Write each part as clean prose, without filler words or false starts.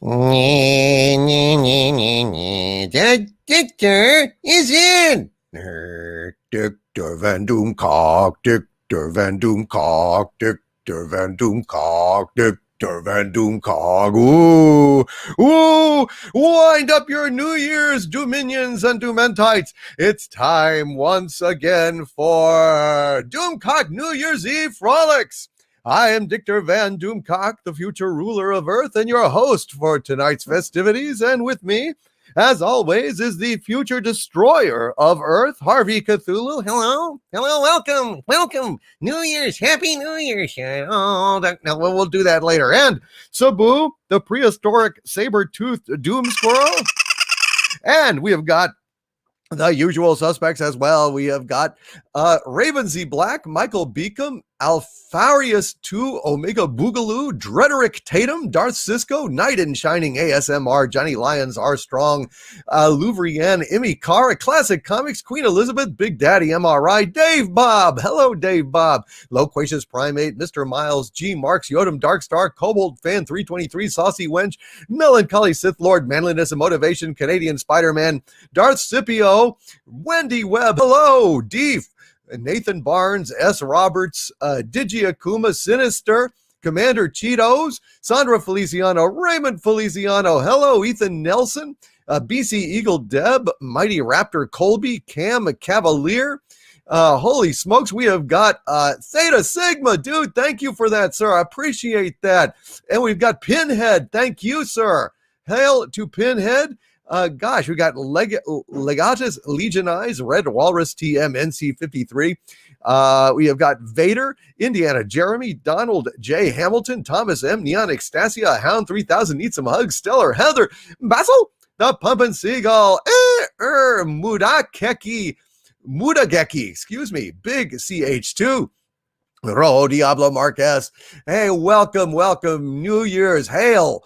The Dictor is in. Dictor Van Doomcock, Dictor Van Doomcock, Dictor Van Doomcock, Dictor Van Doomcock. Ooh, wind up your New Year's Dominions and Doomentites. It's time once again for Doomcock New Year's Eve Frolics. I am Dictor Van Doomcock, the future ruler of Earth, and your host for tonight's festivities. And with me, as always, is the future destroyer of Earth, Harvey Cthulhu. Hello, welcome. New Year's, Happy New Year's. We'll do that later. And Sabu, the prehistoric saber-toothed doom squirrel. And we have got the usual suspects as well. We have got Ravensy Black, Michael Beacom, Alfarius 2, Omega Boogaloo, Drederick Tatum, Darth Cisco, Knight in Shining ASMR, Johnny Lyons, R. Strong, Louvrienne, Emmy Carr, Classic Comics, Queen Elizabeth, Big Daddy MRI, Dave Bob. Hello, Dave Bob. Loquacious Primate, Mr. Miles, G. Marks, Yodam Darkstar, Kobold Fan 323, Saucy Wench, Melancholy Sith Lord, Manliness and Motivation, Canadian Spider-Man, Darth Scipio, Wendy Webb. Hello, Deef. Nathan Barnes, S. Roberts, Digi Akuma, Sinister, Commander Cheetos, Sandra Feliciano, Raymond Feliciano, hello, Ethan Nelson, BC Eagle Deb, Mighty Raptor Colby, Cam Cavalier. Holy smokes, we have got Theta Sigma, dude, thank you for that, sir. I appreciate that. And we've got Pinhead, thank you, sir. Hail to Pinhead. Gosh, we got Legatus Legionize, Red Walrus TM NC53. We have got Vader, Indiana Jeremy, Donald J. Hamilton, Thomas M. Neon Ecstasia, Hound 3000, Need Some Hugs, Stellar Heather, Basil, the Pumpin' Seagull, Mudageki, excuse me, Big CH2. Ro Diablo Marquez. Hey, welcome, New Year's. Hail,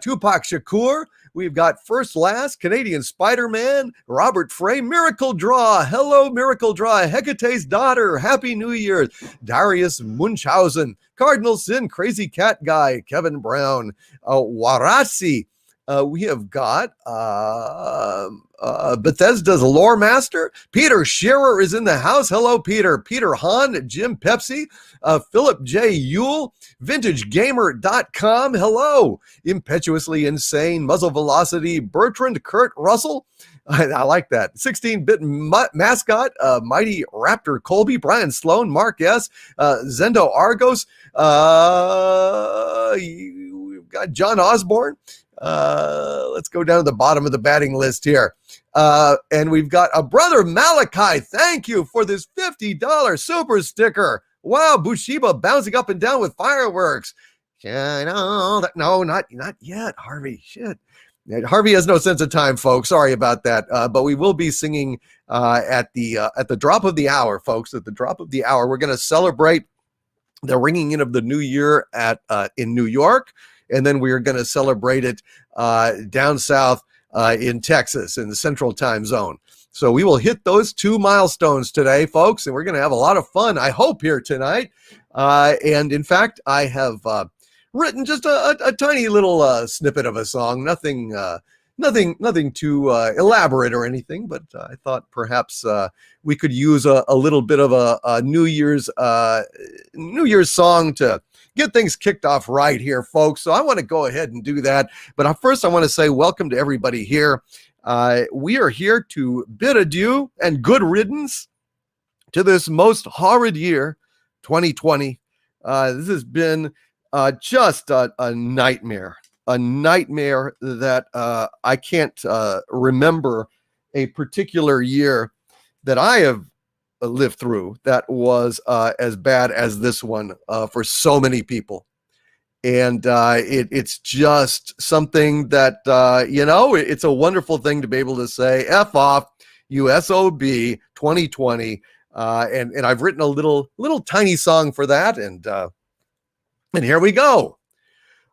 Tupac Shakur. We've got First Last, Canadian Spider-Man, Robert Frey, Miracle Draw. Hello, Miracle Draw. Hecate's Daughter. Happy New Year. Darius Munchausen, Cardinal Sin, Crazy Cat Guy, Kevin Brown, Warasi. We have got Bethesda's Lore Master. Peter Shearer is in the house. Hello, Peter. Peter Hahn, Jim Pepsi, Philip J. Yule, VintageGamer.com. Hello. Impetuously Insane, Muzzle Velocity, Bertrand Kurt Russell. I like that. 16-bit mascot, Mighty Raptor Colby, Brian Sloan, Mark S., Zendo Argos. We've got John Osborne. Let's go down to the bottom of the batting list here. And we've got a brother Malachi. Thank you for this $50 super sticker. Wow, Bushiba bouncing up and down with fireworks. No, not yet, Harvey. Shit. Harvey has no sense of time, folks. Sorry about that. But we will be singing at the drop of the hour, folks. At the drop of the hour, we're going to celebrate the ringing in of the new year in New York. And then we are going to celebrate it down south in Texas in the Central Time Zone. So we will hit those two milestones today, folks, and we're going to have a lot of fun, I hope, here tonight. And in fact, I have written just a tiny little snippet of a song, nothing too elaborate or anything, but I thought perhaps we could use a little bit of a New Year's song to get things kicked off right here, folks. So I want to go ahead and do that. But first, I want to say welcome to everybody here. We are here to bid adieu and good riddance to this most horrid year, 2020. This has been just a nightmare that I can't remember a particular year that I have lived through that was as bad as this one for so many people. And it's just something that, it's a wonderful thing to be able to say, F off, you SOB 2020. And I've written a little tiny song for that. And here we go.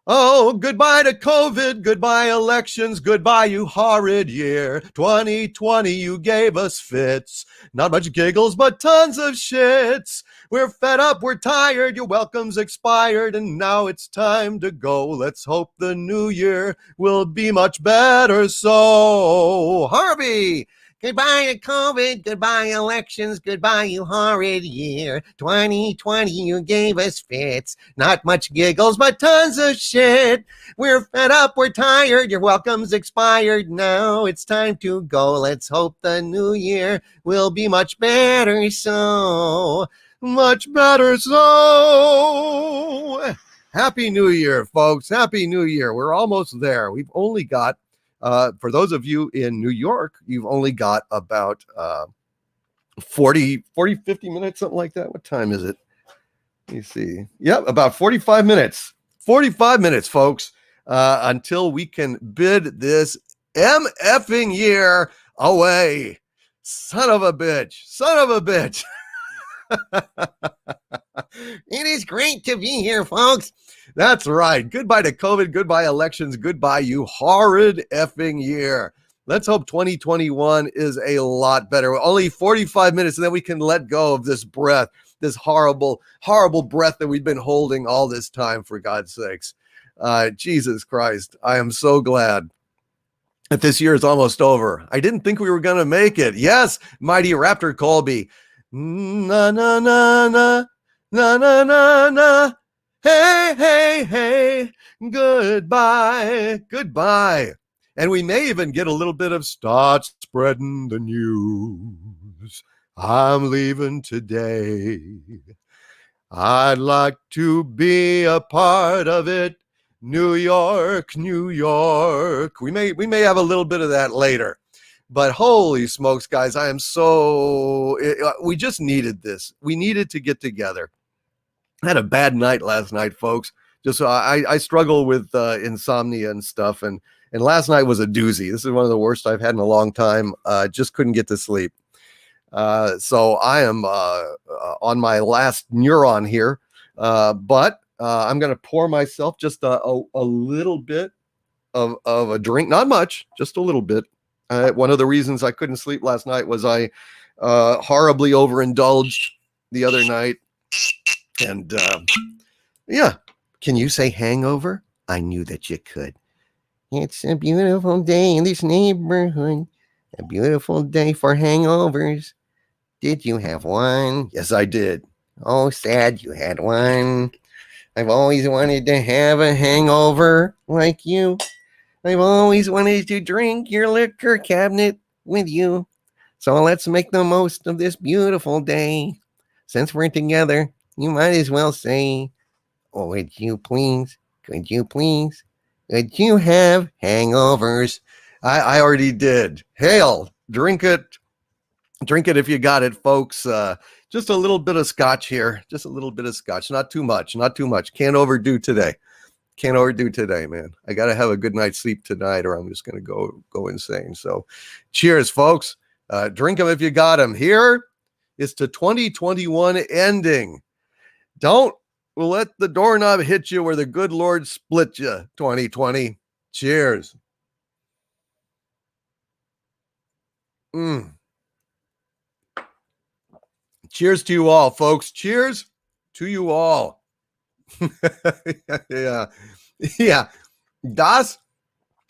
Oh, goodbye to COVID, goodbye elections, goodbye you horrid year. 2020, you gave us fits. Not much giggles, but tons of shits. We're fed up, we're tired, your welcome's expired, and now it's time to go. Let's hope the new year will be much better. So, Harvey! Goodbye to COVID, goodbye elections, goodbye you horrid year. 2020, you gave us fits. Not much giggles, but tons of shit. We're fed up, we're tired, your welcome's expired. Now it's time to go. Let's hope the new year will be much better. So, much better. So, Happy New Year, folks. Happy New Year. We're almost there. We've only got for those of you in New York, you've only got about 50 minutes, something like that. What time is it? Let me see. Yep, about 45 minutes. 45 minutes, folks, until we can bid this MFing year away. Son of a bitch. Son of a bitch. It is great to be here, folks. That's right. Goodbye to COVID. Goodbye elections. Goodbye, you horrid effing year. Let's hope 2021 is a lot better. Only 45 minutes, and then we can let go of this breath, this horrible, horrible breath that we've been holding all this time, for God's sakes. Jesus Christ. I am so glad that this year is almost over. I didn't think we were going to make it. Yes, mighty Raptor Colby. Na, na, na, na, na, na, na, na. Hey, hey, hey, goodbye, goodbye. And we may even get a little bit of start spreading the news. I'm leaving today. I'd like to be a part of it. New York, New York. We may have a little bit of that later. But holy smokes, guys, I am so, we just needed this. We needed to get together. I had a bad night last night, folks. Just I struggle with insomnia and stuff, and last night was a doozy. This is one of the worst I've had in a long time. Just couldn't get to sleep. So I am on my last neuron here, but I'm going to pour myself just a little bit of a drink, not much, just a little bit. One of the reasons I couldn't sleep last night was I horribly overindulged the other night. And yeah, can you say hangover? I knew that you could. It's a beautiful day in this neighborhood. A beautiful day for hangovers. Did you have one? Yes, I did. Oh, sad you had one. I've always wanted to have a hangover like you. I've always wanted to drink your liquor cabinet with you. So let's make the most of this beautiful day. Since we're together, you might as well say, oh, would you please, could you please, could you have hangovers? I already did. Hail, drink it if you got it, folks. Just a little bit of scotch here. Just a little bit of scotch. Not too much. Not too much. Can't overdo today. Can't overdo today, man. I got to have a good night's sleep tonight or I'm just going to go insane. So cheers, folks. Drink them if you got them. Here is to 2021 ending. Don't let the doorknob hit you where the good Lord split you, 2020. Cheers. Cheers to you all, folks. Cheers to you all. Yeah. Das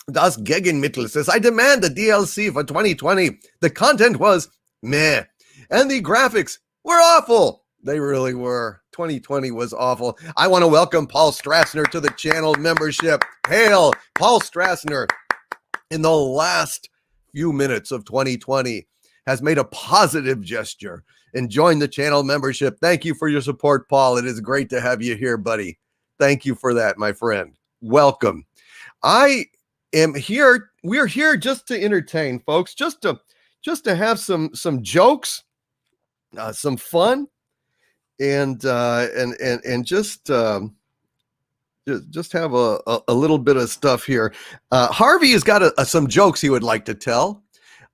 Gegenmittel says, I demand the DLC for 2020. The content was meh. And the graphics were awful. They really were. 2020 was awful. I want to welcome Paul Strassner to the channel membership. Hail, Paul Strassner. In the last few minutes of 2020 has made a positive gesture and joined the channel membership. Thank you for your support, Paul. It is great to have you here, buddy. Thank you for that, my friend. Welcome. I am here. We're here just to entertain, folks, just to have some jokes, some fun, and just have a little bit of stuff here. Harvey has got some jokes he would like to tell.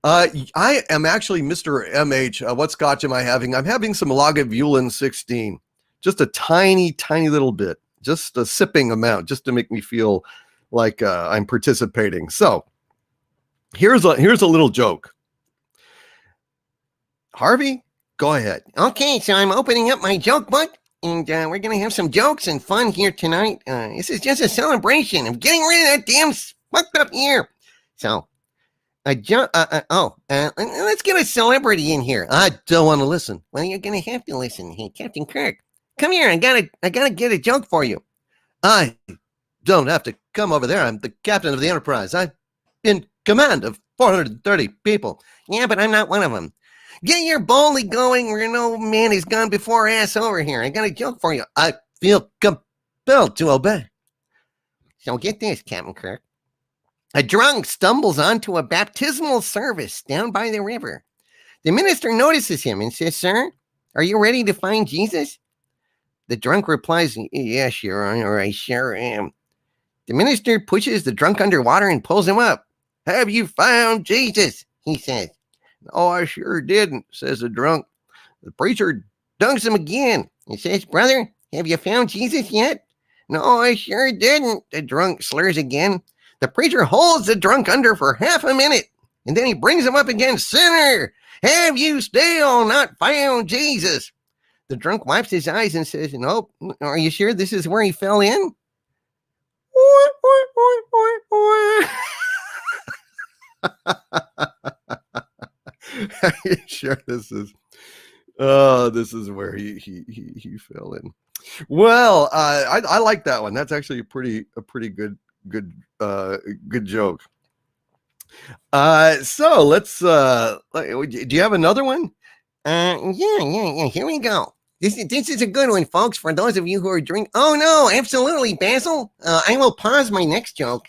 I am actually Mr. MH. What scotch am I having? I'm having some Lagavulin 16. Just a tiny little bit. just a sipping amount, just to make me feel like I'm participating. So here's a little joke. Harvey, go ahead. Okay, so I'm opening up my joke book, and we're going to have some jokes and fun here tonight. This is just a celebration of getting rid of that damn fucked up ear. So, let's get a celebrity in here. I don't want to listen. Well, you're going to have to listen. Hey, Captain Kirk, come here. I gotta get a joke for you. I don't have to come over there. I'm the captain of the Enterprise. I'm in command of 430 people. Yeah, but I'm not one of them. Get your boldly going where no man has gone before ass over here. I got a joke for you. I feel compelled to obey. So get this, Captain Kirk. A drunk stumbles onto a baptismal service down by the river. The minister notices him and says, "Sir, are you ready to find Jesus?" The drunk replies, "Yes, Your Honor, I sure am." The minister pushes the drunk underwater and pulls him up. "Have you found Jesus?" he says. "No, I sure didn't," says the drunk. The preacher dunks him again and says, "Brother, have you found Jesus yet?" "No, I sure didn't," the drunk slurs again. The preacher holds the drunk under for half a minute, and then he brings him up again. "Sinner, have you still not found Jesus?" The drunk wipes his eyes and says, "Nope. Are you sure this is where he fell in?" Are you sure this is where he fell in? Well, I like that one. That's actually a pretty good joke. So let's do you have another one? Yeah. Here we go. This is a good one, folks, for those of you who are drinking. Oh, no, absolutely, Basil. I will pause my next joke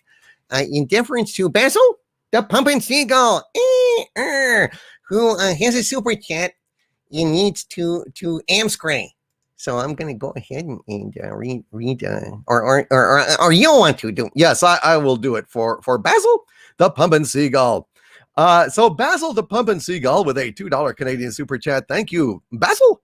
in deference to Basil, the pumping seagull, who has a super chat and needs to amscray. So I'm going to go ahead and read or you'll want to do. Yes, I will do it for Basil, the pumping seagull. So Basil, the pumping seagull, with a $2 Canadian super chat. Thank you, Basil.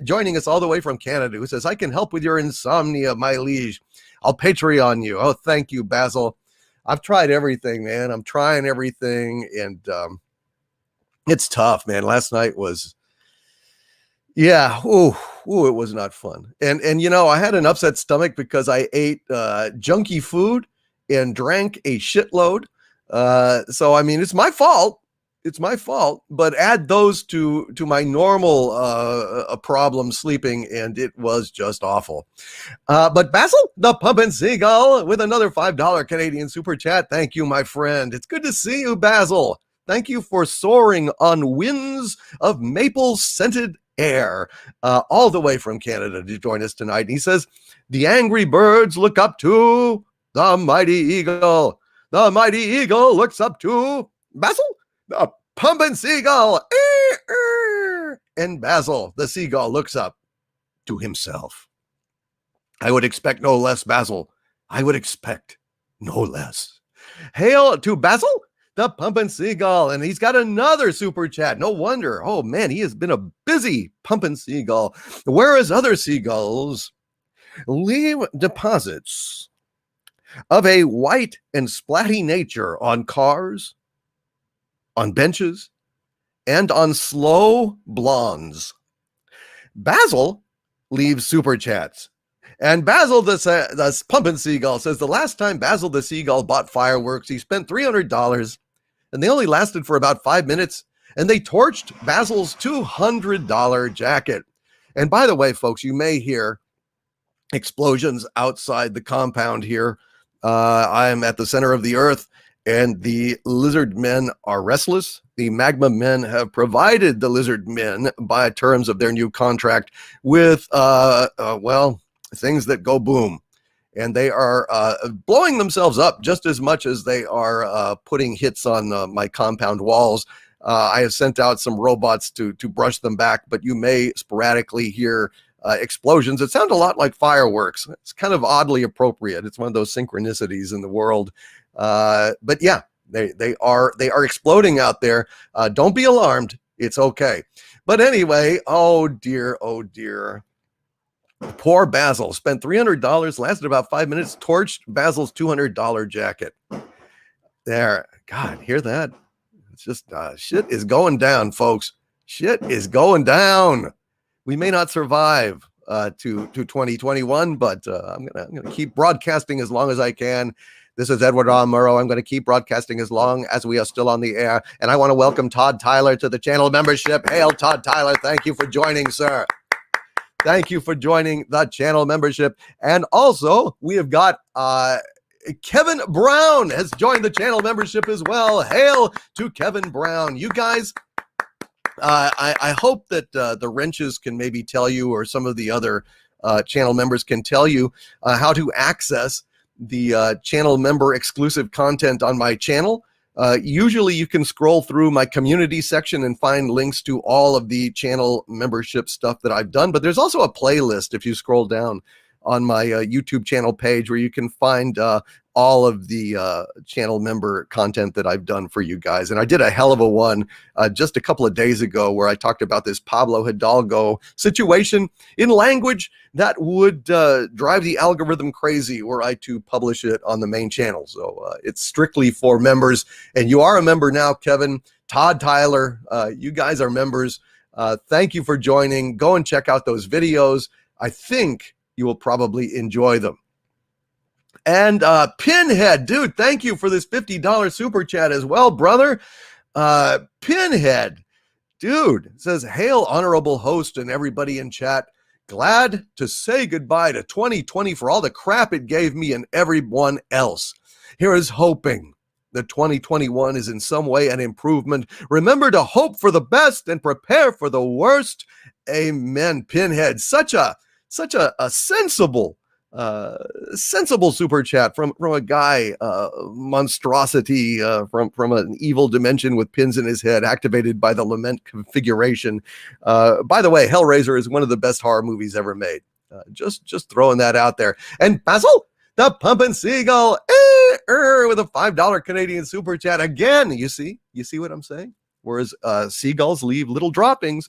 Joining us all the way from Canada, who says, "I can help with your insomnia, my liege. I'll Patreon you." Oh, thank you, Basil. I've tried everything, man. I'm trying everything, and it's tough, man. Last night was, it was not fun. And you know, I had an upset stomach because I ate junky food and drank a shitload. So I mean, it's my fault. But add those to my normal problem sleeping, and it was just awful. But Basil, the pumping seagull, with another $5 Canadian super chat. Thank you, my friend. It's good to see you, Basil. Thank you for soaring on winds of maple scented air, all the way from Canada to join us tonight. And he says, "The angry birds look up to the mighty eagle. The mighty eagle looks up to Basil, the pumping seagull." And Basil, the seagull, looks up to himself. I would expect no less, Basil. I would expect no less. Hail to Basil, the pumping seagull. And he's got another super chat. No wonder. Oh, man, he has been a busy pumping seagull. Whereas other seagulls leave deposits of a white and splatty nature on cars, on benches, and on slow blondes, Basil leaves super chats. And Basil, the pumping seagull, says the last time Basil the seagull bought fireworks, he spent $300, and they only lasted for about 5 minutes, and they torched Basil's $200 jacket. And by the way, folks, you may hear explosions outside the compound here. I am at the center of the earth, and the lizard men are restless. The magma men have provided the lizard men, by terms of their new contract, with, things that go boom. And they are blowing themselves up just as much as they are putting hits on my compound walls. I have sent out some robots to brush them back, but you may sporadically hear explosions. It sounds a lot like fireworks. It's kind of oddly appropriate. It's one of those synchronicities in the world. But yeah, they are exploding out there. Don't be alarmed. It's okay. But anyway, oh dear. Poor Basil spent $300, lasted about 5 minutes, torched Basil's $200 jacket. There, God, hear that? It's just shit is going down, folks. Shit is going down. We may not survive to 2021, but I'm gonna keep broadcasting as long as I can. This is Edward R. Murrow. I'm going to keep broadcasting as long as we are still on the air. And I want to welcome Todd Tyler to the channel membership. Hail, Todd Tyler. Thank you for joining, sir. Thank you for joining the channel membership. And also, we have got Kevin Brown has joined the channel membership as well. Hail to Kevin Brown. You guys, I hope that the wrenches can maybe tell you, or some of the other channel members can tell you how to access the channel member exclusive content on my channel. Usually you can scroll through my community section and find links to all of the channel membership stuff that I've done, but there's also a playlist if you scroll down on my YouTube channel page where you can find all of the channel member content that I've done for you guys. And I did a hell of a one just a couple of days ago where I talked about this Pablo Hidalgo situation in language that would drive the algorithm crazy were I to publish it on the main channel. So it's strictly for members. And you are a member now, Kevin, Todd Tyler, you guys are members. Thank you for joining. Go and check out those videos. I think you will probably enjoy them. And Pinhead, dude, thank you for this $50 super chat as well, brother. Pinhead, dude, says, hail, honorable host and everybody in chat. Glad to say goodbye to 2020 for all the crap it gave me and everyone else. Here is hoping that 2021 is in some way an improvement. Remember to hope for the best and prepare for the worst. Amen, Pinhead. Such a sensible super chat from a guy, monstrosity from an evil dimension with pins in his head, activated by the lament configuration. By the way, Hellraiser is one of the best horror movies ever made. Just throwing that out there. And Basil, the Pumpin' Seagull, with a $5 Canadian super chat again. You see what I'm saying? Whereas seagulls leave little droppings,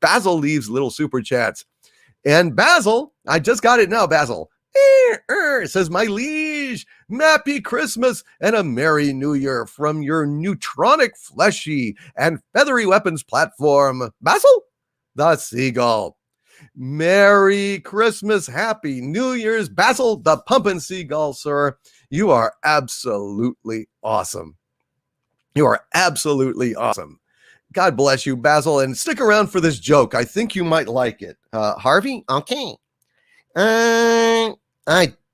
Basil leaves little super chats. And Basil, I just got it now, Basil. Says, my liege, happy Christmas and a Merry New Year from your neutronic, fleshy, and feathery weapons platform, Basil, the Seagull. Merry Christmas, Happy New Year's, Basil, the Pumpin' Seagull, sir. You are absolutely awesome. You are absolutely awesome. God bless you, Basil, and stick around for this joke. I think you might like it. Harvey? Okay. I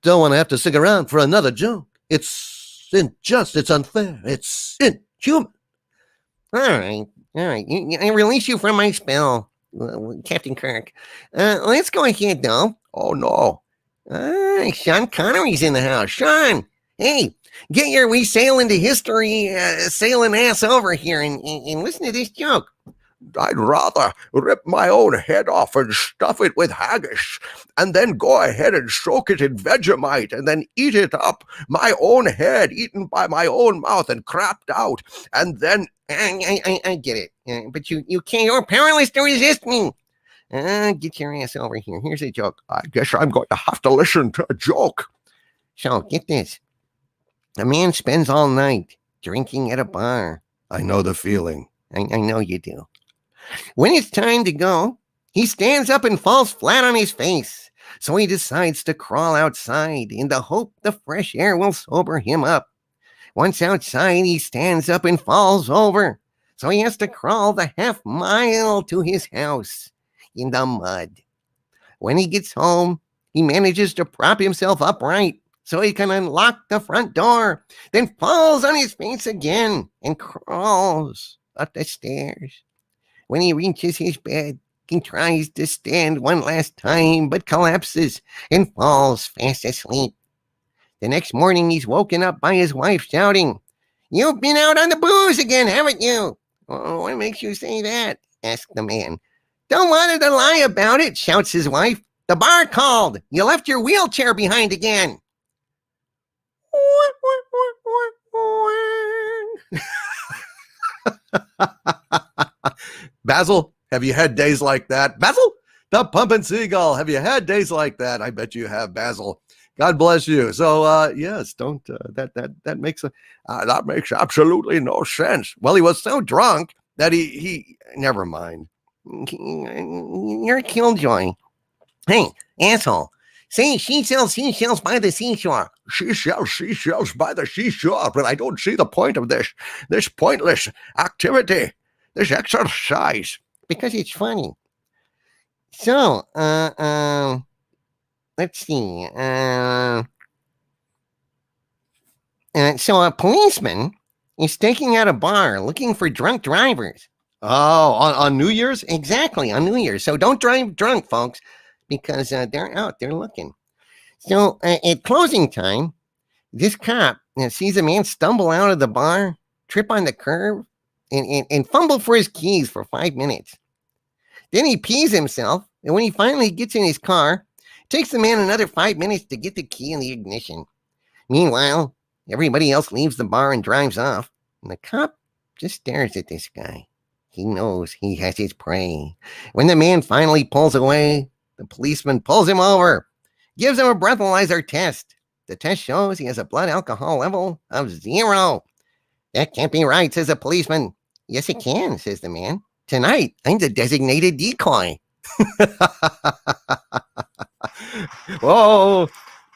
don't want to have to stick around for another joke. It's unjust. It's unfair. It's inhuman. All right. I release you from my spell, Captain Kirk. Let's go ahead, though. Oh, no. Sean Connery's in the house. Sean, hey, get your wee sail into history sailing ass over here and listen to this joke. I'd rather rip my own head off and stuff it with haggis, and then go ahead and soak it in Vegemite, and then eat it up. My own head eaten by my own mouth and crapped out, and then... I get it, but you can't. You're powerless to resist me. Get your ass over here. Here's a joke. I guess I'm going to have to listen to a joke. So, get this. A man spends all night drinking at a bar. I know the feeling. I know you do. When it's time to go, he stands up and falls flat on his face. So he decides to crawl outside in the hope the fresh air will sober him up. Once outside, he stands up and falls over. So he has to crawl the half mile to his house in the mud. When he gets home, he manages to prop himself upright so he can unlock the front door, then falls on his face again and crawls up the stairs. When he reaches his bed, he tries to stand one last time, but collapses and falls fast asleep. The next morning, he's woken up by his wife shouting, "You've been out on the booze again, haven't you?" "Oh, what makes you say that?" asked the man. "Don't want to lie about it," shouts his wife. "The bar called. You left your wheelchair behind again." Basil, have you had days like that? Basil, The Pumpin' Seagull. Have you had days like that? I bet you have, Basil. God bless you. So yes, don't that makes that makes absolutely no sense. Well, he was so drunk that he never mind. You're a killjoy. Hey, asshole. Say she sells seashells by the seashore. She sells seashells by the seashore, but I don't see the point of this pointless activity, this exercise. Because it's funny. So, let's see. So a policeman is staking out a bar looking for drunk drivers. Oh, on New Year's? Exactly, on New Year's. So don't drive drunk, folks, because they're out there looking. So at closing time, this cop sees a man stumble out of the bar, trip on the curb, and fumble for his keys for 5 minutes. Then he pees himself, and when he finally gets in his car, it takes the man another 5 minutes to get the key in the ignition. Meanwhile, everybody else leaves the bar and drives off, and the cop just stares at this guy. He knows he has his prey. When the man finally pulls away, the policeman pulls him over, gives him a breathalyzer test. The test shows he has a blood alcohol level of 0. That can't be right, says the policeman. Yes, it can, says the man. Tonight, I'm the designated decoy. Oh,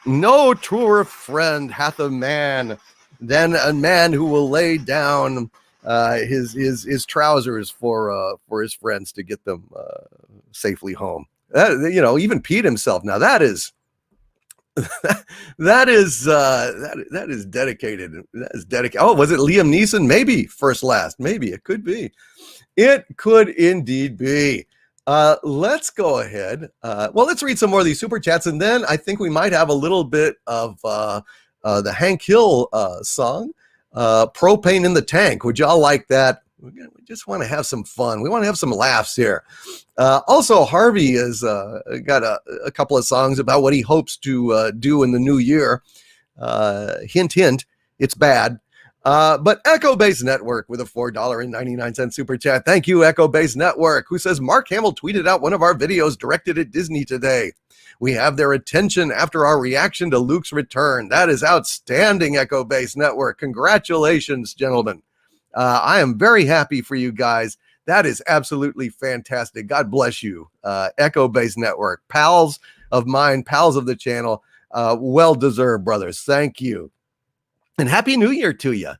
no truer friend hath a man than a man who will lay down his trousers for his friends to get them safely home. Even peed himself. Now that is that is dedicated. That is dedicated. Oh, was it Liam Neeson? Maybe first last. Maybe it could be. It could indeed be. Let's go ahead. Well, let's read some more of these super chats, and then I think we might have a little bit of the Hank Hill song, "Propane in the Tank." Would y'all like that? We just want to have some fun. We want to have some laughs here. Also, Harvey has got a couple of songs about what he hopes to do in the new year. Hint, hint, it's bad. But Echo Base Network with a $4.99 super chat. Thank you, Echo Base Network, who says Mark Hamill tweeted out one of our videos directed at Disney today. We have their attention after our reaction to Luke's return. That is outstanding, Echo Base Network. Congratulations, gentlemen. I am very happy for you guys. That is absolutely fantastic. God bless you, Echo Base Network. Pals of mine, pals of the channel. Well-deserved, brothers. Thank you. And Happy New Year to you.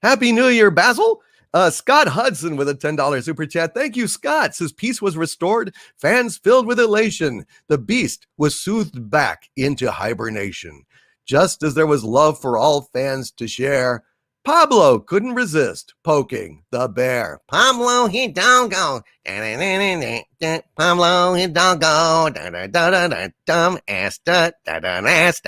Happy New Year, Basil. Scott Hudson with a $10 super chat. Thank you, Scott. Says peace was restored. Fans filled with elation. The beast was soothed back into hibernation. Just as there was love for all fans to share, Pablo couldn't resist poking the bear. Pablo Hidalgo. Pablo Hidalgo. Dumb ass. Dumb ass.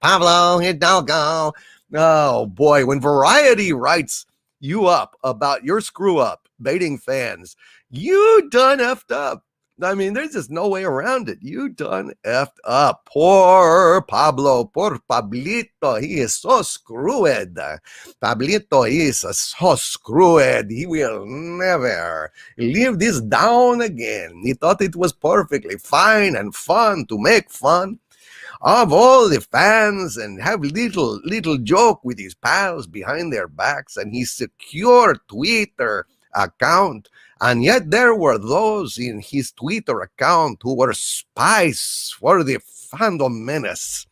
Pablo Hidalgo. Oh boy, when Variety writes you up about your screw up baiting fans, you done effed up. I mean, there's just no way around it. You done effed up. Poor Pablo, poor Pablito. He is so screwed. Pablito is so screwed. He will never live this down again. He thought it was perfectly fine and fun to make fun of all the fans and have little joke with his pals behind their backs and his secure Twitter account. And yet there were those in his Twitter account who were spies for the fandom menace.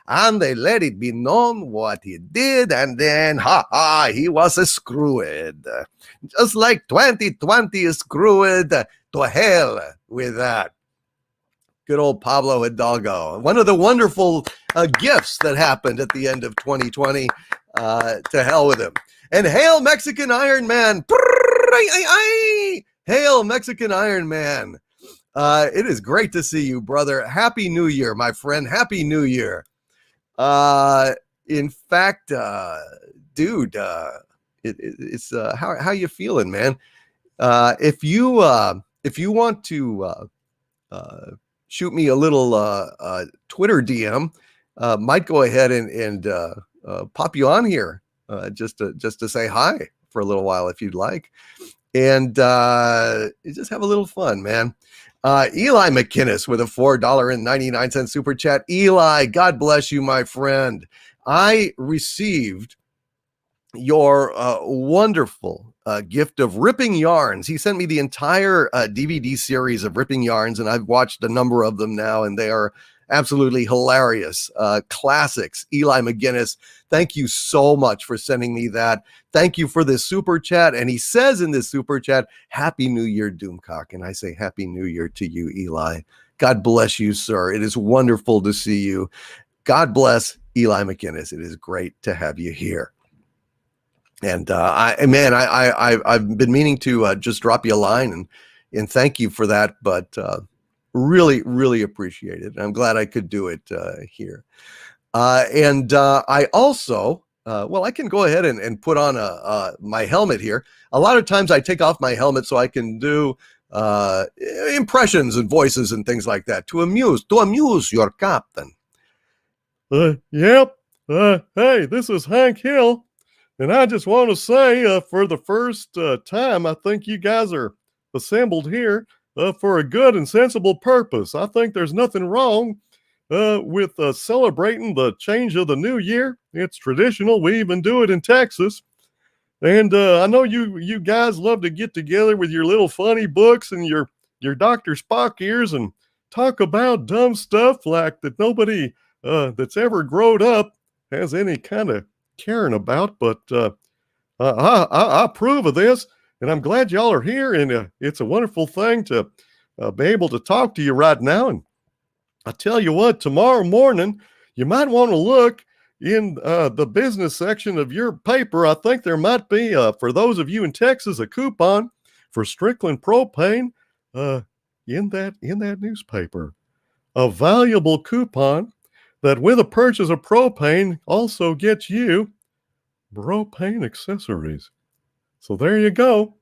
And they let it be known what he did, and then, he was a screwed. Just like 2020 is screwed to hell with that. Good old Pablo Hidalgo. One of the wonderful gifts that happened at the end of 2020. To hell with him. And hail Mexican Iron Man. Hail Mexican Iron Man. It is great to see you, brother. Happy New Year, my friend. Happy New Year. In fact, dude, it's how you feeling, man? If you want to shoot me a little Twitter DM, might go ahead and pop you on here just to say hi for a little while if you'd like. and just have a little fun, man. Eli McInnes with a $4.99 super chat. Eli, God bless you, my friend. I received your wonderful gift of Ripping Yarns. He sent me the entire DVD series of Ripping Yarns, and I've watched a number of them now, and they are absolutely hilarious classics. Eli McGinnis, thank you so much for sending me that. Thank you for this super chat. And he says in this super chat, Happy New Year, Doomcock. And I say Happy New Year to you, Eli. God bless you, sir. It is wonderful to see you. God bless Eli McGinnis. It is great to have you here. And I've been meaning to just drop you a line and thank you for that, but really, really appreciate it. I'm glad I could do it here. I also, I can go ahead and put on my helmet here. A lot of times I take off my helmet so I can do impressions and voices and things like that to amuse your captain. Yep. Hey, this is Hank Hill. And I just want to say, for the first time, I think you guys are assembled here for a good and sensible purpose. I think there's nothing wrong with celebrating the change of the new year. It's traditional. We even do it in Texas. And I know you guys love to get together with your little funny books and your Dr. Spock ears and talk about dumb stuff like that nobody that's ever growed up has any kind of caring about, but I approve of this, and I'm glad y'all are here, and it's a wonderful thing to be able to talk to you right now. And I tell you what, tomorrow morning, you might want to look in the business section of your paper. I think there might be, for those of you in Texas, a coupon for Strickland propane in that newspaper. A valuable coupon that with a purchase of propane also gets you propane accessories. So there you go.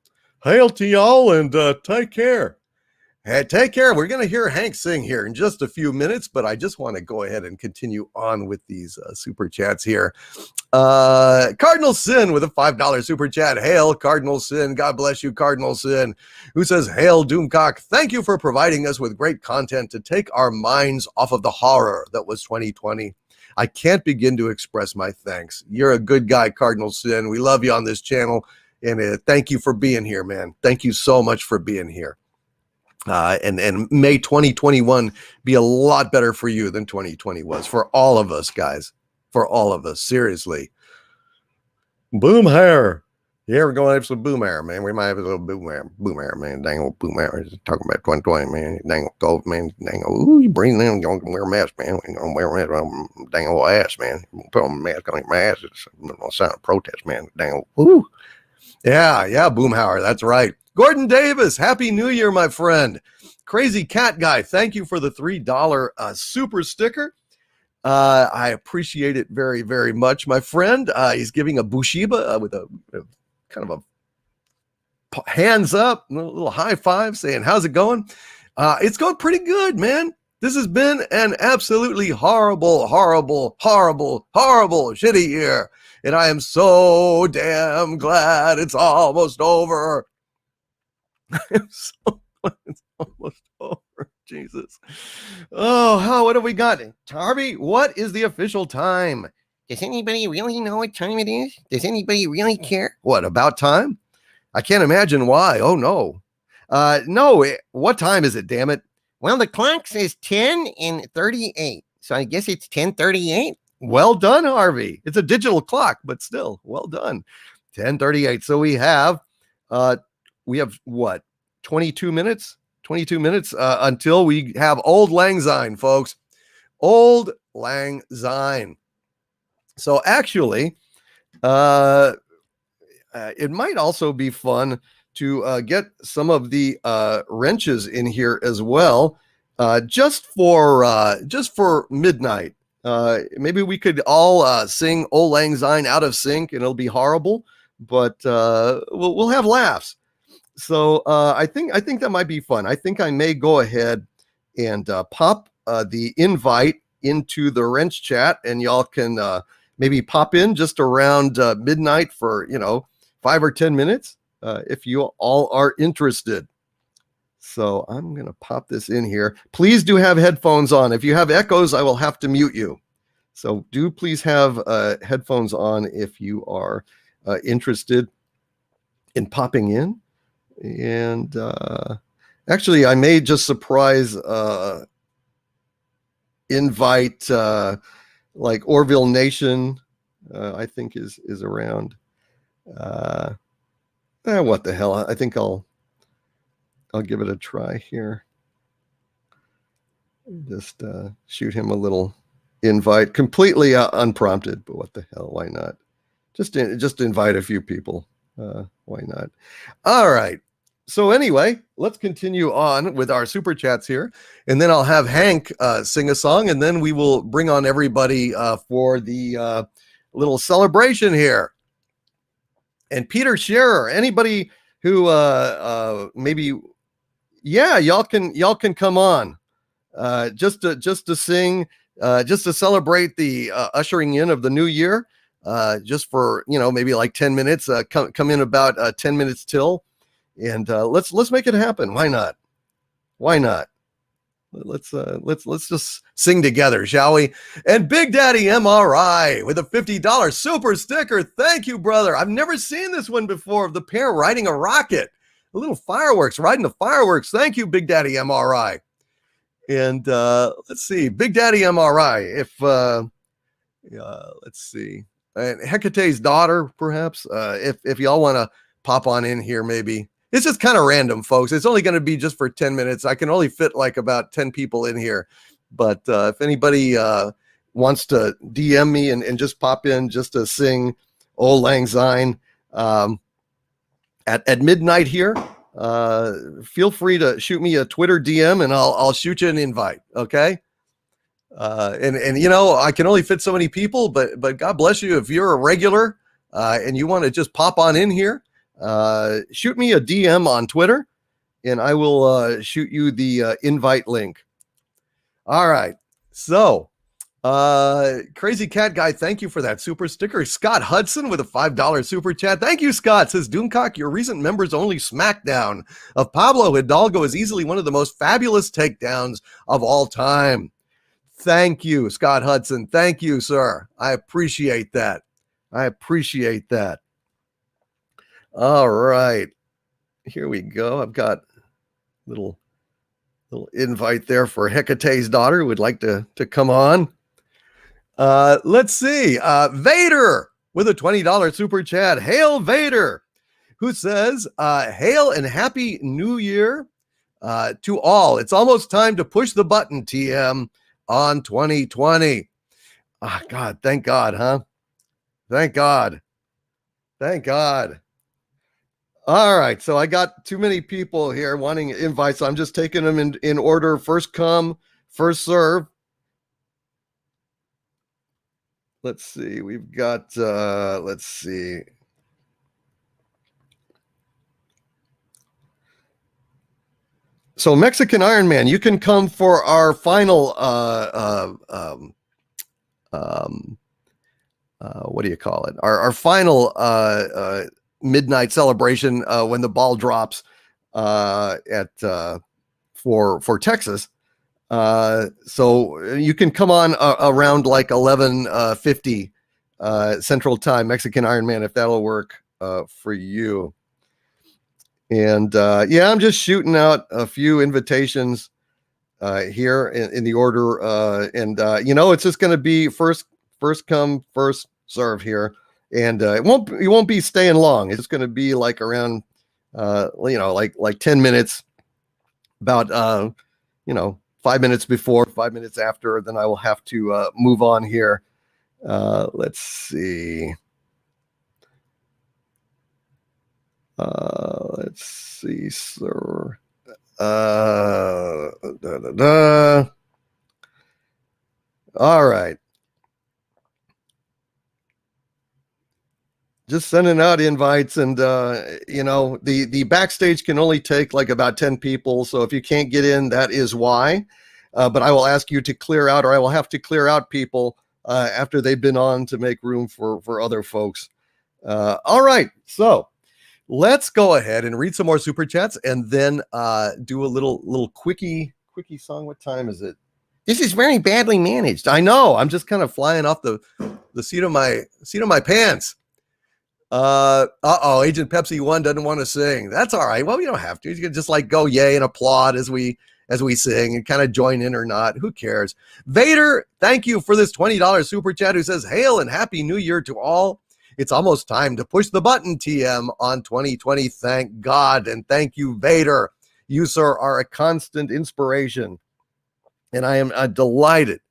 Hail to y'all and take care. Hey, take care. We're going to hear Hank sing here in just a few minutes, but I just want to go ahead and continue on with these super chats here. Cardinal Sin with a $5 super chat. Hail, Cardinal Sin. God bless you, Cardinal Sin, who says, Hail, Doomcock. Thank you for providing us with great content to take our minds off of the horror that was 2020. I can't begin to express my thanks. You're a good guy, Cardinal Sin. We love you on this channel, and thank you for being here, man. Thank you so much for being here. And may 2021 be a lot better for you than 2020 was for all of us, guys. For all of us, seriously. Boom hair. Yeah, we're going to have some boom hair, man. We might have a little boom hair, man. Dang old boom hair. Talking about 2020, man. Dang old COVID, man. Dang old, ooh, you breathing in, you're gonna wear a mask, man. You're gonna wear a mask, dang old ass, man. Put on a mask on your ass. It's a sign of protest, man. Dang old, ooh. Yeah, Boomhauer, that's right. Gordon Davis, Happy New Year, my friend. Crazy Cat Guy, thank you for the $3 super sticker. I appreciate it very, very much, my friend. He's giving a Bushiba with a kind of a hands up, a little high five saying, how's it going? It's going pretty good, man. This has been an absolutely horrible, shitty year. And I am so damn glad it's almost over. I'm so glad it's almost over. Jesus. Oh, what have we got? Harvey, what is the official time? Does anybody really know what time it is? Does anybody really care? What, about time? I can't imagine why. Oh, no. No, what time is it, damn it? Well, the clock says 10:38. So I guess it's 10:38. Well done, Harvey. It's a digital clock, but still, well done. 10:38. So we have what? 22 minutes? 22 minutes until we have Old Lang Syne, folks. Old Lang Syne. So actually, it might also be fun to get some of the wrenches in here as well, just for midnight. Maybe we could all sing Old Lang Syne out of sync, and it'll be horrible, but we'll have laughs. So I think that might be fun. I think I may go ahead and pop the invite into the wrench chat, and y'all can maybe pop in just around midnight for 5 or 10 minutes. if you all are interested. So I'm going to pop this in here. Please do have headphones on. If you have echoes, I will have to mute you. So do please have headphones on if you are interested in popping in. And actually, I may just surprise invite like Orville Nation, I think is around. What the hell? I think I'll give it a try here. Just shoot him a little invite, completely unprompted. But what the hell? Why not? Just invite a few people. Why not? All right. So anyway, let's continue on with our super chats here, and then I'll have Hank sing a song, and then we will bring on everybody for the little celebration here. And Peter Scherer, anybody who maybe, yeah, y'all can come on just to sing, just to celebrate the ushering in of the new year, just for maybe like 10 minutes. Come in about 10 minutes till. And let's make it happen. Why not? Why not? Let's just sing together, shall we? And Big Daddy MRI with a $50 super sticker. Thank you, brother. I've never seen this one before of the pair riding a rocket, a little fireworks, riding the fireworks. Thank you, Big Daddy MRI. And let's see, Big Daddy MRI. If let's see, and Hecate's daughter, perhaps. If y'all want to pop on in here, maybe. It's just kind of random, folks. It's only going to be just for 10 minutes. I can only fit like about 10 people in here. But if anybody wants to DM me and just pop in just to sing Old Lang Syne at midnight here, feel free to shoot me a Twitter DM and I'll shoot you an invite. Okay. And I can only fit so many people, but God bless you. If you're a regular and you want to just pop on in here, shoot me a DM on Twitter and I will shoot you the invite link. All right. So Crazy Cat Guy, thank you for that super sticker. Scott Hudson with a $5 super chat. Thank you, Scott. Says Doomcock, your recent members only smackdown of Pablo Hidalgo is easily one of the most fabulous takedowns of all time. Thank you, Scott Hudson. Thank you, sir. I appreciate that. All right, here we go. I've got a little invite there for Hecate's daughter who would like to come on. Let's see. Vader with a $20 super chat. Hail Vader, who says, hail and happy new year to all. It's almost time to push the button, TM, on 2020. God, thank God, huh? Thank God. All right, so I got too many people here wanting invites, so I'm just taking them in order. First come, first serve. Let's see, we've got, let's see. So Mexican Iron Man, you can come for our final, what do you call it? Our final midnight celebration when the ball drops at for Texas. So you can come on around like 11:50 Central Time, Mexican Iron Man, if that'll work for you. And yeah, I'm just shooting out a few invitations here in the order, and it's just going to be first come, first serve here. And it won't be staying long. It's going to be like around, like 10 minutes, about, 5 minutes before, 5 minutes after, then I will have to move on here. Let's see. Let's see, sir. All right. Just sending out invites, and the backstage can only take like about 10 people. So if you can't get in, that is why. But I will ask you to clear out, or I will have to clear out people after they've been on to make room for other folks. All right. So let's go ahead and read some more super chats and then do a little quickie song. What time is it? This is very badly managed. I know. I'm just kind of flying off the seat of my pants. Agent Pepsi 1 doesn't want to sing. That's all right. Well, you don't have to. You can just like go yay and applaud as we sing and kind of join in or not. Who cares? Vader, thank you for this $20 super chat, who says, "Hail and Happy New Year to all. It's almost time to push the button, TM, on 2020. Thank God." And thank you, Vader. You, sir, are a constant inspiration. And I am delighted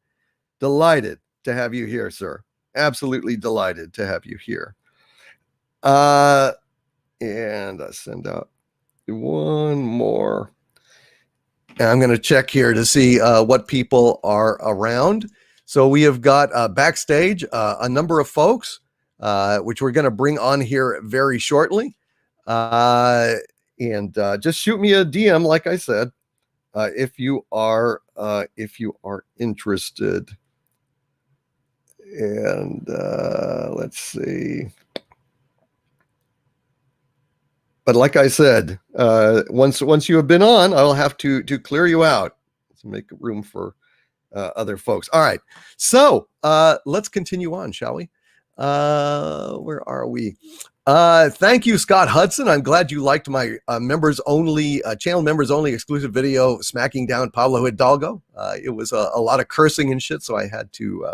to have you here, sir. Absolutely delighted to have you here. And I send out one more. And I'm going to check here to see what people are around. So we have got backstage a number of folks, which we're going to bring on here very shortly. And just shoot me a DM, like I said, if you are interested. And let's see. But like I said, once you have been on, I'll have to clear you out to make room for other folks. All right, so let's continue on, shall we? Where are we? Thank you, Scott Hudson. I'm glad you liked my members only, channel members only exclusive video smacking down Pablo Hidalgo. It was a lot of cursing and shit, so I had to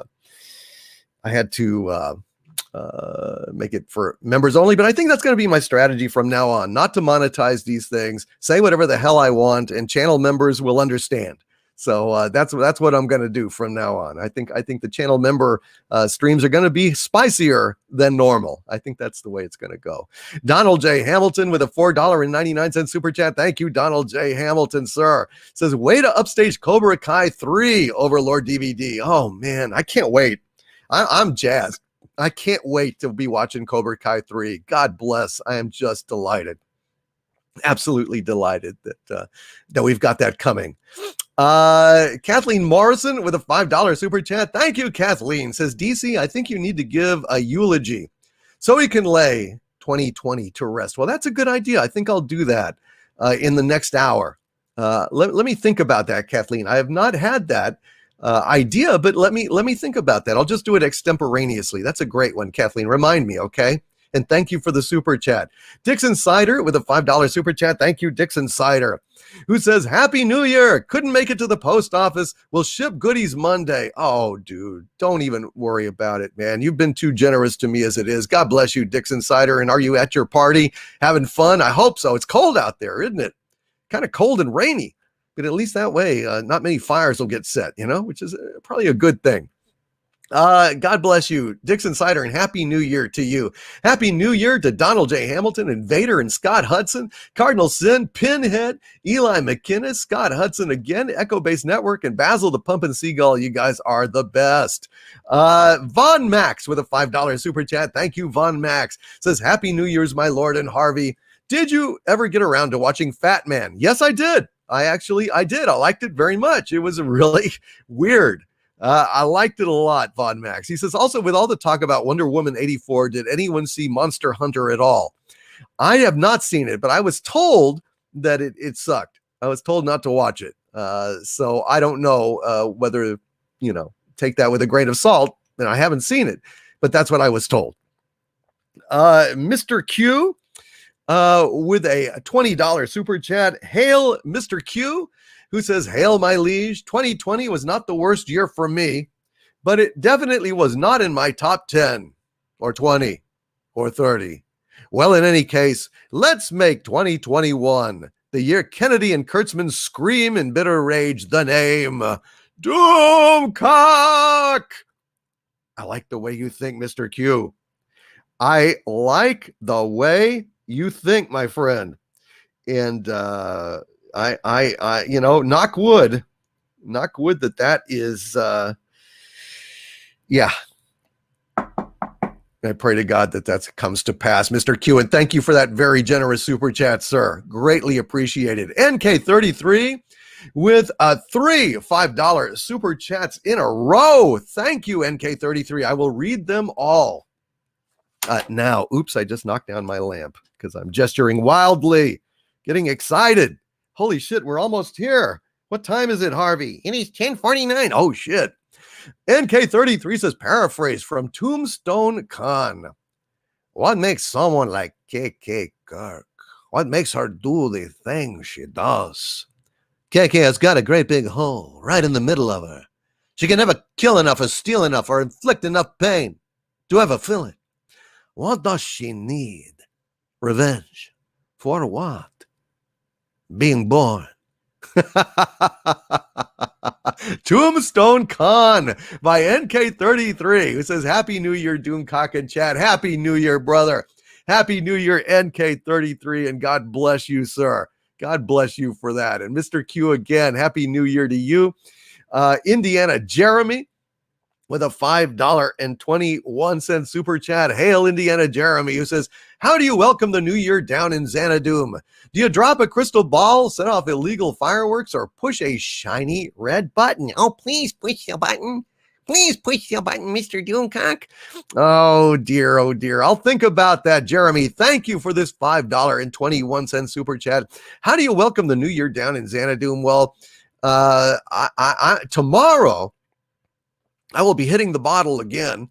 make it for members only. But I think that's going to be my strategy from now on, not to monetize these things, say whatever the hell I want, and channel members will understand. So that's what I'm going to do from now on. I think the channel member streams are going to be spicier than normal. I think that's the way it's going to go. Donald J. Hamilton with a $4.99 super chat. Thank you, Donald J. Hamilton, sir. Says, way to upstage Cobra Kai 3 Overlord DVD. Oh man, I can't wait. I'm jazzed. I can't wait to be watching Cobra Kai 3. God bless. I am just delighted. Absolutely delighted that we've got that coming. Kathleen Morrison with a $5 super chat. Thank you, Kathleen. Says, DC, I think you need to give a eulogy so we can lay 2020 to rest. Well, that's a good idea. I think I'll do that in the next hour. Let me think about that, Kathleen. I have not had that idea, but let me think about that. I'll just do it extemporaneously. That's a great one, Kathleen. Remind me, okay? And thank you for the super chat. Dixon Sider with a $5 super chat. Thank you, Dixon Sider, who says, Happy New Year. Couldn't make it to the post office. We'll ship goodies Monday. Oh, dude, don't even worry about it, man. You've been too generous to me as it is. God bless you, Dixon Sider. And are you at your party having fun? I hope so. It's cold out there, isn't it? Kind of cold and rainy. But at least that way, not many fires will get set, which is probably a good thing. God bless you, Dixon Sider, and Happy New Year to you. Happy New Year to Donald J. Hamilton and Vader and Scott Hudson, Cardinal Sin, Pinhead, Eli McKinnis, Scott Hudson again, Echo Base Network, and Basil the Pumpin' Seagull. You guys are the best. Von Max with a $5 super chat. Thank you, Von Max. Says, Happy New Year's, my Lord and Harvey. Did you ever get around to watching Fat Man? Yes, I did. I did. I liked it very much. It was really weird. I liked it a lot, Von Max. He says, also, with all the talk about Wonder Woman 84, did anyone see Monster Hunter at all? I have not seen it, but I was told that it sucked. I was told not to watch it. So I don't know whether, take that with a grain of salt. And I haven't seen it, but that's what I was told. Mr. Q with a $20 super chat. Hail, Mr. Q, who says, Hail, my liege. 2020 was not the worst year for me, but it definitely was not in my top 10 or 20 or 30. Well, in any case, let's make 2021 the year Kennedy and Kurtzman scream in bitter rage the name Doomcock. I like the way you think, Mr. Q. I like the way you think, my friend. And I knock wood that is, yeah. I pray to God that comes to pass, Mr. Q. And thank you for that very generous super chat, sir. Greatly appreciated. NK33 with three $5 super chats in a row. Thank you, NK33. I will read them all. Now, oops, I just knocked down my lamp. because I'm gesturing wildly, getting excited. Holy shit, we're almost here. What time is it, Harvey? It is 10:49. Oh, shit. NK33 says, paraphrase from Tombstone Khan. What makes someone like KK Kirk? What makes her do the things she does? KK has got a great big hole right in the middle of her. She can never kill enough or steal enough or inflict enough pain to ever fill it. What does she need? Revenge. For what? Being born. Tombstone Khan by NK33, who says, Happy New Year, Doomcock and Chat. Happy New Year, brother. Happy New Year, NK33, and God bless you, sir. God bless you for that. And Mr. Q again, Happy New Year to you. Indiana Jeremy with a $5.21 super chat. Hail, Indiana Jeremy, who says, how do you welcome the new year down in Xanadu? Do you drop a crystal ball, set off illegal fireworks, or push a shiny red button? Oh, please push the button. Please push the button, Mr. Doomcock. Oh, dear. Oh, dear. I'll think about that, Jeremy. Thank you for this $5.21 super chat. How do you welcome the new year down in Xanadu? Well, tomorrow, I will be hitting the bottle again.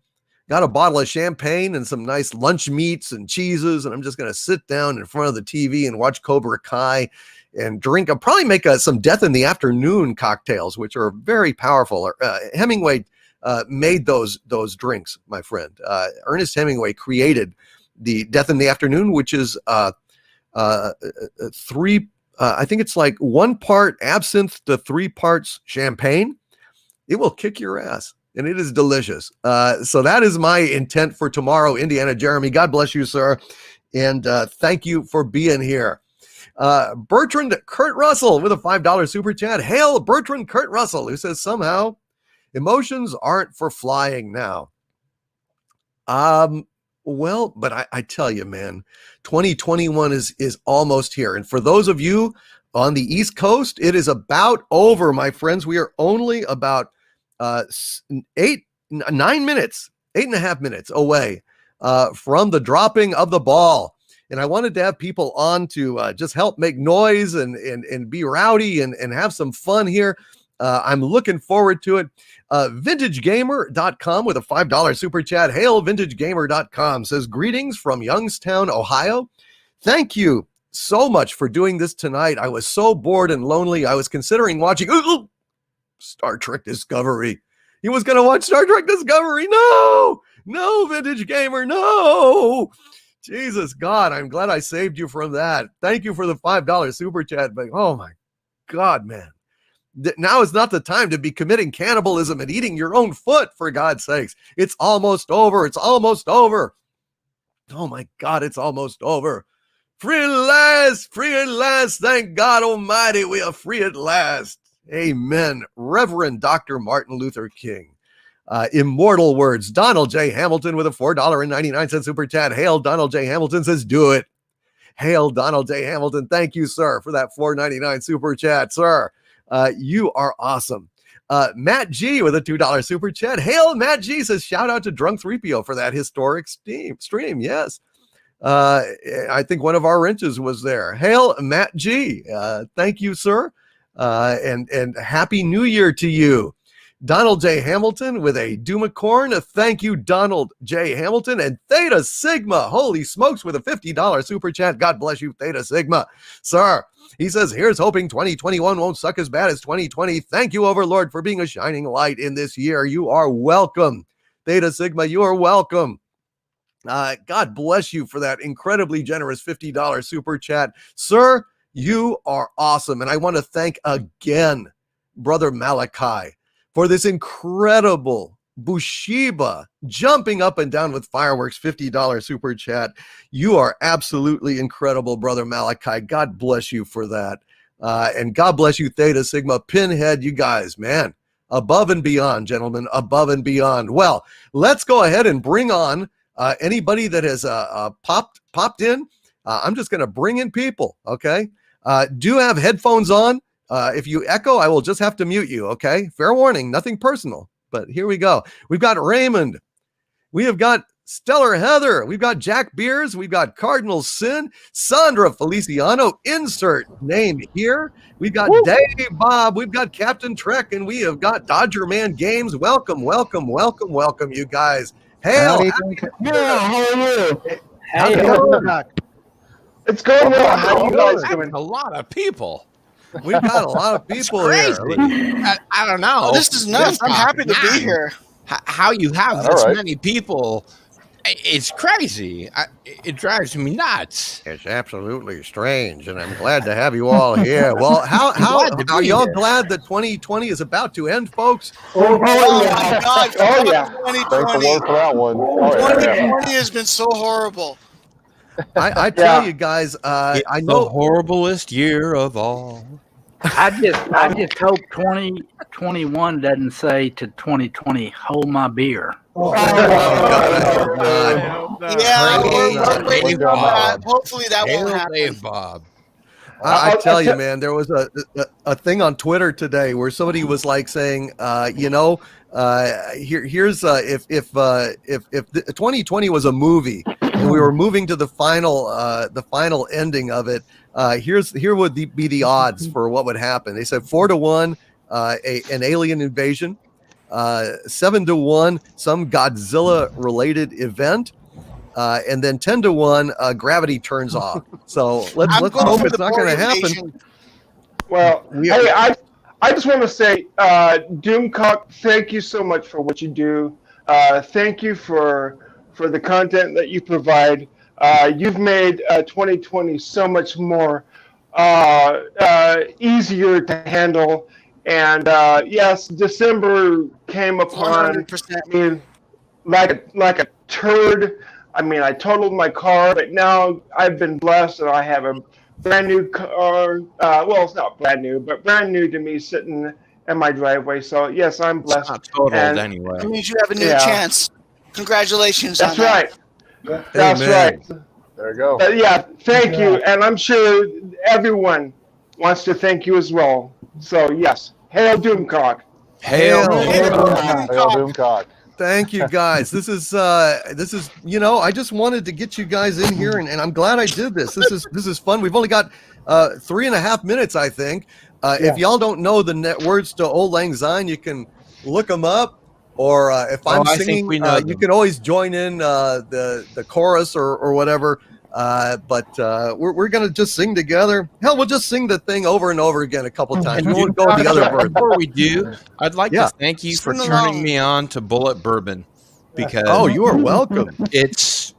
Got a bottle of champagne and some nice lunch meats and cheeses, and I'm just going to sit down in front of the TV and watch Cobra Kai and drink. I'll probably make some Death in the Afternoon cocktails, which are very powerful. Hemingway made those drinks, my friend. Ernest Hemingway created the Death in the Afternoon, which is three. I think it's like 1 part absinthe to 3 parts champagne. It will kick your ass. And it is delicious. So that is my intent for tomorrow, Indiana Jeremy. God bless you, sir. And thank you for being here. Bertrand Kurt Russell with a $5 super chat. Hail, Bertrand Kurt Russell, who says somehow emotions aren't for flying now. Well, but I tell you, man, 2021 is almost here. And for those of you on the East Coast, it is about over, my friends. We are only about 8.5 minutes away from the dropping of the ball. And I wanted to have people on to just help make noise and be rowdy and have some fun here. I'm looking forward to it. VintageGamer.com with a $5 super chat. Hail, VintageGamer.com says, greetings from Youngstown, Ohio. Thank you so much for doing this tonight. I was so bored and lonely. I was considering watching Star Trek Discovery. He was going to watch Star Trek Discovery. No, Vintage Gamer, no. Jesus God, I'm glad I saved you from that. Thank you for the $5 super chat. But oh my God, man. Now is not the time to be committing cannibalism and eating your own foot, for God's sakes. It's almost over. It's almost over. Oh my God, it's almost over. Free at last, free at last. Thank God Almighty, we are free at last. Amen. Reverend Dr. Martin Luther King. Immortal words. Donald J. Hamilton with a $4.99 super chat. Hail, Donald J. Hamilton says, do it. Hail, Donald J. Hamilton. Thank you, sir, for that $4.99 super chat, sir. You are awesome. Matt G with a $2 super chat. Hail, Matt G says, shout out to Drunk 3PO for that historic stream. Yes. I think one of our wrenches was there. Hail, Matt G. Thank you, sir. And Happy New Year to you. Donald J. Hamilton with a Doomacorn. Thank you, Donald J. Hamilton. And Theta Sigma, holy smokes, with a $50 super chat. God bless you, Theta Sigma. Sir, he says, here's hoping 2021 won't suck as bad as 2020. Thank you, Overlord, for being a shining light in this year. You are welcome. Theta Sigma, you are welcome. God bless you for that incredibly generous $50 super chat. Sir, you are awesome. And I want to thank again, Brother Malachi, for this incredible Bushiba jumping up and down with fireworks $50 super chat. You are absolutely incredible, Brother Malachi. God bless you for that. And God bless you, Theta Sigma, Pinhead, you guys, man, above and beyond, gentlemen, above and beyond. Well, let's go ahead and bring on anybody that has popped in. I'm just going to bring in people, okay? Do have headphones on. If you echo, I will just have to mute you, okay? Fair warning, nothing personal, but here we go. We've got Raymond. We have got Stellar Heather. We've got Jack Beers. We've got Cardinal Sin. Sandra Feliciano. Insert name here. We've got Dave Bob. We've got Captain Trek. And we have got Dodger Man Games. Welcome, welcome, welcome, welcome, you guys. Hail. How are you? How's it going? It's going well. How are you guys doing? A lot of people. We've got a lot of people here. I don't know. Oh, this is nuts. I'm happy to be here. How you have this many people? It's crazy. It drives me nuts. It's absolutely strange, and I'm glad to have you all here. Well, how are y'all glad that 2020 is about to end, folks? Oh my God! Oh, yeah. 2020. For that one. 2020 has been so horrible. I tell you guys, I know the horriblest year of all. I just hope 2021 doesn't say to 2020, hold my beer. Hopefully that won't happen. Dave Bob. I tell you, man, there was a thing on Twitter today where somebody was like saying, here's if 2020 was a movie and we were moving to the final ending of it, here would be the odds for what would happen. They said 4-1, an alien invasion, 7-1, some Godzilla related event. And then 10-1, gravity turns off. So let's hope it's not going to happen. Well, hey, I just want to say, Doomcock, thank you so much for what you do. Thank you for the content that you provide. You've made 2020 so much more easier to handle. And yes, December came upon 100%. me like a turd. I mean, I totaled my car, but now I've been blessed and I have a brand new car. Well, it's not brand new, but brand new to me sitting in my driveway. So, yes, I'm blessed. It's not totaled anyway. That means you have a new chance. Congratulations That's on right. that. That's right. There you go. But yeah, thank you. And I'm sure everyone wants to thank you as well. So, yes. Hail Doomcock. Hail Doomcock. Thank you, guys. This is I just wanted to get you guys in here, and I'm glad I did this. This is fun. We've only got 3.5 minutes, I think. If y'all don't know the words to Old Lang Syne, you can look them up. Or if I'm singing, you can always join in the chorus or whatever. But we're gonna just sing together. Hell, we'll just sing the thing over and over again a couple times. We won't go the other version. Before we do, I'd like to thank you for turning me on to Bullet Bourbon, because you are welcome. It's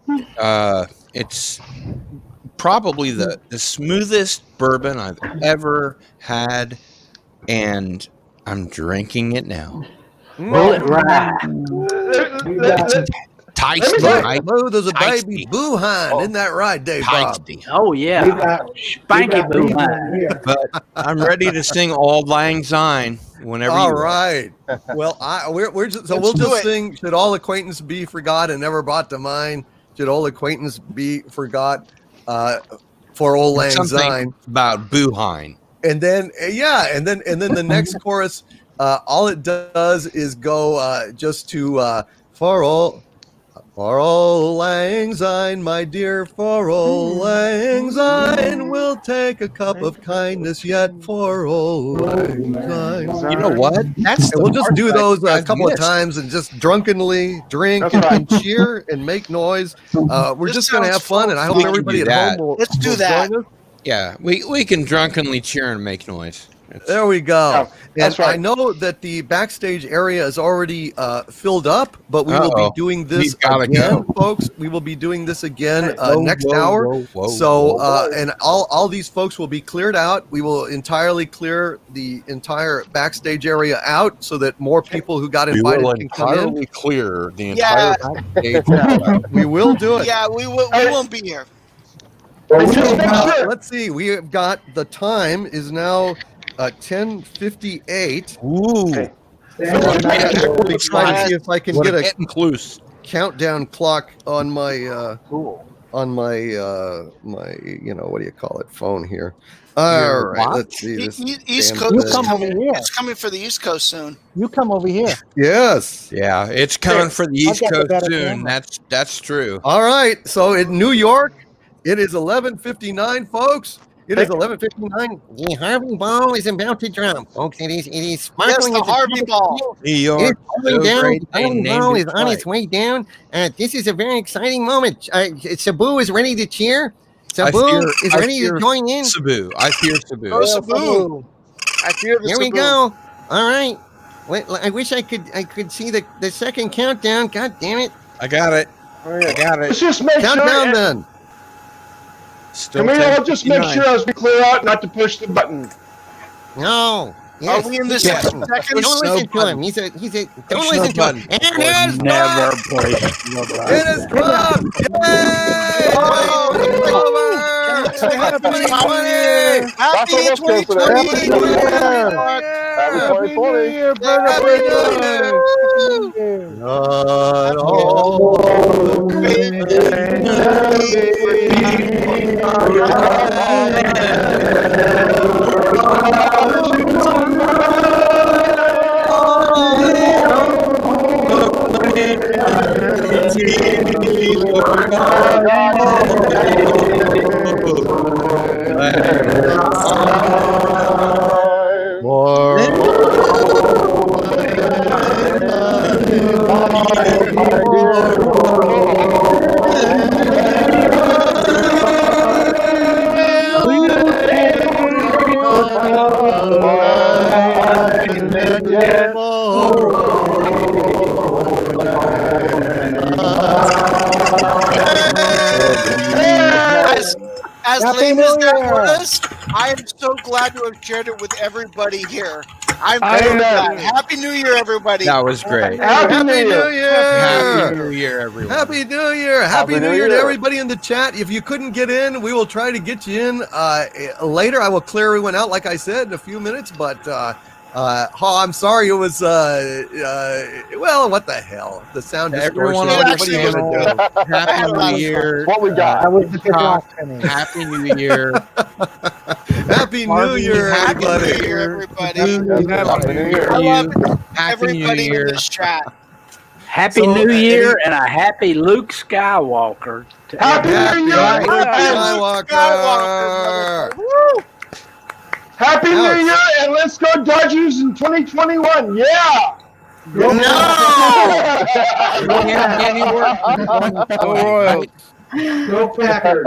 probably the smoothest bourbon I've ever had, and I'm drinking it now. Bullet ride. Smooth as a baby boo-hind. Isn't that right, Dave Bob? Oh, yeah. Spanky boo. But I'm ready to sing Auld Lang Syne whenever All you right. Well, we'll just sing "Should All Acquaintance Be Forgot and Never Brought to Mind? Should All Acquaintance Be Forgot for Auld Lang Syne?" About boo-hind. And then the next chorus, all it does is go just to for Auld Lang Syne, my dear, for Auld Lang Syne, we'll take a cup of kindness yet for Auld Lang Syne. You know what? And we'll just do those a couple of times and just drunkenly drink and cheer and make noise. We're just going to have fun, and I hope everybody at home will join us. Yeah, we can drunkenly cheer and make noise. There we go. That's And right. I know that the backstage area is already filled up, but we will be doing this again, folks. We will be doing this again next hour. And all these folks will be cleared out. We will entirely clear the entire backstage area out so that more people who got invited can come in. We will clear the entire backstage. We will do it. Yeah, we won't be here. Let's see. We have got the time is now 10:58. Ooh. I'll be trying to see if I can get a close countdown clock on my my my what do you call it, phone here. All right, let's see this. East damn Coast. You thing. come over here. It's coming for the East Coast soon. You come over here. Yes. Yeah, it's coming for the East got the Coast better soon. camera. That's true. All right. So in New York, it is 11:59, folks. It is 11:59. The Harvey ball is about to drop, folks. It is Yes, sparkling. the at Harvey top. ball. New It is York, coming so down. great The they Harvey named ball it is on its twice. way down. This is a very exciting moment. Sabu is ready to cheer. I Sabu fear- is I ready to fear join in. Sabu. I fear Sabu. Oh, Sabu. I fear the Here we Sabu. go. All right. I wish I could see the second countdown. God damn it. I got it. I got Let's it. just make Countdown sure. then. Still Can we all just make 10:59. sure as we clear out not to push the button? No. Yes, Are we in the yes. 6 seconds? Don't no listen to button. him. He's a don't Push no listen to button. him. And Would it's never dropped. play. It is dropped. Yay! Oh, It's over. Happy 2020. Happy That's what let's go for that. 2020. Happy New Year. Happy 2020. Happy New Year. Not all As Happy lame New as that Year. was, I am so glad to have shared it with everybody here. I'm very Amen. glad. Happy New Year, everybody. That was great. Happy Happy New Year. New Year. Happy New Year, everyone. Happy New Year. Happy New Year to everybody in the chat. If you couldn't get in, we will try to get you in later. I will clear everyone out, like I said, in a few minutes. But I'm sorry. It was, well, what the hell? The sound Everyone distortion. on What are you going to do? Happy New Year. What we got? I was just Talk. watching. Happy New Year. Happy New Year, Happy everybody. New Year, everybody. Happy New Year. I love Happy New everybody in Year. this chat. Happy So, New any- Year and a happy Luke Skywalker. To Happy everybody. New Year. Happy and- Skywalker. Woo! Happy New Ouch. Year, and let's go Dodgers in 2021. Yeah. No. Go Royals. Go Packers.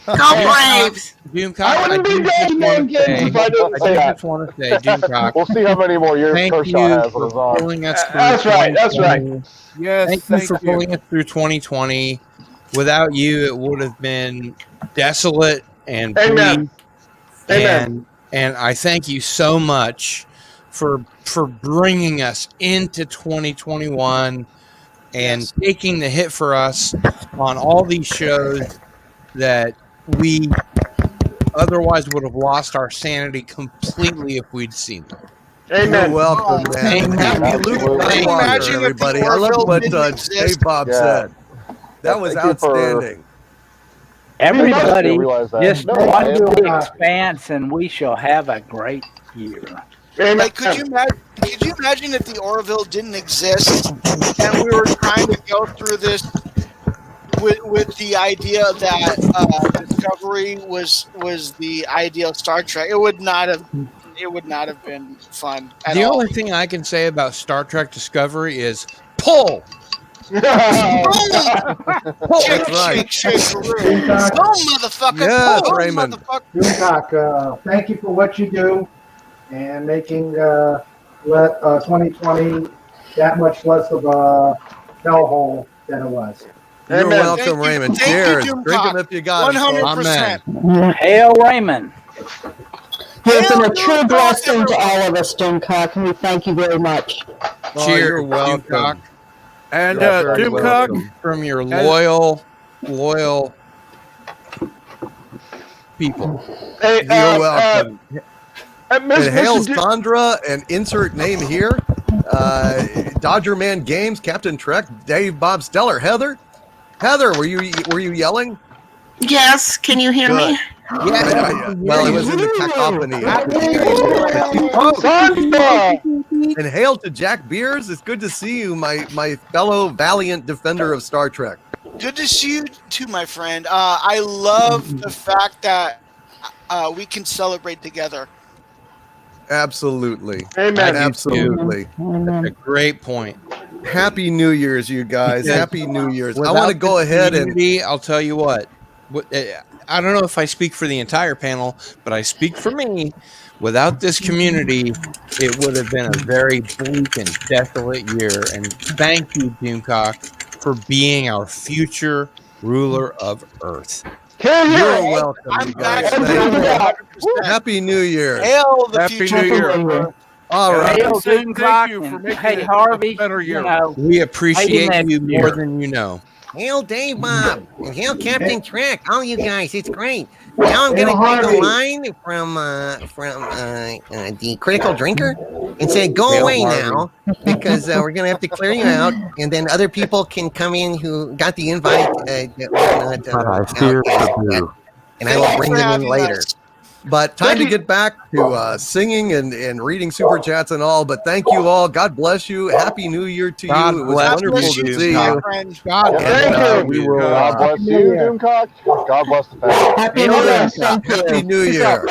Go Braves. Doomcock, I wouldn't be dead in them games if I didn't say I that. just want to say, Doomcock, We'll see how many more years thank Kershaw you has on for his arm. pulling us through. That's right, that's right. 2020. Yes, Thank you for pulling us through 2020. Without you, it would have been desolate and Amen. bleak. Amen. And I thank you so much for bringing us into 2021 and taking the hit for us on all these shows that we otherwise would have lost our sanity completely if we'd seen them. You're Amen. welcome, man. Thank Happy you. Luke Absolutely. Skywalker, Imagine if the everybody. I love Orville what didn't exist. Dave Bob Yeah. said. That was Thank you for- outstanding. Everybody, realize that. just No, watch I the agree. expanse and we shall have a great year. Amen. Like, could you imagine if the Orville didn't exist and we were trying to go through this with the idea that Discovery was the ideal Star Trek? It would not have been fun at The all. only thing I can say about Star Trek Discovery is pull. Shake, right. shake, shake, oh, motherfucker! Yes, oh, Raymond. motherfucker! Doomcock, thank you for what you do and making 2020 that much less of a hellhole than it was. You're Amen. welcome, Thank you. Raymond. Thank you, Cheers. Doomcock. Drink them if you got them. 100%. Amen. Hail Raymond. You've been a Hail true Doomcock, blessing to everyone. all of us, Doomcock, and we thank you very much. Oh, Cheers, you're welcome. Doomcock. And You're very Doomcock, welcome. From your loyal people. Hey, You're welcome. Miss- And hail Mr. Du- Sandra and insert name here. Dodger Man Games, Captain Trek, Dave Bob Stellar, Heather. Heather, were you yelling? Yes, can you hear me? Yeah. Well, it was in the cacophony. Santa! And hail to Jack Beers. It's good to see you, my fellow valiant defender of Star Trek. Good to see you too, my friend. I love the fact that we can celebrate together. Absolutely. Amen. Absolutely. That's a great point. Happy New Year's, you guys. Because Happy New Year's. I Without want to go this ahead and community, I'll tell you what. I don't know if I speak for the entire panel, but I speak for me. Without this community, it would have been a very bleak and desolate year. And thank you, Doomcock, for being our future ruler of Earth. You're welcome, you back guys. to Thank you. 100%. Happy New Year. Hail the Happy future New Year. ruler. All right. Hail Thank Doomcock you for and making hey it Harvey, a better year. you know, We appreciate next you more year. than you know. Hail Dave Bob and hail Captain Trek, all you guys, it's great. Now I'm gonna Hail take a Harvey. line from the critical drinker and say, go Hail away Harvey. now, because we're gonna have to clear you out, and then other people can come in who got the invite. And I will bring them in later. But time to get back to singing and reading super chats and all. But thank you all. God bless you. Happy New Year to God you. It was bless wonderful you, to see Doomcock. you. Friend. God And, Thank we you. will, God bless you, Doomcock. God bless the family. Happy Hail New Year. Doomcock. Thank Happy you. New Peace Year.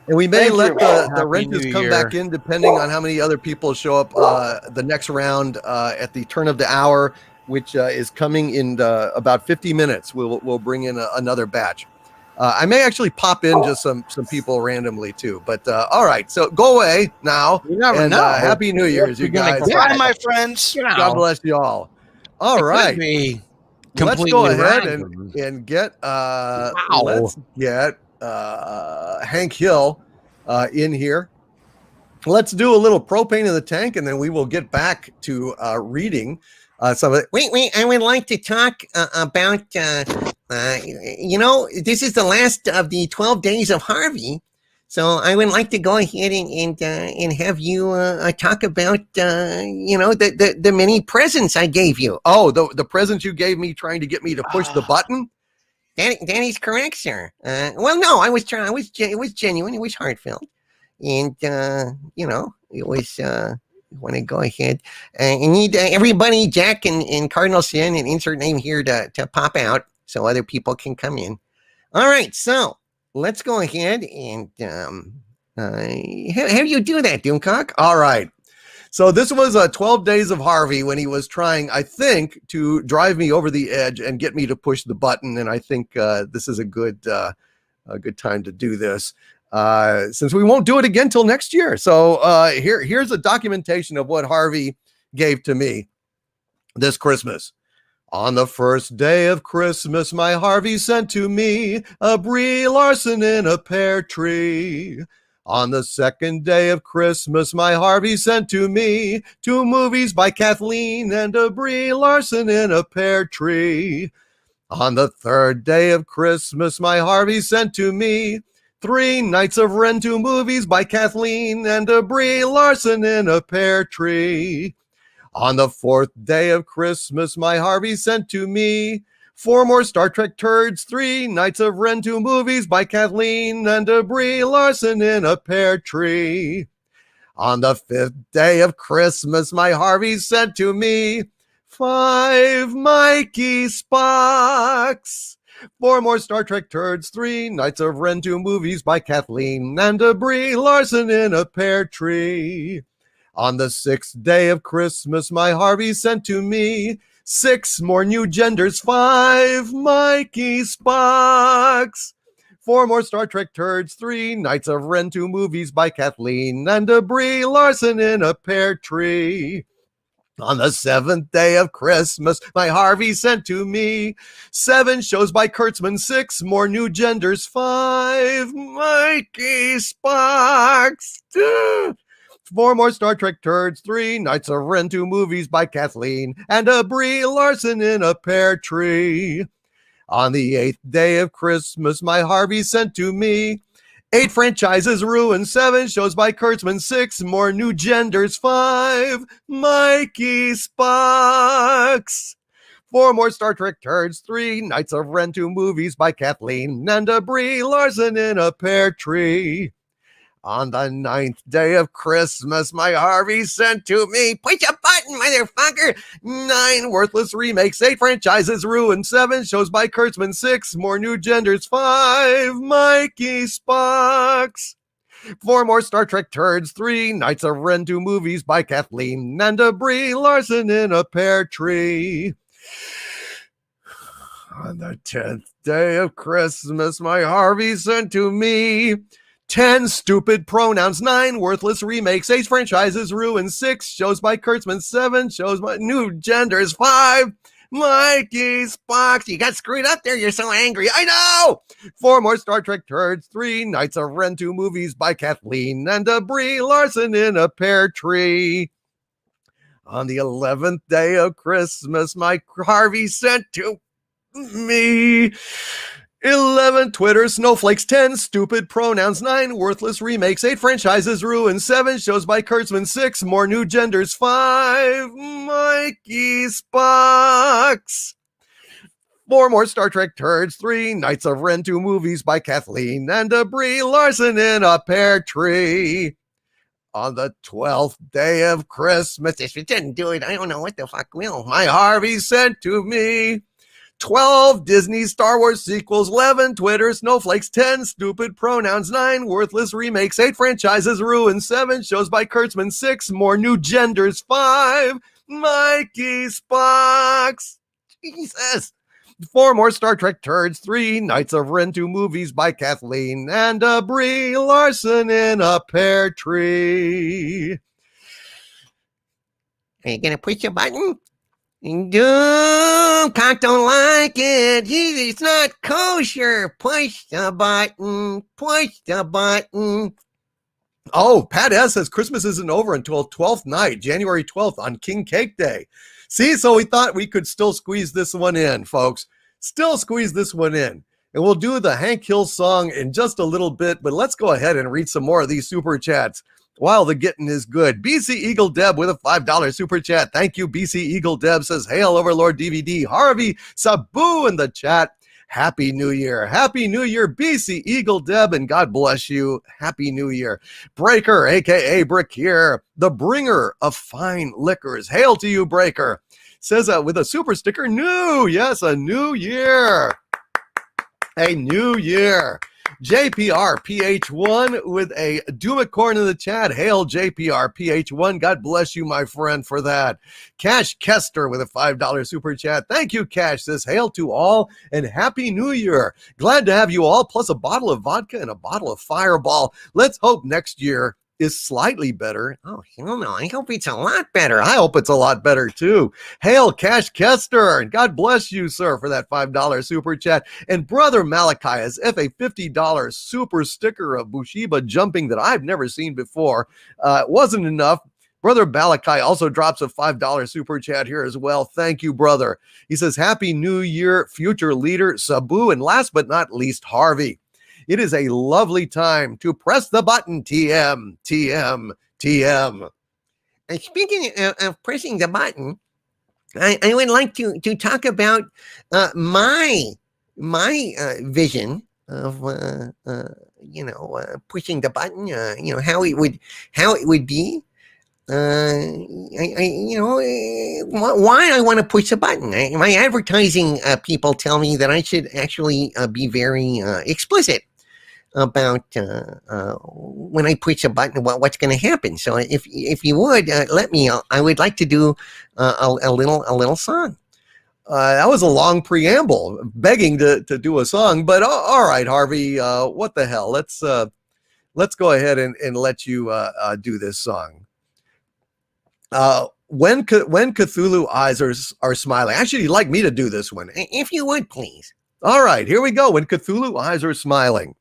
And we may Thank let you. the Happy renters New come Year. back in depending on how many other people show up the next round at the turn of the hour, which is coming in about 50 minutes. We'll bring in another batch. I may actually pop in just some people randomly too. But all right, so go away now. You never And know. Happy New Year's, you you're gonna guys. get. Bye, my friends. You know, God bless you all. All it could right. be Let's completely go ahead random. and get Wow. let's get Hank Hill in here. Let's do a little propane in the tank, and then we will get back to reading some of it. Wait, I would like to talk about, this is the last of the 12 days of Harvey. So I would like to go ahead and have you talk about, the many presents I gave you. Oh, the present you gave me trying to get me to push the button? That is correct, sir. Well, no, I was trying. It was genuine. It was heartfelt. And, it was, want to go ahead. I need everybody, Jack and Cardinal Sin, and insert name here to pop out so other people can come in. All right, so let's go ahead and have you do that, Doomcock. All right. So this was 12 Days of Harvey when he was trying, I think, to drive me over the edge and get me to push the button. And I think this is a good time to do this. Since we won't do it again till next year. So here's a documentation of what Harvey gave to me this Christmas. On the first day of Christmas, my Harvey sent to me a Brie Larson in a pear tree. On the second day of Christmas, my Harvey sent to me 2 movies by Kathleen and a Brie Larson in a pear tree. On the third day of Christmas, my Harvey sent to me 3 nights of Ren 2 movies by Kathleen and a Brie Larson in a pear tree. On the fourth day of Christmas, my Harvey sent to me 4 more Star Trek turds, 3 nights of Ren 2 movies by Kathleen and a Brie Larson in a pear tree. On the 5th day of Christmas, my Harvey sent to me 5 Mikey Spocks. 4 more Star Trek turds, 3 nights of Ren 2 movies by Kathleen and a Brie Larson in a pear tree. On the 6th day of Christmas, my Harvey sent to me 6 more new genders, 5 Mikey Spocks. 4 more Star Trek turds, 3 nights of Ren 2 movies by Kathleen and a Brie Larson in a pear tree. On the 7th day of Christmas, my Harvey sent to me 7 shows by Kurtzman, 6 more new genders, 5 Mikey Spocks. 4 more Star Trek turds, 3 nights of Ren 2 movies by Kathleen and a Brie Larson in a pear tree. On the 8th day of Christmas, my Harvey sent to me 8 franchises ruined, 7 shows by Kurtzman, 6 more new genders, 5 Mikey Spocks. 4 more Star Trek turds, 3 Nights of Ren 2 movies by Kathleen and Brie Larson in a pear tree. On the 9th day of Christmas, my Harvey sent to me, push a button, motherfucker, 9 worthless remakes, 8 franchises ruined, 7 shows by Kurtzman, 6 more new genders, 5 Mikey Spocks. 4 more Star Trek turds, 3 Nights of Ren 2 movies by Kathleen and Brie Larson in a pear tree. On the 10th day of Christmas, my Harvey sent to me 10 stupid pronouns, 9 worthless remakes, 8 franchises ruined, 6 shows by Kurtzman, 7 shows by new genders, 5 Mikey Spocks. You got screwed up there. You're so angry. I know. 4 more Star Trek turds, 3 Nights of Ren 2 movies by Kathleen and Brie Larson in a pear tree. On the 11th day of Christmas, my Harvey sent to me 11 Twitter snowflakes, 10 stupid pronouns, 9 worthless remakes, 8 franchises ruined, 7 shows by Kurtzman, 6 more new genders, 5 Mikey Spocks. 4 more Star Trek turds, 3 Nights of Ren 2 movies by Kathleen and Brie Larson in a pear tree. On the 12th day of Christmas, if it didn't do it, I don't know what the fuck will. My Harvey sent to me 12 Disney Star Wars sequels, 11 Twitter snowflakes, 10 stupid pronouns, 9 worthless remakes, 8 franchises ruined, 7 shows by Kurtzman, 6 more new genders, 5 Mikey Spocks. Jesus. 4 more Star Trek turds, 3 Nights of Ren 2 movies by Kathleen and Brie Larson in a pear tree. Are you gonna push a button? Doomcock don't like it. It's not kosher. Push the button. Push the button. Oh, Pat S says Christmas isn't over until 12th night, January 12th on King Cake Day. See, so we thought we could still squeeze this one in, folks. Still squeeze this one in. And we'll do the Hank Hill song in just a little bit, but let's go ahead and read some more of these super chats while the getting is good. BC Eagle Deb with a $5 super chat. Thank you, BC Eagle Deb says, Hail Overlord DVD. Harvey Sabu in the chat. Happy New Year. Happy New Year, BC Eagle Deb, and God bless you. Happy New Year. Breaker, a.k.a. Brick here, the bringer of fine liquors. Hail to you, Breaker. Says with a super sticker, new. Yes, a new year. A new year. JPR PH1 with a Doomicorn in the chat. Hail JPR PH1. God bless you, my friend, for that. Cash Kester with a $5 super chat. Thank you, Cash. Says hail to all and Happy New Year. Glad to have you all, plus a bottle of vodka and a bottle of Fireball. Let's hope next year is slightly better. Oh, hell no. I hope it's a lot better. I hope it's a lot better too. Hail Cash Kester, and God bless you, sir, for that $5 super chat. And Brother Malachi has if a $50 super sticker of Bushiba jumping that I've never seen before. Wasn't enough. Brother Malachi also drops a $5 super chat here as well. Thank you, brother. He says, Happy New Year, future leader Sabu, and last but not least, Harvey. It is a lovely time to press the button, TM, TM, TM. And speaking of pressing the button, I would like to talk about my vision of pushing the button. How it would be. Why I want to push a button. My advertising people tell me that I should actually be very explicit about when I push a button, what's going to happen. So if you would let me, I would like to do a little song. That was a long preamble, begging to do a song. But all right, Harvey, what the hell? Let's go ahead and let you do this song. When Cthulhu eyes are smiling. Actually, you'd like me to do this one, if you would, please. All right, here we go. When Cthulhu eyes are smiling.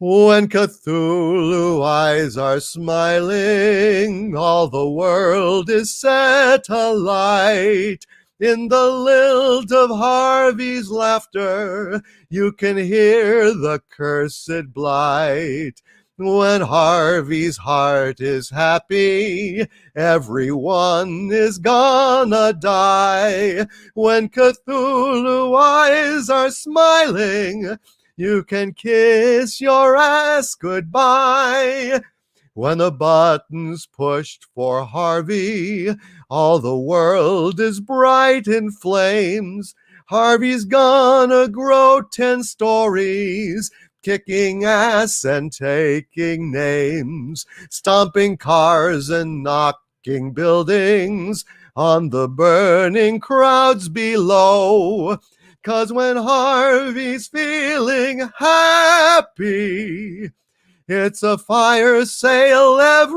When Cthulhu eyes are smiling, all the world is set alight. In the lilt of Harvey's laughter, you can hear the cursed blight. When Harvey's heart is happy, everyone is gonna die. When Cthulhu eyes are smiling, you can kiss your ass goodbye. When the button's pushed for Harvey, all the world is bright in flames. Harvey's gonna grow 10 stories, kicking ass and taking names, stomping cars and knocking buildings on the burning crowds below. 'Cause when Harvey's feeling happy, it's a fire sale, everything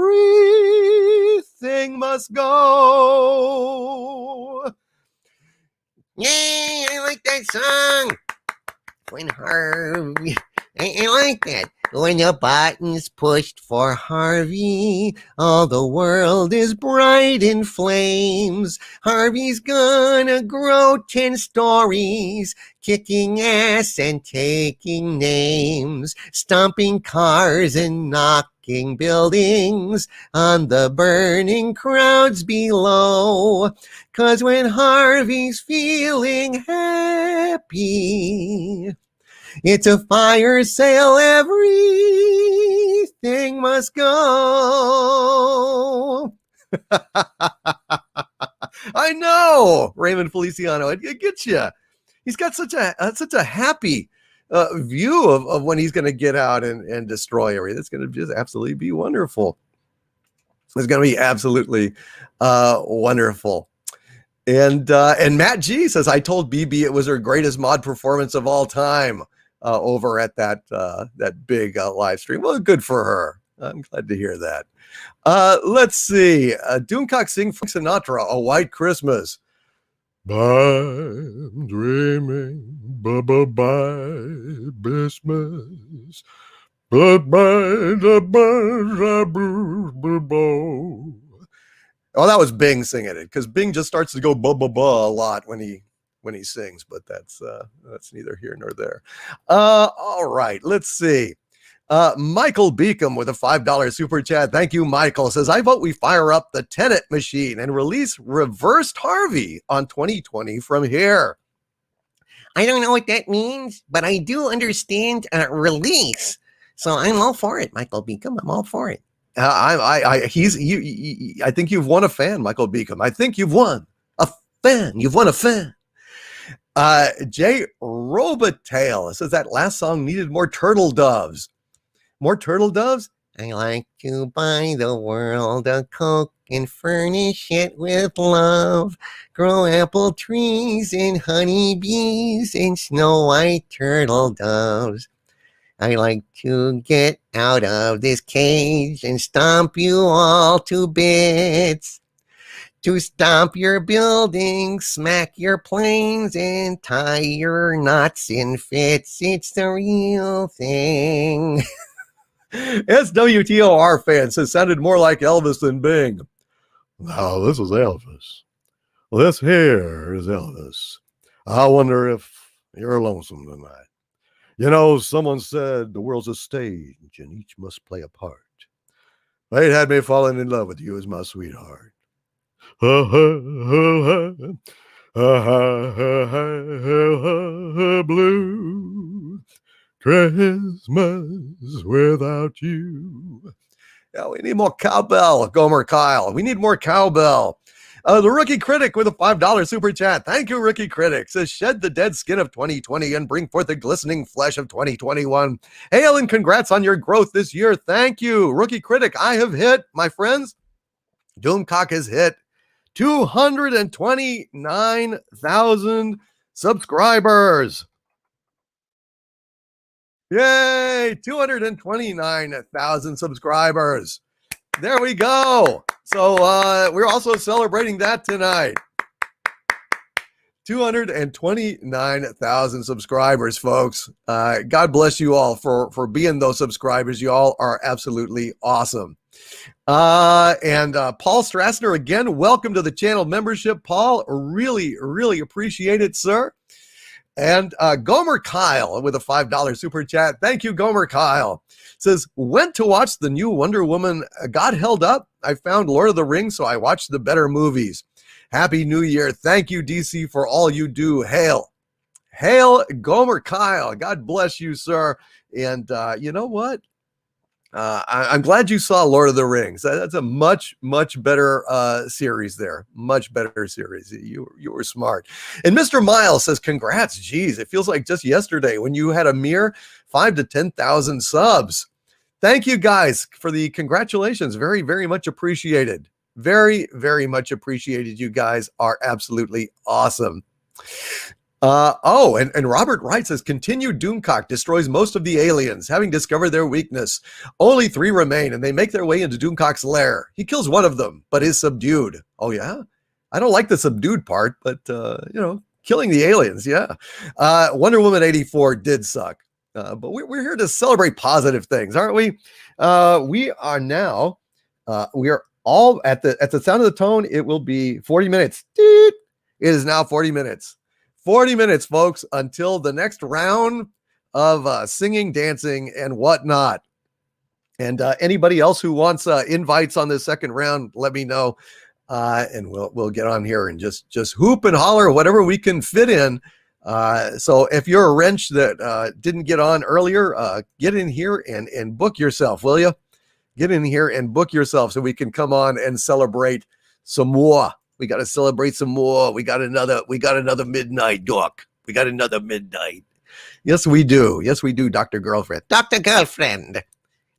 must go. Yay, I like that song. When Harvey, I like that. When the button's pushed for Harvey, all the world is bright in flames. Harvey's gonna grow 10 stories, kicking ass and taking names, stomping cars and knocking buildings on the burning crowds below. 'Cause when Harvey's feeling happy, it's a fire sale, everything must go. I know, Raymond Feliciano, it gets you. He's got such a happy view of when he's going to get out and destroy everything. It's going to just absolutely be wonderful. It's going to be absolutely wonderful. And Matt G says, I told BB it was her greatest mod performance of all time over at that big live stream. Well, good for her. I'm glad to hear that. Let's see. Doomcock sing Frank Sinatra, A White Christmas. I'm dreaming, by Christmas, but by the bow. Oh, that was Bing singing it, because Bing just starts to go ba ba ba a lot when he sings, but that's neither here nor there. All right, let's see. Michael Beacom with a $5 super chat. Thank you, Michael. Says, I vote we fire up the Tenet machine and release Reversed Harvey on 2020 from here. I don't know what that means, but I do understand release. So I'm all for it, Michael Beacom. I'm all for it. I think you've won a fan, Michael Beacom. I think you've won a fan. You've won a fan. Jay Robitaille says that last song needed more turtle doves. More turtle doves? I like to buy the world a Coke and furnish it with love. Grow apple trees and honeybees and snow white turtle doves. I like to get out of this cage and stomp you all to bits. To stomp your buildings, smack your planes, and tie your knots in fits. It's the real thing. SWTOR fan says sounded more like Elvis than Bing. Now, this is Elvis. This here is Elvis. I wonder if you're lonesome tonight. You know, someone said the world's a stage and each must play a part. Fate had me falling in love with you as my sweetheart. Blue Christmas without you. Yeah, we need more cowbell, Gomer Kyle. We need more cowbell. The Rookie Critic with a $5 super chat. Thank you, Rookie Critic. Says, shed the dead skin of 2020 and bring forth the glistening flesh of 2021. Hail and congrats on your growth this year. Thank you, Rookie Critic. I have hit, my friends, Doomcock has hit 229,000 subscribers. Yay, 229,000 subscribers. There we go. So we're also celebrating that tonight. 229,000 subscribers, folks. God bless you all for being those subscribers. You all are absolutely awesome. And Paul Strassner, again, welcome to the channel membership, Paul. Really, really appreciate it, sir. And Gomer Kyle with a $5 super chat. Thank you, Gomer Kyle. Says, went to watch the new Wonder Woman. Got held up. I found Lord of the Rings, so I watched the better movies. Happy New Year. Thank you, DC, for all you do. Hail. Hail, Gomer Kyle. God bless you, sir. And you know what? I'm glad you saw Lord of the Rings. That's a much, much better series there. Much better series. You were smart. And Mr. Miles says, congrats. Geez, it feels like just yesterday when you had a mere 5,000 to 10,000 subs. Thank you guys for the congratulations. Very, very much appreciated. Very, very much appreciated. You guys are absolutely awesome. And Robert Wright says, continued Doomcock destroys most of the aliens, having discovered their weakness. Only 3 remain, and they make their way into Doomcock's lair. He kills one of them, but is subdued. Oh, yeah? I don't like the subdued part, but, killing the aliens, yeah. Wonder Woman 84 did suck. But we're here to celebrate positive things, aren't we? We are now, we are all at the sound of the tone, it will be 40 minutes. It is now 40 minutes. 40 minutes, folks, until the next round of singing, dancing, and whatnot. And anybody else who wants invites on this second round, let me know, and we'll get on here and just hoop and holler whatever we can fit in. So if you're a wrench that didn't get on earlier, get in here and book yourself, will you? Get in here and book yourself so we can come on and celebrate some more. We got to celebrate some more. We got another midnight, Doc. We got another midnight. Yes, we do. Yes, we do, Dr. Girlfriend. Dr. Girlfriend.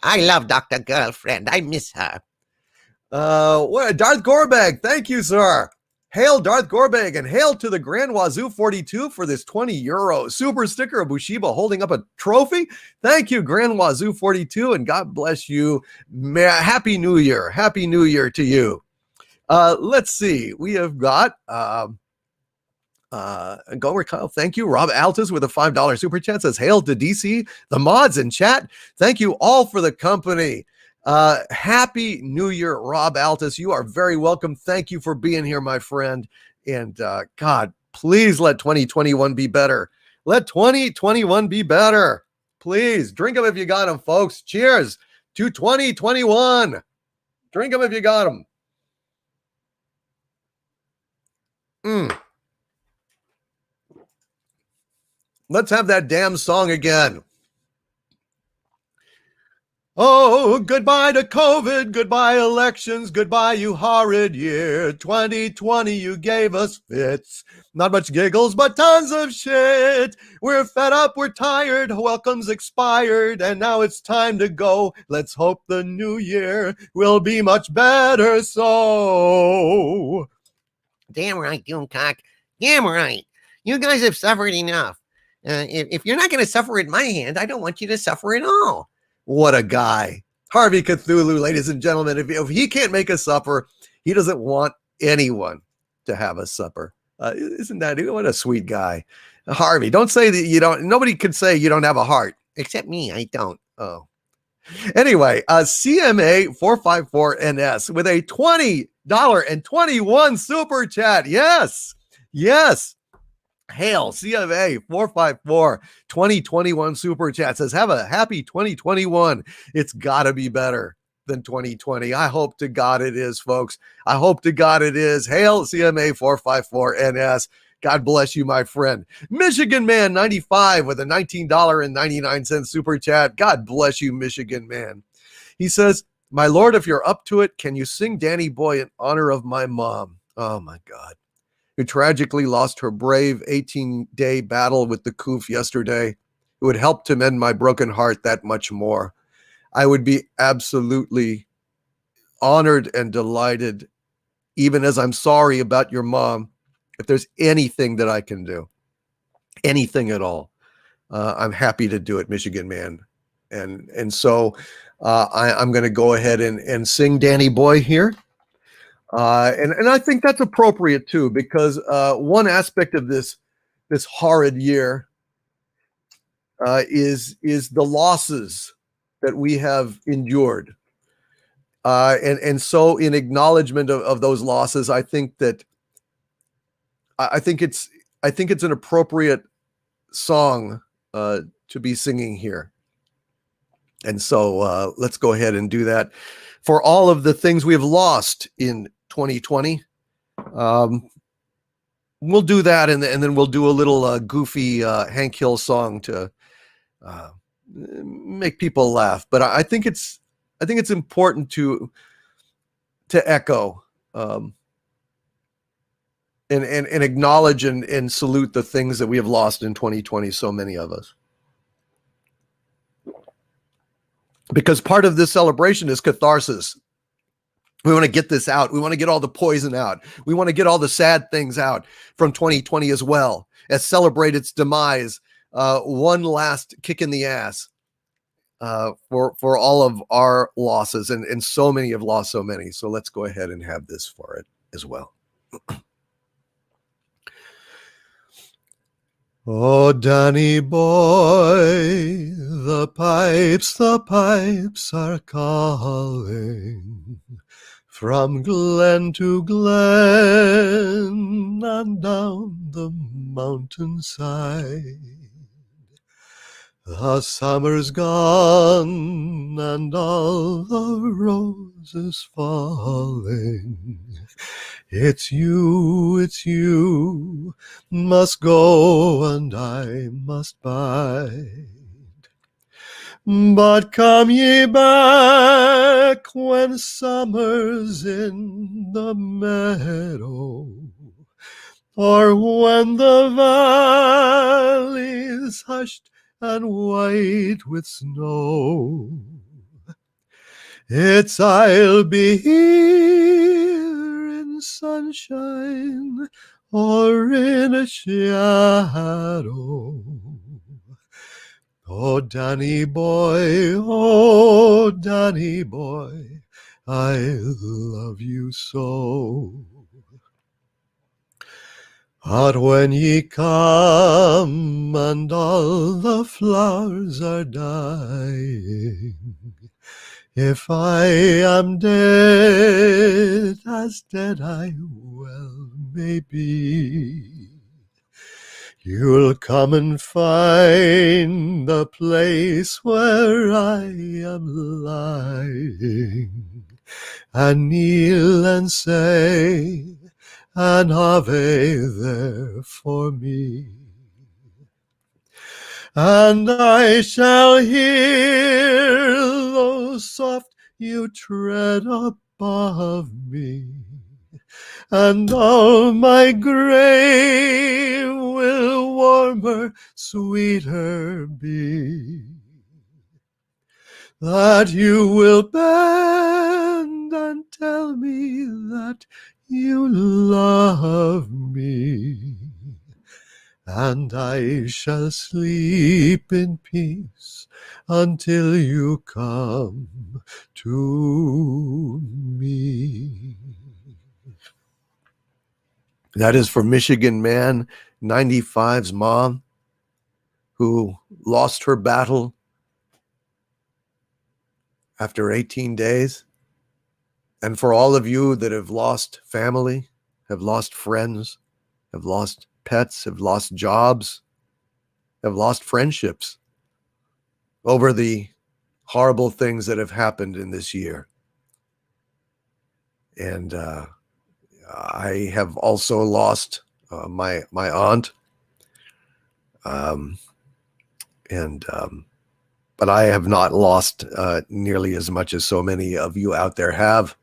I love Dr. Girlfriend. I miss her. Darth Gorbag. Thank you, sir. Hail Darth Gorbag and hail to the Grand Wazoo 42 for this €20 super sticker of Bushiba holding up a trophy. Thank you, Grand Wazoo 42, and God bless you. Happy New Year. Happy New Year to you. Let's see. We have got Gomer Kyle. Thank you. Rob Altus with a $5 super chat says, hail to DC, the mods in chat. Thank you all for the company. Happy New Year, Rob Altus. You are very welcome. Thank you for being here, my friend. And God, please let 2021 be better. Let 2021 be better. Please drink them if you got them, folks. Cheers to 2021. Drink them if you got them. Let's have that damn song again. Oh, goodbye to COVID, goodbye elections, goodbye you horrid year. 2020 you gave us fits. Not much giggles, but tons of shit. We're fed up, we're tired, welcome's expired, and now it's time to go. Let's hope the new year will be much better so. Damn right, Doomcock. Damn right. You guys have suffered enough. If you're not going to suffer at my hand, I don't want you to suffer at all. What a guy. Harvey Cthulhu, ladies and gentlemen. If he can't make us suffer, he doesn't want anyone to have us suffer. Isn't that what a sweet guy? Harvey, don't say that you don't. Nobody can say you don't have a heart. Except me, I don't. Oh. Anyway, CMA 454NS with a $20.21 super chat. Yes. Yes. Hail CMA 454 2021 super chat says, have a happy 2021. It's got to be better than 2020. I hope to God it is, folks. I hope to God it is. Hail CMA 454 NS. God bless you, my friend. Michigan Man 95 with a $19.99 super chat. God bless you, Michigan Man. He says, my Lord, if you're up to it, can you sing Danny Boy in honor of my mom? Oh my God. Who tragically lost her brave 18-day battle with the Koof yesterday. It would help to mend my broken heart that much more. I would be absolutely honored and delighted, even as I'm sorry about your mom, if there's anything that I can do, anything at all, I'm happy to do it, Michigan Man. And so I'm going to go ahead and sing Danny Boy here. And I think that's appropriate too, because one aspect of this horrid year is the losses that we have endured. And so in acknowledgement of those losses, I think it's an appropriate song to be singing here. And so let's go ahead and do that. For all of the things we have lost in 2020, we'll do that, and then we'll do a little goofy Hank Hill song to make people laugh. But I think it's important to echo and acknowledge and salute the things that we have lost in 2020, so many of us. Because part of this celebration is catharsis. We want to get this out. We want to get all the poison out. We want to get all the sad things out from 2020 as well, as celebrate its demise. One last kick in the ass for all of our losses, and so many have lost so many. So let's go ahead and have this for it as well. Oh, Danny boy, the pipes are calling from glen to glen and down the mountainside. The summer's gone and all the roses falling. It's you, must go and I must bide. But come ye back when summer's in the meadow, or when the valley's hushed and white with snow. It's I'll be here in sunshine or in a shadow. Oh, Danny boy, I love you so. But when ye come and all the flowers are dying, if I am dead, as dead I well may be, you'll come and find the place where I am lying, and kneel and say an Ave there for me. And I shall hear, though soft, you tread above me, and all my grave will warmer, sweeter be, that you will bend and tell me that you love me, and I shall sleep in peace until you come to me. That is for Michigan Man 95's mom, who lost her battle after 18 days. And for all of you that have lost family, have lost friends, have lost pets, have lost jobs, have lost friendships over the horrible things that have happened in this year. And I have also lost my aunt. But I have not lost nearly as much as so many of you out there have.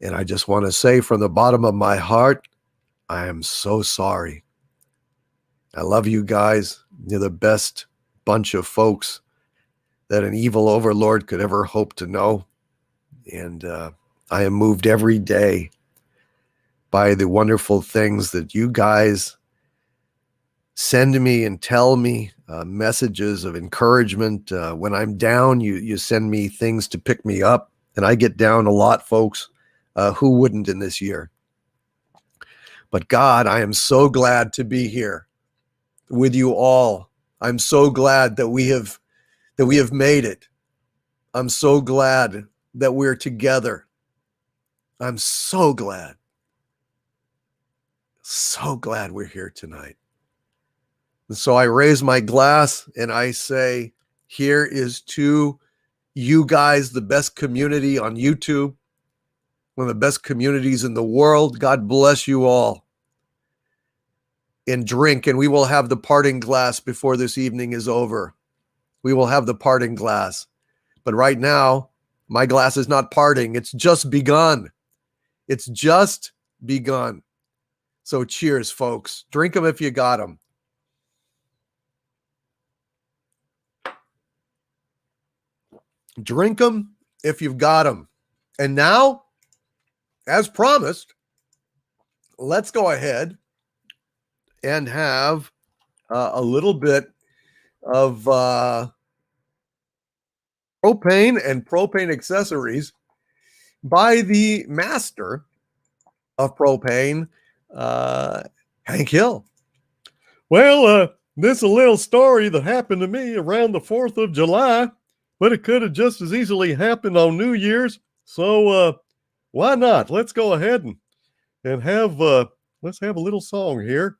And I just want to say from the bottom of my heart, I am so sorry. I love you guys. You're the best bunch of folks that an evil overlord could ever hope to know. And I am moved every day by the wonderful things that you guys send me and tell me, messages of encouragement. When I'm down, you send me things to pick me up. And I get down a lot, folks. Who wouldn't in this year? But God, I am so glad to be here with you all. I'm so glad that we have made it. I'm so glad that we're together. I'm so glad we're here tonight. So I raise my glass and I say, here is to you guys, the best community on YouTube, one of the best communities in the world. God bless you all. And drink, and we will have the parting glass before this evening is over. We will have the parting glass. But right now, my glass is not parting. It's just begun. It's just begun. So cheers, folks. Drink them if you got them. Drink them if you've got them. And now, as promised, let's go ahead and have a little bit of propane and propane accessories by the master of propane, Hank Hill. Well, this is a little story that happened to me around the 4th of July, but it could have just as easily happened on New Year's. So why not? Let's go ahead and have let's have a little song here.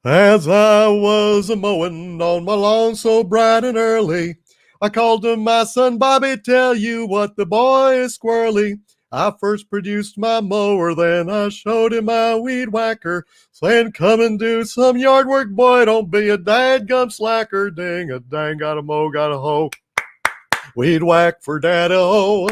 As I was a-mowing on my lawn so bright and early, I called to my son Bobby, tell you what, the boy is squirrely. I first produced my mower, then I showed him my weed whacker, saying, come and do some yard work, boy, don't be a dadgum slacker. Ding-a-dang, got a mow, got a hoe. Weed whack for daddy-o,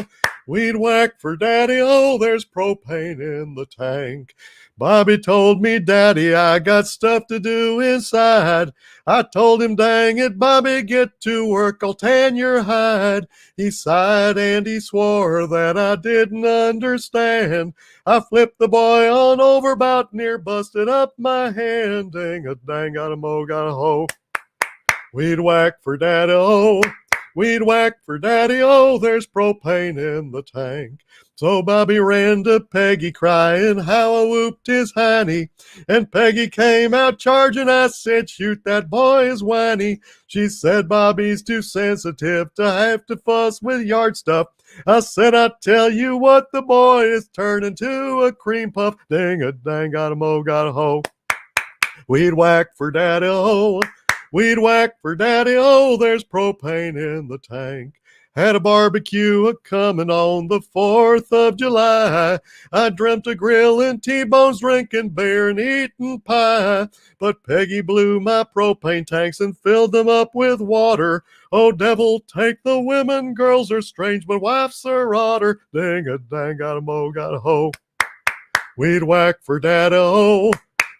weed whack for daddy-o, there's propane in the tank. Bobby told me, Daddy, I got stuff to do inside. I told him, dang it, Bobby, get to work, I'll tan your hide. He sighed and he swore that I didn't understand. I flipped the boy on over, about near busted up my hand. Ding-a-dang, got a mow, got a hoe. Weed whack for daddy-o, weed whack for daddy-o, there's propane in the tank. So Bobby ran to Peggy crying how I whooped his hiney. And Peggy came out charging. I said, shoot that boy's whiny. She said, Bobby's too sensitive to have to fuss with yard stuff. I said, I tell you what, the boy is turning to a cream puff. Ding-a-dang, got a mow, got a hoe. Weed whack for daddy-o, weed whack for daddy-o, there's propane in the tank. Had a barbecue a-comin' on the 4th of July. I dreamt of grillin' T-bones, drinking beer, and eating pie. But Peggy blew my propane tanks and filled them up with water. Oh, devil take the women, girls are strange, but wives are odder. Ding-a-dang, got a mow, got a hoe. Weed whack for daddy-o,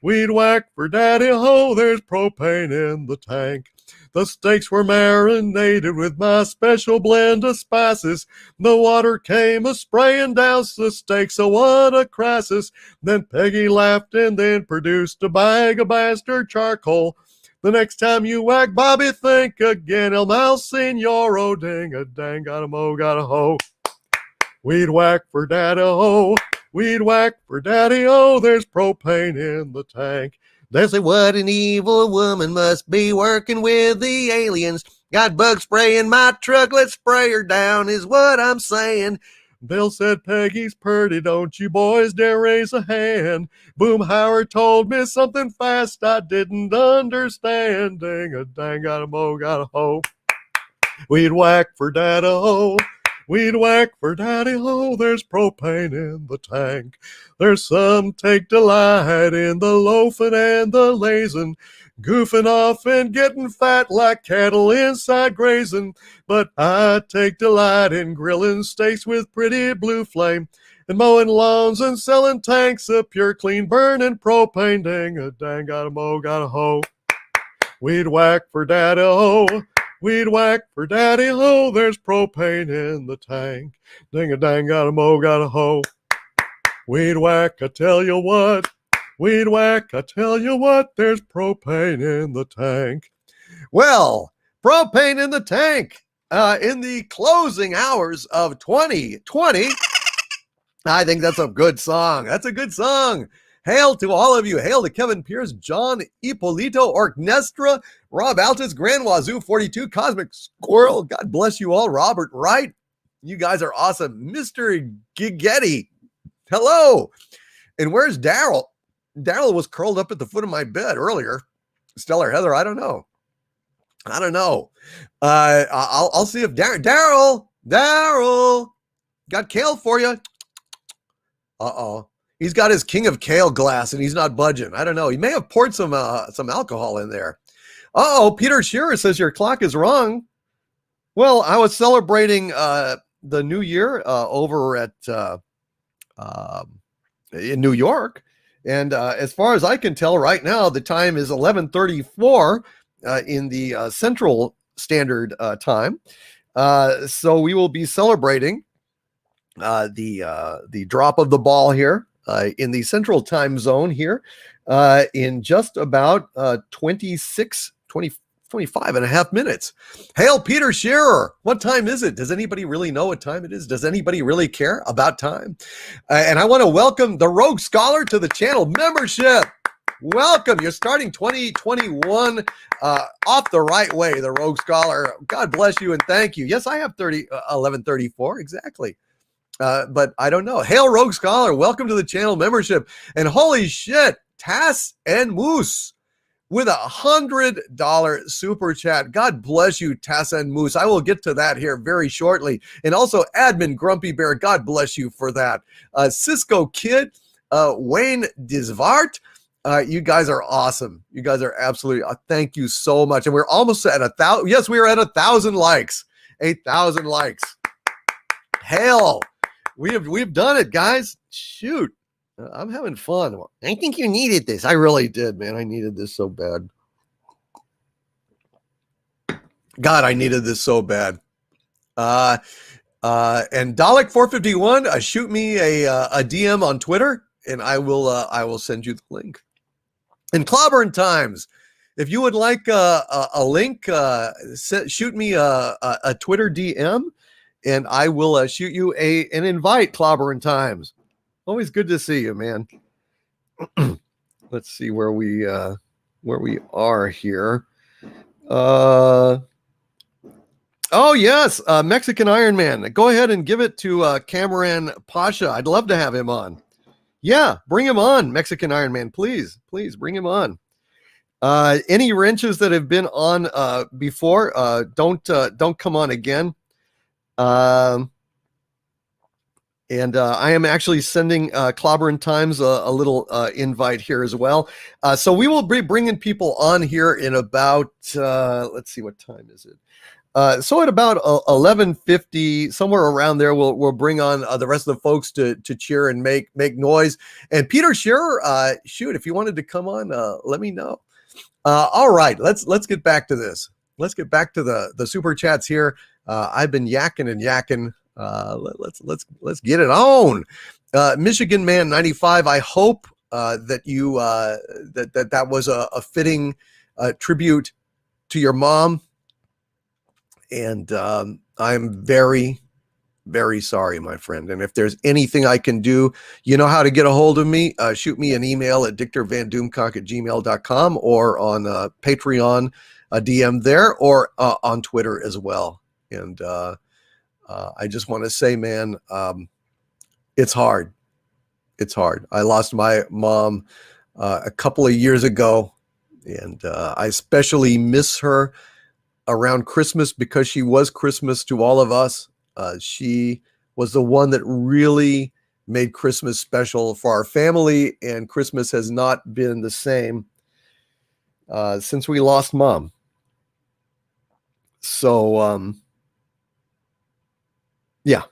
weed whack for daddy-o, there's propane in the tank. The steaks were marinated with my special blend of spices. The water came a-spraying down the steaks, so what a crisis. Then Peggy laughed and then produced a bag of bastard charcoal. The next time you whack Bobby, think again, El Mal Senoro. Ding-a-dang, got a mow, got a hoe. Weed whack for daddy-o, weed whack for daddy-o, there's propane in the tank. They say, what an evil woman must be working with the aliens. Got bug spray in my truck, let's spray her down, is what I'm saying. Bill said, Peggy's purty, don't you boys dare raise a hand. Boomhauer told me something fast I didn't understand. Ding-a-dang, got a mow, got a hoe. Weed whack for daddy-o, weed whack for daddy-o, there's propane in the tank. There's some take delight in the loafing and the lazing, goofing off and getting fat like cattle inside grazing. But I take delight in grilling steaks with pretty blue flame, and mowing lawns and selling tanks of pure clean burning propane. Ding-a-dang, got a mow, got a hoe. Weed whack for daddy-o, weed whack for daddy-o, there's propane in the tank. Ding-a-dang, got a mow, got a hoe. Weed whack, I tell you what, weed whack, I tell you what, there's propane in the tank. Well, propane in the tank in the closing hours of 2020. I think that's a good song. That's a good song. Hail to all of you. Hail to Kevin Pierce, John Ippolito, Orchestra, Rob Altus, Grand Wazoo 42, Cosmic Squirrel. God bless you all. Robert Wright. You guys are awesome. Mr. Gigetti. Hello. And where's Daryl? Daryl was curled up at the foot of my bed earlier. Stellar Heather, I don't know. I'll see if Daryl got kale for you. Uh-oh. He's got his King of Kale glass and he's not budging. I don't know. He may have poured some alcohol in there. Uh-oh, Peter Shearer says your clock is wrong. Well, I was celebrating the new year over at in New York. And as far as I can tell right now, the time is 11:34 in the Central Standard Time. So we will be celebrating the drop of the ball here in the Central Time Zone here in just about 25 and a half minutes. Hail Peter Shearer. What time is it? Does anybody really know what time it is? Does anybody really care about time? And I want to welcome the Rogue Scholar to the channel membership. Welcome. You're starting 2021 off the right way, the Rogue Scholar. God bless you and thank you. Yes, I have 1134. Exactly. But I don't know. Hail Rogue Scholar. Welcome to the channel membership. And holy shit, Tass and Moose with $100 super chat. God bless you, Tass and Moose. I will get to that here very shortly. And also Admin Grumpy Bear. God bless you for that. Cisco Kid, Wayne Disvart. You guys are awesome. You guys are absolutely, thank you so much. And we're almost at 1,000. Yes, we are at 1,000 likes. 8,000 likes. Hail. We've done it, guys. Shoot. I'm having fun. I think you needed this. I really did, man. I needed this so bad. God, I needed this so bad. And Dalek451, shoot me a DM on Twitter, and I will send you the link. And Clobbering Times, if you would like a link, shoot me a Twitter DM, and I will shoot you an invite. Clobbering Times. Always good to see you, man. Let's see where we are here. Oh yes, Mexican Iron Man. Go ahead and give it to Cameron Pasha. I'd love to have him on. Yeah, bring him on, Mexican Iron Man. Please bring him on. Any wrenches that have been on before, don't come on again. And I am actually sending Clobbering Times a little invite here as well. So we will be bringing people on here in about, let's see, what time is it? So at about 11:50, somewhere around there, we'll bring on the rest of the folks to cheer and make noise. And Peter Shearer, shoot, if you wanted to come on, let me know. All right, let's get back to this. Let's get back to the super chats here. I've been yakking and yakking. Let's get it on. Michigan Man 95. I hope that you that was a fitting tribute to your mom. And I'm very, very sorry, my friend. And if there's anything I can do, you know how to get a hold of me. Shoot me an email at dictorvandoomcock@gmail.com or on Patreon, a DM there, or on Twitter as well. And I just want to say, man, it's hard. It's hard. I lost my mom a couple of years ago, and I especially miss her around Christmas because she was Christmas to all of us. She was the one that really made Christmas special for our family, and Christmas has not been the same since we lost Mom. So, yeah.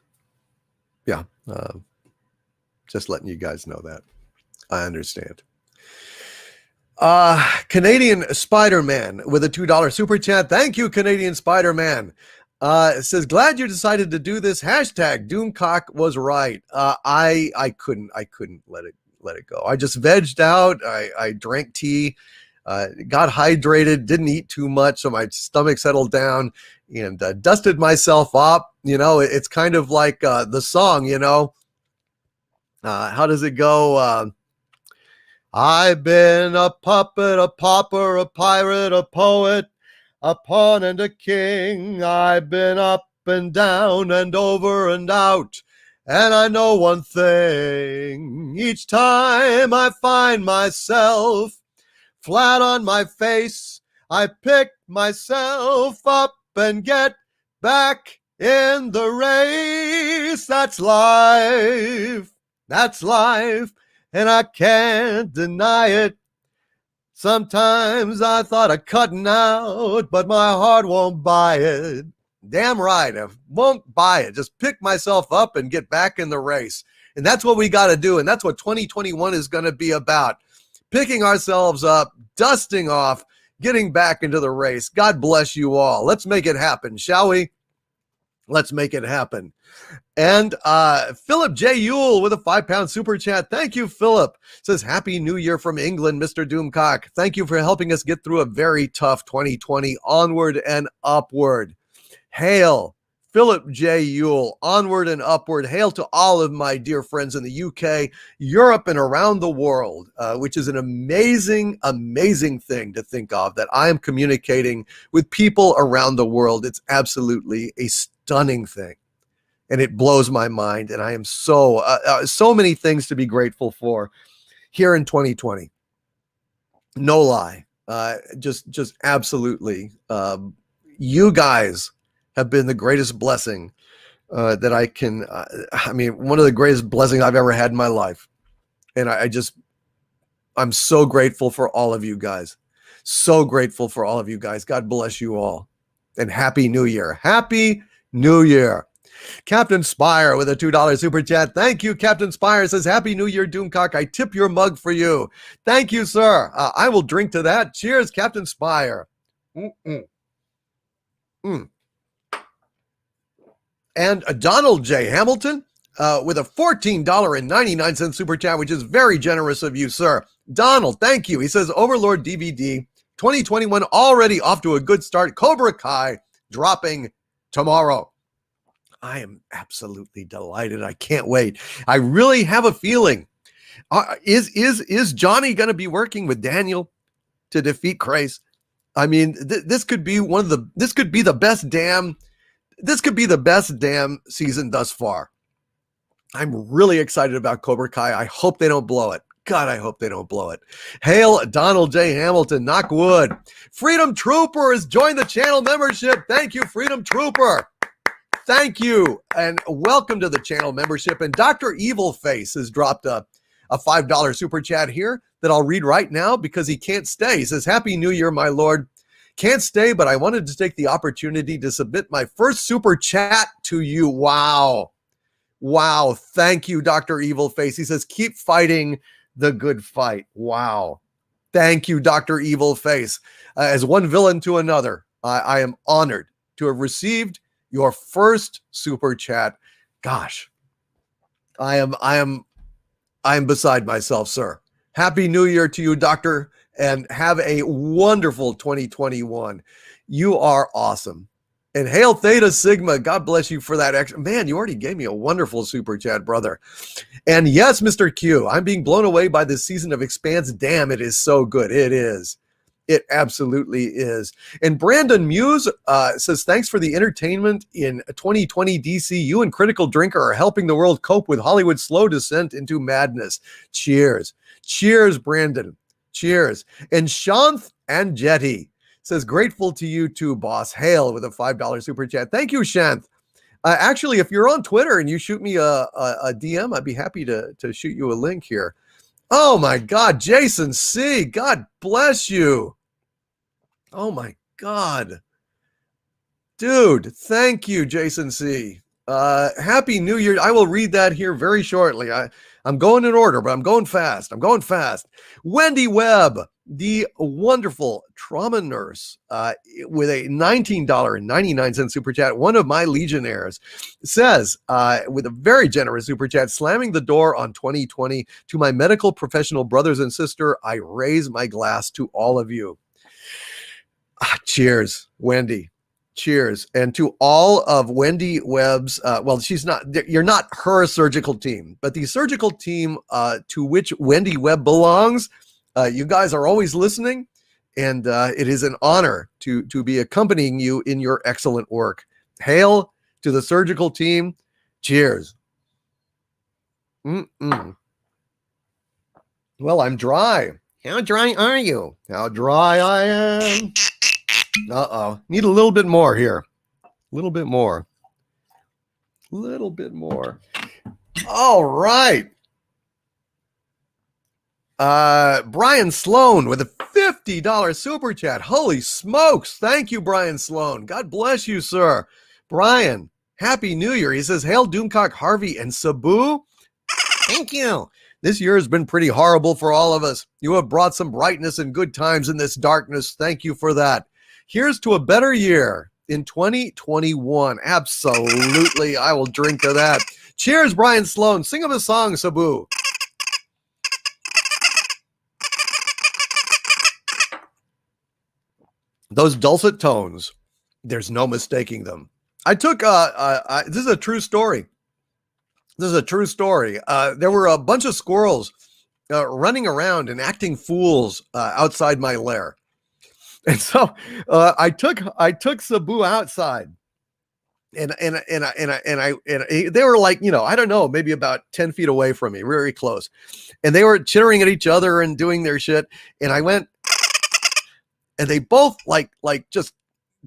Just letting you guys know that. I understand. Canadian Spider-Man with a $2 super chat. Thank you, Canadian Spider-Man. It says, glad you decided to do this. Hashtag Doomcock was right. I couldn't let it go. I just vegged out. I drank tea, got hydrated, didn't eat too much, so my stomach settled down, and dusted myself up. You know, it's kind of like the song, you know. How does it go? I've been a puppet, a pauper, a pirate, a poet, a pawn and a king. I've been up and down and over and out. And I know one thing, each time I find myself flat on my face. I pick myself up and get back in the race. That's life. That's life. And I can't deny it. Sometimes I thought of cutting out, but my heart won't buy it. Damn right, I won't buy it. Just pick myself up and get back in the race. And that's what we got to do. And that's what 2021 is going to be about. Picking ourselves up, dusting off, getting back into the race. God bless you all. Let's make it happen, shall we? Let's make it happen. And Philip J. Yule with a £5 super chat. Thank you, Philip. Says, Happy New Year from England, Mr. Doomcock. Thank you for helping us get through a very tough 2020. Onward and upward. Hail, Philip J. Yule. Onward and upward. Hail to all of my dear friends in the UK, Europe, and around the world, which is an amazing, amazing thing to think of, that I am communicating with people around the world. It's absolutely a stunning thing. And it blows my mind. And I am so many things to be grateful for here in 2020. No lie. Just absolutely. You guys have been the greatest blessing that I can. One of the greatest blessings I've ever had in my life. And I'm so grateful for all of you guys. So grateful for all of you guys. God bless you all. And Happy New Year. Happy New Year. Captain Spire with a $2 super chat. Thank you, Captain Spire. Says, Happy New Year, Doomcock. I tip your mug for you. Thank you, sir. I will drink to that. Cheers, Captain Spire. And Donald J. Hamilton with a $14.99 super chat, which is very generous of you, sir. Donald, thank you. He says, Overlord DVD 2021 already off to a good start. Cobra Kai dropping tomorrow. I am absolutely delighted. I can't wait. I really have a feeling. Is Johnny going to be working with Daniel to defeat Craze? I mean, this could be the best damn season thus far. I'm really excited about Cobra Kai. I hope they don't blow it. God, I hope they don't blow it. Hail Donald J. Hamilton, knock wood. Freedom Trooper has joined the channel membership. Thank you, Freedom Trooper. Thank you, and welcome to the channel membership. And Dr. Evil Face has dropped a $5 super chat here that I'll read right now because he can't stay. He says, Happy New Year, my lord. Can't stay, but I wanted to take the opportunity to submit my first super chat to you. Wow. Thank you, Dr. Evil Face. He says, keep fighting the good fight. Wow. Thank you, Dr. Evil Face. As one villain to another, I am honored to have received your first super chat. Gosh, I am beside myself, sir. Happy New Year to you, Doctor, and have a wonderful 2021. You are awesome. And hail Theta Sigma. God bless you for that extra. Man, you already gave me a wonderful super chat, brother. And yes, Mr. Q, I'm being blown away by this season of Expanse. Damn, it is so good. It is. It absolutely is. And Brandon Muse says, thanks for the entertainment in 2020 DC. You and Critical Drinker are helping the world cope with Hollywood's slow descent into madness. Cheers. Cheers, Brandon. Cheers. And Shanth and Jetty says, grateful to you too, boss. Hail with a $5 super chat. Thank you, Shanth. Actually, if you're on Twitter and you shoot me a DM, I'd be happy to shoot you a link here. Oh my God, Jason C. God bless you. Oh my God. Dude, thank you, Jason C. Happy New Year. I will read that here very shortly. I'm going in order, but I'm going fast. Wendy Webb, the wonderful trauma nurse, with a $19.99 super chat, one of my legionnaires, says, with a very generous super chat, slamming the door on 2020 to my medical professional brothers and sister, I raise my glass to all of you. Cheers, Wendy. Cheers. And to all of Wendy Webb's, you're not her surgical team, but the surgical team to which Wendy Webb belongs, you guys are always listening, and it is an honor to be accompanying you in your excellent work. Hail to the surgical team. Cheers. Well, I'm dry. How dry are you? How dry I am. Uh-oh. Need a little bit more here. A little bit more. Little bit more. All right. Brian Sloan with a $50 super chat. Holy smokes. Thank you, Brian Sloan. God bless you, sir. Brian, Happy New Year. He says, Hail Doomcock, Harvey, and Sabu. Thank you. This year has been pretty horrible for all of us. You have brought some brightness and good times in this darkness. Thank you for that. Here's to a better year in 2021. Absolutely. I will drink to that. Cheers, Brian Sloan. Sing him a song, Sabu. Those dulcet tones, there's no mistaking them. I took, this is a true story. This is a true story. There were a bunch of squirrels running around and acting fools outside my lair. And so I took Sabu outside, and they were like, I don't know, maybe about 10 feet away from me, very close. And they were chittering at each other and doing their shit. And I went, and they both like just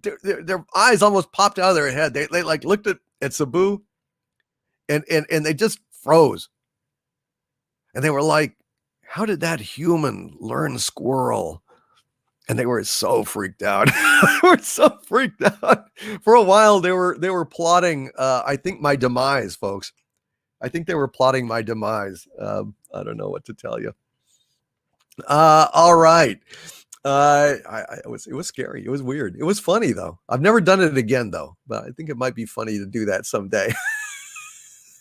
their eyes almost popped out of their head. They like looked at Sabu, and they just froze. And they were like, how did that human learn squirrel? And they were so freaked out. They were so freaked out. For a while, they were plotting, I think, my demise, folks. I think they were plotting my demise. I don't know what to tell you. All right. It was scary. It was weird. It was funny, though. I've never done it again, though. But I think it might be funny to do that someday.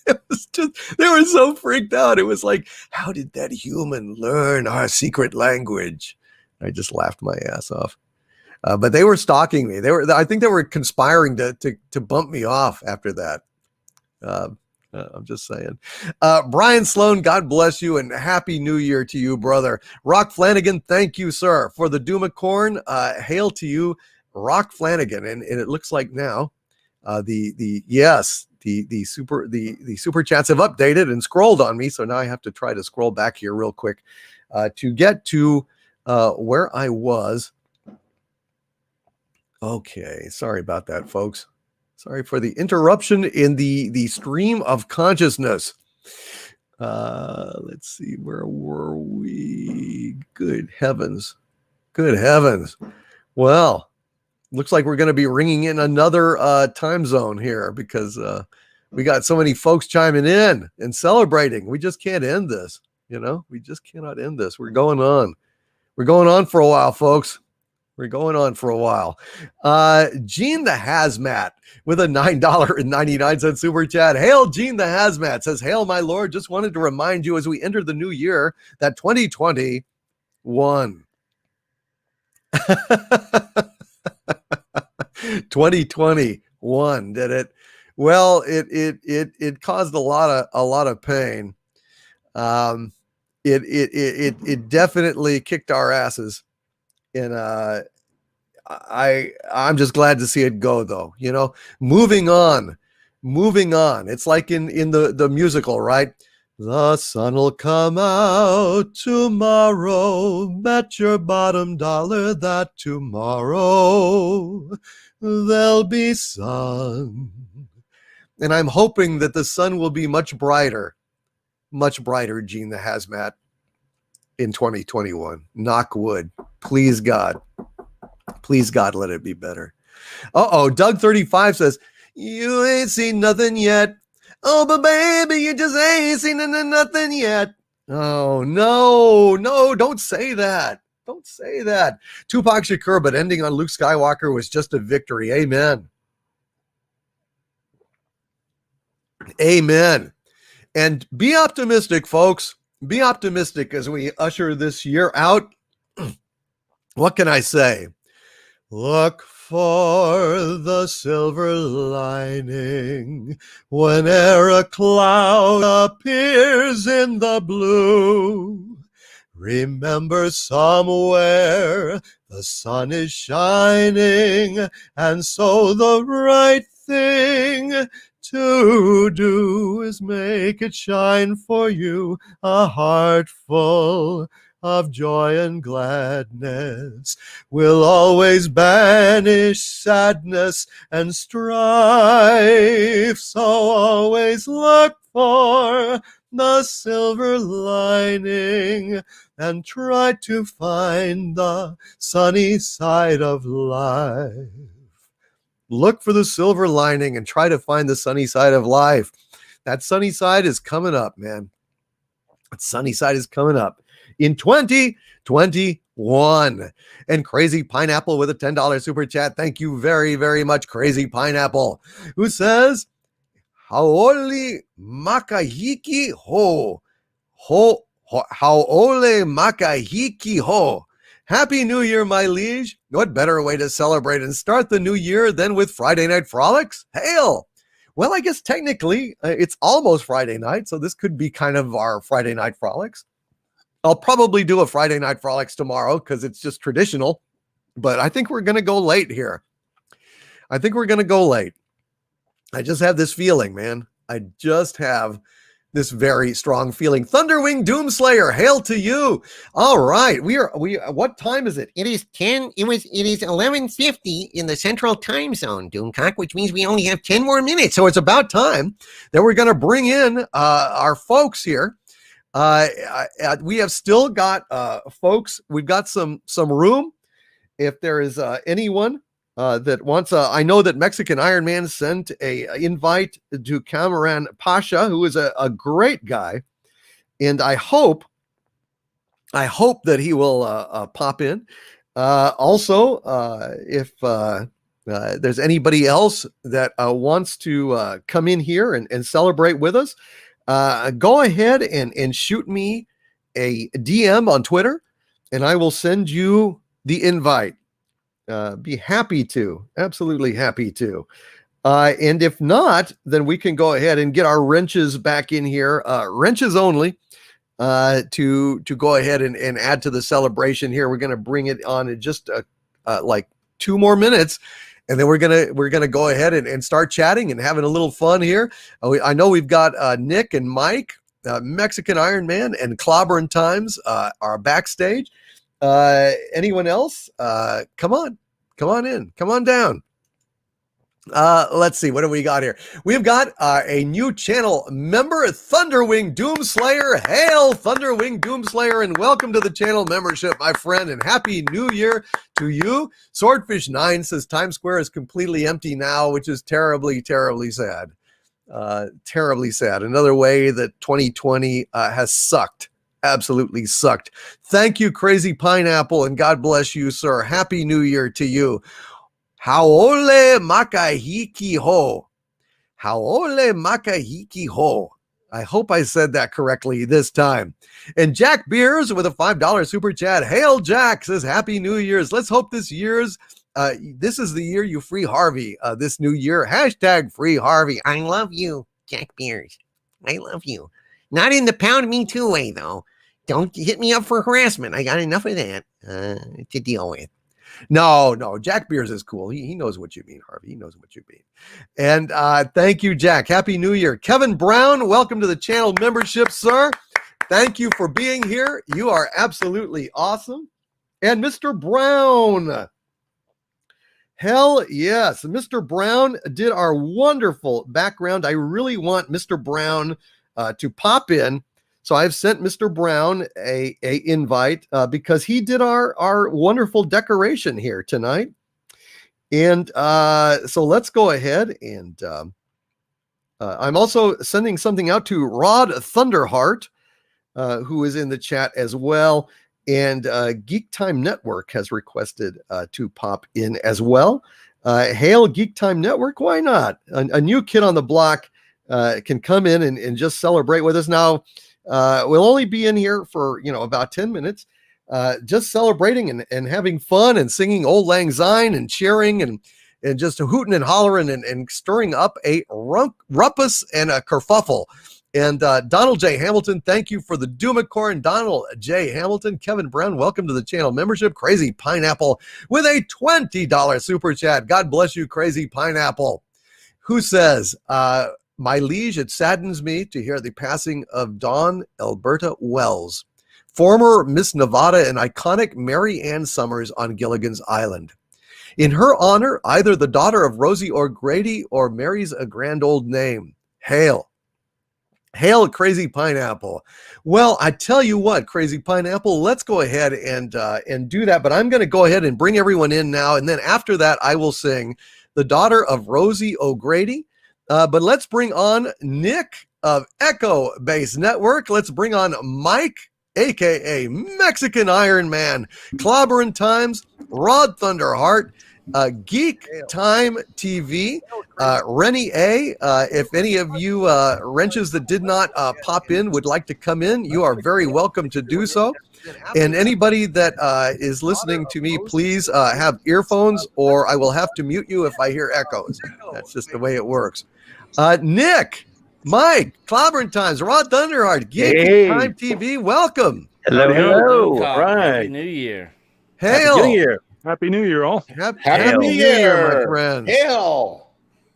It was just, they were so freaked out. It was like, how did that human learn our secret language? I just laughed my ass off. But they were stalking me. I think they were conspiring to bump me off after that. I'm just saying. Brian Sloan, God bless you and Happy New Year to you, brother. Rock Flanagan, thank you, sir, for the Doomacorn. Hail to you, Rock Flanagan. And it looks like now the super chats have updated and scrolled on me. So now I have to try to scroll back here real quick to get to where I was. Okay, sorry about that, folks. Sorry for the interruption in the stream of consciousness. Let's see, where were we? Good heavens. Good heavens. Well, looks like we're going to be ringing in another time zone here because we got so many folks chiming in and celebrating. We just can't end this. We just cannot end this. We're going on. We're going on for a while, folks. We're going on for a while. Gene the Hazmat with a $9.99 super chat. Hail, Gene the Hazmat says, Hail, my lord. Just wanted to remind you as we enter the new year that 2020 won. 2021 did it. Well, it caused a lot of pain. It definitely kicked our asses. And I'm just glad to see it go, though. Moving on. It's like in the musical, right? The sun will come out tomorrow. Bet your bottom dollar that tomorrow there'll be sun. And I'm hoping that the sun will be much brighter, Gene the Hazmat, in 2021. Knock wood. Please God, let it be better. Doug 35 says, you ain't seen nothing yet. Oh, but baby, you just ain't seen nothing yet. Oh, no, don't say that. Don't say that. Tupac Shakur, but ending on Luke Skywalker was just a victory. Amen. Amen. And be optimistic, folks. Be optimistic as we usher this year out. What can I say? Look for the silver lining whene'er a cloud appears in the blue. Remember somewhere the sun is shining, and so the right thing to do is make it shine for you. A heart full of joy and gladness will always banish sadness and strife. So always look for the silver lining and try to find the sunny side of life. Look for the silver lining and try to find the sunny side of life. That sunny side is coming up, man. That sunny side is coming up in 2021. And Crazy Pineapple with a $10 super chat. Thank you very, very much, Crazy Pineapple, who says, Haole makahiki ho. Haole makahiki ho. Happy New Year, my liege. What better way to celebrate and start the new year than with Friday Night Frolics? Hail! Well, I guess technically it's almost Friday night, so this could be kind of our Friday Night Frolics. I'll probably do a Friday Night Frolics tomorrow because it's just traditional, but I think we're going to go late here. I just have this feeling, man. I just have this very strong feeling. Thunderwing Doomslayer, hail to you. All right. What time is it? It is 11:50 in the central time zone, Doomcock, which means we only have 10 more minutes. So it's about time that we're going to bring in our folks here. We have still got folks. We've got some room. If there is anyone that wants I know that Mexican Iron Man sent a invite to Cameron Pasha, who is a great guy, and I hope that he will pop in. Also, if there's anybody else that wants to come in here and celebrate with us, go ahead and shoot me a DM on Twitter, and I will send you the invite. Be happy to, absolutely happy to. And if not, then we can go ahead and get our wrenches back in here, wrenches only, to go ahead and add to the celebration here. We're going to bring it on in just like 2 more minutes, and then we're gonna go ahead and start chatting and having a little fun here. I know we've got Nick and Mike, Mexican Iron Man, and Clobbering Times are backstage. Anyone else? Come on in, come on down. Let's see, what do we got here? We've got a new channel member, Thunderwing Doomslayer. Hail, Thunderwing Doomslayer, and welcome to the channel membership, my friend, and happy new year to you. Swordfish9 says Times Square is completely empty now, which is terribly, terribly sad. Terribly sad. Another way that 2020 has sucked. Absolutely sucked. Thank you, Crazy Pineapple, and God bless you, sir. Happy New Year to you. Haole makahiki ho. Haole makahiki ho. I hope I said that correctly this time. And Jack Beers with a $5 super chat. Hail Jack says Happy New Year's. Let's hope this is the year you free Harvey. This new year. Hashtag free Harvey. I love you, Jack Beers. I love you. Not in the pound me too way, though. Don't hit me up for harassment. I got enough of that to deal with. No, Jack Beers is cool. He knows what you mean, Harvey. He knows what you mean. And thank you, Jack. Happy New Year. Kevin Brown, welcome to the channel membership, sir. Thank you for being here. You are absolutely awesome. And Mr. Brown. Hell yes. Mr. Brown did our wonderful background. I really want Mr. Brown to pop in. So I've sent Mr. Brown a invite because he did our wonderful decoration here tonight. And so let's go ahead and I'm also sending something out to Rod Thunderheart, who is in the chat as well. And Geek Time Network has requested to pop in as well. Hail Geek Time Network, why not? A new kid on the block can come in and just celebrate with us. Now, we'll only be in here for, about 10 minutes, just celebrating and having fun and singing Old Lang Syne and cheering and just hooting and hollering and stirring up a rumpus and a kerfuffle. And Donald J. Hamilton, thank you for the Doomicorn. Donald J. Hamilton, Kevin Brown, welcome to the channel membership. Crazy Pineapple with a $20 super chat. God bless you, Crazy Pineapple, who says, my liege, it saddens me to hear the passing of Dawn Alberta Wells, former Miss Nevada and iconic Mary Ann Summers on Gilligan's Island. In her honor, either the daughter of Rosie O'Grady or marries a grand old name. Hail. Hail, Crazy Pineapple. Well, I tell you what, Crazy Pineapple, let's go ahead and do that. But I'm going to go ahead and bring everyone in now. And then after that, I will sing The Daughter of Rosie O'Grady. But let's bring on Nick of Echo Base Network. Let's bring on Mike, a.k.a. Mexican Iron Man, Clobbering Times, Rod Thunderheart, Geek Time TV, Rennie A. If any of you wrenches that did not pop in would like to come in, you are very welcome to do so. And anybody that is listening to me, please have earphones or I will have to mute you if I hear echoes. That's just the way it works. Nick, Mike, Clobbering Times, Rod Thunderheart, Geek Time TV, welcome. Hello. All Right. Happy New Year. Hail. Happy New Year. Happy New Year, all. Happy New Year, my friends. Hail.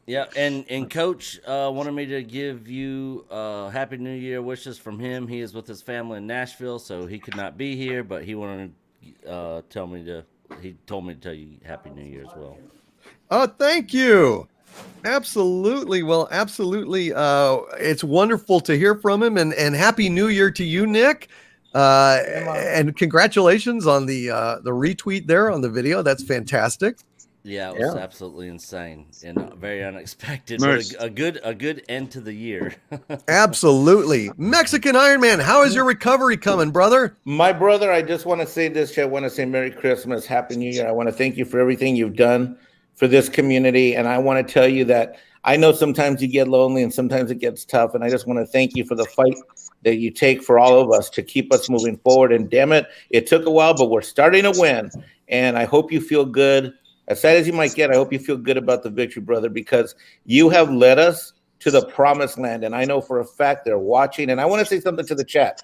Yeah, and Coach wanted me to give you Happy New Year wishes from him. He is with his family in Nashville, so he could not be here, but he wanted to he told me to tell you Happy New Year as well. Oh, thank you. Absolutely. Well, absolutely. It's wonderful to hear from him, and Happy New Year to you, Nick. And congratulations on the retweet there on the video. That's fantastic. Yeah, it was absolutely insane and very unexpected. Nice. But a good end to the year. Absolutely. Mexican Iron Man, how is your recovery coming, brother? My brother, I just want to say this. I want to say Merry Christmas, Happy New Year. I want to thank you for everything you've done for this community. And I want to tell you that I know sometimes you get lonely and sometimes it gets tough. And I just want to thank you for the fight that you take for all of us to keep us moving forward. And damn it, it took a while, but we're starting to win. And I hope you feel good. As sad as you might get, I hope you feel good about the victory, brother, because you have led us to the promised land. And I know for a fact they're watching. And I want to say something to the chat.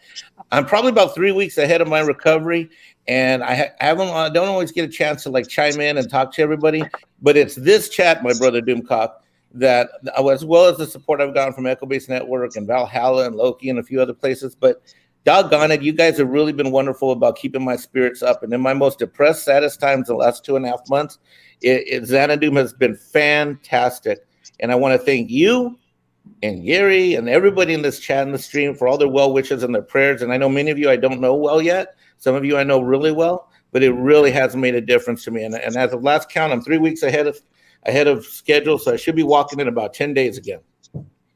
I'm probably about 3 weeks ahead of my recovery. And I don't always get a chance to like chime in and talk to everybody. But it's this chat, my brother Doomcock, that as well as the support I've gotten from Echo Base Network and Valhalla and Loki and a few other places. But doggone it, you guys have really been wonderful about keeping my spirits up. And in my most depressed, saddest times, the last 2.5 months, Xanadu has been fantastic. And I want to thank you and Gary and everybody in this chat and the stream for all their well wishes and their prayers. And I know many of you I don't know well yet. Some of you I know really well, but it really has made a difference to me. And as of last count, I'm 3 weeks ahead of schedule, so I should be walking in about 10 days again.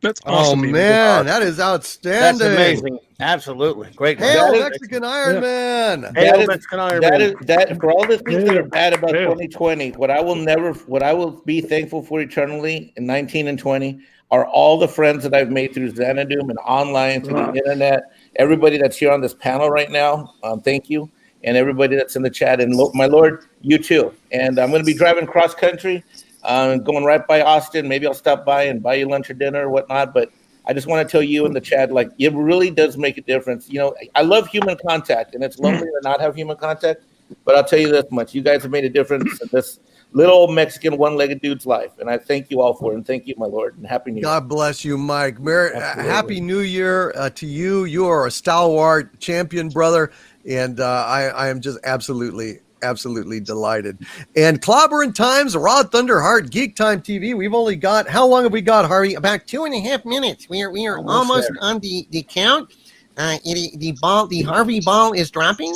That's awesome. Oh man, that is outstanding. That's amazing. Absolutely. Great. Hail Mexican Iron Man. Hail Mexican Iron Man. That for all the things that are bad about 2020, what I will be thankful for eternally in 19 and 20 are all the friends that I've made through Xanadu and online, through the internet. Everybody that's here on this panel right now, thank you. And everybody that's in the chat. And my Lord, you too. And I'm going to be driving cross country. Going right by Austin. Maybe I'll stop by and buy you lunch or dinner or whatnot. But I just want to tell you in the chat, like, it really does make a difference. You know, I love human contact, and it's lonely to not have human contact. But I'll tell you this much: you guys have made a difference in this little old Mexican one-legged dude's life, and I thank you all for it. And thank you, my Lord, and Happy New Year. God bless you, Mike. Happy New Year to you. You are a stalwart champion, brother, and I am just absolutely delighted. And Clobbering Times, Rod Thunderheart, Geek Time TV. We've only got, how long have we got, Harvey? About 2.5 minutes. We are almost on the count. The Harvey ball is dropping,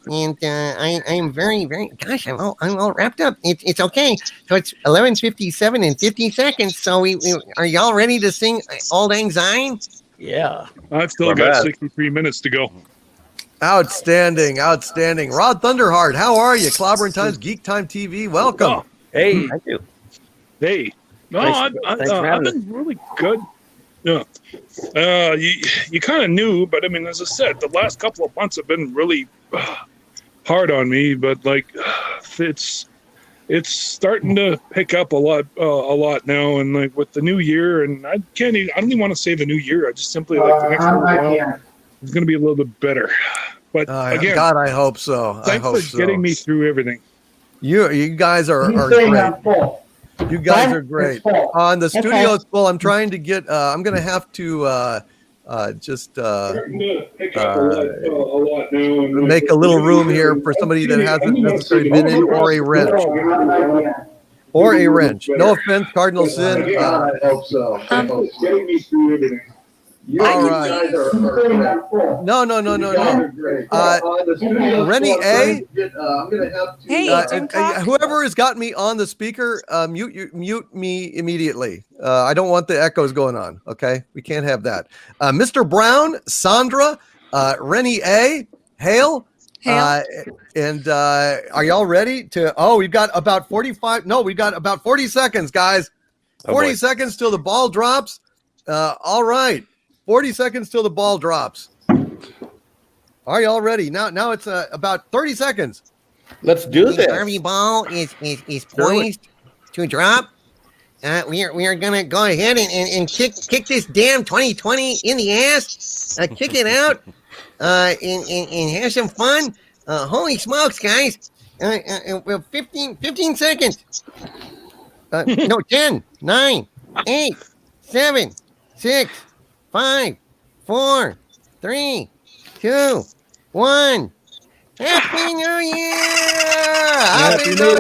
and I am very, very. Gosh, I'm all wrapped up. It's okay. So it's 11:57 and 50 seconds. So we are y'all ready to sing Old Lang Syne? Yeah, I've still got 63 minutes to go. Outstanding. Rod Thunderheart, how are you? Clobbering Times, Geek Time TV, welcome. Oh, hey, thank you. Hey, no, I've been really good. Yeah, you kind of knew, but I mean, as I said, the last couple of months have been really hard on me. But like, it's starting to pick up a lot now, and like with the new year, and I don't even want to say the new year. I just simply like the next little while. It's going to be a little bit better. But again, God, I hope so. Thanks for getting me through everything. You guys are great. You guys are great. On the studio is full. I'm trying to get. I'm going to have to make a little room here for somebody that hasn't necessarily been in, or a wrench. Or a wrench. No offense, Cardinal Sin. I hope so. All right. No. Rennie A. Whoever has got me on the speaker, mute me immediately. I don't want the echoes going on. Okay, we can't have that. Mr. Brown, Sandra, Rennie A, Hale. And are y'all ready to? Oh, we've got about 45. No, we've got about 40 seconds, guys. 40 seconds till the ball drops. All right. 40 seconds till the ball drops. Are y'all ready? Now it's about 30 seconds. Let's do The Derby ball is poised to drop. We are gonna go ahead and kick this damn 2020 in the ass. Kick it out. And have some fun. Holy smokes, guys. 15 seconds. No, 10, 9, 8, 7, 6, 5, 4, 3, 2, 1. Happy New Year! Happy New Year!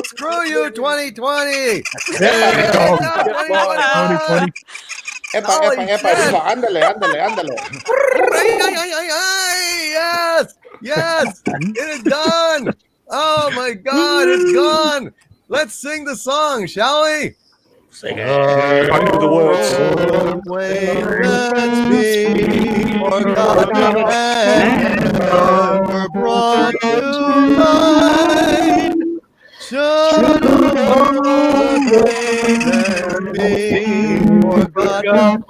Screw you, 2020! Ándale. Yes, it is done. Oh my God, it's gone. Let's sing the song, shall we? Sing it. I know the words. Let's be forgotten and never brought to light. Should be forgotten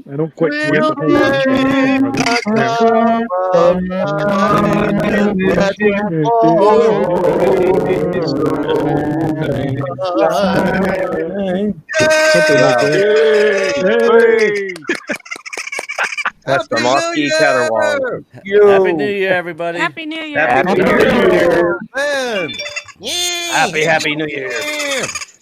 I don't quite get the That's from Off-Key Caterwaul. Happy New Year, everybody. Happy New Year. Happy New Year. Man. Happy New Year.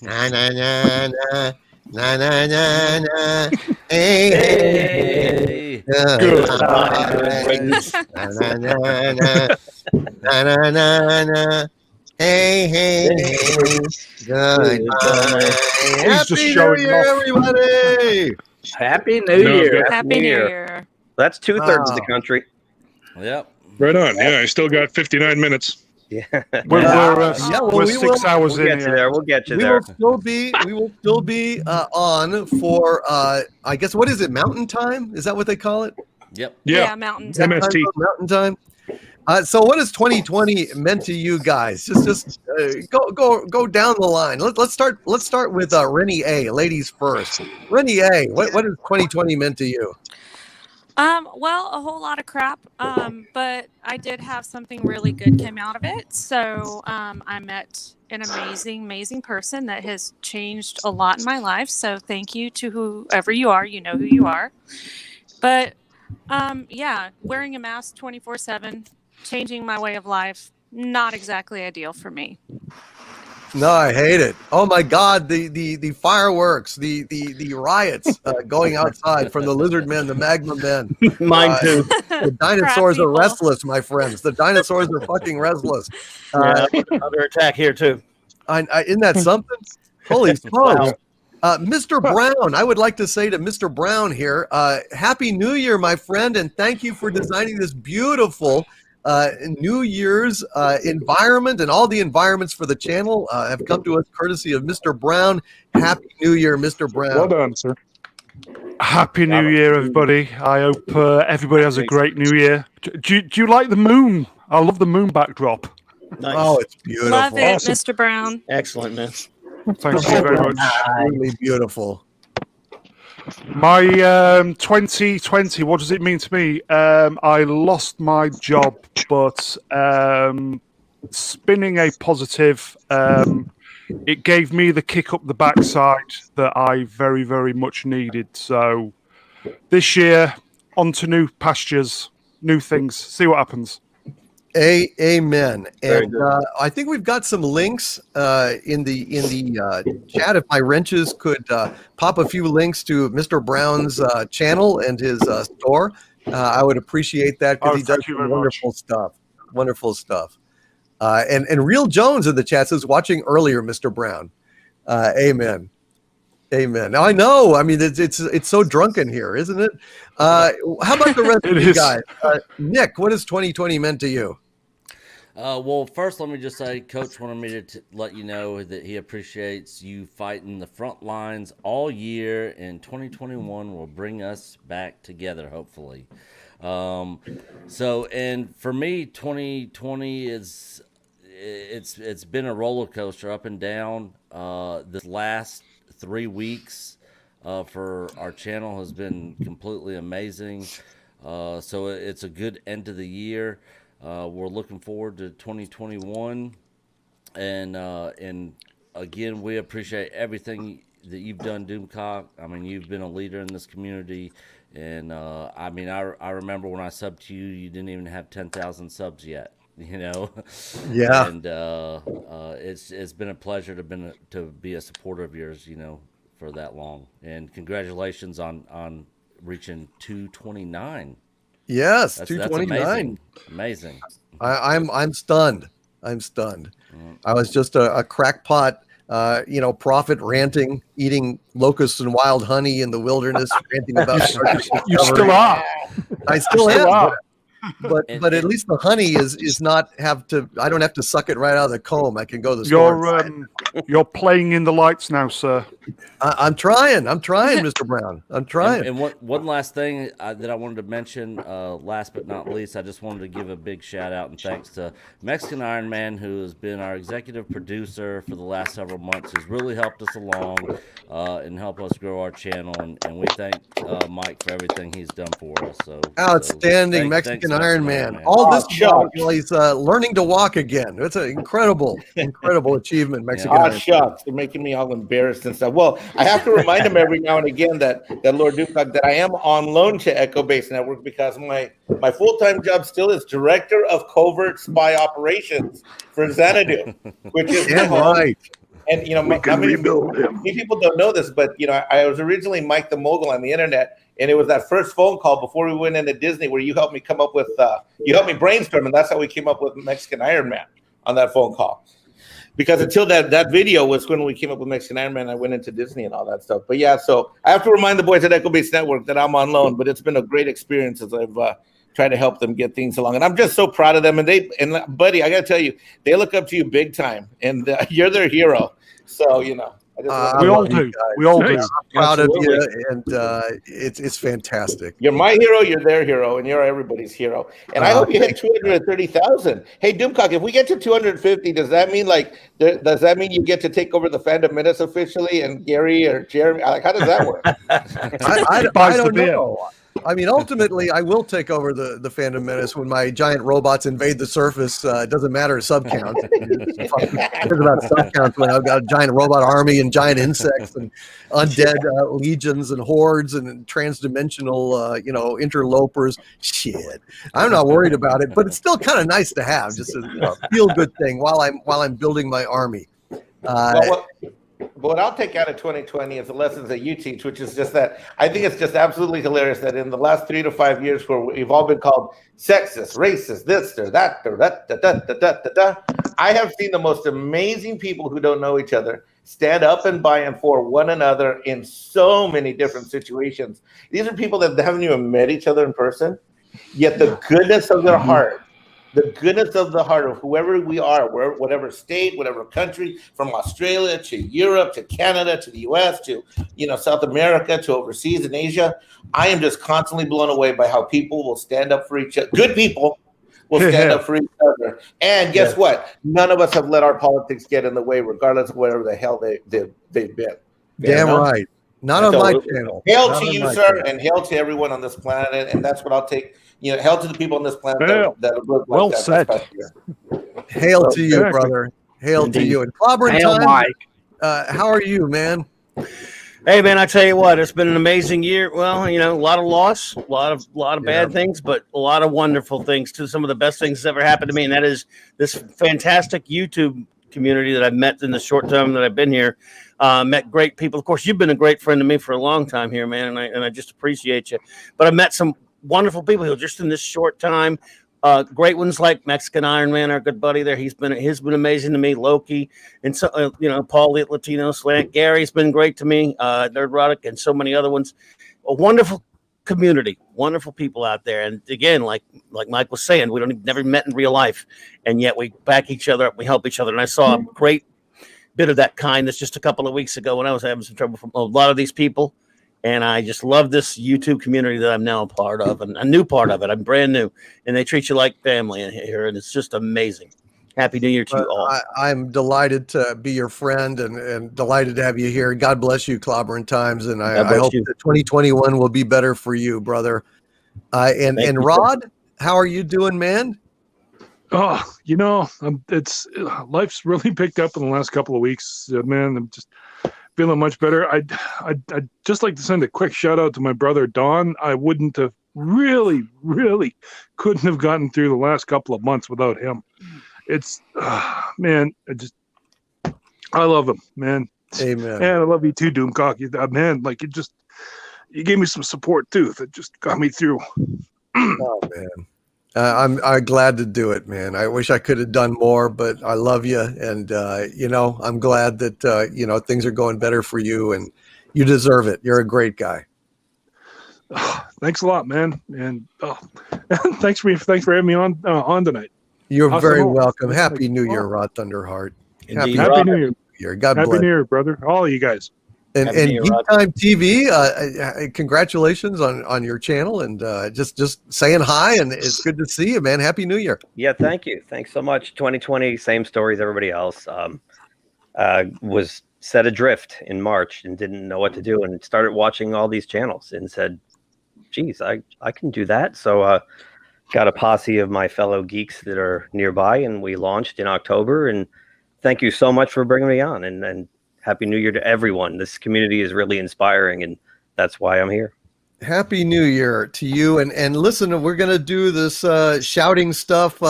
Na na na na na na na na. Hey. Good. Na na na na na na. Hey. Goodbye. Happy New Year, everybody. Happy New Year. Happy New Year. That's 2/3 of the country. Yep. Right on. Yeah, I still got 59 minutes. Yeah. We're 6 hours we'll get you there. We'll get you there. We will still be on for I guess, what is it? Mountain time? Is that what they call it? Yep. Yeah, Mountain Time. MST. Mountain time. So what has 2020 meant to you guys? Just go down the line. Let's start with Rennie A. Ladies first. Rennie A. What has 2020 meant to you? Well, a whole lot of crap. But I did have something really good came out of it. So I met an amazing person that has changed a lot in my life. So thank you to whoever you are. You know who you are. But yeah, wearing a mask 24/7, changing my way of life, not exactly ideal for me. No, I hate it. Oh my God, the fireworks, the riots going outside from the lizard men, the magma men. Mine too. The dinosaurs are restless, my friends. The dinosaurs are fucking restless. Under attack here too. Isn't that something? Holy smokes. Mr. Brown, I would like to say to Mr. Brown here, Happy New Year, my friend, and thank you for designing this beautiful New Year's environment, and all the environments for the channel have come to us courtesy of Mr. Brown. Happy New Year, Mr. Brown. Well done, sir. Happy New Year, everybody. I hope everybody has a great New Year. Do you like the moon? I love the moon backdrop. Nice. Oh, it's beautiful. Love it, Awesome. Mr. Brown. Excellent, man. Thank you very much. Really beautiful. My 2020, what does it mean to me? I lost my job, but spinning a positive it gave me the kick up the backside that I very, very much needed. So this year, on to new pastures, new things. See what happens. Amen. Very And good. I think we've got some links in the chat. If my wrenches could pop a few links to Mr. Brown's channel and his store, I would appreciate that because Oh, he does thank you some very much. wonderful stuff. Wonderful stuff. And Real Jones in the chat says, watching earlier, Mr. Brown. Amen. Amen. Now I know. I mean, it's so drunken here, isn't it? How about the rest of It you is. guys? Nick, what has 2020 meant to you? Well, first, let me just say, Coach wanted me to let you know that he appreciates you fighting the front lines all year, and 2021 will bring us back together, hopefully. And for me, 2020 it's been a roller coaster up and down. This last 3 weeks for our channel has been completely amazing. So it's a good end of the year. We're looking forward to 2021, and again, we appreciate everything that you've done, Doomcock. I mean, you've been a leader in this community, and I mean, I remember when I subbed to you, you didn't even have 10,000 subs yet. You know, Yeah. and it's been a pleasure to be a supporter of yours. You know, for that long, and congratulations on reaching 229. Yes, That's 229. amazing. I'm stunned. I'm stunned. I was just a crackpot, prophet ranting, eating locusts and wild honey in the wilderness, ranting about. You still are. I still You am. are. But at least the honey is not I don't have to suck it right out of the comb. I can go to the store. You're playing in the lights now, sir. I'm trying, Mr. Brown. I'm trying. And one last thing that I wanted to mention, last but not least, I just wanted to give a big shout out and thanks to Mexican Iron Man, who has been our executive producer for the last several months, who's really helped us along and helped us grow our channel. And we thank Mike for everything he's done for us. So Outstanding Mexican Iron Man. All this while he's learning to walk again. It's an incredible achievement, Mexican Iron Man. Shucks, they're making me all embarrassed and stuff. Well, I have to remind him every now and again that Lord Doomcock, that I am on loan to Echo Base Network because my full-time job still is Director of Covert Spy Operations for Xanadu, which is right. And many people don't know this, but I was originally Mike the Mogul on the internet, and it was that first phone call before we went into Disney where you helped me come up with you helped me brainstorm, and that's how we came up with Mexican Iron Man on that phone call. Because until that video was when we came up with Mexican Iron Man, I went into Disney and all that stuff. But yeah, so I have to remind the boys at Echo Base Network that I'm on loan, but it's been a great experience as I've tried to help them get things along. And I'm just so proud of them. And buddy, I got to tell you, they look up to you big time, and you're their hero. So, we all do. We all do. I'm proud of you, and it's fantastic. You're my hero, you're their hero, and you're everybody's hero. And I hope you hit 230,000. Hey, Doomcock, if we get to 250, does that mean you get to take over the Fandom Minutes officially, and Gary or Jeremy? Like, how does that work? I don't know. I mean, ultimately, I will take over the Phantom Menace when my giant robots invade the surface. It doesn't matter sub count. It's about sub counts when I've got a giant robot army and giant insects and undead legions and hordes and transdimensional, interlopers. Shit, I'm not worried about it, but it's still kind of nice to have, just a feel good thing while I'm building my army. But what I'll take out of 2020 is the lessons that you teach, which is just that I think it's just absolutely hilarious that in the last 3 to 5 years where we've all been called sexist, racist, this or that or that, I have seen the most amazing people who don't know each other stand up and by and for one another in so many different situations. These are people that haven't even met each other in person, yet the goodness of their heart, the goodness of the heart of whoever we are, whatever state, whatever country, from Australia to Europe to Canada to the US to South America to overseas in Asia, I am just constantly blown away by how people will stand up for each other. Good people will stand up for each other. And guess what? None of us have let our politics get in the way, regardless of whatever the hell they've been. Damn right. Not on my channel. Hail to you, sir, and hail to everyone on this planet. And that's what I'll take. Hail to the people on this planet that live like well that said. this past year. Hail to you, brother. Hail to Indeed. you. And Clobbering Hail, Time, Mike. how are you, man? Hey man, I tell you what, it's been an amazing year. Well, you know, a lot of loss, a lot of bad things, but a lot of wonderful things too. Some of the best things that's ever happened to me, and that is this fantastic YouTube community that I've met in the short time that I've been here. Met great people. Of course, you've been a great friend to me for a long time here, man, and I just appreciate you. But I've met some wonderful people who just in this short time. Great ones like Mexican Iron Man, our good buddy there. He's been amazing to me. Loki and so you know, Paul Latino Slant. Gary's been great to me. Nerdrotic and so many other ones. A wonderful community, wonderful people out there. And again, like Mike was saying, we never met in real life, and yet we back each other up. We help each other. And I saw a great bit of that kindness just a couple of weeks ago when I was having some trouble from a lot of these people. And I just love this YouTube community that I'm now a part of, and a new part of it. I'm brand new, and they treat you like family in here, and it's just amazing. Happy New Year to you all. I'm delighted to be your friend and delighted to have you here. God bless you, Clobbering Times, and I hope that 2021 will be better for you, brother. And Rod, how are you doing, man? Oh, you know, life's really picked up in the last couple of weeks, man. I'm just feeling much better. I'd just like to send a quick shout out to my brother Don. I wouldn't have really couldn't have gotten through the last couple of months without him. It's man, I love him, man. Amen. And I love you too, Doomcock. Man, like you gave me some support too. That just got me through. Oh man. I'm glad to do it, man. I wish I could have done more, but I love you. And, you know, I'm glad that, you know, things are going better for you and you deserve it. You're a great guy. Thanks a lot, man. And thanks for having me on tonight. You're awesome. Very welcome. Happy New Year, Rod Thunderheart. Happy New Year. God bless. Happy New Year, brother. All of you guys. And Geek Time TV, congratulations on your channel, and just saying hi, and it's good to see you, man. Happy New Year. Yeah, thank you. Thanks so much. 2020, same story as everybody else. Was set adrift in March and didn't know what to do, and started watching all these channels and said, geez, I can do that. So got a posse of my fellow geeks that are nearby, and we launched in October. And thank you so much for bringing me on, and Happy New Year to everyone. This community is really inspiring, and that's why I'm here. Happy New Year to you. And listen, we're going to do this shouting stuff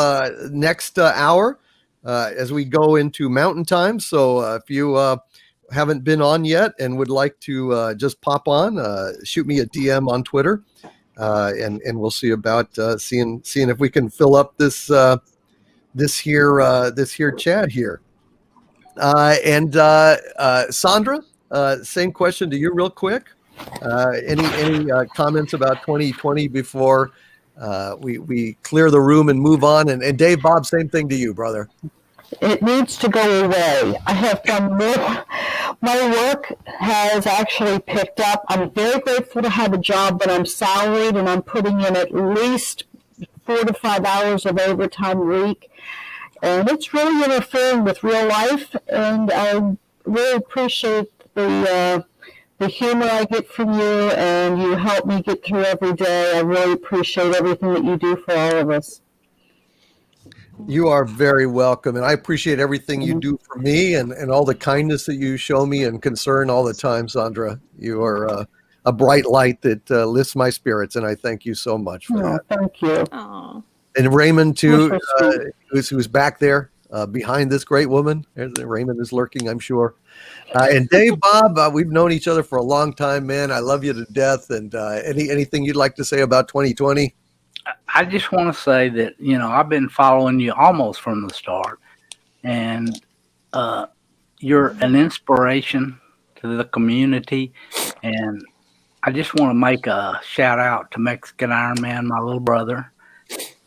next hour as we go into Mountain Time. So if you haven't been on yet and would like to just pop on, shoot me a DM on Twitter, and we'll see about seeing if we can fill up this here chat here. And Sandra, same question to you real quick. Any comments about 2020 before we clear the room and move on? And Dave, Bob, same thing to you, brother. It needs to go away. I have done more. My work has actually picked up. I'm very grateful to have a job, but I'm salaried and I'm putting in at least 4 to 5 hours of overtime a week. And it's really interfering with real life, and I really appreciate the humor I get from you, and you help me get through every day. I really appreciate everything that you do for all of us. You are very welcome, and I appreciate everything you do for me and all the kindness that you show me and concern all the time, Sandra. You are a bright light that lifts my spirits, and I thank you so much for that. Thank you. Oh. And Raymond, too, who's back there behind this great woman. Raymond is lurking, I'm sure. And Dave, Bob, we've known each other for a long time, man. I love you to death. And anything you'd like to say about 2020? I just want to say that, you know, I've been following you almost from the start. And you're an inspiration to the community. And I just want to make a shout out to Mexican Iron Man, my little brother,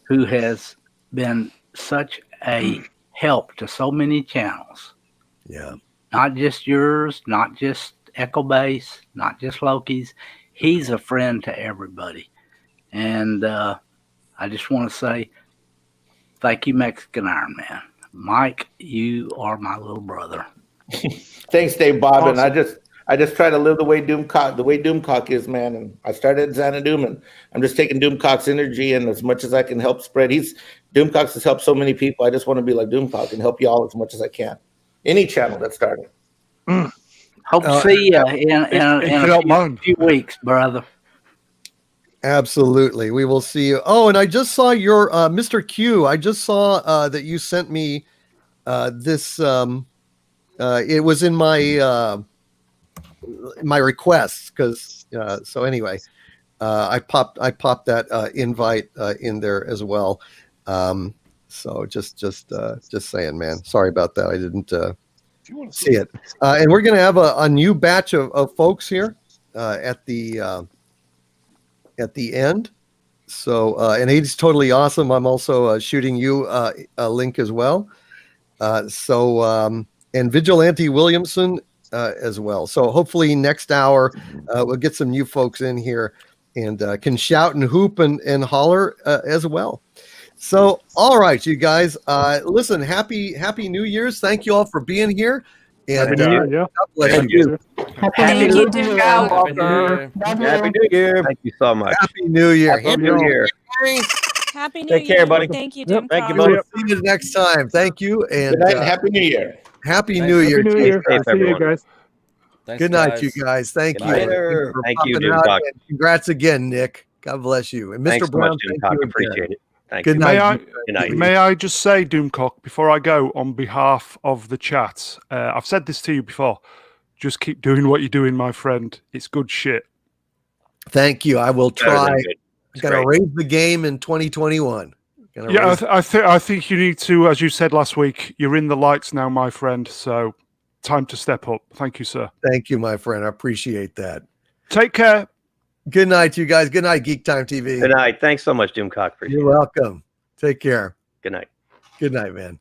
who has been such a help to so many channels. Yeah. Not just yours, not just Echo Base, not just Loki's. He's a friend to everybody. And I just want to say thank you, Mexican Iron Man. Mike, you are my little brother. Thanks, Dave, Bob. Awesome. And I just try to live the way Doomcock is, man. And I started at Xanadu, and I'm just taking Doomcock's energy and as much as I can help spread. He's Doomcox has helped so many people. I just want to be like Doomcox and help you all as much as I can. Any channel that's starting. Hope to see you in a few weeks, brother. Absolutely. We will see you. Oh, and I just saw your Mr. Q. I just saw that you sent me this. It was in my requests because so anyway, I popped that invite in there as well. So just saying, man. Sorry about that. I didn't see it. And we're gonna have a new batch of folks here at the end. So and he's totally awesome. I'm also shooting you a link as well. And Vigilante Williamson as well. So hopefully next hour we'll get some new folks in here and can shout and hoop and holler as well. So all right, you guys, listen, happy New Year's. Thank you all for being here. And Happy New Year, yeah. God bless Thank you. you. Thank you, Doom Cock. Happy New Year. Thank you so much. Happy New Year. Happy New Year. Happy New Take Year. care, buddy. Thank you, Yep. Doom Thank you, Cock. buddy. See you next time. Thank you. And Good night. Happy New Year. Happy New Year. Happy New Year. Safe, See you everyone. guys. Thanks, Good night, guys. you guys. Thank Good you. night. For Thank you, popping Doom out, Cock. and congrats again, Nick. God bless you. And Mr. Thanks so Brown, much, Doom thank Cock. you again. Appreciate it. Thank Good you. night. May Good night. May I just say, Doomcock, before I go, on behalf of the chat, I've said this to you before. Just keep doing what you're doing, my friend. It's good shit. Thank you. I will Better than try. good. It's Gonna great. raise the game in 2021. Yeah, I think you need to, as you said last week, you're in the lights now, my friend. So time to step up. Thank you, sir. Thank you, my friend. I appreciate that. Take care. Good night, you guys. Good night, Geek Time TV. Good night. Thanks so much, Doomcock. Appreciate You're it. welcome. Take care. Good night. Good night, man.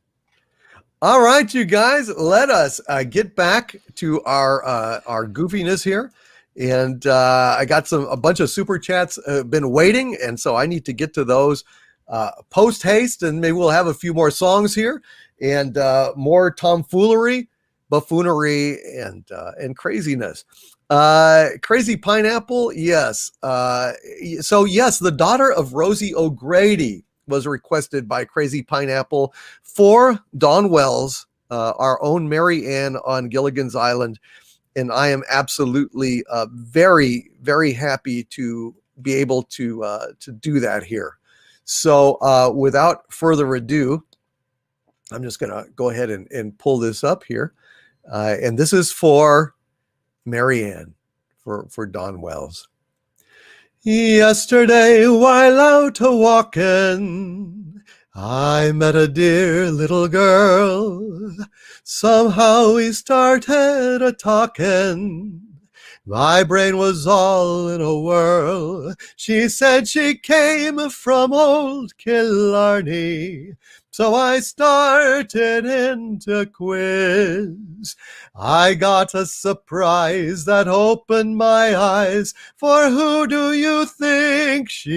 All right, you guys, let us get back to our goofiness here. And I got a bunch of super chats been waiting, and so I need to get to those post haste, and maybe we'll have a few more songs here and more tomfoolery, buffoonery, and craziness. Crazy Pineapple, yes. So yes, the daughter of Rosie O'Grady was requested by Crazy Pineapple for Dawn Wells, our own Mary Ann on Gilligan's Island. And I am absolutely very, very happy to be able to do that here. So without further ado, I'm just going to go ahead and pull this up here. And this is for Mary Ann, for Dawn Wells. Yesterday, while out a-walking, I met a dear little girl. Somehow we started a-talking. My brain was all in a whirl. She said she came from old Killarney. So I started into quiz. I got a surprise that opened my eyes. For who do you think she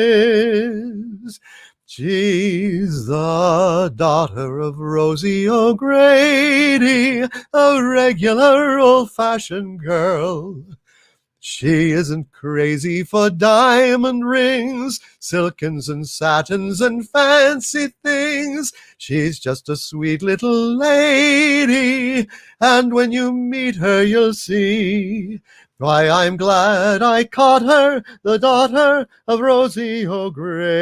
is? She's the daughter of Rosie O'Grady, a regular old-fashioned girl. She isn't crazy for diamond rings, silkens and satins and fancy things. She's just a sweet little lady, and when you meet her, you'll see why I'm glad I caught her, the daughter of Rosie O'Grady.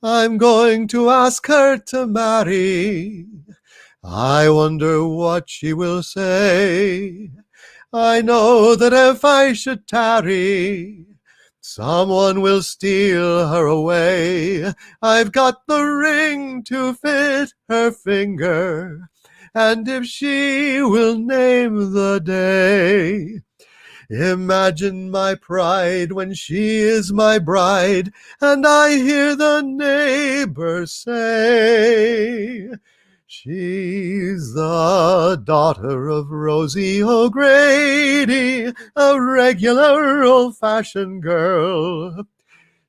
I'm going to ask her to marry. I wonder what she will say. I know that if I should tarry, someone will steal her away. I've got the ring to fit her finger, and if she will name the day, imagine my pride when she is my bride, and I hear the neighbors say, she's the daughter of Rosie O'Grady, a regular old-fashioned girl.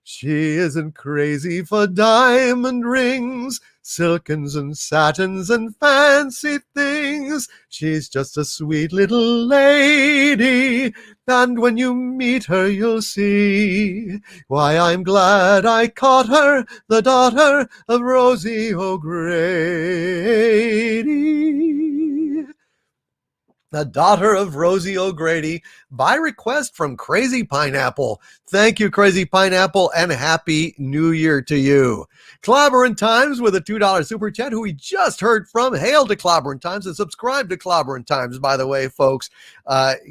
She isn't crazy for diamond rings, silkens and satins and fancy things. She's just a sweet little lady, and when you meet her, you'll see why I'm glad I caught her, the daughter of Rosie O'Grady. The daughter of Rosie O'Grady, by request from Crazy Pineapple. Thank you, Crazy Pineapple, and Happy New Year to you. Clobberin' Times with a $2 super chat, who we just heard from. Hail to Clobberin' Times and subscribe to Clobberin' Times, by the way, folks.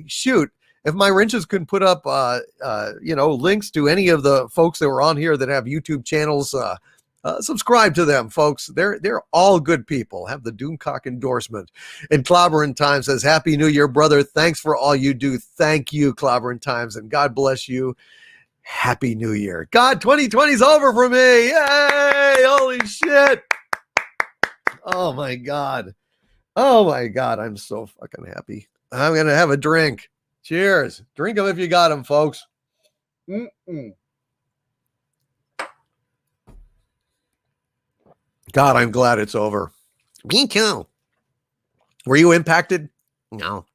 Shoot. If my wrenches can put up, links to any of the folks that were on here that have YouTube channels, subscribe to them, folks. They're all good people. Have the Doomcock endorsement. And Clobberin' Times says, Happy New Year, brother. Thanks for all you do. Thank you, Clobberin' Times, and God bless you. Happy New Year. God, 2020's over for me. Yay! Holy shit. Oh my God. Oh my God. I'm so fucking happy. I'm going to have a drink. Cheers. Drink them if you got them, folks. God, I'm glad it's over. Me too. Were you impacted? No.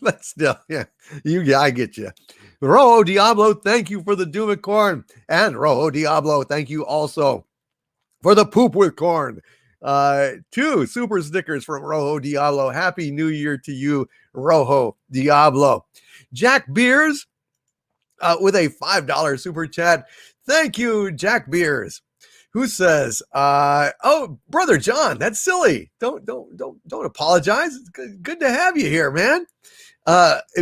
But still, yeah, I get you. Rojo Diablo, thank you for the Doom of Corn. And Rojo Diablo, thank you also for the Poop with Corn. 2 super stickers from Rojo Diablo. Happy New Year to you, Rojo Diablo. Jack Beers with a $5 super chat. Thank you, Jack Beers. Who says, oh, brother John, that's silly. Don't apologize. It's good to have you here, man.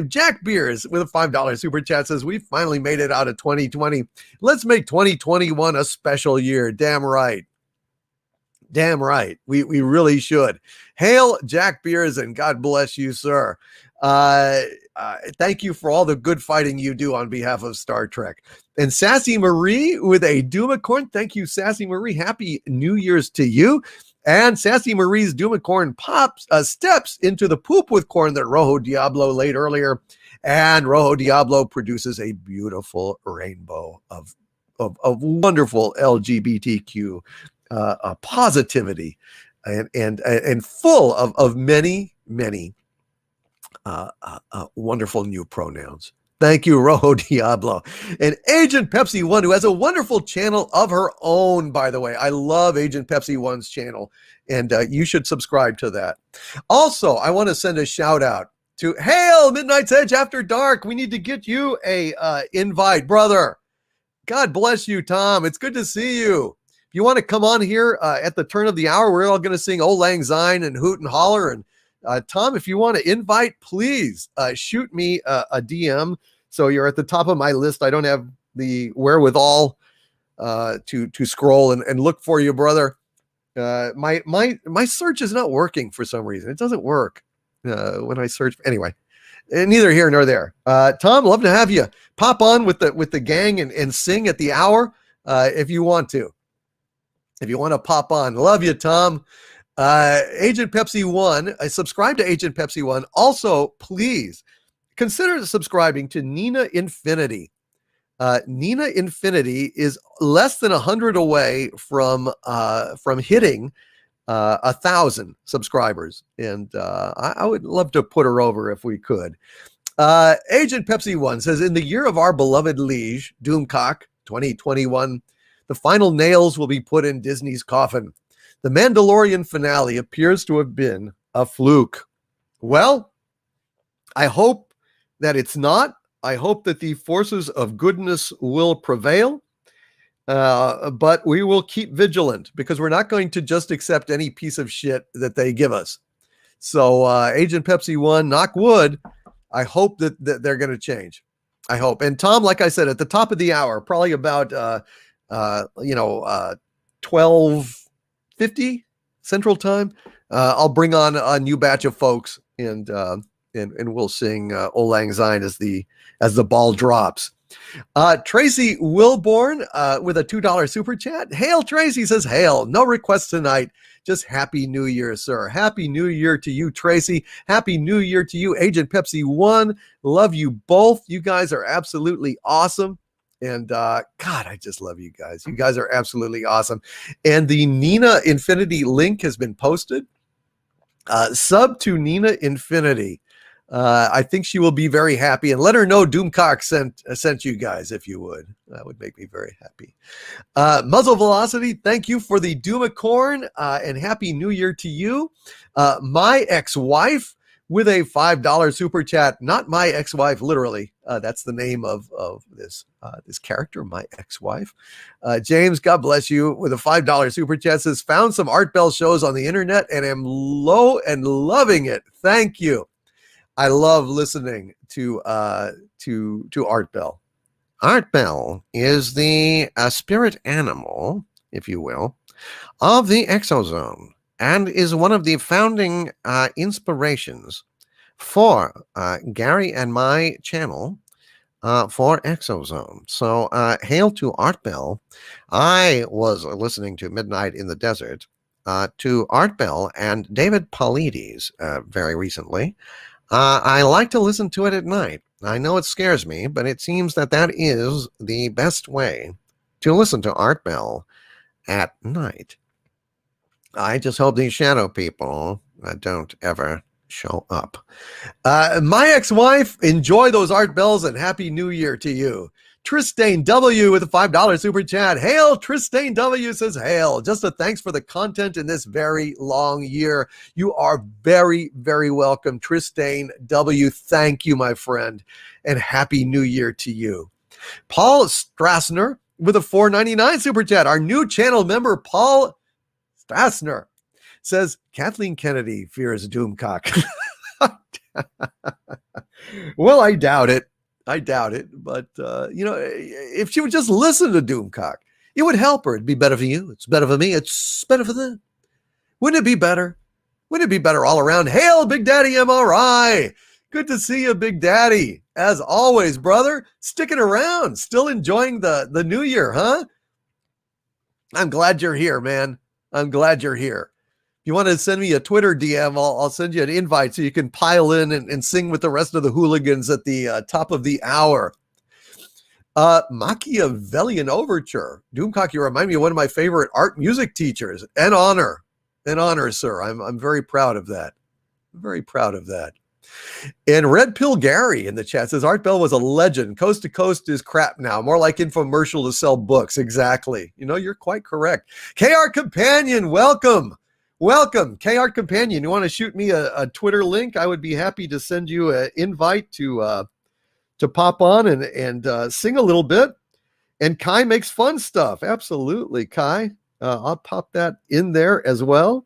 Jack Beers with a $5 super chat says, we finally made it out of 2020. Let's make 2021 a special year. Damn right. Damn right. We really should. Hail Jack Beers, and God bless you, sir. Thank you for all the good fighting you do on behalf of Star Trek. And Sassy Marie with a Doomacorn. Thank you, Sassy Marie. Happy New Year's to you. And Sassy Marie's Doomacorn steps into the Poop with Corn that Rojo Diablo laid earlier. And Rojo Diablo produces a beautiful rainbow of wonderful LGBTQ positivity and full of many wonderful new pronouns. Thank you, Rojo Diablo. And Agent Pepsi 1, who has a wonderful channel of her own, by the way. I love Agent Pepsi 1's channel, and you should subscribe to that. Also, I want to send a shout out to Hail Midnight's Edge After Dark. We need to get you a invite, brother. God bless you, Tom. It's good to see you. If you want to come on here at the turn of the hour, we're all going to sing Old Lang Syne and Hoot and Holler. And Tom, if you want to invite, please shoot me a DM. So you're at the top of my list. I don't have the wherewithal to scroll and look for you, brother. My search is not working for some reason. It doesn't work when I search. Anyway, neither here nor there. Tom, love to have you pop on with the gang and sing at the hour if you want to. If you want to pop on, love you, Tom. Agent Pepsi 1, I subscribe to Agent Pepsi 1. Also, please consider subscribing to Nina Infinity. Nina Infinity is less than 100 away from hitting 1,000 subscribers, and I would love to put her over if we could. Agent Pepsi 1 says, in the year of our beloved liege, Doomcock 2021, the final nails will be put in Disney's coffin. The Mandalorian finale appears to have been a fluke. Well, I hope that it's not. I hope that the forces of goodness will prevail. But we will keep vigilant because we're not going to just accept any piece of shit that they give us. So Agent Pepsi 1, knock wood, I hope that they're going to change. I hope. And Tom, like I said, at the top of the hour, probably about 12:50 Central Time, I'll bring on a new batch of folks and we'll sing Old Lang Syne as the ball drops. Tracy Wilborn with a $2 super chat. Hail, Tracy says, hail. No requests tonight. Just Happy New Year, sir. Happy New Year to you, Tracy. Happy New Year to you, Agent Pepsi 1. Love you both. You guys are absolutely awesome. And God, I just love you guys. You guys are absolutely awesome. And the Nina Infinity link has been posted. Sub to Nina Infinity. I think she will be very happy, and let her know Doomcock sent you guys, if you would. That would make me very happy. Muzzle Velocity, thank you for the Doomacorn, and Happy New Year to you. My ex-wife with a $5 super chat. Not my ex-wife, literally. That's the name of this character, my ex-wife. James, God bless you, with a $5 super chat, says, found some Art Bell shows on the internet and am loving it. Thank you. I love listening to Art Bell. Art Bell is the spirit animal, if you will, of the Exozone, and is one of the founding inspirations for Gary and my channel for Exozone. So hail to Art Bell. I was listening to Midnight in the Desert to Art Bell and David Paulides very recently. I like to listen to it at night. I know it scares me, but it seems that is the best way to listen to Art Bell at night. I just hope these shadow people don't ever show up. My ex-wife, enjoy those Art Bells and Happy New Year to you. Tristane W with a $5 super chat. Hail, Tristane W says, hail. Just a thanks for the content in this very long year. You are very, very welcome, Tristane W. Thank you, my friend, and Happy New Year to you. Paul Strassner with a $4.99 super chat. Our new channel member, Paul Strassner, says, Kathleen Kennedy fears Doomcock. Well, I doubt it. But, if she would just listen to Doomcock, it would help her. It'd be better for you. It's better for me. It's better for them. Wouldn't it be better? Wouldn't it be better all around? Hail, Big Daddy MRI. Good to see you, Big Daddy. As always, brother, sticking around, still enjoying the new year, huh? I'm glad you're here, man. I'm glad you're here. If you want to send me a Twitter DM, I'll send you an invite so you can pile in and sing with the rest of the hooligans at the top of the hour. Machiavellian Overture. Doomcock, you remind me of one of my favorite art music teachers. An honor, sir. I'm very proud of that. Very proud of that. And Red Pill Gary in the chat says, Art Bell was a legend. Coast to Coast is crap now. More like infomercial to sell books. Exactly. You're quite correct. KR Companion, welcome. Welcome, KR Companion. You want to shoot me a Twitter link? I would be happy to send you an invite to pop on and sing a little bit. And Kai makes fun stuff. Absolutely, Kai. I'll pop that in there as well.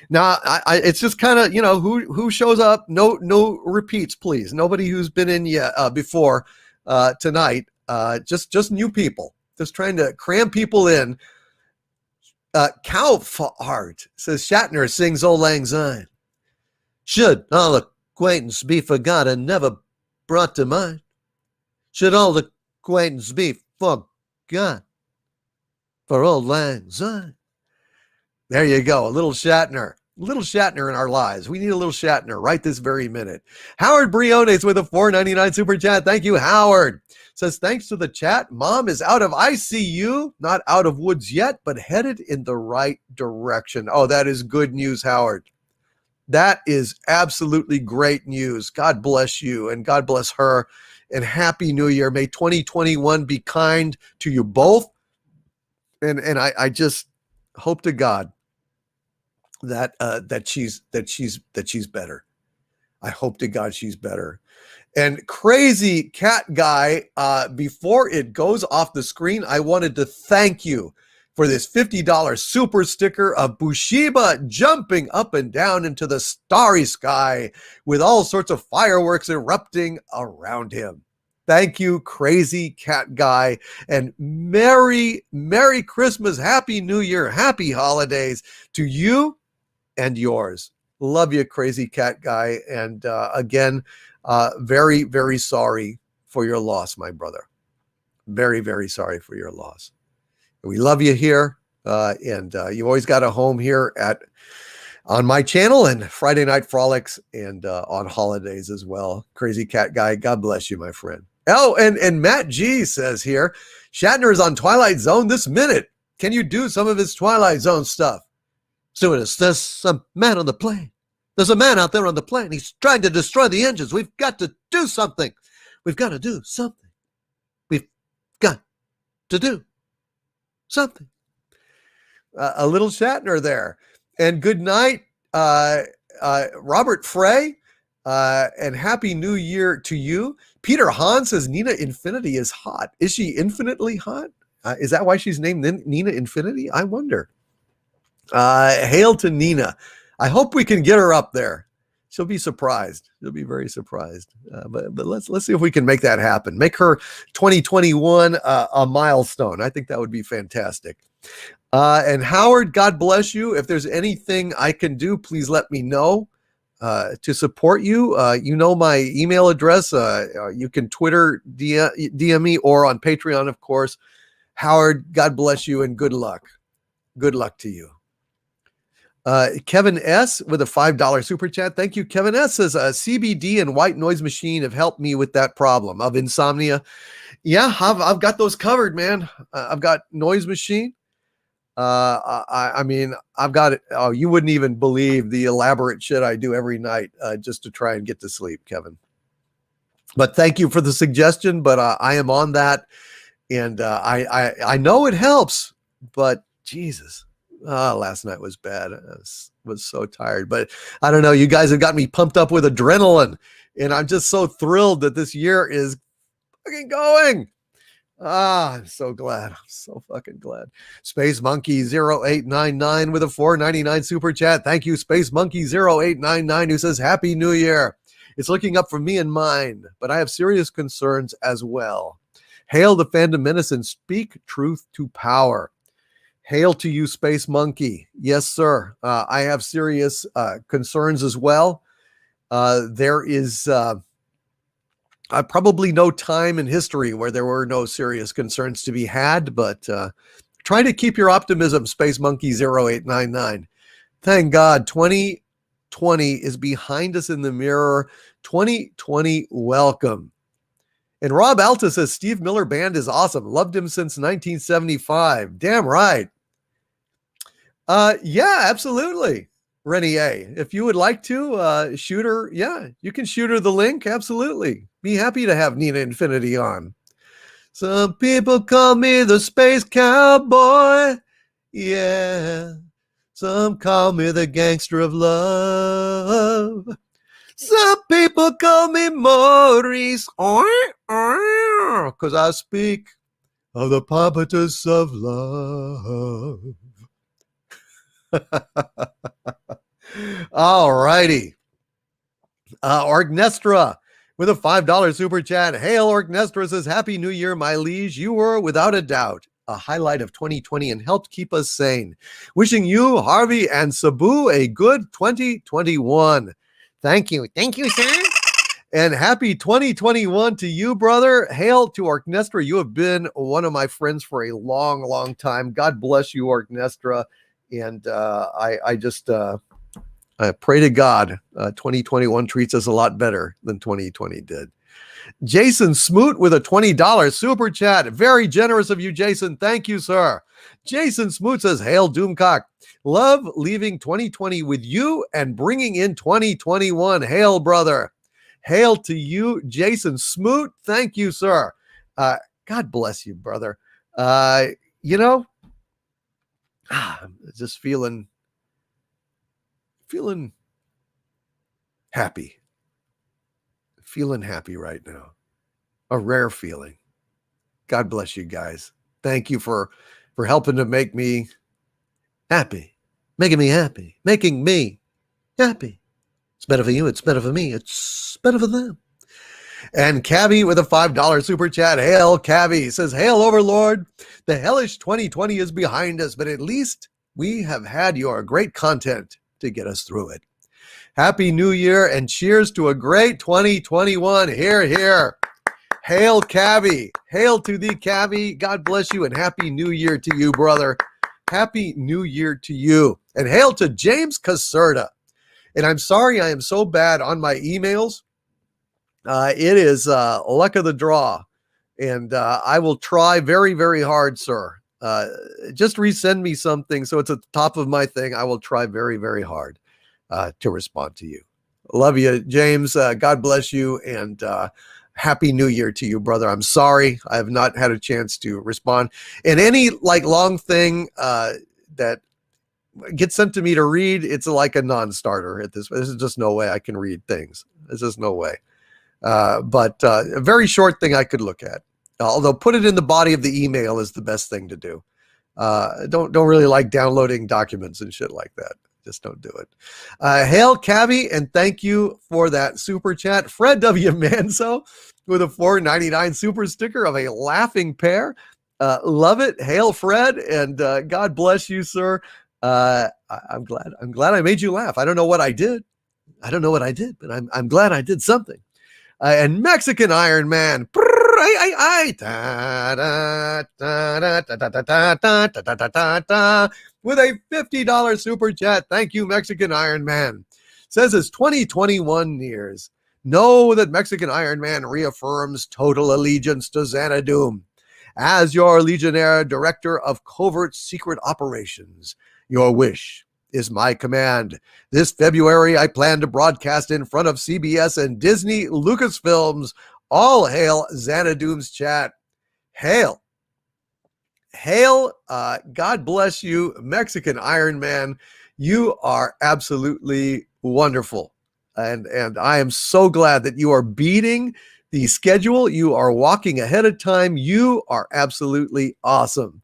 Now, it's just kind of, who shows up. No repeats, please. Nobody who's been in yet before tonight. Just new people. Just trying to cram people in. Cow Heart says, Shatner sings Old Lang Syne. Should all acquaintance be forgot and never brought to mind? Should all acquaintance be forgot for Old Lang Syne? There you go. A little Shatner in our lives. We need a little Shatner right this very minute. Howard Briones with a $4.99 super chat. Thank you, Howard. Says, thanks to the chat, Mom is out of ICU, not out of woods yet, but headed in the right direction. Oh, that is good news, Howard. That is absolutely great news. God bless you and God bless her, and Happy New Year. May 2021 be kind to you both. And I just hope to God that she's better. I hope to God she's better. And Crazy Cat Guy, before it goes off the screen, I wanted to thank you for this $50 super sticker of Bushiba jumping up and down into the starry sky with all sorts of fireworks erupting around him. Thank you, Crazy Cat Guy, and Merry Christmas, Happy New Year, Happy Holidays to you and yours. Love you, Crazy Cat Guy. And again, very, very sorry for your loss, my brother. Very, very sorry for your loss. We love you here. And you've always got a home here on my channel and Friday Night Frolics and on holidays as well. Crazy Cat Guy, God bless you, my friend. Oh, and Matt G says here, Shatner is on Twilight Zone this minute. Can you do some of his Twilight Zone stuff? Stewardess, there's a man on the plane. There's a man out there on the plane. He's trying to destroy the engines. We've got to do something. We've got to do something. We've got to do something. A little Shatner there. And good night, Robert Frey, and Happy New Year to you. Peter Hahn says Nina Infinity is hot. Is she infinitely hot? Is that why she's named Nina Infinity? I wonder. Hail to Nina. I hope we can get her up there. She'll be surprised. She'll be very surprised. But let's see if we can make that happen. Make her 2021 a milestone. I think that would be fantastic. And Howard, God bless you. If there's anything I can do, please let me know to support you. You know my email address. You can Twitter DM me or on Patreon, of course. Howard, God bless you and good luck. Good luck to you. Kevin S. with a $5 super chat. Thank you. Kevin S. says CBD and white noise machine have helped me with that problem of insomnia. Yeah, I've got those covered, man. I've got noise machine. I mean, I've got it. Oh, you wouldn't even believe the elaborate shit I do every night just to try and get to sleep, Kevin. But thank you for the suggestion. But I am on that, and I know it helps. But Jesus. Last night was bad. I was so tired, but I don't know. You guys have got me pumped up with adrenaline, and I'm just so thrilled that this year is fucking going. I'm so glad. I'm so fucking glad. Space Monkey 0899 with a $4.99 super chat. Thank you, Space Monkey 0899, who says Happy New Year. It's looking up for me and mine, but I have serious concerns as well. Hail the fandom menace and speak truth to power. Hail to you, Space Monkey. Yes, sir. I have serious concerns as well. There is probably no time in history where there were no serious concerns to be had, but try to keep your optimism, Space Monkey 0899. Thank God 2020 is behind us in the mirror. 2020, welcome. And Rob Alta says Steve Miller Band is awesome. Loved him since 1975. Damn right. Yeah, absolutely. Renier, if you would like to shoot her, yeah, you can shoot her the link. Absolutely. Be happy to have Nina Infinity on. Some people call me the space cowboy. Yeah. Some call me the gangster of love. Some people call me Maurice. Because I speak of the pompatus of love. All righty. Orgnestra with a $5 super chat. Hail, Orgnestra says, Happy New Year, my liege. You were, without a doubt, a highlight of 2020 and helped keep us sane. Wishing you, Harvey, and Sabu a good 2021. Thank you. Thank you, sir. And happy 2021 to you, brother. Hail to Orgnestra. You have been one of my friends for a long, long time. God bless you, Orgnestra. And I just I pray to God 2021 treats us a lot better than 2020 did. Jason Smoot with a $20 super chat. Very generous of you, Jason. Thank you, sir. Jason Smoot says, Hail Doomcock. Love leaving 2020 with you and bringing in 2021. Hail, brother. Hail to you, Jason Smoot. Thank you, sir. God bless you, brother. You know, I'm just feeling happy. Feeling happy right now. A rare feeling. God bless you guys. Thank you for helping to make me happy. Making me happy. Making me happy. It's better for you. It's better for me. It's better for them. And Cabby with a $5 super chat. Hail, Cabby says, Hail, Overlord. The hellish 2020 is behind us, but at least we have had your great content to get us through it. Happy New Year and cheers to a great 2021. Hear, hear. Hail, Cabby. Hail to thee, Cabby. God bless you and Happy New Year to you, brother. Happy New Year to you. And hail to James Caserta. And I'm sorry I am so bad on my emails. It is luck of the draw. And I will try very, very hard, sir. Just resend me something so it's at the top of my thing. I will try very, very hard to respond to you. Love you, James. God bless you. And Happy New Year to you, brother. I'm sorry I have not had a chance to respond. And any like long thing that gets sent to me to read, it's like a non-starter at this. There's just no way I can read things. There's just no way. But a very short thing I could look at. Although put it in the body of the email is the best thing to do. Don't really like downloading documents and shit like that. Just don't do it. Hail Cabby, and thank you for that super chat. Fred W. Manso with a $4.99 super sticker of a laughing pair. Love it. Hail Fred, and God bless you, sir. I'm glad I made you laugh. I don't know what I did. But I'm glad I did something. And Mexican Iron Man with a $50 super chat. Thank you, Mexican Iron Man. Says as 2021 nears, know that Mexican Iron Man reaffirms total allegiance to Xanadu. As your Legionnaire Director of Covert Secret Operations, your wish is my command. This February, I plan to broadcast in front of CBS and Disney Lucasfilms. All hail Xanadoom's chat. Hail. Hail. God bless you, Mexican Iron Man. You are absolutely wonderful. And I am so glad that you are beating the schedule. You are walking ahead of time. You are absolutely awesome.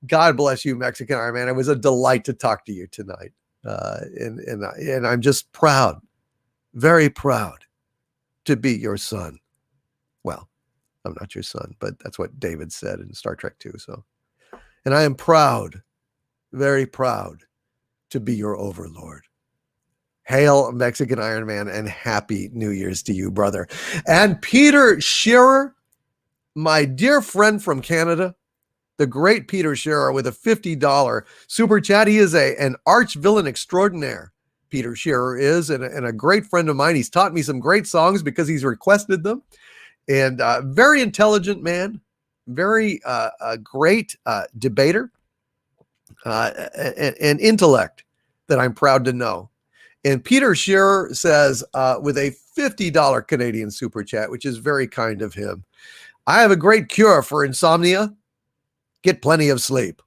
God bless you, Mexican Iron Man. It was a delight to talk to you tonight. And I'm just proud, very proud to be your son. Well, I'm not your son, but that's what David said in Star Trek 2. So, and I am proud, very proud to be your overlord. Hail, Mexican Iron Man, and Happy New Year's to you, brother. And Peter Shearer, my dear friend from Canada, the great Peter Shearer with a $50 super chat. He is an arch villain extraordinaire. Peter Shearer is, and a great friend of mine. He's taught me some great songs because he's requested them. And very intelligent man, very great debater, and intellect that I'm proud to know. And Peter Shearer says with a $50 Canadian super chat, which is very kind of him, I have a great cure for insomnia. Get plenty of sleep.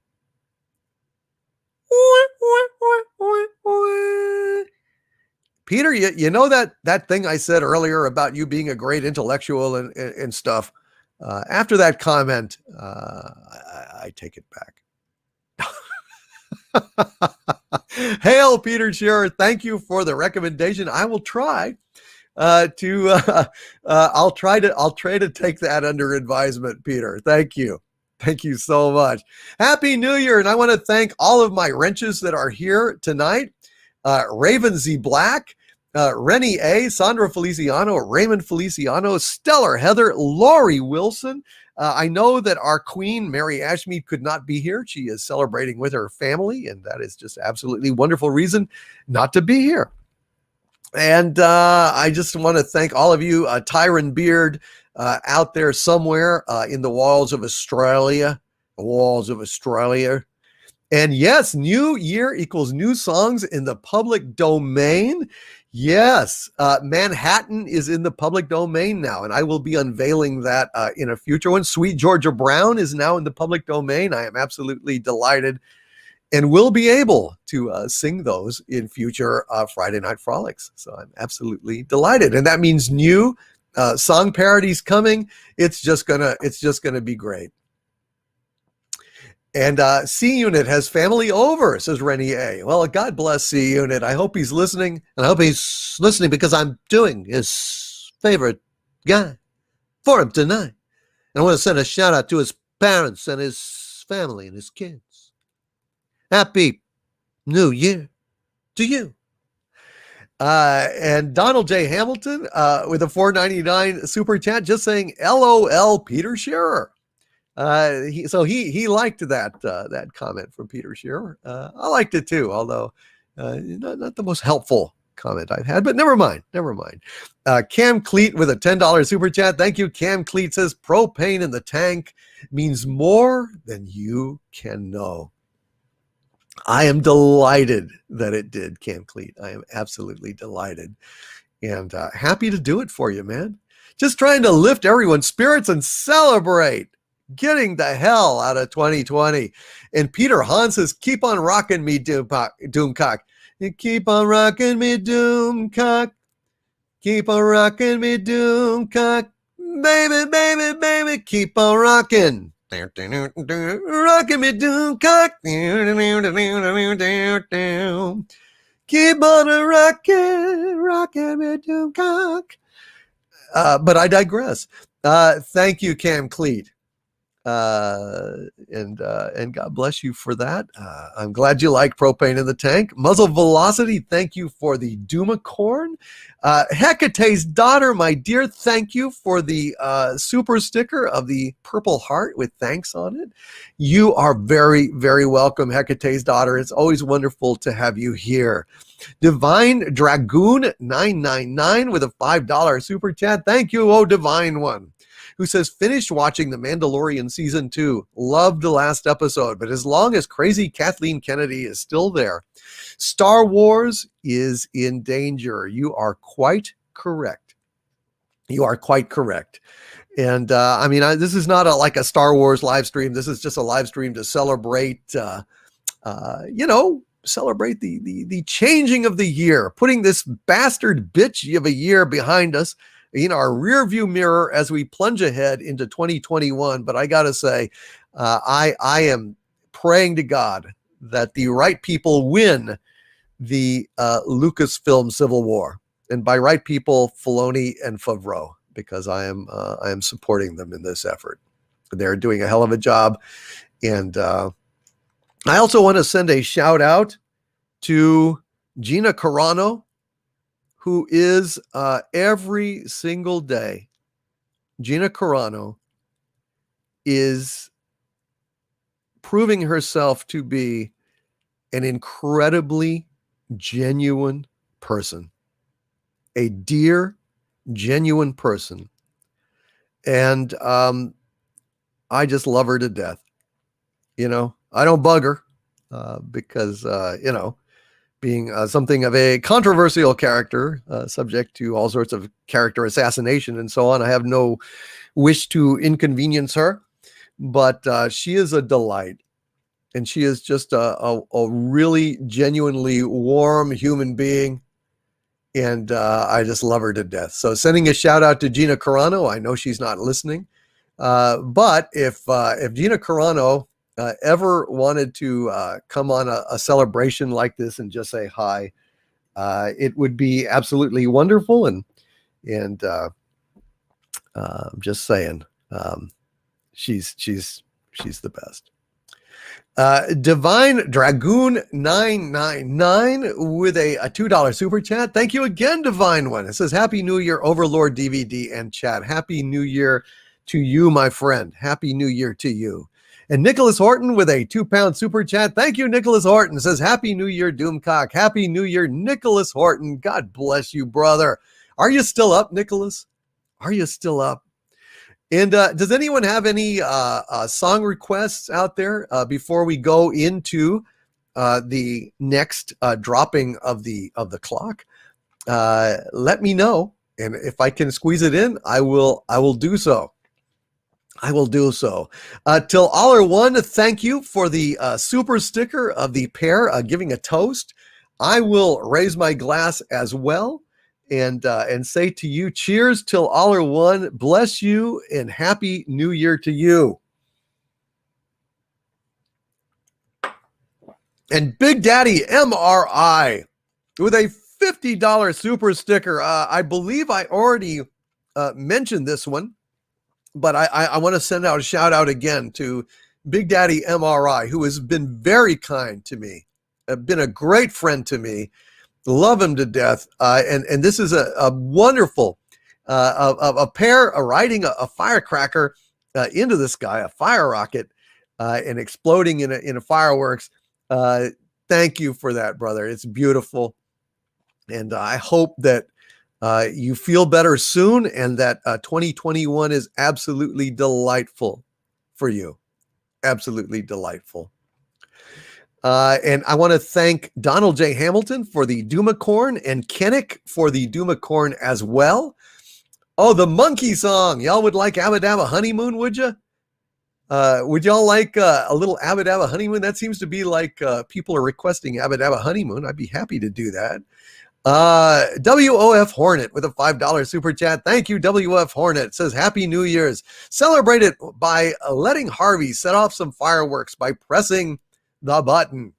Peter, you know that thing I said earlier about you being a great intellectual and stuff. After that comment, I take it back. Hail, Peter Shearer. Thank you for the recommendation. I will try I'll try to take that under advisement, Peter. Thank you. Thank you so much. Happy New Year. And I want to thank all of my wrenches that are here tonight. Raven Z Black, Rennie A, Sandra Feliciano, Raymond Feliciano, Stellar Heather, Lori Wilson. I know that our queen, Mary Ashmead, could not be here. She is celebrating with her family, and that is just absolutely wonderful reason not to be here. And I just want to thank all of you, Tyron Beard, out there somewhere in the walls of Australia. And yes, new year equals new songs in the public domain. Yes, Manhattan is in the public domain now, and I will be unveiling that in a future one. Sweet Georgia Brown is now in the public domain. I am absolutely delighted and will be able to sing those in future Friday Night Frolics. So I'm absolutely delighted. And that means new song parodies coming. It's just gonna be great. And C Unit has family over, says Rennie A. Well, God bless C Unit. I hope he's listening, and I hope he's listening because I'm doing his favorite guy for him tonight. And I want to send a shout out to his parents and his family and his kids. Happy New Year to you. And Donald J. Hamilton with a $4.99 super chat, just saying LOL Peter Shearer. He liked that comment from Peter Shearer. I liked it too, although not the most helpful comment I've had, but never mind. Cam Cleet with a $10 super chat. Thank you. Cam Cleet says propane in the tank means more than you can know. I am delighted that it did, Cam Cleet. I am absolutely delighted and happy to do it for you, man. Just trying to lift everyone's spirits and celebrate getting the hell out of 2020. And Peter Hahn says, keep on rocking me, Doomcock. You keep on rocking me, Doomcock. Keep on rocking me, Doomcock. Baby, baby, baby, keep on rocking. Rocking me, Doomcock. Keep on rocking me, Doomcock. But I digress. Thank you, Cam Cleet. And God bless you for that. I'm glad you like propane in the tank. Muzzle Velocity, thank you for the Dumacorn. Hecate's daughter, my dear, thank you for the super sticker of the Purple Heart with thanks on it. You are very, very welcome, Hecate's daughter. It's always wonderful to have you here. Divine Dragoon 999 with a $5 super chat. Thank you, oh Divine One, who says, finished watching The Mandalorian Season 2. Loved the last episode, but as long as crazy Kathleen Kennedy is still there, Star Wars is in danger. You are quite correct. You are quite correct. And this is not like a Star Wars live stream. This is just a live stream to celebrate, celebrate the changing of the year, putting this bastard bitch of a year behind us in our rear view mirror as we plunge ahead into 2021. But I got to say, I am praying to God that the right people win the Lucasfilm Civil War. And by right people, Filoni and Favreau, because I am supporting them in this effort. They're doing a hell of a job. And I also want to send a shout out to Gina Carano, who is every single day. Gina Carano is proving herself to be an incredibly genuine person, a dear, genuine person. And I just love her to death. I don't bug her because, being something of a controversial character, subject to all sorts of character assassination and so on, I have no wish to inconvenience her, but she is a delight. And she is just a really genuinely warm human being. And I just love her to death. So sending a shout out to Gina Carano. I know she's not listening. But if Gina Carano ever wanted to come on a celebration like this and just say hi, it would be absolutely wonderful. And I'm just saying, she's the best. Divine Dragoon 999 with a $2 super chat. Thank you again, Divine One. It says, Happy New Year, Overlord DVD and chat. Happy New Year to you, my friend. Happy New Year to you. And Nicholas Horton with a £2 super chat. Thank you, Nicholas Horton. It says, Happy New Year, Doomcock. Happy New Year, Nicholas Horton. God bless you, brother. Are you still up, Nicholas? Are you still up? And does anyone have any song requests out there before we go into the next dropping of the clock? Let me know, and if I can squeeze it in, I will do so. I will do so. Till all are one, thank you for the super sticker of the pair giving a toast. I will raise my glass as well. And say to you, cheers till all are one. Bless you and happy New Year to you. And Big Daddy MRI with a $50 super sticker. I believe I already mentioned this one, but I want to send out a shout out again to Big Daddy MRI, who has been very kind to me, been a great friend to me. Love him to death. And this is a wonderful, a pair riding a firecracker into the sky, a fire rocket, and exploding in a fireworks. Thank you for that, brother. It's beautiful. And I hope that you feel better soon and that 2021 is absolutely delightful for you. Absolutely delightful. And I want to thank Donald J. Hamilton for the Dumacorn and Kennick for the Dumacorn as well. Oh, the monkey song. Y'all would like Abba Dabba Honeymoon, would you? Would y'all like a little Abba Dabba Honeymoon? That seems to be like people are requesting Abba Dabba Honeymoon. I'd be happy to do that. WOF Hornet with a $5 super chat. Thank you, WF Hornet. It says Happy New Year's. Celebrate it by letting Harvey set off some fireworks by pressing the button.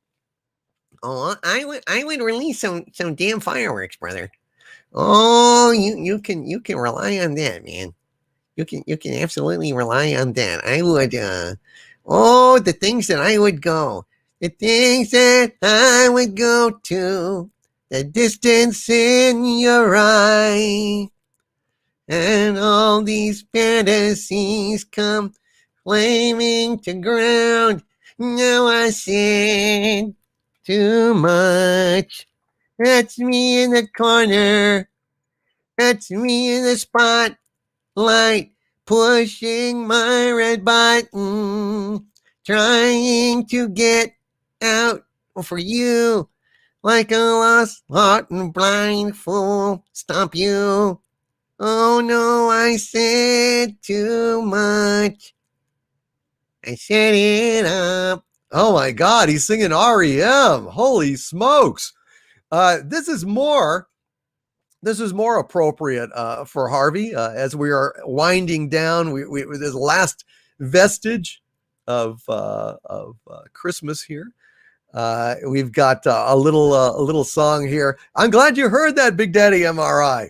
Oh, I would release some damn fireworks, brother. Oh, you can rely on that, man. You can absolutely rely on that. I would the things that I would go. The things that I would go to. The distance in your eye. And all these fantasies come flaming to ground. Now I said too much. That's me in the corner. That's me in the spotlight, pushing my red button, trying to get out for you like a lost, and blind fool. Stomp you. Oh no, I said too much. I set it up. Oh my God, he's singing REM. Holy smokes. This is more appropriate for Harvey as we are winding down. We this last vestige of Christmas here. We've got a little song here. I'm glad you heard that, Big Daddy MRI.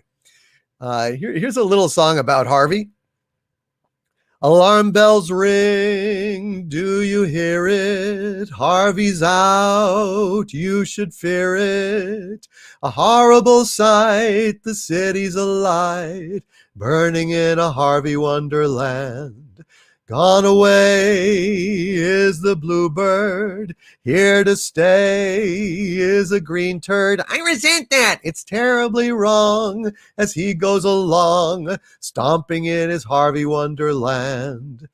Here's a little song about Harvey. Alarm bells ring, do you hear it? Harvey's out, you should fear it. A horrible sight, the city's alight, burning in a Harvey wonderland. Gone away is the bluebird, here to stay is a green turd. I resent that. It's terribly wrong as he goes along, stomping in his Harvey wonderland.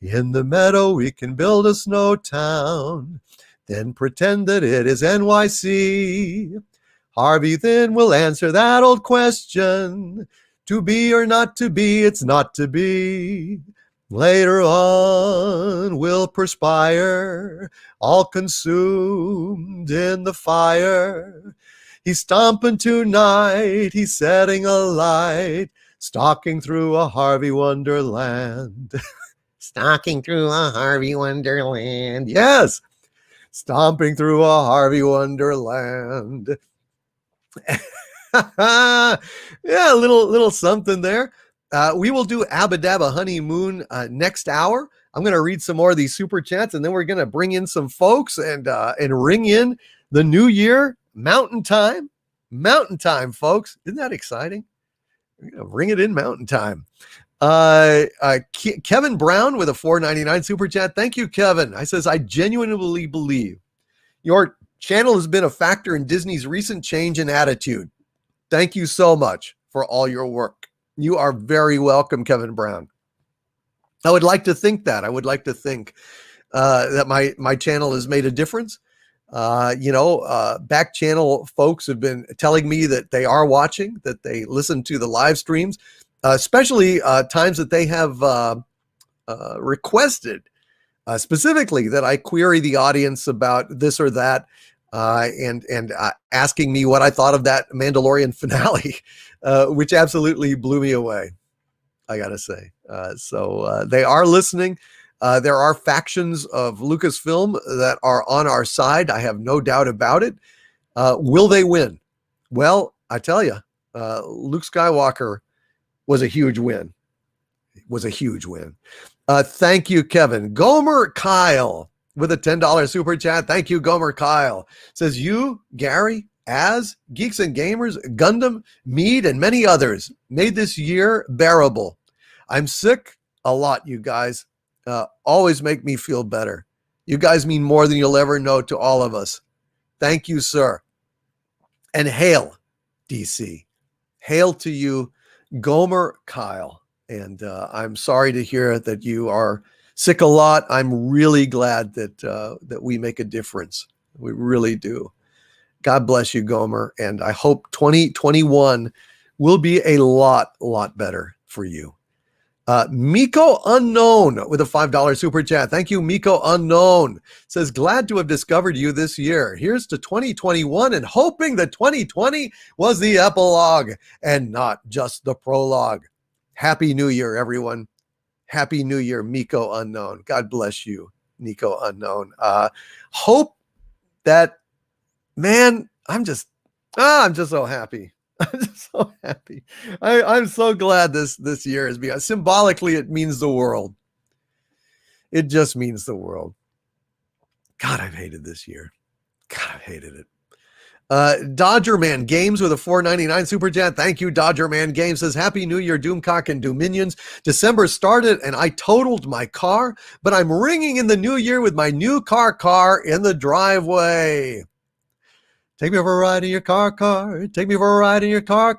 In the meadow we can build a snow town, then pretend that it is NYC. Harvey then will answer that old question, to be or not to be, it's not to be. Later on we'll perspire, all consumed in the fire. He's stomping tonight, he's setting a light, stalking through a Harvey wonderland. Stalking through a Harvey wonderland. Yes, stomping through a Harvey wonderland. Yeah, a little something there. We will do Abba Dabba Honeymoon next hour. I'm going to read some more of these super chats, and then we're going to bring in some folks and ring in the new year. Mountain time, folks. Isn't that exciting? We're going to ring it in mountain time. Kevin Brown with a $4.99 super chat. Thank you, Kevin. I says, I genuinely believe your channel has been a factor in Disney's recent change in attitude. Thank you so much for all your work. You are very welcome, Kevin Brown. I would like to think that. I would like to think that my channel has made a difference. Back channel folks have been telling me that they are watching, that they listen to the live streams, especially times that they have requested specifically that I query the audience about this or that, and asking me what I thought of that Mandalorian finale, which absolutely blew me away, I gotta say. So they are listening. There are factions of Lucasfilm that are on our side. I have no doubt about it. Will they win? Well, I tell you, Luke Skywalker was a huge win. Thank you, Kevin. Gomer Kyle with a $10 super chat. Thank you, Gomer Kyle. Says, you, Gary, Az, Geeks and Gamers, Gundam, Mead, and many others made this year bearable. I'm sick a lot, you guys. Always make me feel better. You guys mean more than you'll ever know to all of us. Thank you, sir. And hail DC. Hail to you, Gomer Kyle. And I'm sorry to hear that you are sick a lot. I'm really glad that we make a difference. We really do. God bless you, Gomer. And I hope 2021 will be a lot better for you. Miko Unknown with a $5 super chat. Thank you, Miko Unknown. Says, glad to have discovered you this year. Here's to 2021 and hoping that 2020 was the epilogue and not just the prologue. Happy New Year, everyone. Happy New Year, Miko Unknown. God bless you, Miko Unknown. Hope that, man, I'm just so happy. I'm just so happy. I'm so glad this year is because symbolically it means the world. It just means the world. God, I've hated this year. God, I've hated it. Dodger Man Games with a $4.99 super chat. Thank you, Dodger Man Games. Says, Happy New Year, Doomcock and Dominions. December started and I totaled my car, but I'm ringing in the new year with my new car in the driveway. Take me for a ride in your car. Take me for a ride in your car.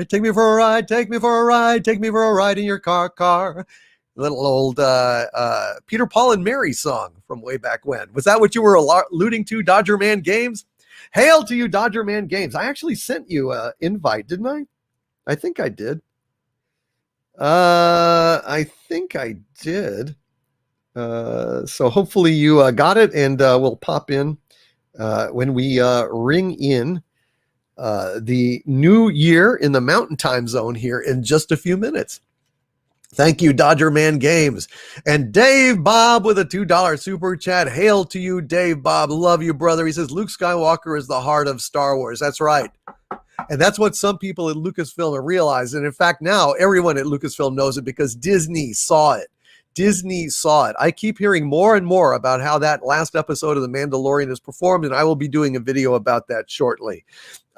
Take me for a ride. Take me for a ride. Take me for a ride in your car. Little old Peter, Paul, and Mary song from way back when. Was that what you were alluding to, Dodger Man Games? Hail to you, Dodger Man Games. I actually sent you an invite, didn't I? I think I did. So hopefully you got it, and we'll pop in when we ring in the new year in the Mountain Time Zone here in just a few minutes. Thank you, Dodger Man Games. And Dave Bob with a $2 super chat. Hail to you, Dave Bob. Love you, brother. He says, Luke Skywalker is the heart of Star Wars. That's right. And that's what some people at Lucasfilm have realized. And in fact, now everyone at Lucasfilm knows it because Disney saw it. I keep hearing more and more about how that last episode of The Mandalorian is performed, and I will be doing a video about that shortly.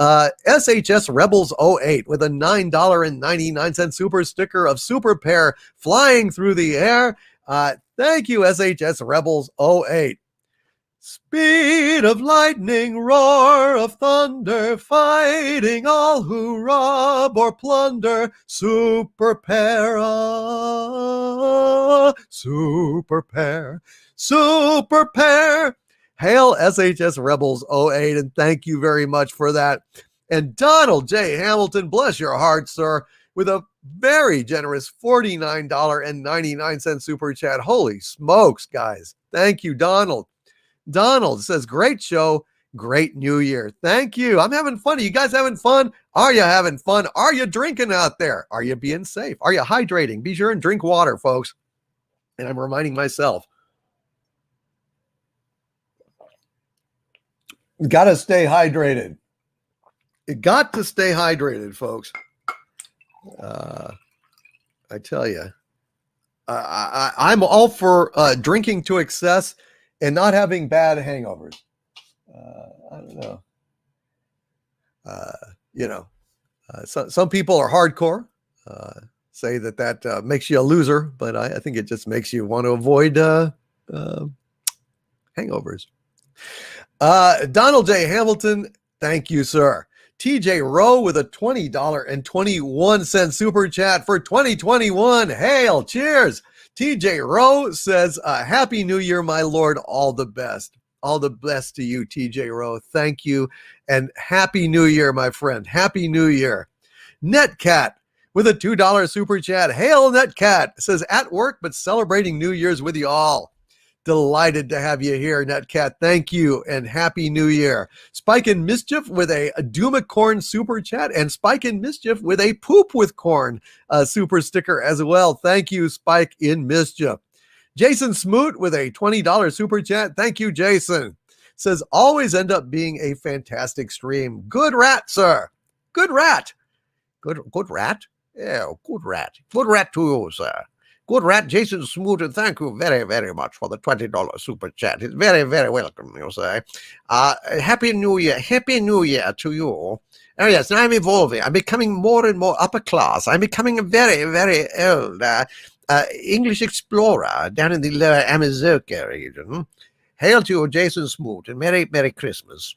SHS Rebels 08 with a $9.99 super sticker of Super Pair flying through the air. Thank you, SHS Rebels 08. Speed of lightning, roar of thunder, fighting all who rob or plunder. Super Pair, Super Pair, Super Pair. Hail SHS Rebels 08, and thank you very much for that. And Donald J. Hamilton, bless your heart, sir, with a very generous $49.99 super chat. Holy smokes, guys. Thank you, Donald. Donald says, great show, great new year. Thank you. I'm having fun. Are you guys having fun? Are you having fun? Are you drinking out there? Are you being safe? Are you hydrating? Be sure and drink water, folks. And I'm reminding myself, you got to stay hydrated. You got to stay hydrated, folks. I tell you, I'm all for drinking to excess and not having bad hangovers. I don't know. Some people are hardcore, say that makes you a loser, but I think it just makes you want to avoid hangovers. Donald J. Hamilton, thank you, sir. TJ Rowe with a $20.21 super chat for 2021. Hail, cheers. TJ Rowe says, Happy New Year, my Lord. All the best. All the best to you, TJ Rowe. Thank you. And Happy New Year, my friend. Happy New Year. Netcat with a $2 super chat. Hail, Netcat. Says, at work, but celebrating New Year's with you all. Delighted to have you here, Netcat. Thank you, and Happy New Year. Spike and Mischief with a Duma Corn super chat, and Spike and Mischief with a Poop with Corn super sticker as well. Thank you, Spike in Mischief. Jason Smoot with a $20 super chat. Thank you, Jason. Says, always end up being a fantastic stream. Good rat, sir. Good rat. Good rat? Yeah, good rat. Good rat to you, sir. Good rat, Jason Smoot, and thank you very, very much for the $20 super chat. It's very, very welcome, you say. Happy New Year. Happy New Year to you. Oh, yes, I'm evolving. I'm becoming more and more upper class. I'm becoming a very, very old English explorer down in the lower Amazonia region. Hail to you, Jason Smoot, and Merry, Merry Christmas.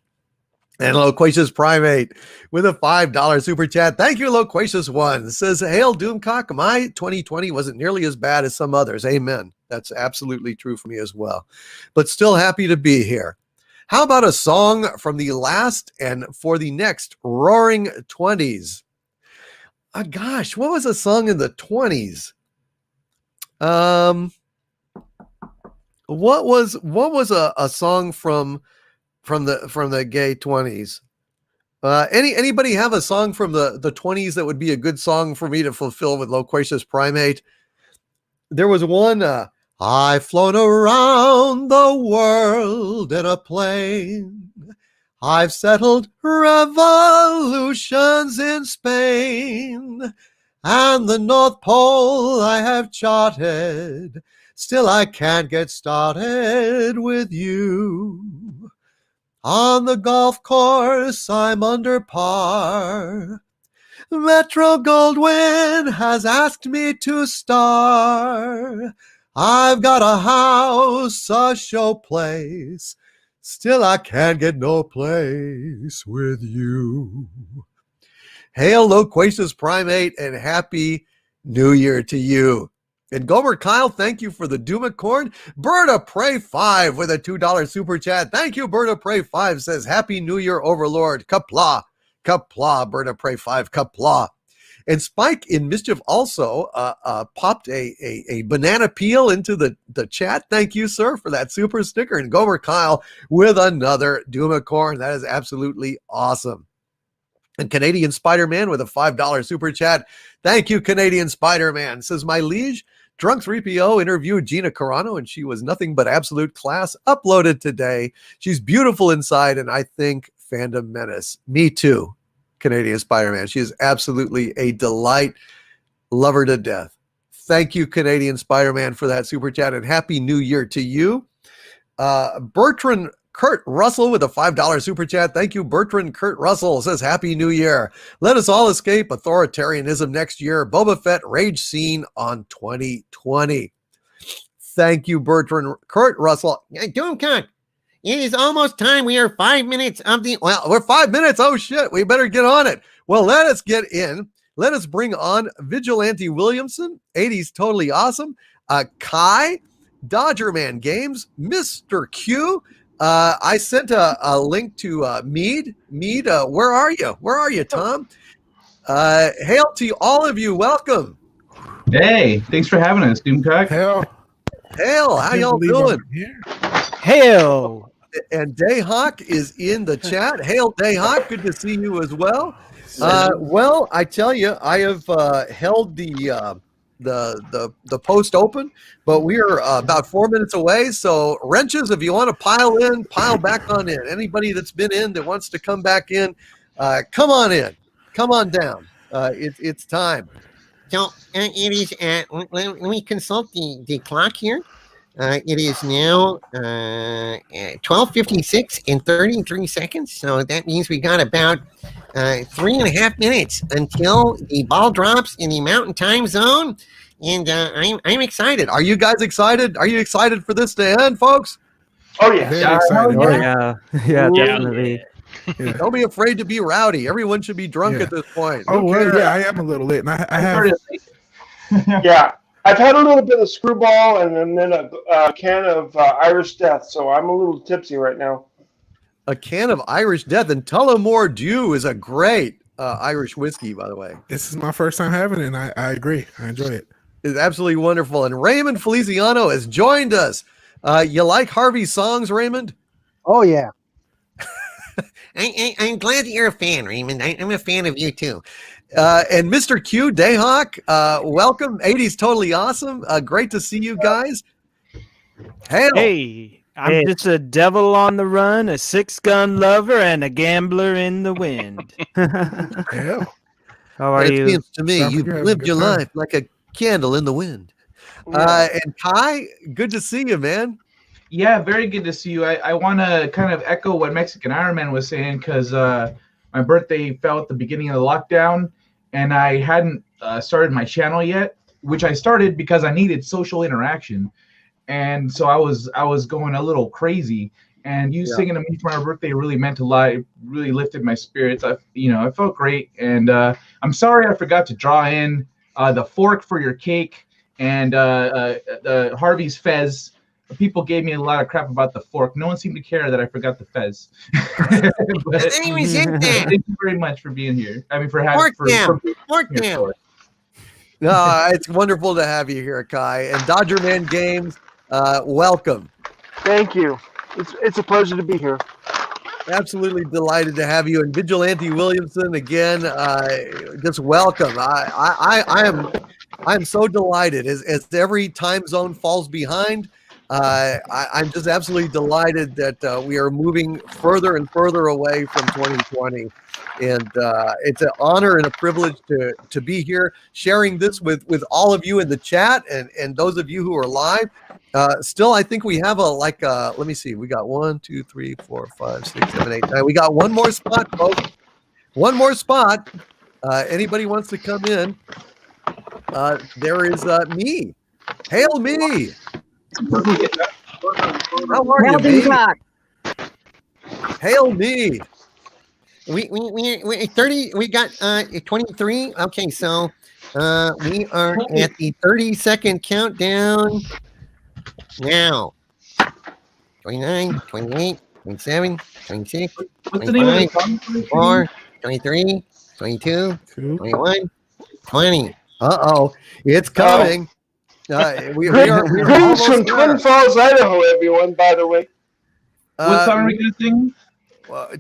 And Loquacious Primate with a $5 super chat. Thank you, Loquacious One. Says, Hail Doomcock, my 2020 wasn't nearly as bad as some others. Amen. That's absolutely true for me as well. But still happy to be here. How about a song from the last and for the next Roaring 20s? Gosh, what was a song in the 20s? What was a song from the gay 20s? Anybody have a song from the 20s that would be a good song for me to fulfill with Loquacious Primate? There was one, I've flown around the world in a plane. I've settled revolutions in Spain, and the North Pole I have charted. Still I can't get started with you. On the golf course I'm under par. Metro Goldwyn has asked me to star. I've got a house, a show place. Still I can't get no place with you. Hail Loquacious Primate and Happy New Year to you. And Gomer Kyle, thank you for the Doomicorn. Berta Prey 5 with a $2 super chat. Thank you, Berta Prey 5 says, Happy New Year, Overlord. Kapla. Kapla, Berta Prey 5, kapla. And Spike in Mischief also popped a banana peel into the chat. Thank you, sir, for that super sticker. And Gomer Kyle with another Doomicorn. That is absolutely awesome. And Canadian Spider-Man with a $5 super chat. Thank you, Canadian Spider-Man. Says, my liege, Drunk 3PO interviewed Gina Carano, and she was nothing but absolute class. Uploaded today. She's beautiful inside, and I think fandom menace. Me too, Canadian Spider-Man. She is absolutely a delight. Love her to death. Thank you, Canadian Spider-Man, for that super chat, and Happy New Year to you. Bertrand Kurt Russell with a $5 super chat. Thank you, Bertrand Kurt Russell. Says, Happy New Year. Let us all escape authoritarianism next year. Boba Fett rage scene on 2020. Thank you, Bertrand Kurt Russell. Doomcock, it is almost time. We are 5 minutes of the... Well, we're 5 minutes. Oh, shit. We better get on it. Well, let us get in. Let us bring on Vigilante Williamson, 80s Totally Awesome, Kai, Dodger Man Games, Mr. Q. I sent a link to Mead. Mead, where are you? Where are you, Tom? Hail to all of you. Welcome. Hey, thanks for having us, Doomcock. Hail, how y'all doing? Hail. And Dayhawk is in the chat. Hail, Dayhawk. Good to see you as well. Well, I tell you, I have held the post open, but we are about 4 minutes away. So wrenches, if you want to pile in, pile back on in. Anybody that's been in that wants to come back in, come on in, come on down. It's time. So it is, let me consult the clock here. It is now 12:56 and 33 seconds. So that means we got about 3.5 minutes until the ball drops in the Mountain Time Zone. And I'm excited. Are you guys excited? Are you excited for this to end, folks? Oh, yeah. Very excited. Oh, yeah. Yeah, definitely. Yeah. Don't be afraid to be rowdy. Everyone should be drunk at this point. Oh, well, yeah, I am a little late. And I have... Yeah. I've had a little bit of Screwball and then a can of Irish Death, so I'm a little tipsy right now. A can of Irish Death, and Tullamore Dew is a great Irish whiskey, by the way. This is my first time having it, and I agree. I enjoy it. It's absolutely wonderful. And Raymond Feliciano has joined us. You like Harvey's songs, Raymond? Oh, yeah. I'm glad that you're a fan, Raymond. I'm a fan of you, too. And Mr. Q, Dayhawk, welcome. 80s Totally Awesome. Great to see you guys. Hey, I'm just a devil on the run, a six-gun lover, and a gambler in the wind. Yeah. How are you? It seems to me you've lived your life like a candle in the wind. And Kai, good to see you, man. Yeah, very good to see you. I want to kind of echo what Mexican Iron Man was saying because my birthday fell at the beginning of the lockdown, and I hadn't started my channel yet, which I started because I needed social interaction. And so I was going a little crazy, And you singing to me for my birthday really meant a lot. It really lifted my spirits. I felt great. And I'm sorry I forgot to draw in the fork for your cake and the Harvey's Fez. People gave me a lot of crap about the fork. No one seemed to care that I forgot the Fez. But thank you very much for being here. I mean, for having No, it's wonderful to have you here, Kai. And Dodger Man Games, welcome. Thank you. It's a pleasure to be here. Absolutely delighted to have you. And Vigilante Williamson again, just welcome. I am so delighted as every time zone falls behind. I'm just absolutely delighted that we are moving further and further away from 2020. And it's an honor and a privilege to be here sharing this with all of you in the chat and those of you who are live. Still, I think we have let me see. We got 1, 2, 3, 4, 5, 6, 7, 8, 9. We got one more spot, folks. One more spot. Anybody wants to come in? There is me. Hail me. How are you, me? Hail me. We 30. We got 23. Okay, so we are at the 30-second countdown now. 29, 28, 27, 26, 25, 24, 23, 22, 21, 20. Uh-oh, it's coming. We are Greetings from Twin Falls, Idaho, everyone, by the way. What song are we going to sing?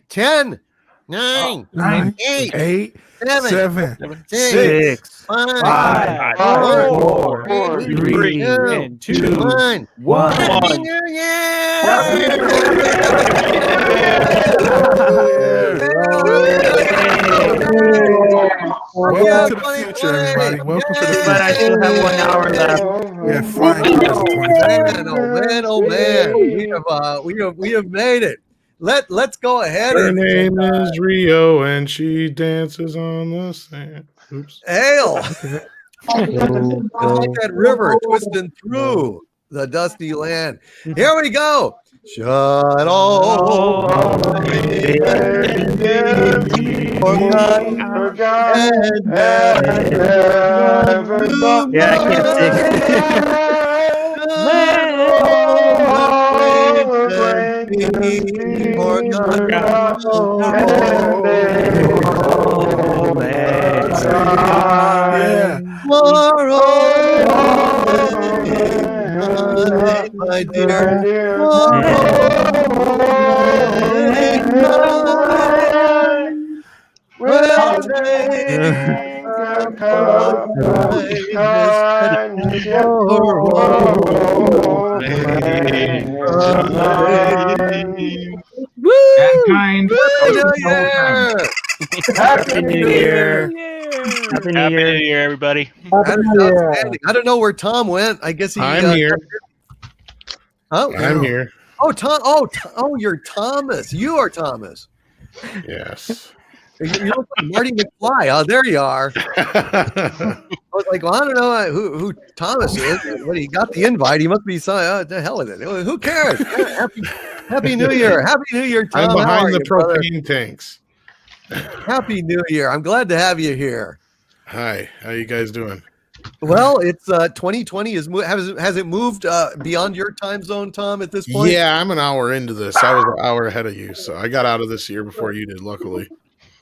10, 9, 8, 7, 6, 5, 4, 3, 2, 1. Happy New Welcome to the future, everybody. Welcome to the future. But I still have 1 hour left. Yeah, flying past 2020. Oh man, we have made it. Let's go ahead. Her name is Rio, and she dances on the sand. Oops. Hail! Like that river twisting through the dusty land. Here we go. Shut all Yeah, I can't my dear. Mankind. Happy New Year. Happy New Year, everybody. I don't know where Tom went. I guess I'm here. Oh, I'm here. Oh, Tom. Oh, you're Thomas. You are Thomas. Yes. You look like Marty McFly. Oh, there you are. I was like, well, I don't know who Thomas is, but he got the invite. He must be the hell with it. Who cares? Happy New Year. Happy New Year, Tom. I'm behind the brother? propane tanks. Happy New Year. I'm glad to have you here. Hi. How you guys doing? Well, it's 2020 has it moved beyond your time zone, Tom, at this point? Yeah, I'm an hour into this. I was an hour ahead of you, so I got out of this year before you did, luckily.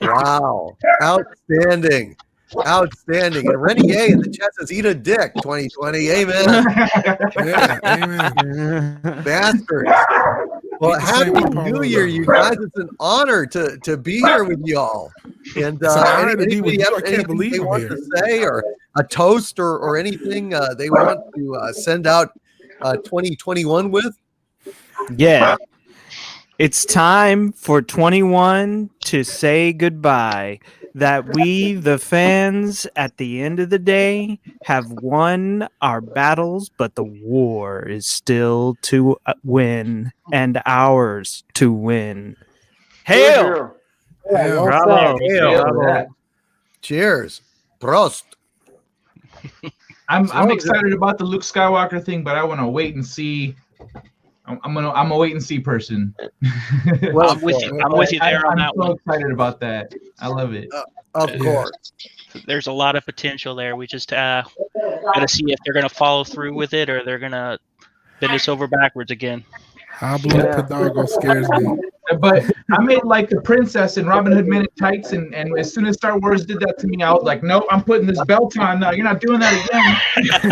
Wow. Outstanding. And Renier in the chat says, eat a dick, 2020. Amen. Yeah, amen. Bastards. Well, happy New Year, you guys. It's an honor to be here with you all. And It's an honor to be with anybody you. have I can't believe anything they I'm want here. to say, or a toast or anything they want to send out 2021 with? Yeah. It's time for 21 to say goodbye. That we, the fans, at the end of the day, have won our battles, but the war is still to win and ours to win. Hail! Bravo. Hail. Cheers. Prost. I'm excited about the Luke Skywalker thing, but I want to wait and see I'm a wait and see person. Well, I'm with you there on that I'm so one. excited about that. I love it. Of course. There's a lot of potential there. We just got to see if they're going to follow through with it or they're going to bend us over backwards again. Pablo Hidalgo scares me. But I made like a princess in Robin Hood Men in Tights, and as soon as Star Wars did that to me, I was like, nope, I'm putting this belt on. You're not doing that again.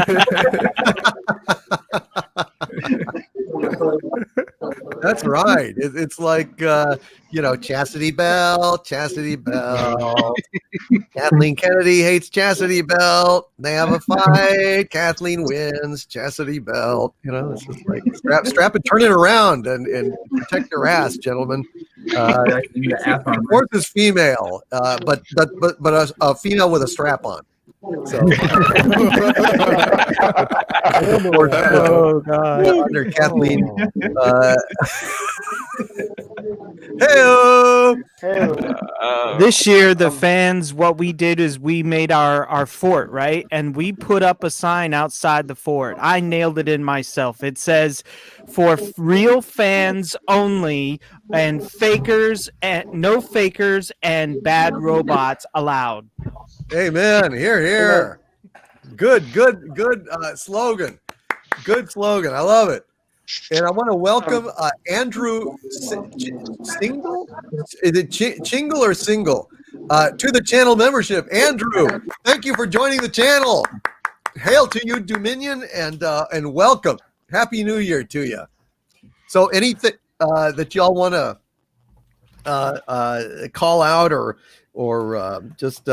That's right. It's like Chastity Belt. Kathleen Kennedy hates Chastity Belt. They have a fight. Kathleen wins. Chastity Belt. It's just like strap and turn it around and protect your ass, gentlemen. Of course, is female, but a female with a strap on. So, oh God! Under Kathleen. Hey-o! This year, the fans, what we did is we made our fort, right? And we put up a sign outside the fort. I nailed it in myself. It says, "For real fans only, and fakers, and no fakers and bad robots allowed." Amen. Here. Good slogan. Good slogan. I love it. And I want to welcome Andrew Single. Is it Chingle or Single? To the channel membership. Andrew, thank you for joining the channel. Hail to you, Dominion, and welcome. Happy New Year to you. So anything that y'all want to call out or just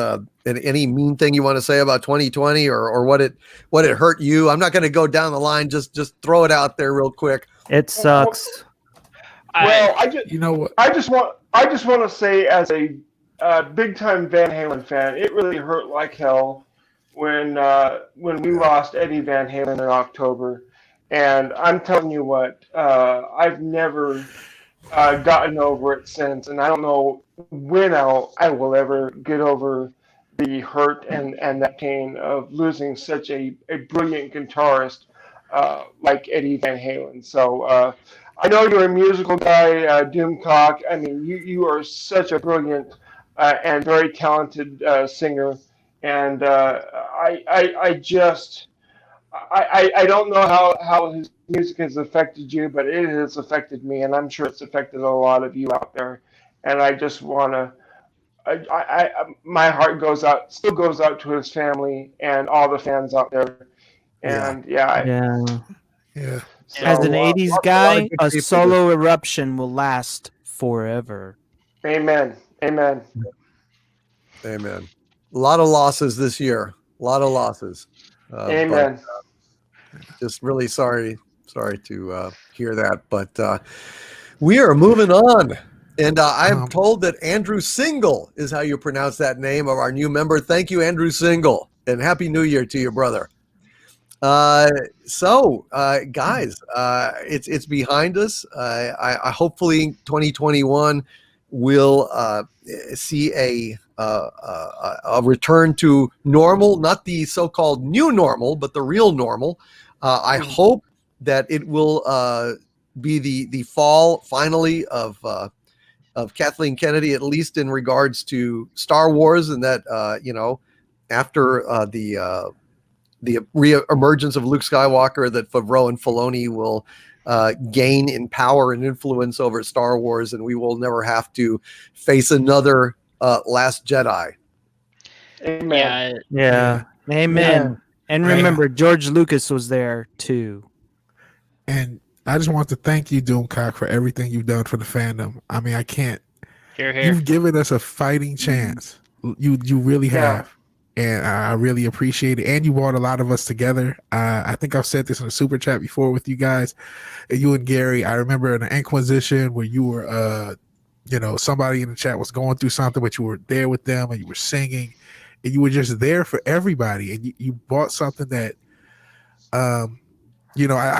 any mean thing you want to say about 2020 or what it hurt you? I'm not going to go down the line. Just throw it out there real quick. It sucks. Well, I just want to say, as a big time Van Halen fan, it really hurt like hell when we lost Eddie Van Halen in October. And I'm telling you what, I've never gotten over it since, and I don't know when I will ever get over the hurt and that pain of losing such a brilliant guitarist like Eddie Van Halen. So I know you're a musical guy, Doomcock. I mean, you are such a brilliant and very talented singer, and I don't know how his music has affected you, but it has affected me, and I'm sure it's affected a lot of you out there. And I just want to, my heart still goes out to his family and all the fans out there. And Yeah. So, As an '80s lot guy, of good a people. solo eruption will last forever. Amen. Amen. A lot of losses this year. A lot of losses. Amen. Just really sorry to hear that, but we are moving on. And I'm told that Andrew Single is how you pronounce that name of our new member. Thank you, Andrew Single, and Happy New Year to you, brother. So guys, it's behind us. I hopefully 2021 will see a return to normal, not the so-called new normal, but the real normal. I hope that it will be the fall finally of Kathleen Kennedy, at least in regards to Star Wars, and that after the re-emergence of Luke Skywalker, that Favreau and Filoni will gain in power and influence over Star Wars, and we will never have to face another Last Jedi. Amen. Yeah. Amen. And remember, George Lucas was there too. And I just want to thank you, Doomcock, for everything you've done for the fandom. I mean, I can't. Here. You've given us a fighting chance. You really have. And I really appreciate it. And you brought a lot of us together. I think I've said this in a super chat before with you guys, you and Gary. I remember in the Inquisition where you were, somebody in the chat was going through something, but you were there with them and you were singing, and you were just there for everybody. And you brought something that, I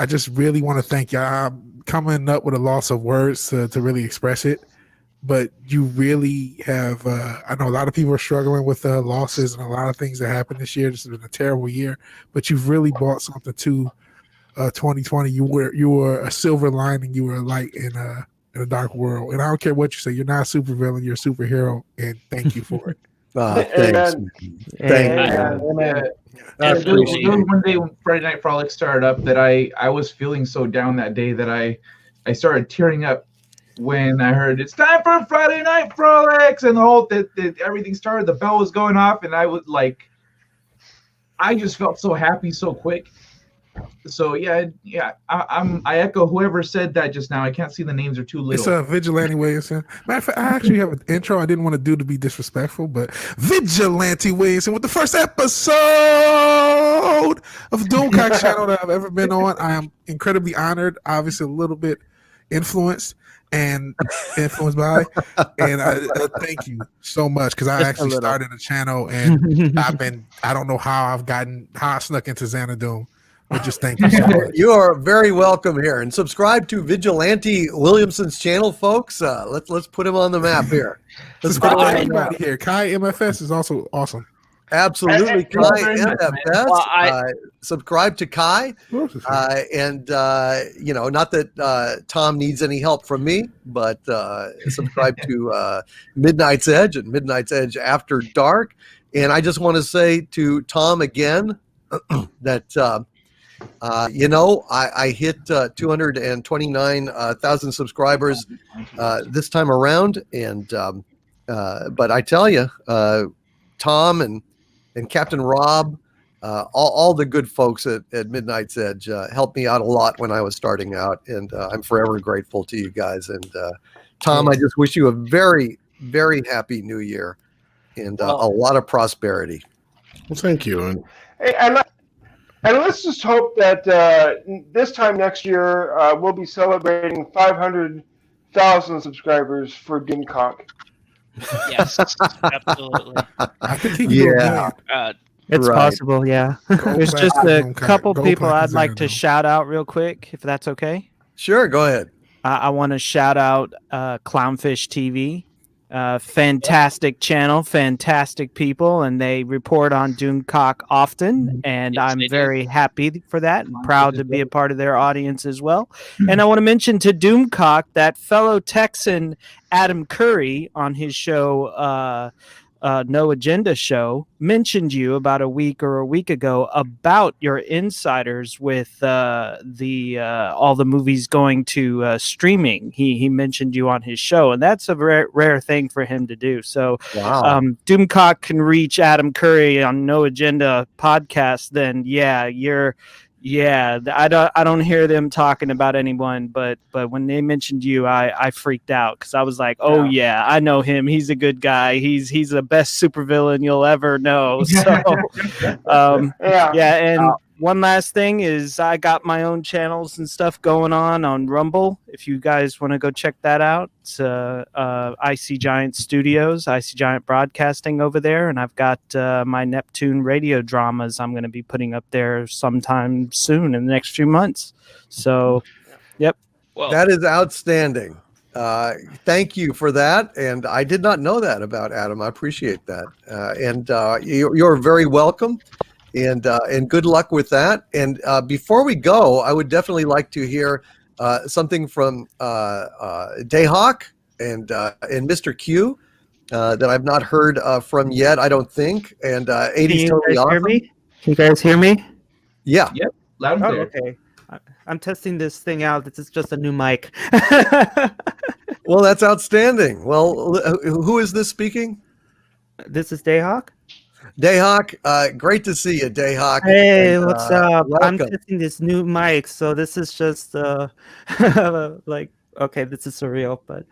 just really want to thank you. I'm coming up with a loss of words to really express it. But you really have, I know a lot of people are struggling with losses and a lot of things that happened this year. This has been a terrible year, but you've really brought something to 2020. You were a silver lining. You were a light in a dark world. And I don't care what you say. You're not a supervillain. You're a superhero. And thank you for it. Thanks. Amen. Thank Amen. you. Yeah. That's There was appreciated. one day when Friday Night Frolic started up that I was feeling so down that day that I started tearing up when I heard it's time for Friday Night Frolics and the whole everything started. The bell was going off, and I was like, I just felt so happy so quick. So yeah, I echo whoever said that just now. I can't see the names; are too little. It's a Vigilante Williamson. Matter of fact, I actually have an intro I didn't want to do to be disrespectful, but Vigilante Williamson with the first episode of Doomcock's channel that I've ever been on. I am incredibly honored, obviously a little bit influenced by, and I thank you so much because I Just a actually little. started a channel and I don't know how I snuck into Xanadu. But just thank you so much. You are very welcome here, and subscribe to Vigilante Williamson's channel, folks. Let's put him on the map here. Let's put him on the map. Here, Kai MFS is also awesome. Absolutely, Kai MFS. Subscribe to Kai, and not that Tom needs any help from me, but subscribe to Midnight's Edge and Midnight's Edge After Dark. And I just want to say to Tom again that. I hit 229,000 subscribers this time around, and but I tell you, Tom and Captain Rob, all the good folks at Midnight's Edge helped me out a lot when I was starting out, and I'm forever grateful to you guys. And Tom, I just wish you a very, very happy New Year and a lot of prosperity. Well, thank you. And let's just hope that this time next year we'll be celebrating 500,000 subscribers for Doomcock. Yes, absolutely. I think yeah, it's possible. Yeah, there's just a couple people I'd like to Xanadu. shout out real quick, if that's okay. Sure, go ahead. I want to shout out Clownfish TV. Fantastic channel, fantastic people, and they report on Doomcock often, and I'm very happy for that and proud to be a part of their audience as well. And I want to mention to Doomcock that fellow Texan Adam Curry on his show No Agenda show mentioned you about a week ago about your insiders with all the movies going to streaming. He mentioned you on his show, and that's a rare thing for him to do. So wow. Doomcock can reach Adam Curry on No Agenda podcast, then I don't hear them talking about anyone, but when they mentioned you, I freaked out because I was like, oh yeah, I know him. He's a good guy. He's the best supervillain you'll ever know. So and one last thing is I got my own channels and stuff going on Rumble. If you guys want to go check that out, it's IC Giant Studios, IC Giant Broadcasting over there, and I've got my Neptune radio dramas I'm going to be putting up there sometime soon in the next few months. So, yep. Well, that is outstanding. Thank you for that, and I did not know that about Adam. I appreciate that, and you're very welcome. And good luck with that. And before we go, I would definitely like to hear something from Dayhawk and Mr. Q that I've not heard from yet, I don't think. And 80's totally awesome. Can you guys hear me? Yeah. Yep. Loud and clear. Okay. I'm testing this thing out. This is just a new mic. Well, that's outstanding. Well, who is this speaking? This is Dayhawk. Dayhawk, great to see you, Dayhawk. Hey, and, what's up? I'm welcome. testing this new mic, so this is just like, okay, this is surreal, but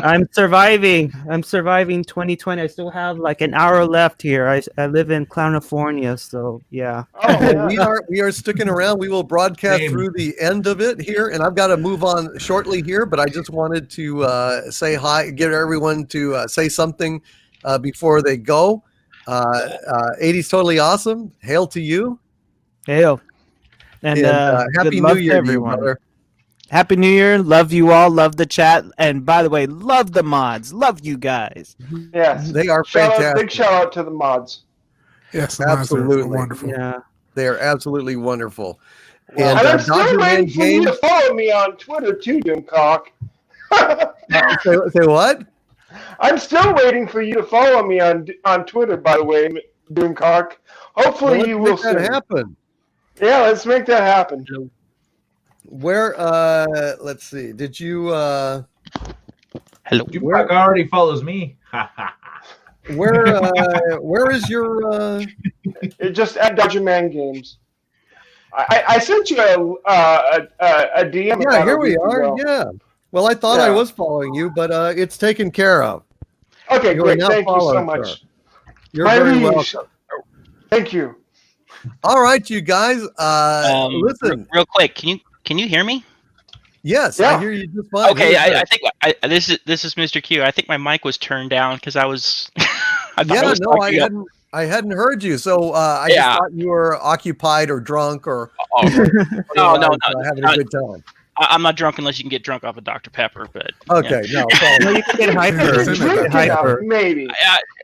I'm surviving. I'm surviving 2020. I still have like an hour left here. I live in California, so yeah. We are sticking around. We will broadcast through the end of it here, and I've got to move on shortly here, but I just wanted to say hi, get everyone to say something before they go. 80's totally awesome. Hail to you. Hail. And happy New Year, everyone. To you, Happy New Year. Love you all. Love the chat. And by the way, love the mods. Love you guys. Yes. They are fantastic. Big shout out to the mods. Yes, absolutely wonderful. Yeah. They are absolutely wonderful. And I'm still Dodger Man waiting for you to Games. follow me on Twitter too, Doomcock. Say what? I'm still waiting for you to follow me on Twitter, by the way, Doomcock. Hopefully Well, you let's will make that soon. happen. Yeah, let's make that happen. Where let's see. Did you Hello. Doomcock already follows me. where is your It just at Dodger Man Games. I sent you a DM. Yeah, about here a we week are. ago. Yeah. Well, I thought I Yeah. was following you, but it's taken care of. Okay, You are great. now Thank you so followed, much. sir. You're My very liege. welcome. Thank you. All right, you guys. Listen. Real quick, can you hear me? Yes, I hear you just fine. Okay, Who is I this? think this is Mr. Q. I think my mic was turned down because I was. I thought I Yeah, was no, talking up. I hadn't heard you, so I just Yeah. thought you were occupied or drunk or No, having a good time. I'm not drunk unless you can get drunk off of Dr. Pepper, but Okay, no, you can get hyper. Maybe.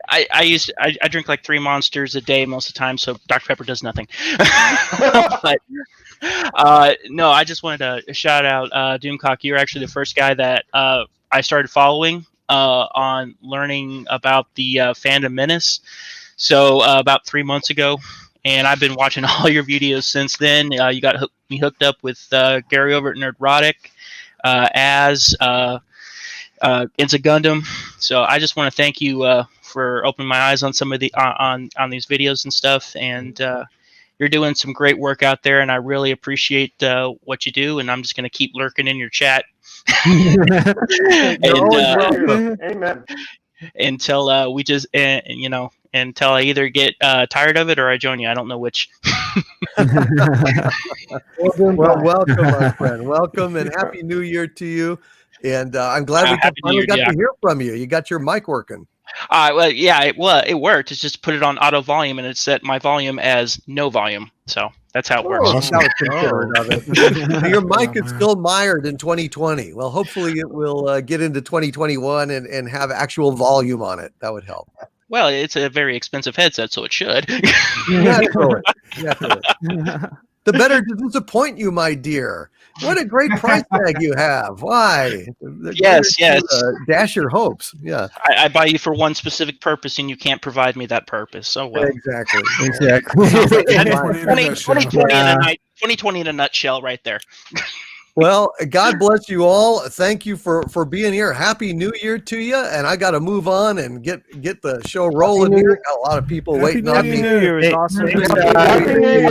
I drink like 3 Monsters a day most of the time, so Dr. Pepper does nothing. But no, I just wanted to shout out Doomcock. You're actually the first guy that I started following on learning about the Fandom Menace. So about 3 months ago, and I've been watching all your videos since then. You got me hooked up with Gary over at Nerdrotic, as Into Gundam. So I just want to thank you for opening my eyes on some of the on these videos and stuff. And you're doing some great work out there, and I really appreciate what you do. And I'm just going to keep lurking in your chat. Amen. Until we just, until I either get tired of it or I join you. I don't know which. Well, welcome, my friend. Welcome and happy New Year to you. And I'm glad we finally got to hear from you. You got your mic working. Well, yeah, it worked. It's just put it on auto volume, and it set my volume as no volume. So that's how it works. That was considerate of it. Your mic is still mired in 2020. Well, hopefully it will get into 2021 and have actual volume on it. That would help. Well, it's a very expensive headset, so it should. Naturally. The better to disappoint you, my dear. What a great price tag you have. Why? Yes. Dash your hopes. Yeah. I buy you for one specific purpose, and you can't provide me that purpose. So well. Exactly. 2020 in a nutshell, right there. Well, God bless you all. Thank you for being here. Happy New Year to you. And I got to move on and get the show rolling here. Got a lot of people waiting on me. Happy New Year is awesome. Happy New Year.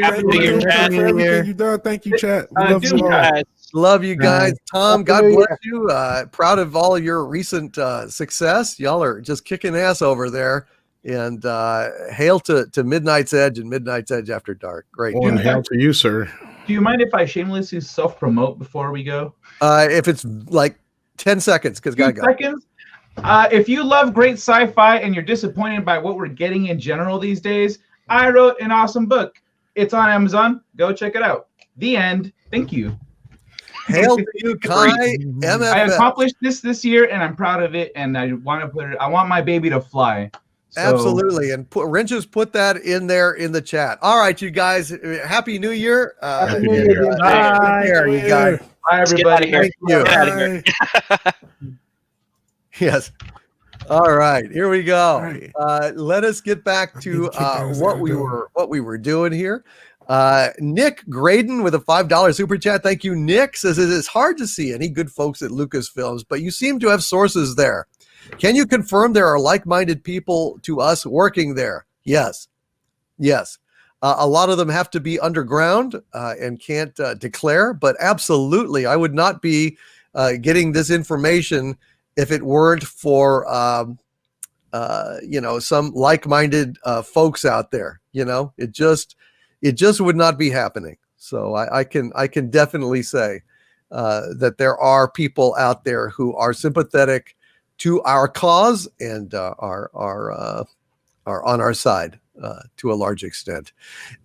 Happy New Year, Chad. Everything you done. Thank you, chat. We love you all. Love you guys. Tom, God bless you. Proud of all of your recent success. Y'all are just kicking ass over there. And hail to Midnight's Edge and Midnight's Edge After Dark. Great. Well, and hail to you, sir. Do you mind if I shamelessly self-promote before we go? If it's like 10 seconds, because gotta go. Seconds. If you love great sci-fi and you're disappointed by what we're getting in general these days, I wrote an awesome book. It's on Amazon. Go check it out. The end. Thank you. Hail to you, Kai. MFF. I accomplished this year, and I'm proud of it. And I want to put it. I want my baby to fly. So, absolutely. And Wrenches put that in there in the chat. All right, you guys. Happy New Year. Happy New Year. Bye, you guys. Bye, everybody. Thank you. Yes. All right, here we go. Let us get back to what we were doing here. Nick Graydon with a $5 super chat. Thank you, Nick. Says it is hard to see any good folks at Lucasfilms, but you seem to have sources there. Can you confirm there are like-minded people to us working there? Yes. A lot of them have to be underground and can't declare, but absolutely, I would not be getting this information if it weren't for some like-minded folks out there. It just would not be happening. So I can definitely say that there are people out there who are sympathetic to our cause and are on our side to a large extent.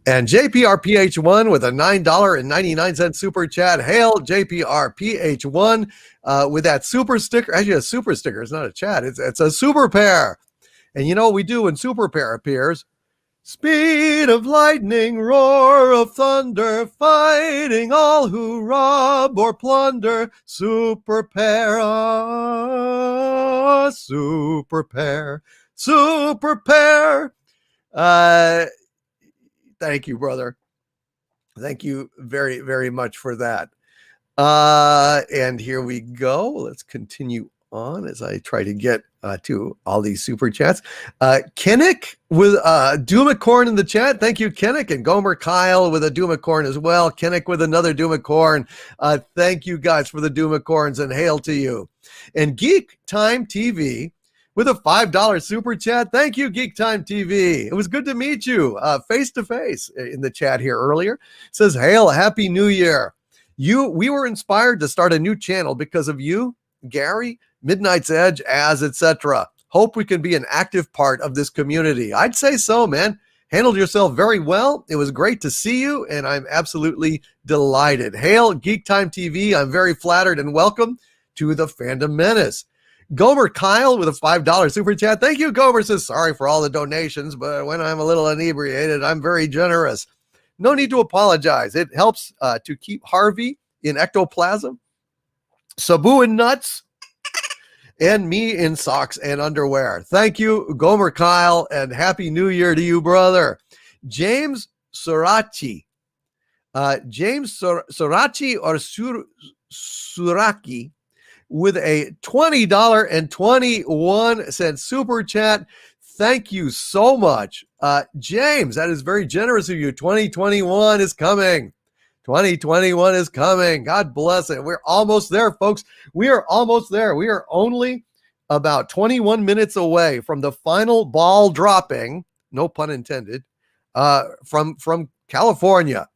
And JPRPH1 with a $9.99 super chat. Hail JPRPH1 with that super sticker. Actually, a super sticker. It's not a chat. It's a super pair. And you know what we do when super pair appears? Speed of lightning, roar of thunder, fighting all who rob or plunder. Super pair, super pair, super pair. Thank you, brother. Thank you very, very much for that. And here we go. Let's continue on as I try to get to all these super chats. Kinnick with Doomacorn in the chat. Thank you, Kinnick. And Gomer Kyle with a Doomacorn as well. Kinnick with another Doomacorn. Thank you guys for the Doomacorns and hail to you. And Geek Time TV with a $5 super chat. Thank you, Geek Time TV. It was good to meet you face to face in the chat here earlier. It says, hail, happy new year. We were inspired to start a new channel because of you, Gary, Midnight's Edge, etc. Hope we can be an active part of this community. I'd say so, man. Handled yourself very well. It was great to see you, and I'm absolutely delighted. Hail, Geek Time TV. I'm very flattered, and welcome to the Fandom Menace. Gomer Kyle with a $5 super chat. Thank you, Gomer. Says, sorry for all the donations, but when I'm a little inebriated, I'm very generous. No need to apologize. It helps to keep Harvey in ectoplasm, Sabu in nuts, and me in socks and underwear. Thank you, Gomer Kyle, and Happy New Year to you, brother. James Sorachi. James Sorachi or Suraki with a $20.21 super chat. Thank you so much. James, that is very generous of you. 2021 is coming. 2021 is coming. God bless it. We're almost there, folks. We are almost there. We are only about 21 minutes away from the final ball dropping, no pun intended, from California.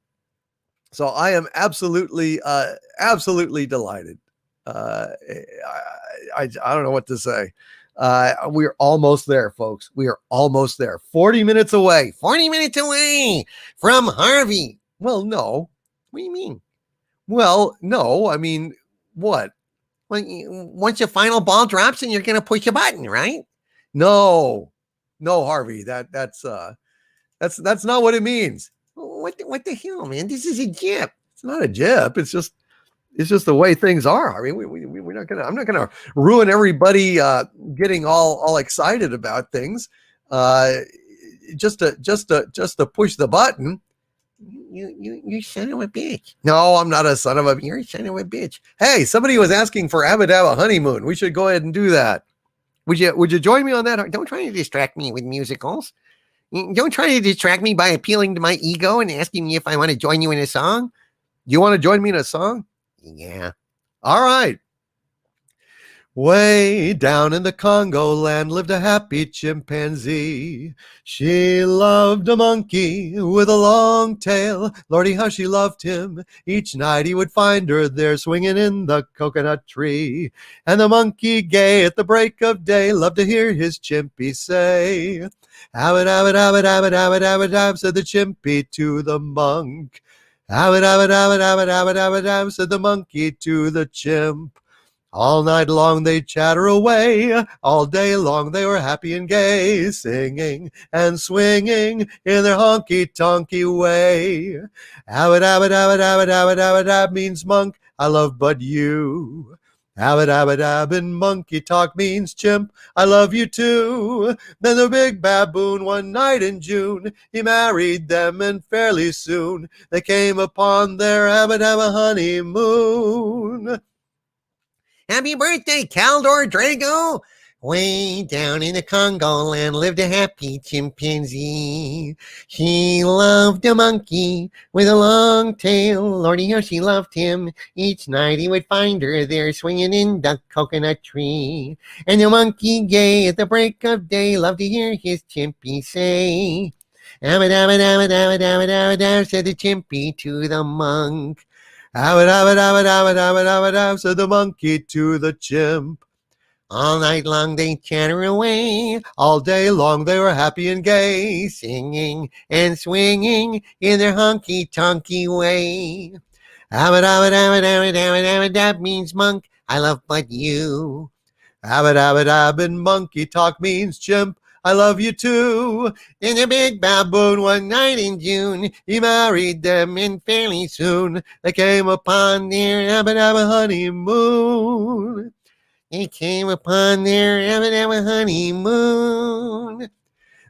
So I am absolutely delighted. I don't know what to say. We're almost there, folks. We are almost there. 40 minutes away. 40 minutes away from Harvey. Well, no. What do you mean? Well, no. I mean, what? Well, once your final ball drops and you're going to push a button, right? No, Harvey. That's not what it means. What the hell, man? This is a jip. It's not a jip. It's just the way things are. I mean, we're not gonna. I'm not gonna ruin everybody getting all excited about things. Just to push the button. You son of a bitch. No, I'm not a son of a. You're a son of a bitch. Hey, somebody was asking for Abba Dabba Honeymoon. We should go ahead and do that. Would you join me on that? Don't try to distract me with musicals. Don't try to distract me by appealing to my ego and asking me if I want to join you in a song. You want to join me in a song? Yeah. All right. Way down in the Congo land lived a happy chimpanzee. She loved a monkey with a long tail. Lordy, how she loved him. Each night he would find her there swinging in the coconut tree. And the monkey, gay at the break of day, loved to hear his chimpy say, "Abbot, abbot, abbot, abbot, abbot, abbot, abbot," said the chimpy to the monk. "Abbot, abbot, abbot, abbot, abbot, abbot, abbot," said the monkey to the chimp. All night long they chatter away, all day long they were happy and gay, singing and swinging in their honky-tonky way. Abbot, abbot, abbot, abbot, abbot, abbot, abbot means monk, I love but you. Abbot, abbot, abbot, monkey talk means chimp, I love you too. Then the big baboon one night in June, he married them and fairly soon they came upon their abbot, abbot honeymoon. Happy birthday, Caldor Drago! Way down in the Congo land lived a happy chimpanzee. She loved a monkey with a long tail. Lordy, how she loved him. Each night he would find her there swinging in the coconut tree. And the monkey, gay at the break of day, loved to hear his chimpy say, "Abbot, abbot, abbot, abbot, abbot, abbot, abbot," said the chimpy to the monk. "Abbot, abbot, abbot, abbot, abbot, abbot, abbot," said the monkey to the chimp. All night long they chatter away, all day long they were happy and gay, singing and swinging in their honky-tonky way. Abbot, abbot, abbot, abbot, abbot, abbot, that means monk, I love but you. Abbot, abbot, abbot, monkey talk means chimp, I love you too. In a big baboon one night in June, he married them and fairly soon they came upon their Abba Dabba honeymoon. They came upon their Abba Dabba honeymoon.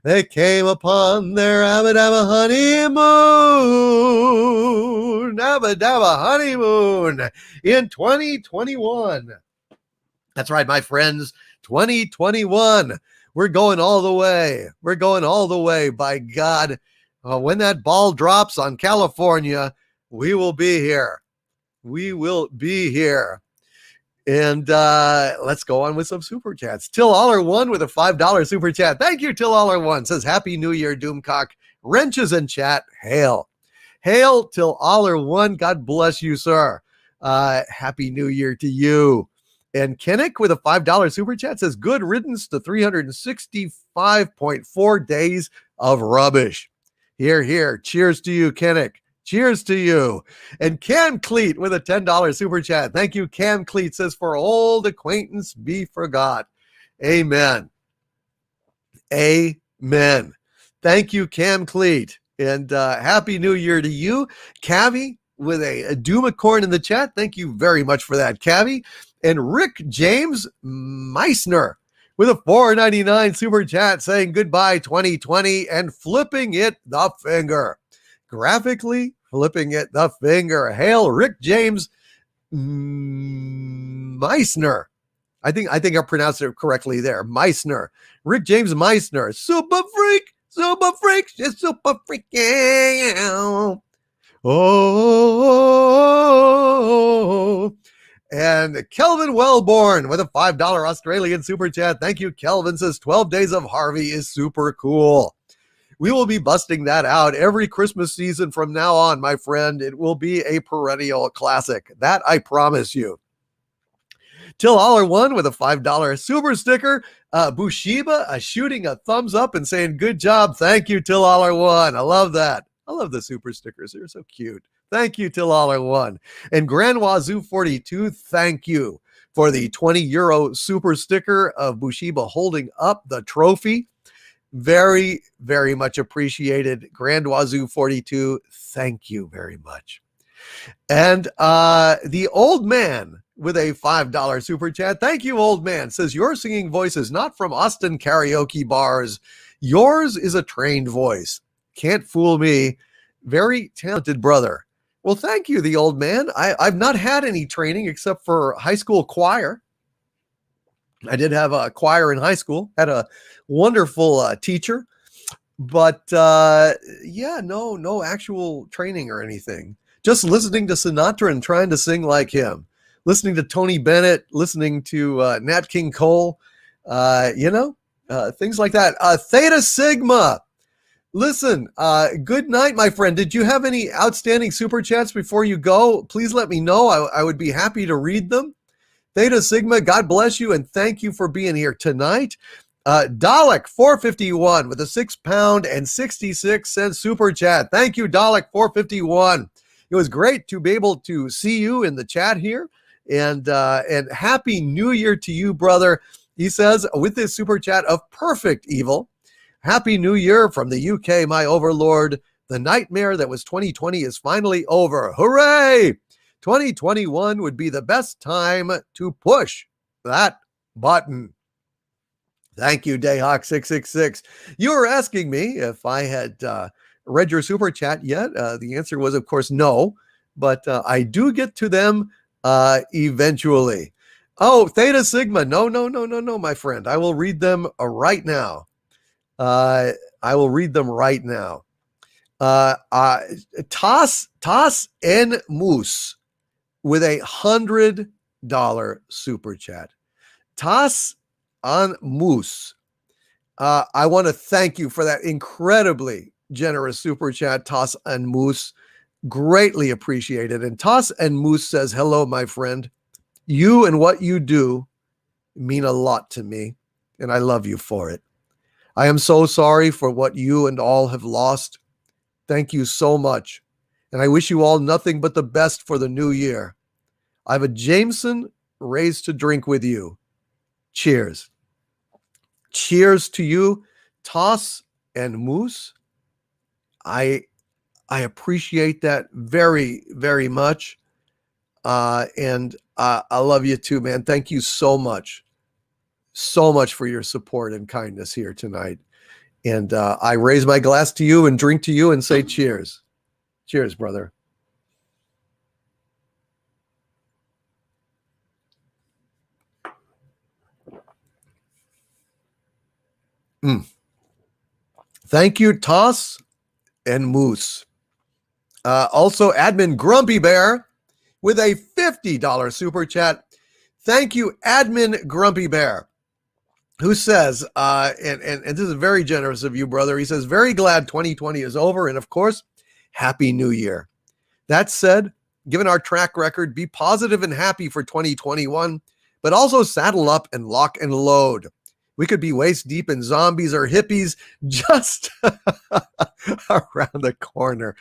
They came upon their Abba Dabba honeymoon. Abba Dabba honeymoon in 2021. That's right, my friends. 2021. We're going all the way. We're going all the way. By God, when that ball drops on California, we will be here. We will be here. And let's go on with some super chats. Till Aller1 with a $5 super chat. Thank you, Till Aller1. Says, Happy New Year, Doomcock. Wrenches in chat. Hail. Hail, Till Aller1. God bless you, sir. Happy New Year to you. And Kinnick with a $5 super chat says, good riddance to 365.4 days of rubbish. Here, here. Cheers to you, Kinnick. Cheers to you. And Cam Cleet with a $10 super chat. Thank you, Cam Cleet. Says, for old acquaintance be forgot. Amen. Amen. Thank you, Cam Cleet. And Happy New Year to you. Cavi with a Doomacorn in the chat. Thank you very much for that, Cavi. And Rick James Meissner with a $4.99 super chat saying goodbye 2020 and flipping it the finger. Graphically flipping it the finger. Hail, Rick James Meissner. I think I pronounced it correctly there. Meissner. Rick James Meissner. Super freak. Super freak. She's super freak. Yeah. Oh. And Kelvin Wellborn with a $5 Australian super chat. Thank you, Kelvin. Says 12 Days of Harvey is super cool. We will be busting that out every Christmas season from now on, my friend. It will be a perennial classic. That I promise you. Till Aller1 with a $5 super sticker. Bushiba shooting a thumbs up and saying, good job. Thank you, Till Aller1. I love that. I love the super stickers. They're so cute. Thank you, Till Aller1. And Grand Wazoo 42, thank you for the €20 super sticker of Bushiba holding up the trophy. Very, very much appreciated. Grand Wazoo 42, thank you very much. And the old man with a $5 super chat. Thank you, old man. Says, your singing voice is not from Austin karaoke bars. Yours is a trained voice. Can't fool me. Very talented brother. Well, thank you, the old man. I've not had any training except for high school choir. I did have a choir in high school, had a wonderful teacher, but yeah, no actual training or anything. Just listening to Sinatra and trying to sing like him, listening to Tony Bennett, listening to Nat King Cole, things like that. Theta Sigma. Listen, good night, my friend. Did you have any outstanding super chats before you go? Please let me know. I would be happy to read them. Theta Sigma, God bless you, and thank you for being here tonight. Dalek 451 with a £6.66 super chat. Thank you, Dalek 451. It was great to be able to see you in the chat here, and Happy New Year to you, brother. He says with this super chat of Perfect Evil. Happy New Year from the UK, my overlord. The nightmare that was 2020 is finally over. Hooray! 2021 would be the best time to push that button. Thank you, Dayhawk666. You were asking me if I had read your super chat yet. The answer was, of course, no, but I do get to them eventually. Oh, Theta Sigma. No, my friend. I will read them right now. I will read them right now. Toss N Moose with a $100 super chat. Toss on Moose. I want to thank you for that incredibly generous super chat, Toss and Moose. Greatly appreciated. And Toss and Moose says, hello, my friend. You and what you do mean a lot to me, and I love you for it. I am so sorry for what you and all have lost. Thank you so much. And I wish you all nothing but the best for the new year. I have a Jameson raised to drink with you. Cheers. Cheers to you Toss and Moose, I appreciate that very, very much. And I love you too, man. Thank you so much for your support and kindness here tonight. And I raise my glass to you and drink to you and say cheers. Cheers, brother. Thank you, Toss and Moose. Also, admin Grumpy Bear with a $50 super chat. Thank you, admin Grumpy Bear, who says, and this is very generous of you, brother. He says, very glad 2020 is over. And of course, Happy New Year. That said, given our track record, be positive and happy for 2021, but also saddle up and lock and load. We could be waist deep in zombies or hippies just around the corner.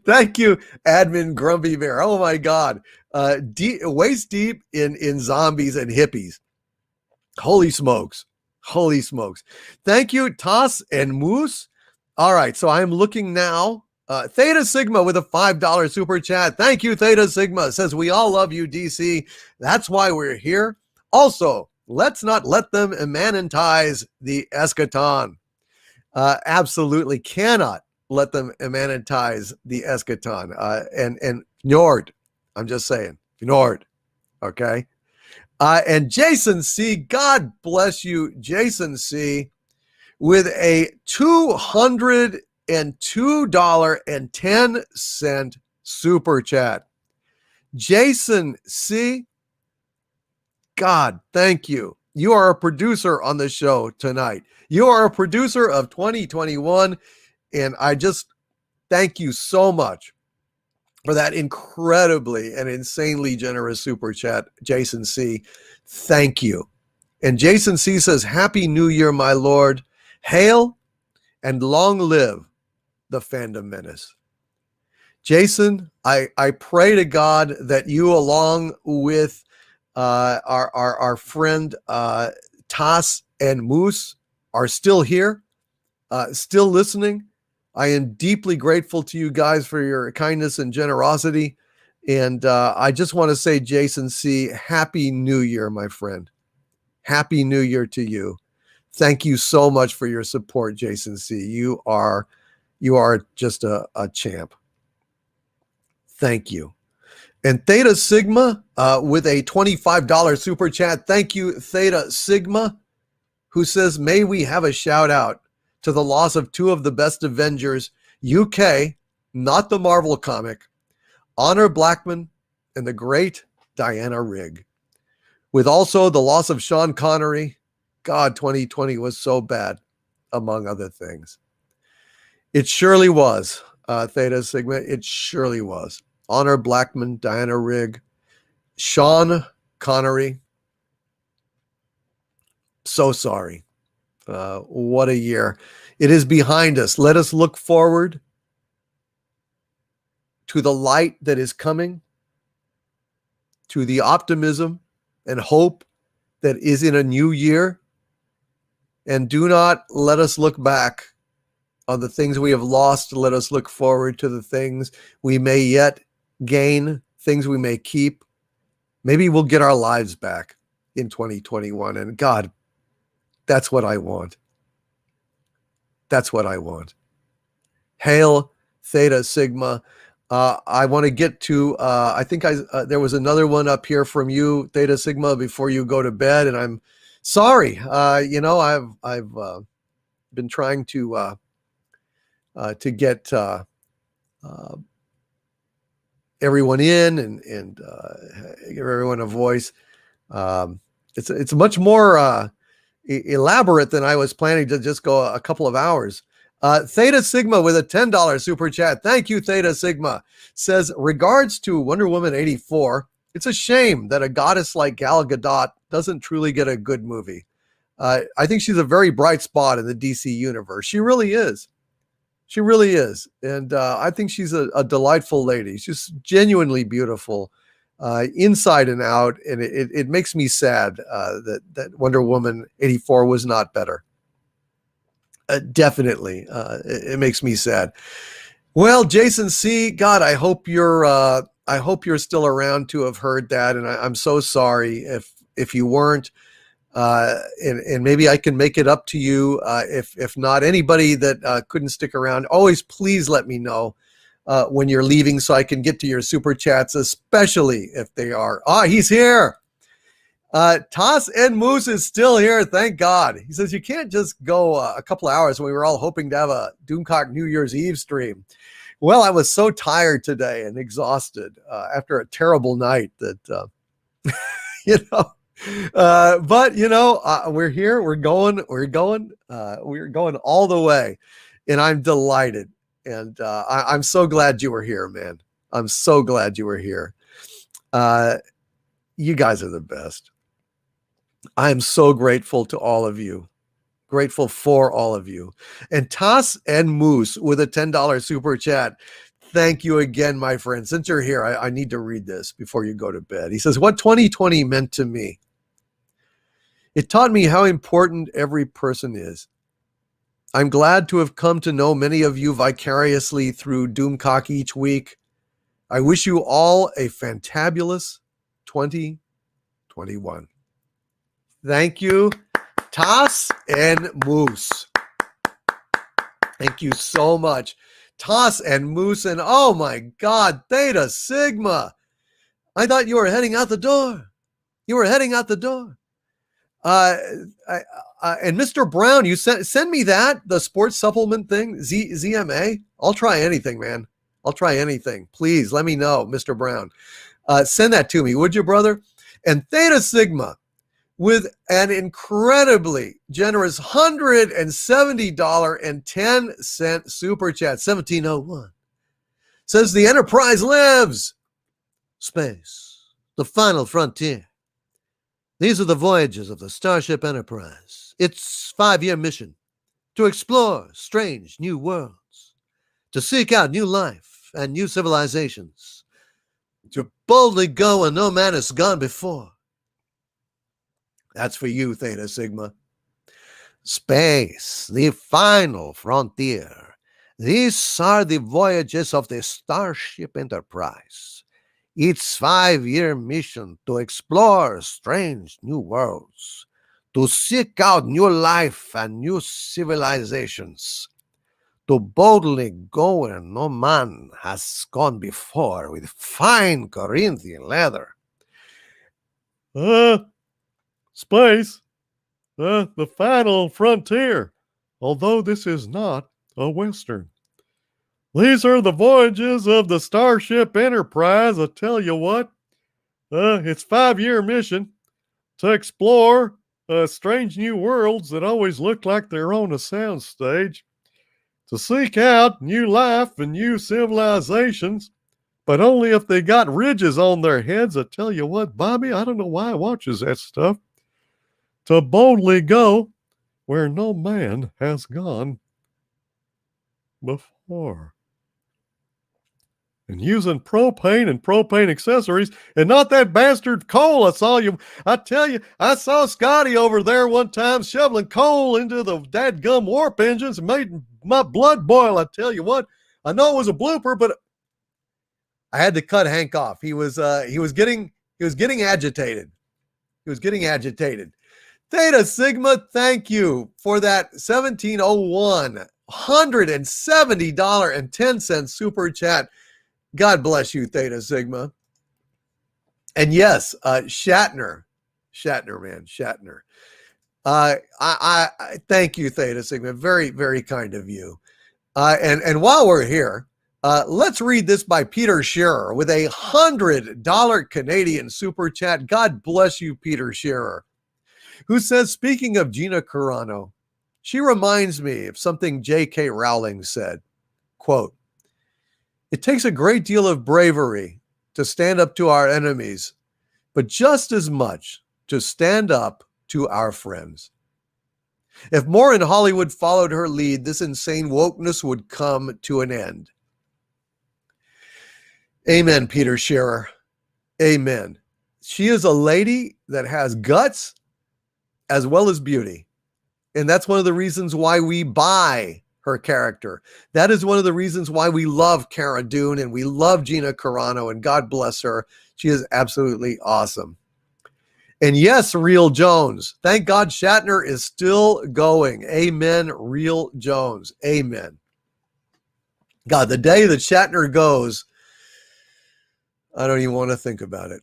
Thank you, admin Grumpy Bear. Oh my God. Waist deep in zombies and hippies. Holy smokes. Holy smokes. Thank you, Toss and Moose. All right. So I'm looking now. Theta Sigma with a $5 super chat. Thank you, Theta Sigma. Says, we all love you, DC. That's why we're here. Also, let's not let them immanentize the eschaton. Absolutely cannot let them immanentize the eschaton. And Njord, I'm just saying, Njord, okay? And Jason C., God bless you, Jason C., with a $202.10 super chat. Jason C., God, thank you. You are a producer on the show tonight. You are a producer of 2021, and I just thank you so much for that incredibly and insanely generous super chat, Jason C. Thank you. And Jason C. says, Happy New Year, my Lord. Hail and long live the Fandom Menace. Jason, I pray to God that you, along with our friend Toss and Moose, are still here, still listening. I am deeply grateful to you guys for your kindness and generosity. And I just want to say, Jason C., Happy New Year, my friend. Happy New Year to you. Thank you so much for your support, Jason C. You are just a champ. Thank you. And Theta Sigma with a $25 super chat. Thank you, Theta Sigma, who says, may we have a shout out to the loss of two of the best Avengers, UK, not the Marvel comic, Honor Blackman and the great Diana Rigg. With also the loss of Sean Connery. God, 2020 was so bad, among other things. It surely was, Theta Sigma. It surely was. Honor Blackman, Diana Rigg, Sean Connery. So sorry. What a year. It is behind us. Let us look forward to the light that is coming, to the optimism and hope that is in a new year. And do not let us look back on the things we have lost. Let us look forward to the things we may yet gain, things we may keep. Maybe we'll get our lives back in 2021. And God, that's what I want. That's what I want. Hail Theta Sigma. I want to get to, I think there was another one up here from you, Theta Sigma, before you go to bed. And I'm sorry. I've been trying to get everyone in and give everyone a voice. It's much more elaborate than I was planning to just go a couple of hours. Theta Sigma with a $10 super chat. Thank you, Theta Sigma. Says, regards to Wonder Woman 84, it's a shame that a goddess like Gal Gadot doesn't truly get a good movie. I think she's a very bright spot in the DC universe. She really is. She really is. And I think she's a delightful lady. She's genuinely beautiful. inside and out, and it makes me sad that Wonder Woman 84 was not better. Definitely, it makes me sad. Well, Jason C., God, I hope you're still around to have heard that, and I'm so sorry if you weren't. And maybe I can make it up to you. If not, anybody that couldn't stick around, always please let me know when you're leaving so I can get to your super chats, especially if they are. He's here. Toss and Moose is still here. Thank God. He says you can't just go a couple of hours when we were all hoping to have a Doomcock New Year's Eve stream. Well, I was so tired today and exhausted after a terrible night that, but we're here, we're going all the way, and I'm delighted. And I'm so glad you were here, man. I'm so glad you were here. You guys are the best. I am so grateful to all of you. Grateful for all of you. And Toss and Moose with a $10 super chat. Thank you again, my friend. Since you're here, I need to read this before you go to bed. He says, what 2020 meant to me. It taught me how important every person is. I'm glad to have come to know many of you vicariously through Doomcock each week. I wish you all a fantabulous 2021. Thank you, Toss and Moose. Thank you so much. Toss and Moose, and oh my God, Theta Sigma. I thought you were heading out the door. You were heading out the door. And Mr. Brown, you send me the sports supplement thing, ZMA. I'll try anything, man. I'll try anything. Please let me know, Mr. Brown. Send that to me, would you, brother? And Theta Sigma, with an incredibly generous $170.10 super chat, 1701, says the Enterprise lives. Space, the final frontier. These are the voyages of the Starship Enterprise. Its 5-year mission: to explore strange new worlds, to seek out new life and new civilizations, to boldly go where no man has gone before. That's for you, Theta Sigma. Space, the final frontier. These are the voyages of the Starship Enterprise. Its 5-year mission: to explore strange new worlds, to seek out new life and new civilizations, to boldly go where no man has gone before with fine Corinthian leather. Space, the final frontier, although this is not a Western. These are the voyages of the Starship Enterprise. I tell you what, its 5-year mission: to explore strange new worlds that always look like they're on a soundstage, to seek out new life and new civilizations, but only if they got ridges on their heads. I tell you what, Bobby, I don't know why I watches that stuff. To boldly go where no man has gone before. And using propane and propane accessories, and not that bastard coal. I tell you, I saw Scotty over there one time shoveling coal into the dadgum warp engines and made my blood boil. I tell you what, I know it was a blooper, but I had to cut Hank off. He was getting agitated. He was getting agitated. Theta Sigma, thank you for that 1701 $170.10 super chat. God bless you, Theta Sigma. And yes, Shatner, man, Shatner. I thank you, Theta Sigma. Very, very kind of you. And while we're here, let's read this by Peter Shearer with a $100 Canadian super chat. God bless you, Peter Shearer, who says, speaking of Gina Carano, she reminds me of something J.K. Rowling said, quote, "It takes a great deal of bravery to stand up to our enemies, but just as much to stand up to our friends." If more in Hollywood followed her lead, this insane wokeness would come to an end. Amen, Peter Shearer. Amen. She is a lady that has guts as well as beauty. And that's one of the reasons why we buy her character. That is one of the reasons why we love Cara Dune and we love Gina Carano, and God bless her. She is absolutely awesome. And yes, Real Jones. Thank God Shatner is still going. Amen, Real Jones. Amen. God, the day that Shatner goes, I don't even want to think about it.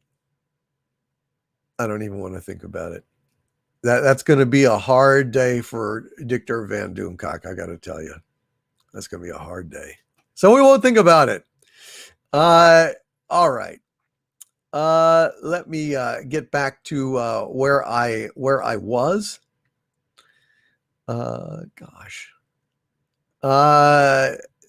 I don't even want to think about it. That's going to be a hard day for Dictor Van Doomcock, I got to tell you. That's going to be a hard day. So we won't think about it. All right. Let me get back to where I was. Gosh.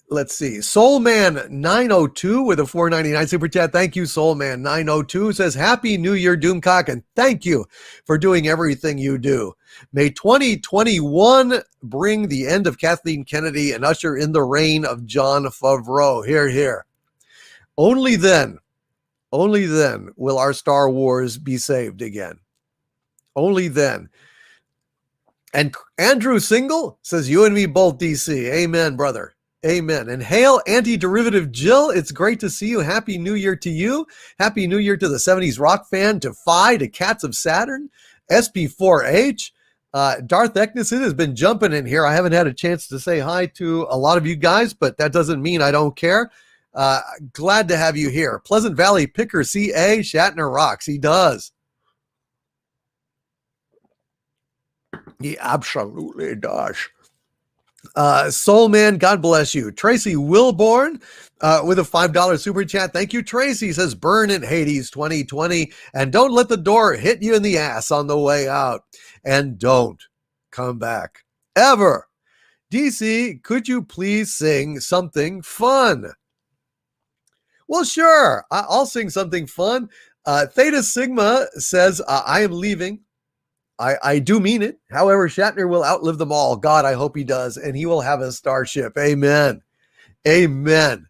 Let's see. Soulman 902 with a $4.99 super chat. Thank you, Soulman 902. Says, Happy New Year, Doomcock, and thank you for doing everything you do. May 2021 bring the end of Kathleen Kennedy and usher in the reign of Jon Favreau. Hear, hear. Only then will our Star Wars be saved again. Only then. And Andrew Single says, you and me both, DC. Amen, brother. Amen. And hail anti-derivative Jill. It's great to see you. Happy New Year to you. Happy New Year to the 70s rock fan, to Phi, to Cats of Saturn, SP4H. Darth Eknison has been jumping in here. I haven't had a chance to say hi to a lot of you guys, but that doesn't mean I don't care. Glad to have you here. Pleasant Valley Picker CA, Shatner rocks. He does. He absolutely does. Soul Man, God bless you. Tracy Wilborn with a $5 super chat. Thank you, Tracy. Says, burn in Hades 2020 and don't let the door hit you in the ass on the way out. And don't come back ever. DC, could you please sing something fun? Well, sure. I'll sing something fun. Theta Sigma says, I am leaving. I do mean it. However, Shatner will outlive them all. God, I hope he does. And he will have a starship. Amen. Amen.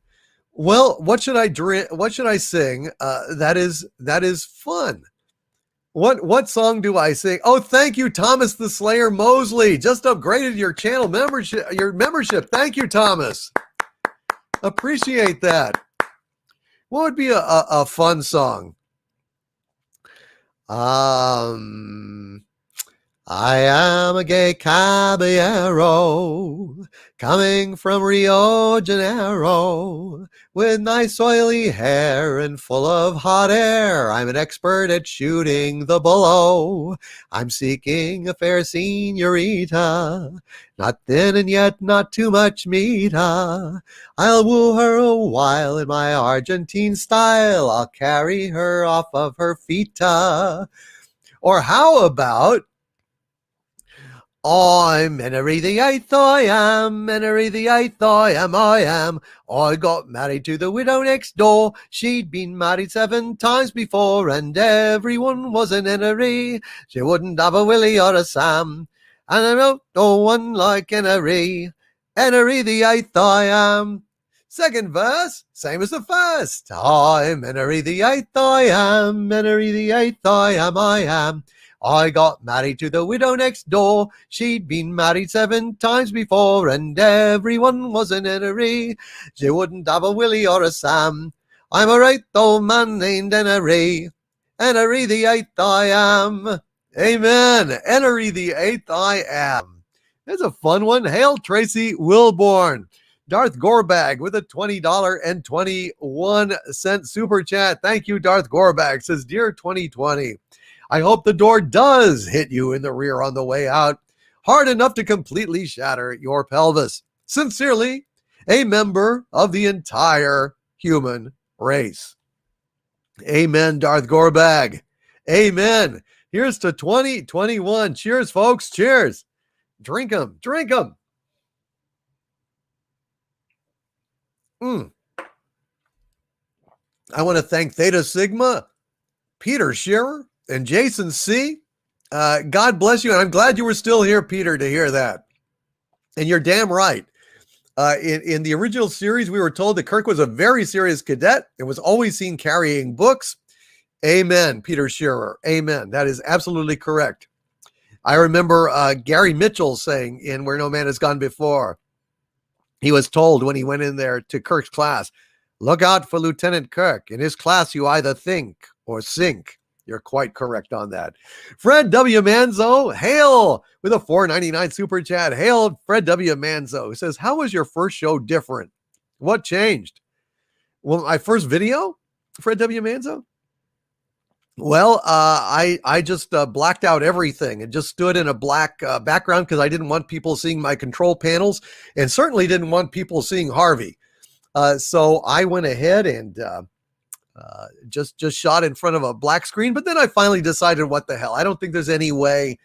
Well, what should I drink? What should I sing? That is fun. What song do I sing? Oh, thank you, Thomas the Slayer Mosley. Just upgraded your channel membership. Thank you, Thomas. Appreciate that. What would be a fun song? I am a gay caballero coming from Rio Janeiro with nice oily hair and full of hot air. I'm an expert at shooting the bull. I'm seeking a fair senorita, not thin and yet not too much meata. I'll woo her a while in my Argentine style. I'll carry her off of her feeta. Or how about, I'm Henry the Eighth, I am Henry the Eighth, I am. I got married to the widow next door. She'd been married 7 times before, and everyone was an Henry. She wouldn't have a Willie or a Sam, and I know no one like Henry. Henry the Eighth, I am. Second verse, same as the first. I'm Henry the Eighth, I am Henry the Eighth, I am. I got married to the widow next door. She'd been married 7 times before, and everyone was an Henry. She wouldn't have a Willie or a Sam. I'm a right old man named Henry. Henry the Eighth I am. Amen. Henry the Eighth I am. That's a fun one. Hail Tracy Wilborn. Darth Gorbag with a $20.21 super chat. Thank you, Darth Gorbag. Says, Dear 2020, I hope the door does hit you in the rear on the way out, hard enough to completely shatter your pelvis. Sincerely, a member of the entire human race. Amen, Darth Gorbag. Amen. Here's to 2021. Cheers, folks. Cheers. Drink 'em. Drink 'em. I want to thank Theta Sigma, Peter Shearer, and Jason C. God bless you. And I'm glad you were still here, Peter, to hear that. And you're damn right. In the original series, we were told that Kirk was a very serious cadet and was always seen carrying books. Amen, Peter Shearer. Amen. That is absolutely correct. I remember Gary Mitchell saying in Where No Man Has Gone Before, he was told when he went in there to Kirk's class, look out for Lieutenant Kirk. In his class, you either think or sink. You're quite correct on that. Fred W. Manzo, hail with a $4.99 super chat. Hail, Fred W. Manzo. He says, how was your first show different? What changed? Well, my first video, Fred W. Manzo? Well, I just blacked out everything and just stood in a black background because I didn't want people seeing my control panels and certainly didn't want people seeing Harvey. So I went ahead and just shot in front of a black screen. But then I finally decided, what the hell? I don't think there's any way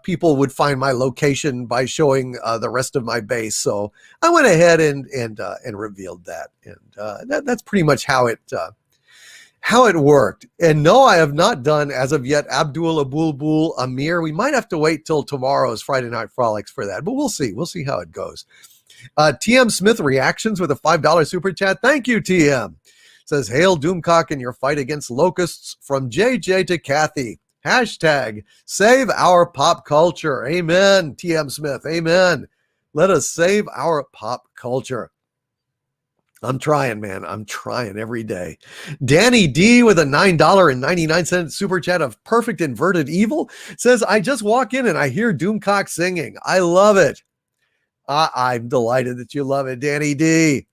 people would find my location by showing the rest of my base. So I went ahead and revealed that. And that's pretty much how it worked. And no, I have not done as of yet Abdul Abulbul Amir. We might have to wait till tomorrow's Friday Night Frolics for that, but we'll see. We'll see how it goes. TM Smith Reactions with a $5 super chat. Thank you, TM. Says, hail Doomcock in your fight against locusts from JJ to Kathy. Hashtag save our pop culture. Amen, TM Smith. Amen. Let us save our pop culture. I'm trying, man. I'm trying every day. Danny D with a $9.99 super chat of Perfect Inverted Evil says, I just walk in and I hear Doomcock singing. I love it. I'm delighted that you love it, Danny D.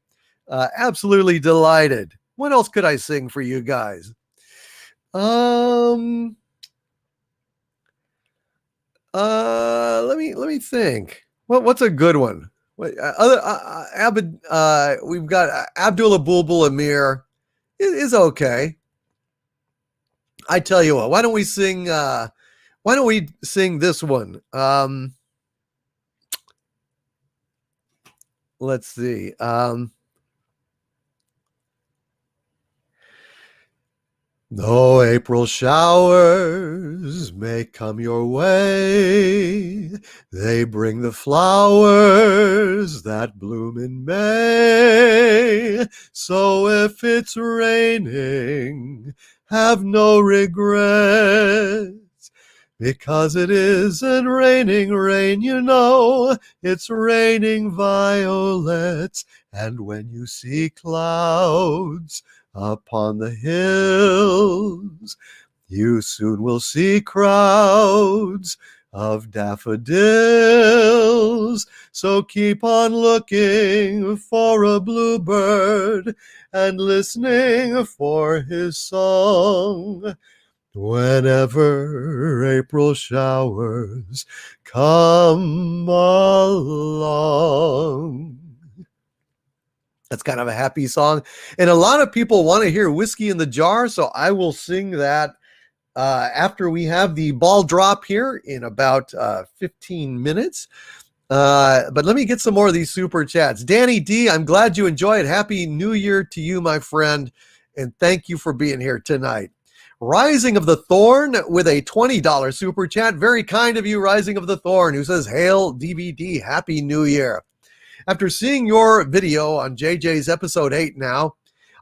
Absolutely delighted. What else could I sing for you guys? Let me think. What's a good one? We've got Abdullah Bulbul Amir is okay. I tell you what, why don't we sing this one? Let's see. Though April showers may come your way, they bring the flowers that bloom in May. So if it's raining, have no regrets, because it isn't raining rain, you know, it's raining violets. And when you see clouds upon the hills, you soon will see crowds of daffodils. So keep on looking for a bluebird and listening for his song whenever April showers come along. That's kind of a happy song. And a lot of people want to hear Whiskey in the Jar, so I will sing that after we have the ball drop here in about 15 minutes. But let me get some more of these super chats. Danny D, I'm glad you enjoyed. Happy New Year to you, my friend, and thank you for being here tonight. Rising of the Thorn with a $20 super chat. Very kind of you, Rising of the Thorn, who says, hail DVD, Happy New Year. After seeing your video on JJ's episode 8 now,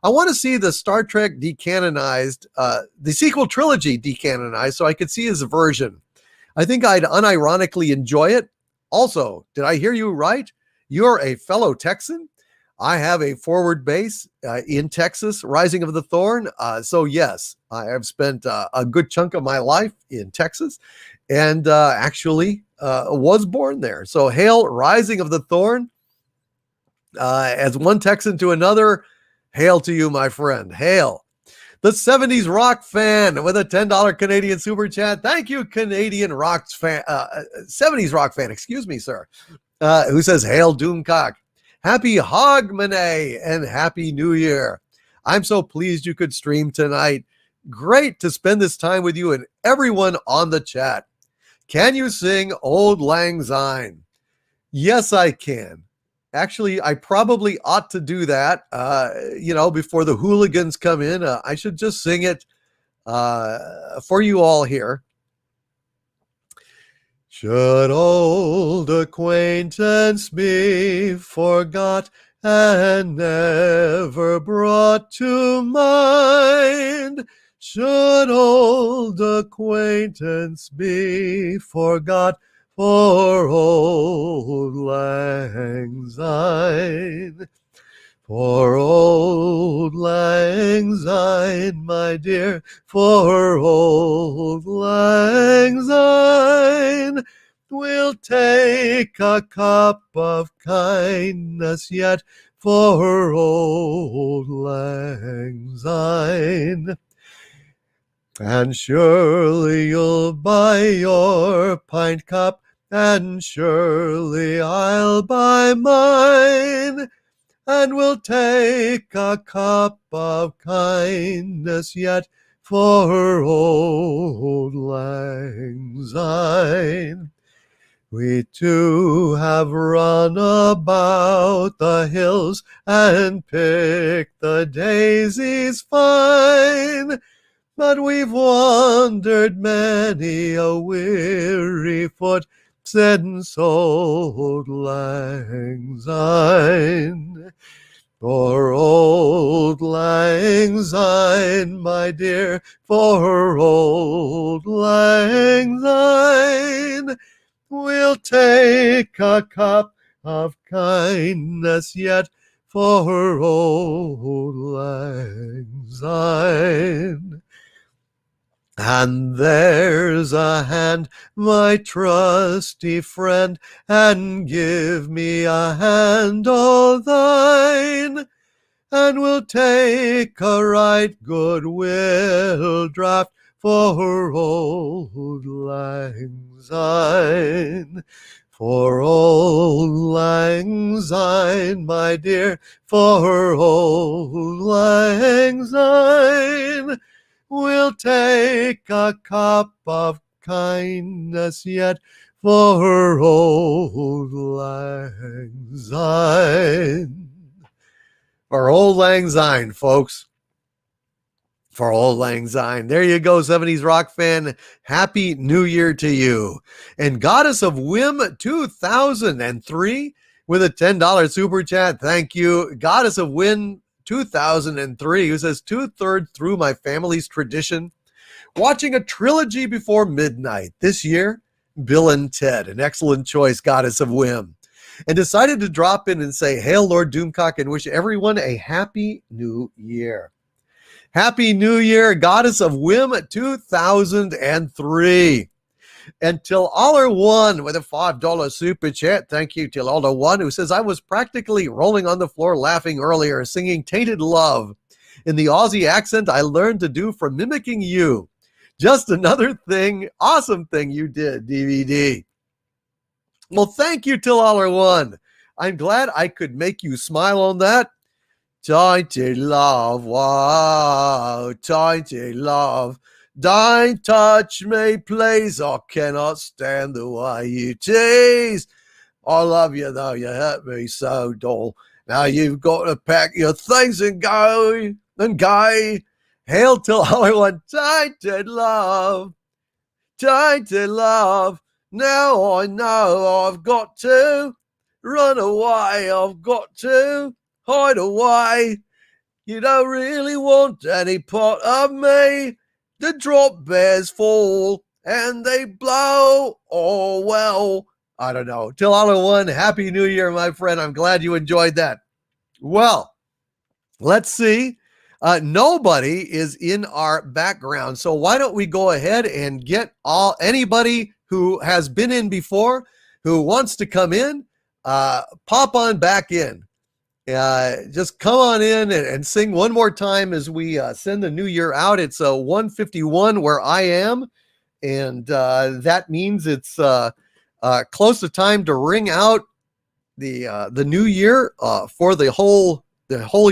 I want to see the Star Trek decanonized, the sequel trilogy decanonized, so I could see his version. I think I'd unironically enjoy it. Also, did I hear you right? You're a fellow Texan? I have a forward base in Texas, Rising of the Thorn. So yes, I have spent a good chunk of my life in Texas and actually was born there. So hail, Rising of the Thorn. As one Texan to another, hail to you, my friend. Hail. The 70s rock fan with a $10 Canadian super chat. Thank you, Canadian rock fan, 70s rock fan, excuse me, sir, who says, hail Doomcock. Happy Hogmanay and Happy New Year. I'm so pleased you could stream tonight. Great to spend this time with you and everyone on the chat. Can you sing Old Lang Syne? Yes, I can. Actually, I probably ought to do that, before the hooligans come in. I should just sing it for you all here. Should old acquaintance be forgot and never brought to mind, Should old acquaintance be forgot for old lang syne? For old lang syne, my dear, for old lang syne, we'll take a cup of kindness yet for old lang syne. And surely you'll buy your pint cup, and surely I'll buy mine, and we'll take a cup of kindness yet for old lang syne. We two have run about the hills and picked the daisies fine, but we've wandered many a weary foot since old lang syne. For old lang syne, my dear, for old lang syne, we'll take a cup of kindness yet for old lang syne. And there's a hand, my trusty friend, and give me a hand all thine, and we'll take a right good will draught for old lang syne. For old lang syne, my dear, for old lang syne, we'll take a cup of kindness yet for old lang syne. For old lang syne, folks. For old lang syne. There you go, 70s rock fan. Happy New Year to you. And Goddess of Whim 2003 with a $10 super chat. Thank you. Goddess of Whim 2003, who says 2/3 through my family's tradition, watching a trilogy before midnight this year, Bill and Ted, an excellent choice, Goddess of Whim, and decided to drop in and say, Hail Lord Doomcock, and wish everyone a happy new year. Happy New Year, Goddess of Whim 2003. And Till Aller One with a $5 super chat. Thank you, Till Aller One, who says, I was practically rolling on the floor laughing earlier, singing Tainted Love in the Aussie accent I learned to do from mimicking you. Just another thing, awesome thing you did, DVD. Well, thank you, Till Aller One. I'm glad I could make you smile on that. Tainted love, wow, tainted love. Don't touch me, please. I cannot stand the way you tease. I love you, though you hurt me so dull. Now you've got to pack your things and go. Hail till Hollywood, tainted love, tainted love. Now I know I've got to run away. I've got to hide away. You don't really want any part of me. The drop bears fall and they blow. Oh, well, I don't know. Till all one, Happy New Year, my friend. I'm glad you enjoyed that. Well, let's see. Nobody is in our background. So why don't we go ahead and get anybody who has been in before, who wants to come in, pop on back in. Just come on in and sing one more time as we send the new year out. It's 1:51 where I am, and that means it's close to time to ring out the new year for the whole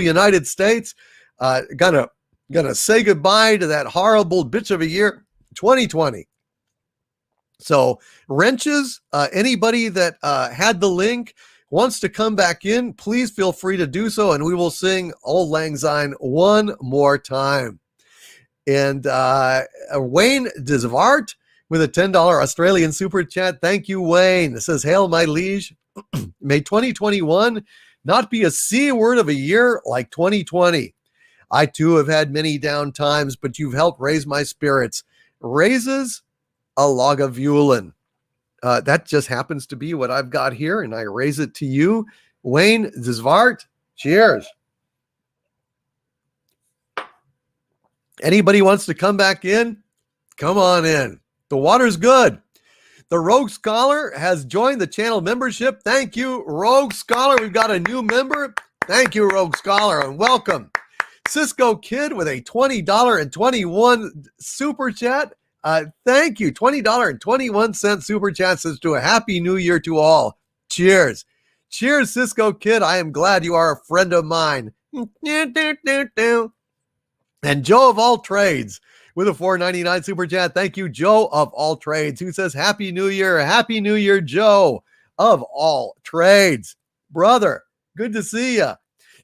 United States. Gonna say goodbye to that horrible bitch of a year, 2020. So wrenches, anybody that had the link wants to come back in, please feel free to do so, and we will sing Old Lang Syne one more time. And Wayne Desvart with a $10 Australian super chat. Thank you, Wayne. It says, Hail, my liege. May 2021 not be a C word of a year like 2020. I too have had many down times, but you've helped raise my spirits. Raises a Lagavulin. That just happens to be what I've got here, and I raise it to you. Wayne Zivart, cheers. Anybody wants to come back in? Come on in. The water's good. The Rogue Scholar has joined the channel membership. Thank you, Rogue Scholar. We've got a new member. Thank you, Rogue Scholar, and welcome. Cisco Kid with a $20.21 super chat. Thank you. $20.21 super chat says to a happy new year to all. Cheers. Cheers, Cisco Kid. I am glad you are a friend of mine. And Joe of All Trades with a $4.99 super chat. Thank you, Joe of All Trades, who says Happy New Year. Happy New Year, Joe of All Trades. Brother, good to see you.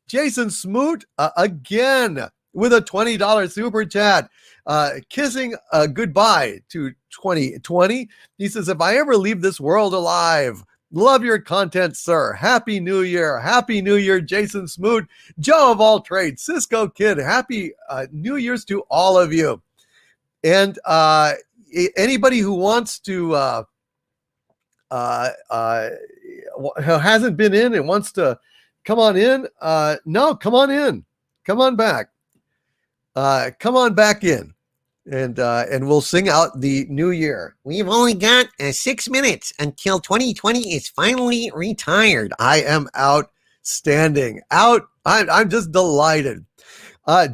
Jason Smoot again with a $20 super chat. Kissing goodbye to 2020. He says, if I ever leave this world alive, love your content, sir. Happy New Year. Happy New Year, Jason Smoot, Joe of All Trades, Cisco Kid. Happy New Year's to all of you. And anybody who wants to, who hasn't been in and wants to come on in, no, come on in. Come on back. Come on back in. And we'll sing out the new year. We've only got 6 minutes until 2020 is finally retired. I am outstanding. I'm just delighted.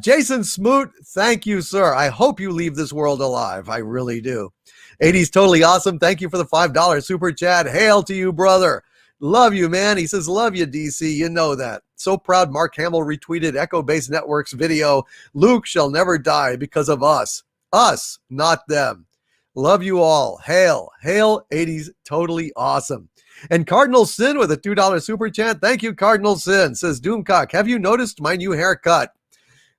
Jason Smoot, thank you, sir. I hope you leave this world alive. I really do. 80's totally awesome. Thank you for the $5 super chat. Hail to you, brother. Love you, man. He says, love you, DC. You know that. So proud Mark Hamill retweeted Echo Base Network's video. Luke shall never die because of us. Us, not them. Love you all. Hail. Hail, 80's totally awesome. And Cardinal Sin with a $2 super chat. Thank you, Cardinal Sin. Says, Doomcock, have you noticed my new haircut?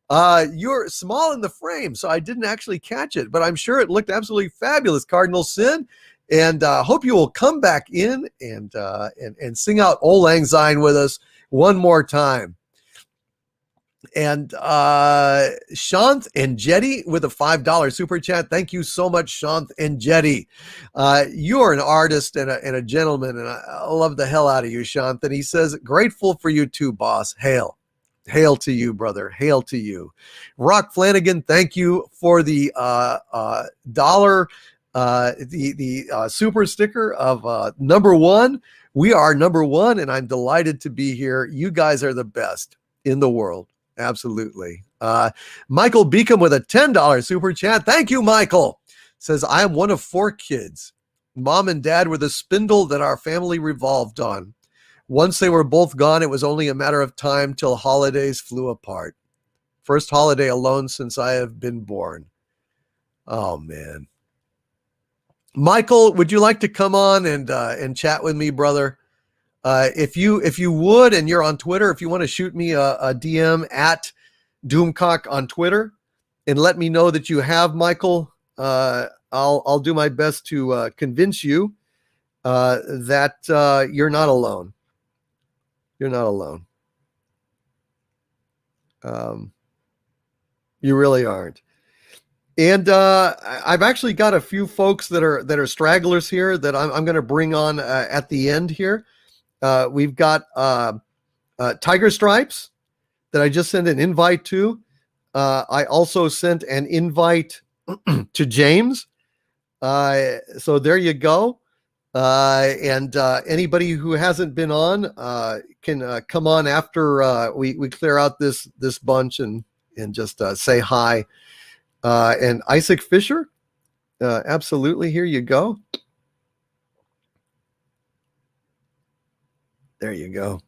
You're small in the frame, so I didn't actually catch it, but I'm sure it looked absolutely fabulous, Cardinal Sin. And hope you will come back in and sing out Old Lang Syne with us one more time. And Shanth and Jetty with a $5 super chat. Thank you so much, Shanth and Jetty. You're an artist and a gentleman, and I love the hell out of you, Shanth. And he says, grateful for you too, boss. Hail. Hail to you, brother. Hail to you. Rock Flanagan, thank you for the dollar, the super sticker of number one. We are number one, and I'm delighted to be here. You guys are the best in the world. Absolutely. Michael Beacom with a $10 super chat. Thank you, Michael. Says, I am one of 4 kids. Mom and dad were the spindle that our family revolved on. Once they were both gone, it was only a matter of time till holidays flew apart. First holiday alone since I have been born. Oh, man. Michael, would you like to come on and chat with me, brother? If you would, and you're on Twitter, if you want to shoot me a DM at Doomcock on Twitter and let me know that you have, Michael, I'll do my best to convince you that you're not alone. You're not alone. You really aren't. And I've actually got a few folks that are stragglers here that I'm going to bring on at the end here. We've got Tiger Stripes that I just sent an invite to. I also sent an invite to James. So there you go. And anybody who hasn't been on can come on after we clear out this bunch and just say hi. And Isaac Fisher, absolutely. Here you go. There you go.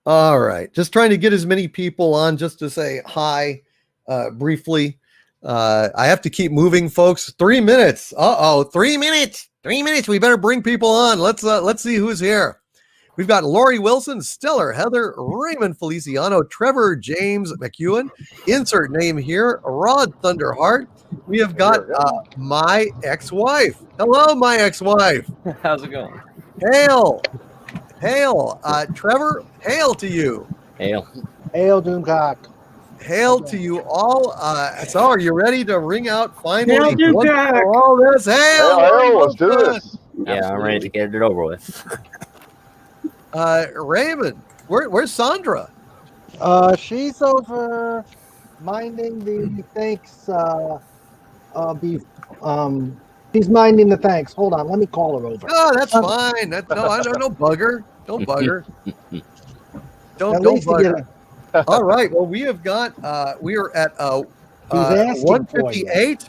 All right. Just trying to get as many people on just to say hi briefly. I have to keep moving, folks. 3 minutes. 3 minutes. 3 minutes. We better bring people on. Let's see who's here. We've got Lori Wilson, Stellar, Heather, Raymond Feliciano, Trevor James McEwen, insert name here, Rod Thunderheart. We have got my ex-wife. Hello, my ex-wife. How's it going? Hail. Hail. Trevor, hail to you. Hail. Hail, Doomcock. Hail to you all. So are you ready to ring out finally? Hail Duke once Cock! for all this? Hail, let's do this. Yeah, I'm ready to get it over with. Raymond, where's Sandra? She's over minding the thanks. She's minding the thanks. Hold on, let me call her over. Oh, that's fine. No, I don't bug her. Don't bug her. Don't At least bug you her. get All right. Well, we have got. We are at asking 158.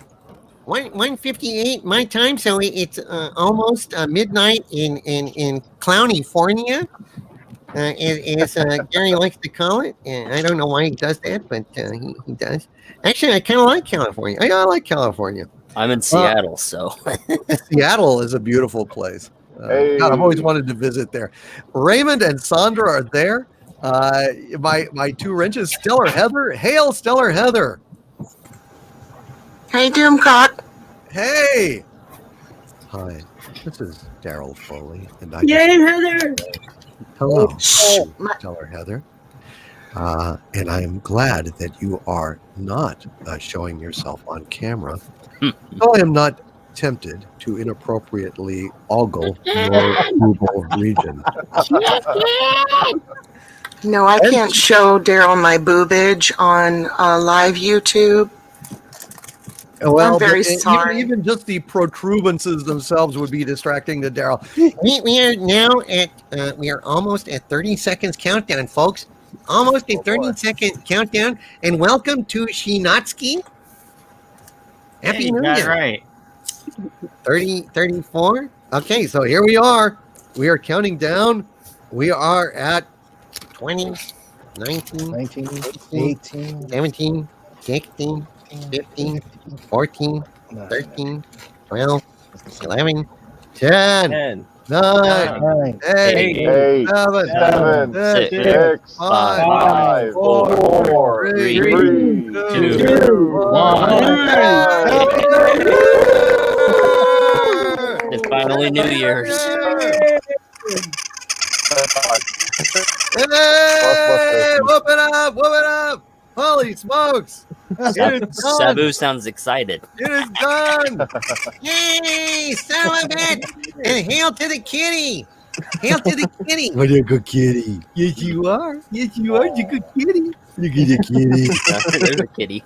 1:58 my time, so it's almost midnight in California, as Gary likes to call it. I don't know why he does that, but he does. Actually, I kind of like California. I like California. I'm in Seattle, so Seattle is a beautiful place. God, I've always wanted to visit there. Raymond and Sandra are there. My two wrenches, Stellar Heather. Hail, Stellar Heather. Hey, Doomcock. Hey. Hi, this is Daryl Foley, and I. Yay, Heather! Hello, Stellar Heather. And I am glad that you are not showing yourself on camera. So I am not tempted to inappropriately ogle your booble region. No, I can't show Daryl my boobage on live YouTube. Well, I'm very but sorry. Even just the protuberances themselves would be distracting to Daryl. We are now at we are almost at 30 seconds countdown, folks. Almost a 30-second countdown, and welcome to Shinatsky. Happy New Year. Right. 30, 34. Okay, so here we are. We are counting down. We are at 20, 19, 18, 17, 16, 15, 14, 13, 12, 11, 10, 9, 8, 7, 6, 5, 4, 3, 2, 1. It's finally New Year's. Hey, whoop it up, whoop it up. Holy smokes. It is done. Sabu sounds excited. It is done. Yay, son of a bitch. And hail to the kitty. Hail to the kitty. What a good kitty. Yes, you are. Yes, you are. You good kitty. Look at the kitty. There's a kitty.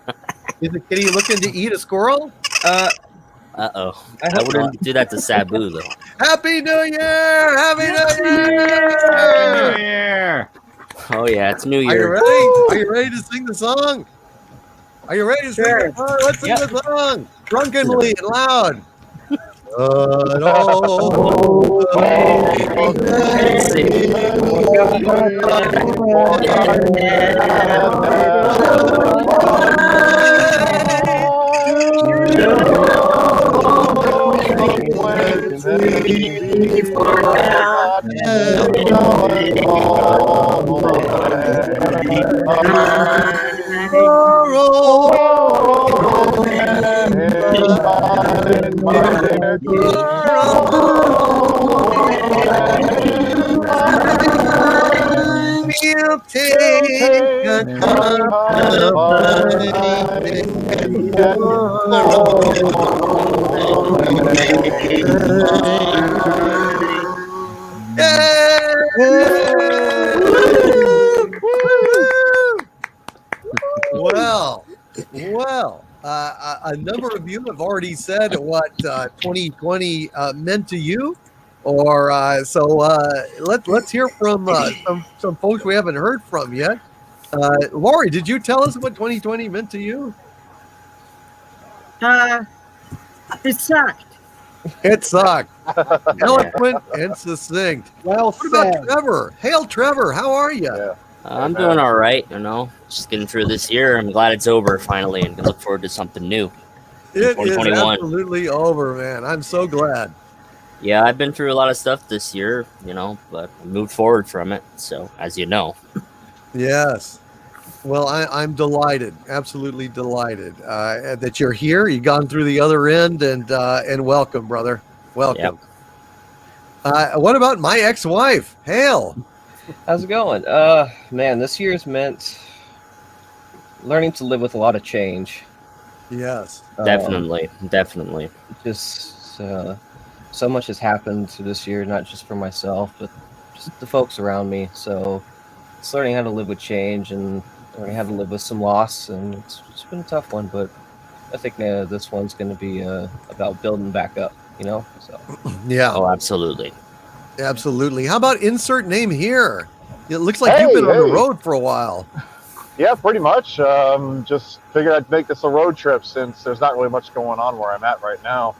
Is the kitty looking to eat a squirrel? Uh-oh. I wouldn't do that to Sabu, though. Happy New Year! Happy New Year! Happy New Year! Oh, yeah, it's New Are you Year. ready? Are you ready to sing the song? Are you ready to sing the song? Let's sing the song. Drunkenly and loud. We'll take a Well, a number of you have already said what 2020 meant to you, or let's hear from some folks we haven't heard from yet. Lori, did you tell us what 2020 meant to you? It sucked. It sucked. Eloquent and succinct. Well what about Trevor? Hail, Trevor. How are you? I'm doing all right, just getting through this year. I'm glad it's over finally and can look forward to something new. It is absolutely over, man. I'm so glad. Yeah, I've been through a lot of stuff this year, but I moved forward from it. So, as you know. Yes. Well, I'm delighted, absolutely delighted that you're here. You've gone through the other end, and welcome, brother. Welcome. Yep. What about my ex-wife? Hail. How's it going? Man, this year's meant learning to live with a lot of change. Yes, Definitely. Just so much has happened this year, not just for myself, but just the folks around me. So it's learning how to live with change and learning how to live with some loss, and it's been a tough one, but I think this one's going to be about building back up, So yeah. Oh, absolutely. Absolutely. How about insert name here? It looks like you've been on the road for a while. Yeah, pretty much. Just figured I'd make this a road trip since there's not really much going on where I'm at right now.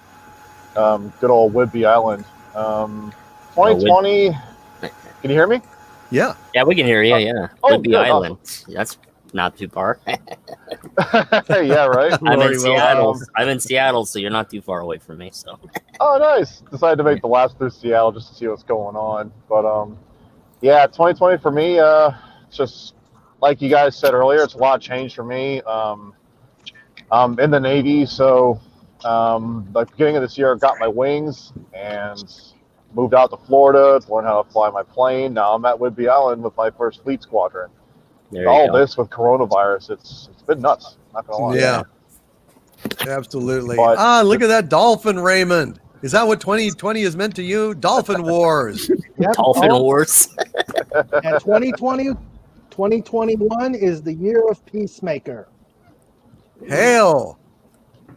Good old Whidbey Island. 2020. Can you hear me? Yeah. Yeah, we can hear you. Yeah. Whidbey good, Island. That's not too far. Yeah, right. I'm in Seattle. I'm in Seattle, so you're not too far away from me. So. Oh, nice. Decided to make the last through Seattle just to see what's going on. But yeah, 2020 for me, just like you guys said earlier, it's a lot of change for me. I'm in the Navy, so the beginning of this year, I got my wings and moved out to Florida to learn how to fly my plane. Now I'm at Whidbey Island with my first fleet squadron. All this with coronavirus, it's been nuts. Not gonna lie. Yeah, absolutely. Look at that dolphin, Raymond. Is that what 2020 has meant to you? Dolphin Wars. Yep. Dolphin Wars. And 2021 is the year of Peacemaker. Hail.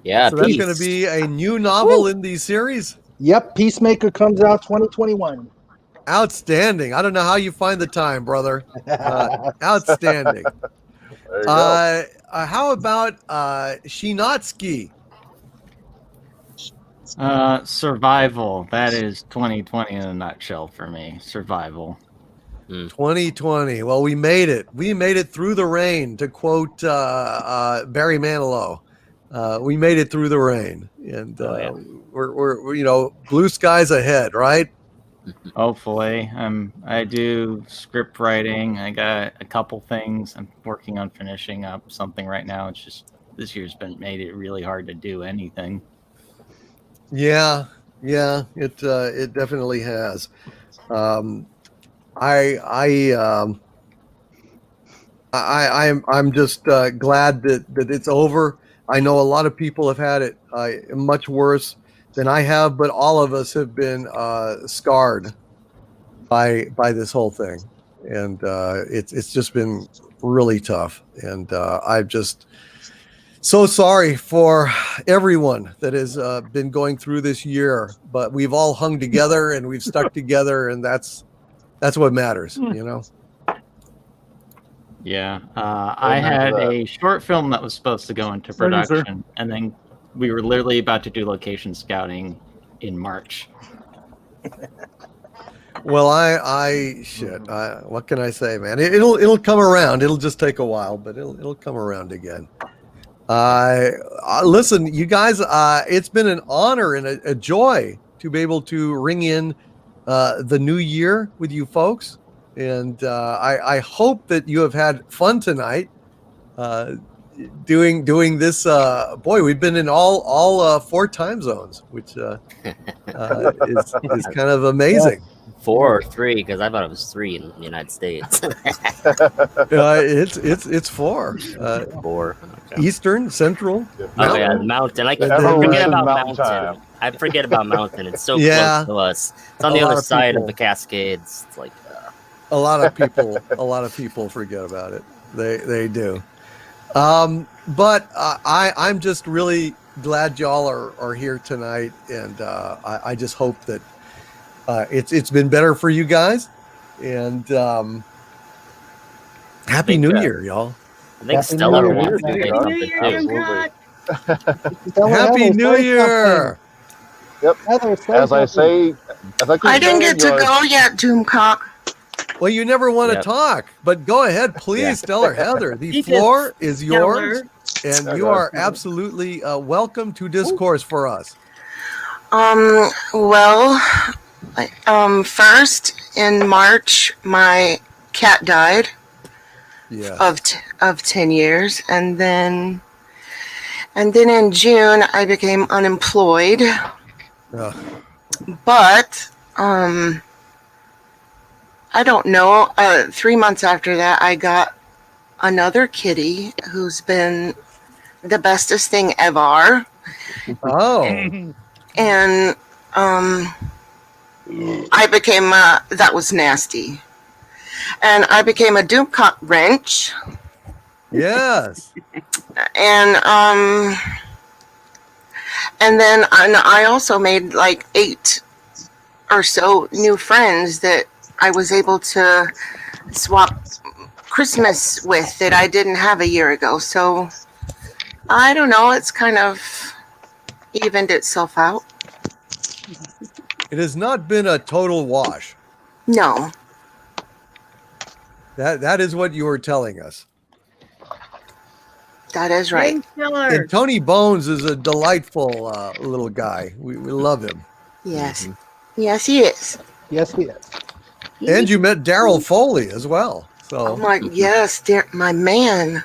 Yeah, so that's going to be a new novel in the series? Yep, Peacemaker comes out 2021. Outstanding. I don't know how you find the time, brother. Outstanding. How about Shinatsky? Survival. That is 2020 in a nutshell for me. Survival. 2020. Well, we made it. We made it through the rain, to quote Barry Manilow. We made it through the rain, and we're blue skies ahead, right? Hopefully. I do script writing. I got a couple things. I'm working on finishing up something right now. It's just this year's made it really hard to do anything. Yeah, it definitely has. I'm just glad that it's over. I know a lot of people have had it much worse than I have, but all of us have been scarred by this whole thing, and it's just been really tough. And I'm just so sorry for everyone that has been going through this year, but we've all hung together and we've stuck together, and that's what matters, Yeah, I had a short film that was supposed to go into production, and then we were literally about to do location scouting in March. Well, what can I say, man? It'll come around. It'll just take a while, but it'll come around again. Listen, you guys, it's been an honor and a joy to be able to ring in the new year with you folks. And I hope that you have had fun tonight doing this. Boy, we've been in all 4 time zones, which is kind of amazing. 4 or 3, because I thought it was 3 in the United States. It's 4. 4. Okay. Eastern, Central. Oh yeah, Mountain. I forget about Mountain. I forget about Mountain. It's so close to us. It's on the other side of the Cascades. It's like a lot of people forget about it. They do. But I'm just really glad y'all are here tonight, and I just hope that it's been better for you guys, and Happy New Year, y'all. I think Stellar wants to say something too. Happy New Year. Yep. As I say, I didn't get to go yet, Doomcock. Well, you never want to talk, but go ahead, please, Stellar Heather. The floor is yours, and you are absolutely welcome to discourse for us. Well, first in March, my cat died. Yeah. Of 10 years, and then in June I became unemployed. But I don't know. 3 months after that, I got another kitty who's been the bestest thing ever. Oh. And I became that was nasty. And I became a Doomcock wrench. Yes. And then I also made like 8 or so new friends that I was able to swap Christmas with that I didn't have a year ago. So I don't know, it's kind of evened itself out. It has not been a total wash. No. That is what you were telling us. That is right. And Tony Bones is a delightful little guy. We love him. Yes. Yes, he is. Yes, he is. And you met Daryl Foley as well. So Oh my, yes, dear, my man.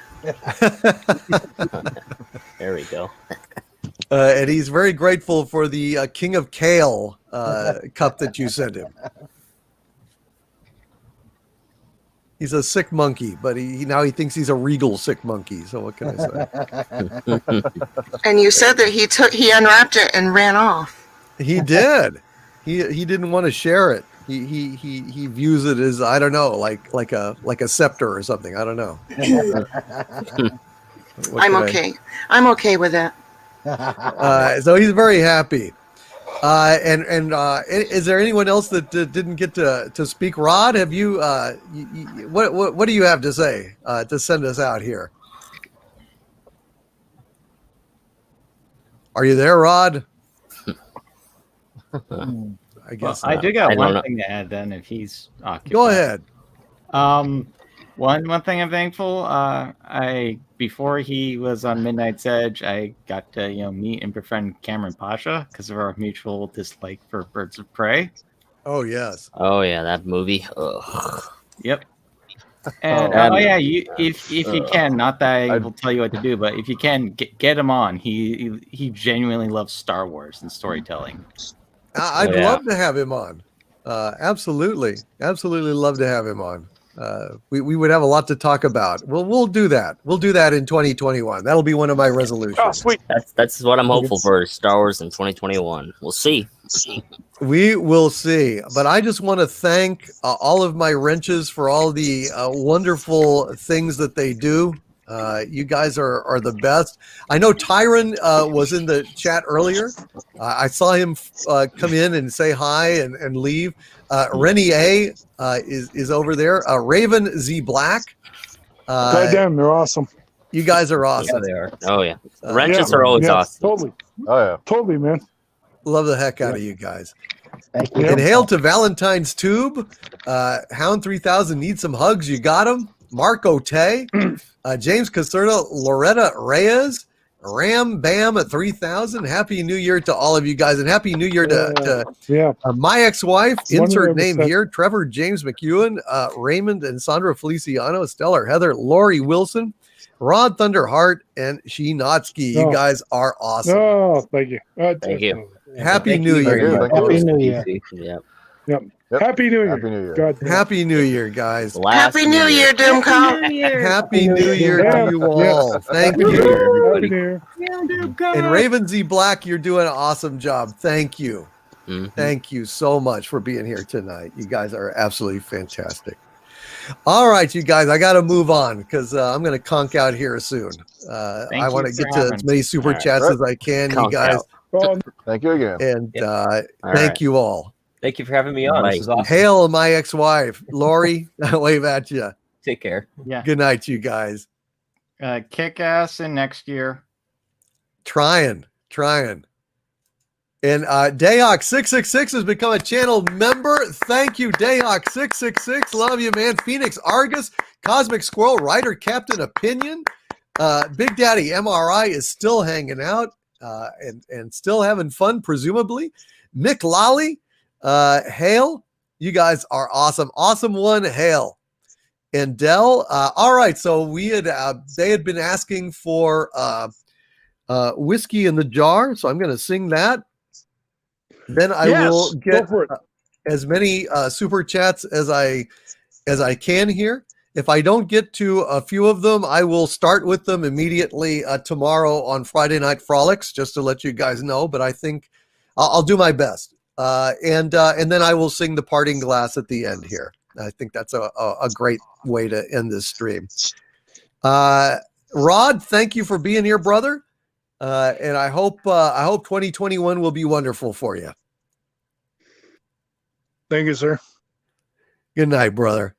There we go. And he's very grateful for the King of Kale cup that you sent him. He's a sick monkey, but now he thinks he's a regal sick monkey. So what can I say? And you said that he unwrapped it and ran off. He did. He didn't want to share it. He views it as, I don't know, like a scepter or something. I don't know. I'm okay. I'm okay with that. So he's very happy. Is there anyone else that didn't get to speak? Rod, have you? What do you have to say to send us out here? Are you there, Rod? I guess I not. do got one thing to add. Then, if he's occupied, go ahead. One thing I'm thankful. Before he was on Midnight's Edge, I got to meet and befriend Cameron Pasha because of our mutual dislike for Birds of Prey. Oh yes. Oh yeah, that movie. Ugh. Yep. And if you can, not that I will tell you what to do, but if you can get him on, he genuinely loves Star Wars and storytelling. I'd love to have him on. Absolutely love to have him on. We would have a lot to talk about. We'll do that. We'll do that in 2021. That'll be one of my resolutions. Oh, sweet. That's what I'm hopeful for. Star Wars in 2021. We'll see. We will see. But I just want to thank all of my wrenches for all the wonderful things that they do. You guys are the best. I know Tyron was in the chat earlier. I saw him come in and say hi and leave. Rennie A is over there. Raven Z Black. Goddamn, they're awesome. You guys are awesome. Yeah, they are. Oh yeah, wrenches are always awesome. Totally. Oh yeah, totally, man. Love the heck out of you guys. Thank you. And hail to Valentine's Tube. Hound 3000 needs some hugs. You got him. Mark O'Tay, James Caserta, Loretta Reyes, Ram Bam at 3000. Happy New Year to all of you guys, and Happy New Year to my ex-wife. Insert name here: Trevor James McEwen, Raymond and Sandra Feliciano, Stellar Heather, Lori Wilson, Rod Thunderheart, and Sheenotsky. You guys are awesome. Oh, thank you. Thank you. Happy New Year. Happy New Year. Yep. Happy New Year. Happy New Year. God, Happy New Year, guys. Happy New Year, Doomcock. Happy New Year to you all. Thank you. Happy New Year. And Raven Z Black, you're doing an awesome job. Thank you. Thank you so much for being here tonight. You guys are absolutely fantastic. All right, you guys, I got to move on because I'm going to conk out here soon. I want to get to as many super chats as I can, you guys. Thank you again. And thank you all. Thank you for having me on. This is awesome. Hail my ex-wife, Lori. wave at you. Take care. Yeah. Good night, you guys. Kick ass in next year. Trying. And Dayhawk666 has become a channel member. Thank you, Dayhawk666. Love you, man. Phoenix Argus, Cosmic Squirrel, Writer Captain Opinion. Big Daddy MRI is still hanging out and still having fun, presumably. Mick Lolly, Hail, you guys are awesome. Awesome one, Hail. And Dell, all right, so they had been asking for Whiskey in the Jar, so I'm going to sing that. Then I will get as many super chats as I can here. If I don't get to a few of them, I will start with them immediately tomorrow on Friday Night Frolics, just to let you guys know. But I think I'll do my best. And then I will sing the parting glass at the end here. I think that's a great way to end this stream. Rod, thank you for being here, brother. And I hope 2021 will be wonderful for you. Thank you, sir. Good night, brother.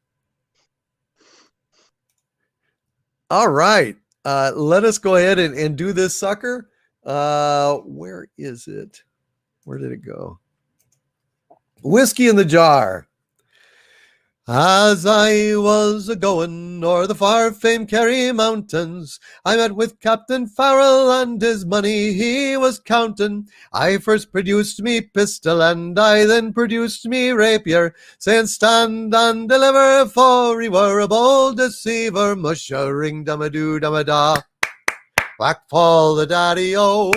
All right. Let us go ahead and do this sucker. Where is it? Where did it go? Whiskey in the Jar. As I was a-going o'er the far famed Kerry mountains, I met with Captain Farrell and his money he was counting. I first produced me pistol and I then produced me rapier, saying stand and deliver, for he were a bold deceiver. Mushering dum-a-doo dum-a-da. Whack fall the daddy-o,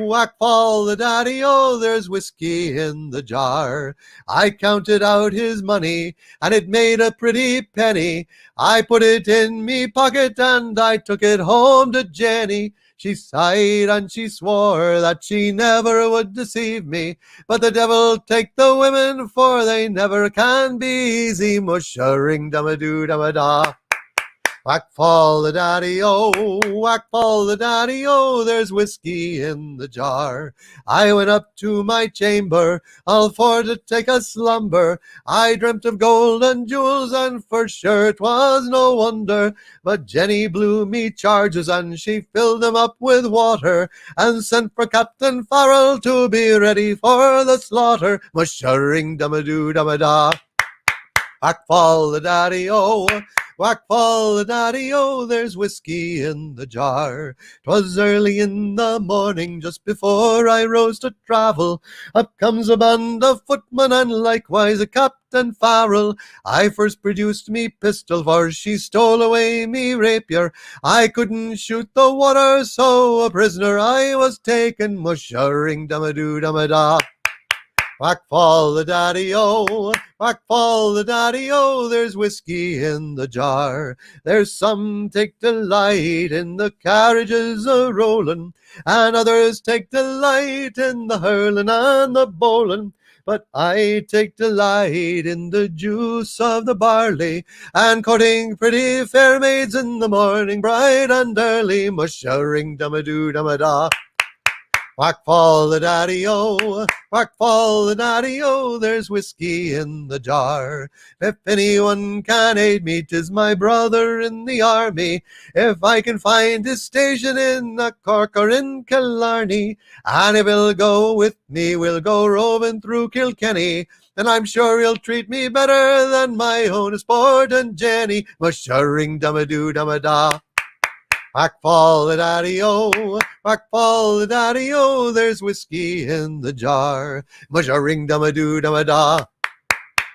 whack fall the daddy-o, there's whiskey in the jar. I counted out his money, and it made a pretty penny. I put it in me pocket, and I took it home to Jenny. She sighed and she swore that she never would deceive me. But the devil take the women, for they never can be easy. Mushering dum-a-doo dum-a-da. Whack fall the daddy-o, whack fall the daddy-o, there's whiskey in the jar. I went up to my chamber, all for to take a slumber. I dreamt of gold and jewels, and for sure 'twas no wonder. But Jenny blew me charges, and she filled them up with water, and sent for Captain Farrell to be ready for the slaughter. Mushering dum-a-doo dum-a-da. Whack fall the daddy-o, whack fall the daddy-o, there's whiskey in the jar. 'Twas early in the morning, just before I rose to travel. Up comes a band of footmen, and likewise a Captain Farrell. I first produced me pistol, for she stole away me rapier. I couldn't shoot the water, so a prisoner I was taken. Mushering dum-a-doo dum-a-da. Whack fall the daddy-o, whack fall the daddy-o, there's whiskey in the jar. There's some take delight in the carriages a-rollin', and others take delight in the hurlin' and the bowlin'. But I take delight in the juice of the barley, and courting pretty fair maids in the morning, bright and early. Mushering dum-a-doo dum-a-da. Whack fall the daddy-o, whack fall the daddy-o, there's whiskey in the jar. If anyone can aid me, 'tis my brother in the army. If I can find his station in Cork or in Killarney, and if he'll go with me, we'll go roving through Kilkenny. And I'm sure he'll treat me better than my own sport and Jenny. Mushering dum-a-doo dum-a-da. Whack fall the daddy-o, whack fall the daddy-o, there's whiskey in the jar. Mushering dum-a-doo dum-a-da.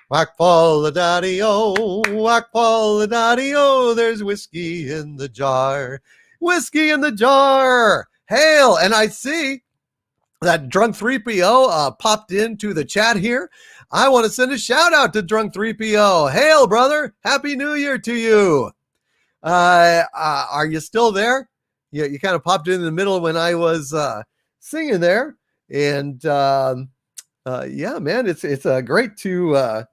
Whack fall the daddy-o, whack fall the daddy-o, there's whiskey in the jar. Whiskey in the jar! Hail! And I see that Drunk 3PO popped into the chat here. I want to send a shout out to Drunk 3PO. Hail, brother! Happy New Year to you! Are you still there? You kind of popped in the middle when I was singing there, and yeah, man, it's great to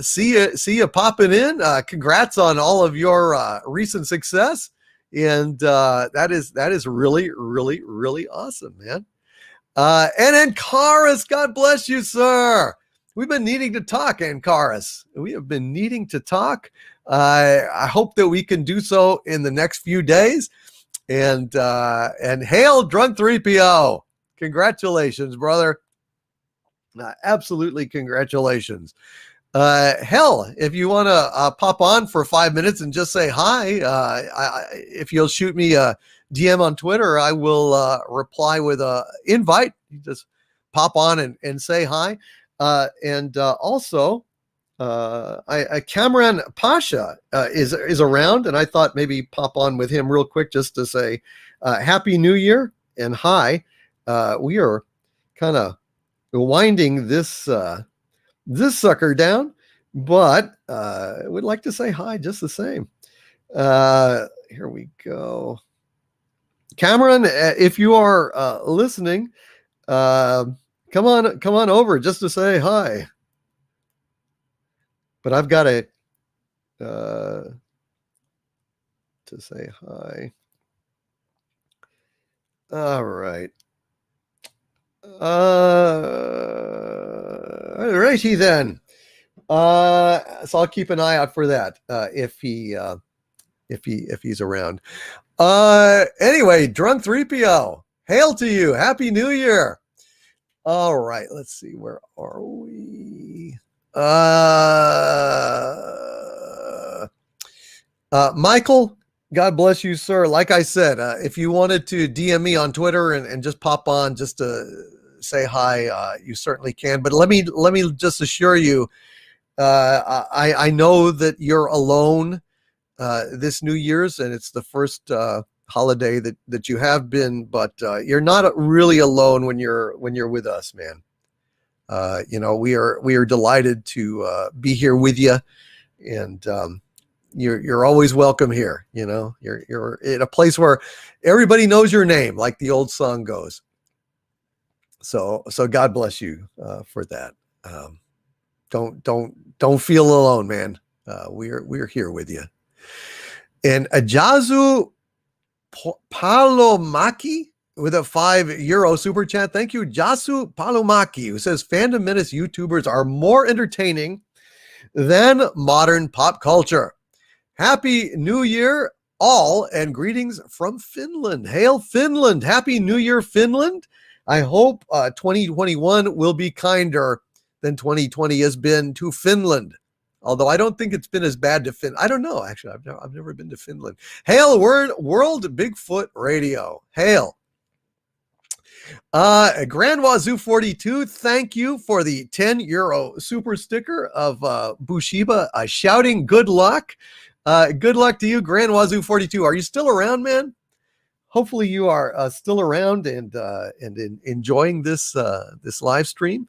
see you popping in. Congrats on all of your recent success, and that is really awesome, man. And Ankaris, God bless you, sir. We've been needing to talk, Ankaris. We have been needing to talk. I hope that we can do so in the next few days. And hail Drunk 3PO. Congratulations, brother. Absolutely congratulations. Hell, if you want to pop on for 5 minutes and just say hi, if you'll shoot me a DM on Twitter, I will reply with a invite. You just pop on and say hi. And also, Cameron Pasha is around, and I thought maybe pop on with him real quick just to say Happy New Year and hi. We are kind of winding this sucker down, but would like to say hi just the same. Here we go. Cameron, if you are listening, come on over just to say hi. But I've got to say hi. All right. Righty then. So I'll keep an eye out for that if he's around. Anyway, Drunk 3PO, hail to you. Happy New Year. All right, let's see, where are we? Michael, God bless you, sir. Like I said, if you wanted to DM me on Twitter and just pop on just to say hi, you certainly can. But let me just assure you, I know that you're alone this New Year's, and it's the first holiday that you have been, but you're not really alone when you're with us, man. We are delighted to be here with you, and you're always welcome here. You're in a place where everybody knows your name, like the old song goes. So God bless you for that. Don't feel alone, man. We're here with you. And Ajazu Palomaki with a €5 super chat. Thank you, Jasu Palomaki, who says Fandom Menace YouTubers are more entertaining than modern pop culture. Happy New Year, all, and greetings from Finland. Hail Finland. Happy New Year, Finland. I hope 2021 will be kinder than 2020 has been to Finland. Although I don't think it's been as bad to Finland. I don't know, actually. I've never been to Finland. Hail World Bigfoot Radio. Hail. Grand Wazoo 42, thank you for the €10 super sticker of Bushiba shouting good luck. Good luck to you, Grand Wazoo 42. Are you still around, man? Hopefully you are still around and enjoying this live stream.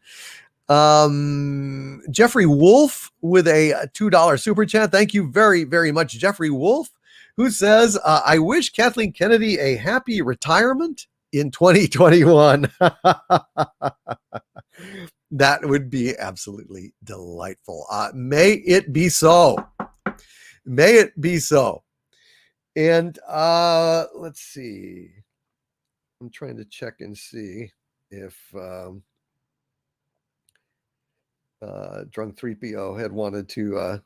Jeffrey Wolf with a $2 super chat. Thank you very, very much, Jeffrey Wolf, who says, I wish Kathleen Kennedy a happy retirement in 2021. That would be absolutely delightful. May it be so. May it be so. And let's see. I'm trying to check and see if Drunk 3PO had wanted to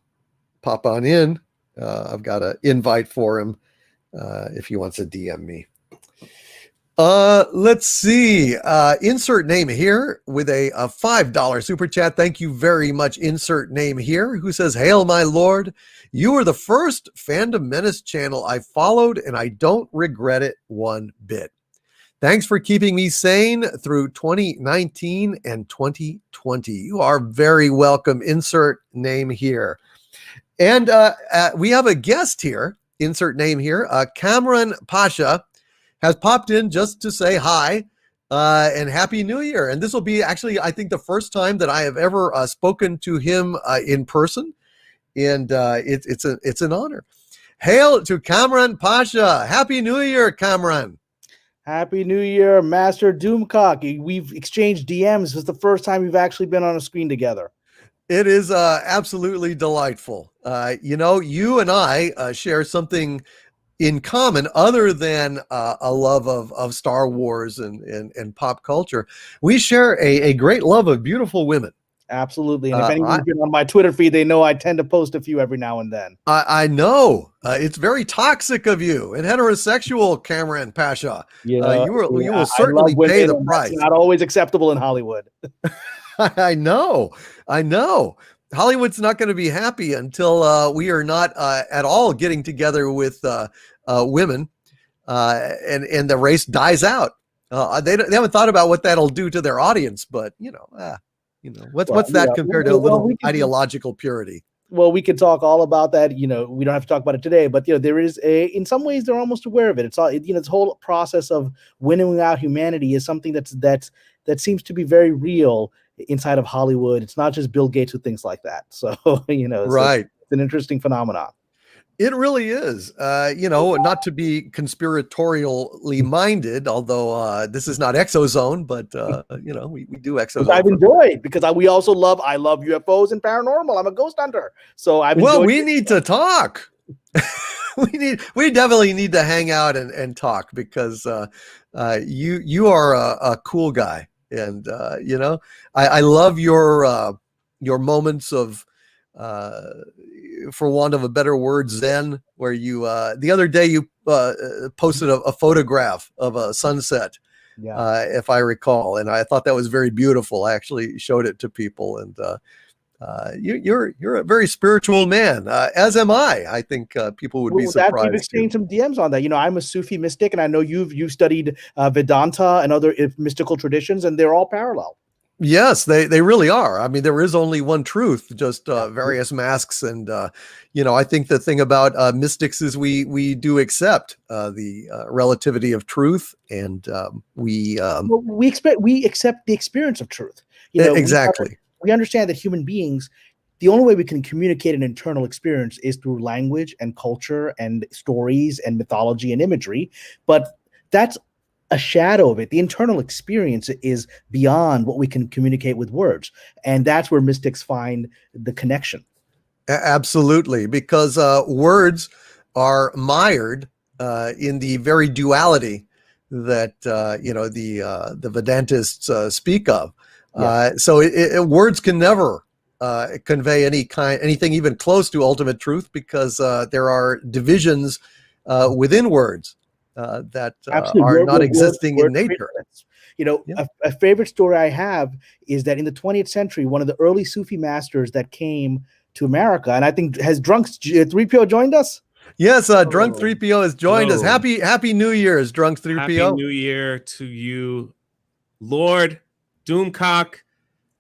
pop on in. I've got an invite for him if he wants to DM me. Let's see. Insert name here with a $5 super chat. Thank you very much, insert name here, who says, hail my lord. You were the first Fandom Menace channel I followed, and I don't regret it one bit. Thanks for keeping me sane through 2019 and 2020. You are very welcome. Insert name here. And we have a guest here. Insert name here. Cameron Pasha has popped in just to say hi and Happy New Year. And this will be actually, I think, the first time that I have ever spoken to him in person. And it's an honor. Hail to Cameron Pasha. Happy New Year, Cameron. Happy New Year, Master Doomcock. We've exchanged DMs. It's the first time we've actually been on a screen together. It is absolutely delightful. You and I share something in common other than a love of Star Wars and pop culture. We share a great love of beautiful women. Absolutely. And if anyone's been on my Twitter feed, they know I tend to post a few every now and then. I know. It's very toxic of you and heterosexual, Cameron Pasha. You will certainly pay the price. That's not always acceptable in Hollywood. I know. Hollywood's not going to be happy until we are not at all getting together with women and the race dies out. They haven't thought about what that'll do to their audience, but what's that compared to a little ideological purity? Well, we could talk all about that. We don't have to talk about it today, but there is in some ways they're almost aware of it. It's all this whole process of winnowing out humanity is something that seems to be very real. inside of Hollywood. It's not just Bill Gates who thinks like that. So, Right. It's an interesting phenomenon. It really is. Not to be conspiratorially minded, although this is not Exozone, but we do Which Exozone. I've enjoyed because I love UFOs and paranormal. I'm a ghost hunter. So we need to talk. we definitely need to hang out and talk because you are a cool guy, and I love your moments of for want of a better word, zen, where you the other day you posted a photograph of a sunset, if I recall, and I thought that was very beautiful. I actually showed it to people, and you're a very spiritual man, as am I. I think people would be surprised. We've exchanged some DMs on that. I'm a Sufi mystic, and I know you've studied Vedanta and other mystical traditions, and they're all parallel. Yes, they really are. I mean, there is only one truth, just various masks. And, I think the thing about mystics is we do accept the relativity of truth, and we accept the experience of truth. Exactly. We understand that human beings, the only way we can communicate an internal experience is through language and culture and stories and mythology and imagery. But that's a shadow of it. The internal experience is beyond what we can communicate with words. And that's where mystics find the connection. Absolutely. Because words are mired in the very duality that, the Vedantists speak of. So words can never convey anything even close to ultimate truth, because there are divisions within words. That are not existing in nature. A favorite story I have is that in the 20th century, one of the early Sufi masters that came to America, and I think has Drunk 3PO joined us? Yes, Drunk 3PO has joined us. Happy New Year's, Drunk 3PO. Happy New Year to you, Lord Doomcock.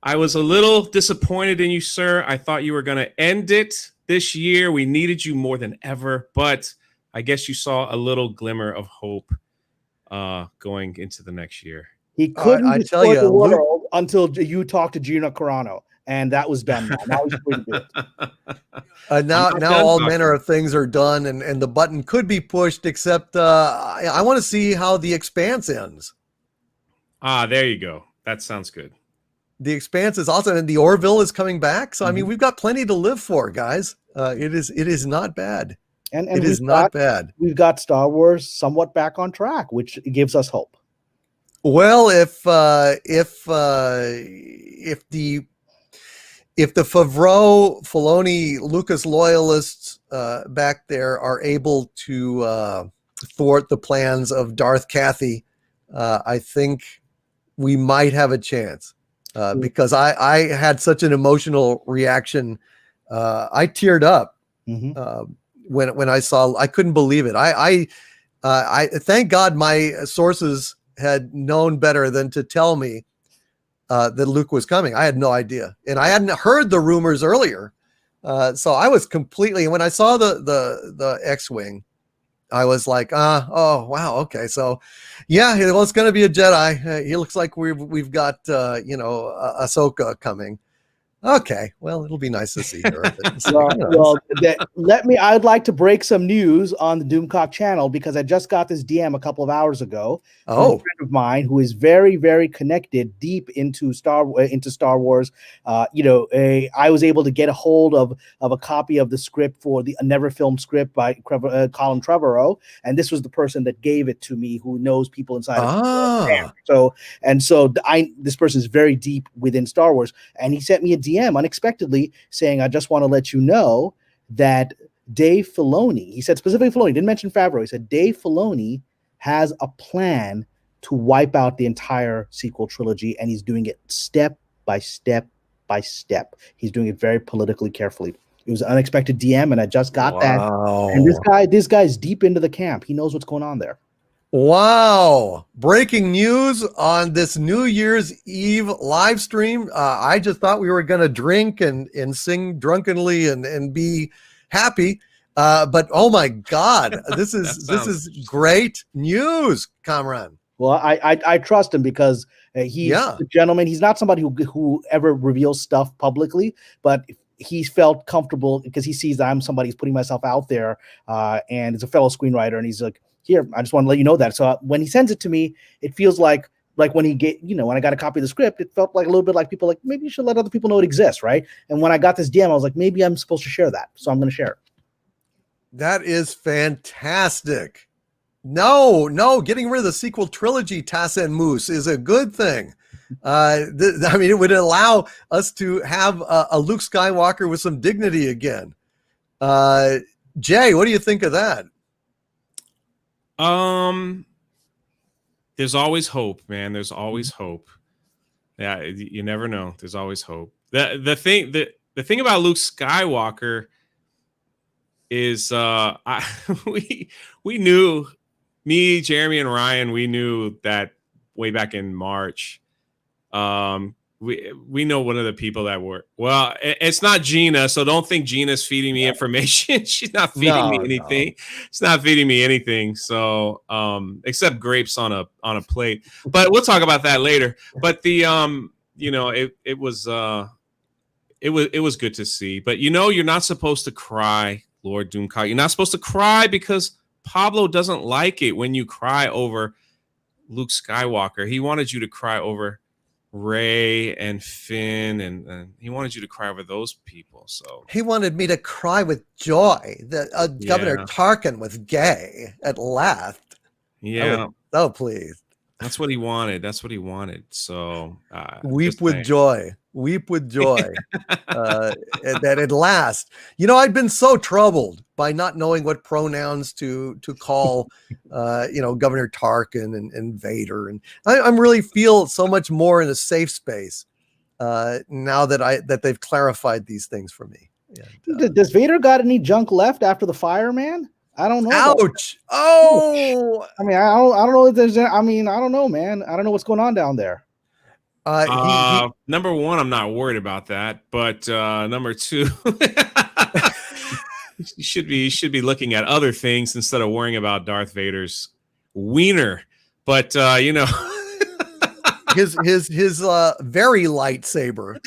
I was a little disappointed in you, sir. I thought you were going to end it this year. We needed you more than ever, but I guess you saw a little glimmer of hope going into the next year. He couldn't destroy the world until you talked to Gina Carano, and that was done. Now he's free to do it. Now all manner of things are done, and the button could be pushed, except I want to see how The Expanse ends. There you go. That sounds good. The Expanse is awesome, and the Orville is coming back. So I mean, we've got plenty to live for, guys. It is not bad. And it is not bad. We've got Star Wars somewhat back on track, which gives us hope. Well, if the Favreau, Filoni, Lucas loyalists back there are able to thwart the plans of Darth Cathy, I think we might have a chance. Because I had such an emotional reaction. I teared up. When I saw, I couldn't believe it. I thank God my sources had known better than to tell me that Luke was coming. I had no idea, and I hadn't heard the rumors earlier. So I was completely. When I saw the X-wing, I was like, oh wow, okay. So yeah, well, it's going to be a Jedi. He looks like we've got Ahsoka coming. Okay, well, it'll be nice to see her. I'd like to break some news on the Doomcock channel, because I just got this DM a couple of hours ago from a friend of mine who is very, very connected deep into Star Wars. I was able to get a hold of a copy of the script for the Never Filmed script by Colin Trevorrow, and this was the person that gave it to me, who knows people inside. This person is very deep within Star Wars, and he sent me a DM unexpectedly saying, I just want to let you know that Dave Filoni, he said specifically Filoni, didn't mention Favreau, he said Dave Filoni has a plan to wipe out the entire sequel trilogy, and he's doing it step by step by step. He's doing it very politically carefully. It was an unexpected DM, and I just got that. And this guy's deep into the camp. He knows what's going on there. Wow. Breaking news on this New Year's Eve live stream. I just thought we were going to drink and sing drunkenly and be happy. But oh my God, this is great news, Kamran. Well, I trust him because he's a gentleman. He's not somebody who ever reveals stuff publicly, but he felt comfortable because he sees that I'm somebody who's putting myself out there, and is a fellow screenwriter, and he's like, here, I just want to let you know that. So when he sends it to me, it feels like when he when I got a copy of the script, it felt like a little bit like people like, maybe you should let other people know it exists, right? And when I got this DM, I was like, maybe I'm supposed to share that, so I'm going to share it. That is fantastic. No, getting rid of the sequel trilogy, Tassa and Moose, is a good thing. I mean, it would allow us to have a Luke Skywalker with some dignity again. Jay, what do you think of that? There's always hope, man. There's always hope. Yeah, you never know. There's always hope. The thing about Luke Skywalker is we knew, me, Jeremy, and Ryan, we knew that way back in March. We know one of the people that were, well, it's not Gina, so don't think Gina's feeding me information. She's not feeding me anything. It's not feeding me anything. So except grapes on a plate. But we'll talk about that later. But the it was good to see. But you're not supposed to cry, Lord Doomcock. You're not supposed to cry because Pablo doesn't like it when you cry over Luke Skywalker. He wanted you to cry over Rey and Finn, and he wanted you to cry over those people. So he wanted me to cry with joy that Governor Tarkin was gay at last. Yeah. Oh, please. That's what he wanted. So weep with joy. Weep with joy. That at last. I'd been so troubled by not knowing what pronouns to call Governor Tarkin and Vader. And I really feel so much more in a safe space now that they've clarified these things for me. Does Vader got any junk left after the fire, man? I don't know. Ouch! Oh, I mean, I don't know if there's. I mean, I don't know, man. I don't know what's going on down there. Number one, I'm not worried about that. But number two, you should be looking at other things instead of worrying about Darth Vader's wiener. But his very lightsaber.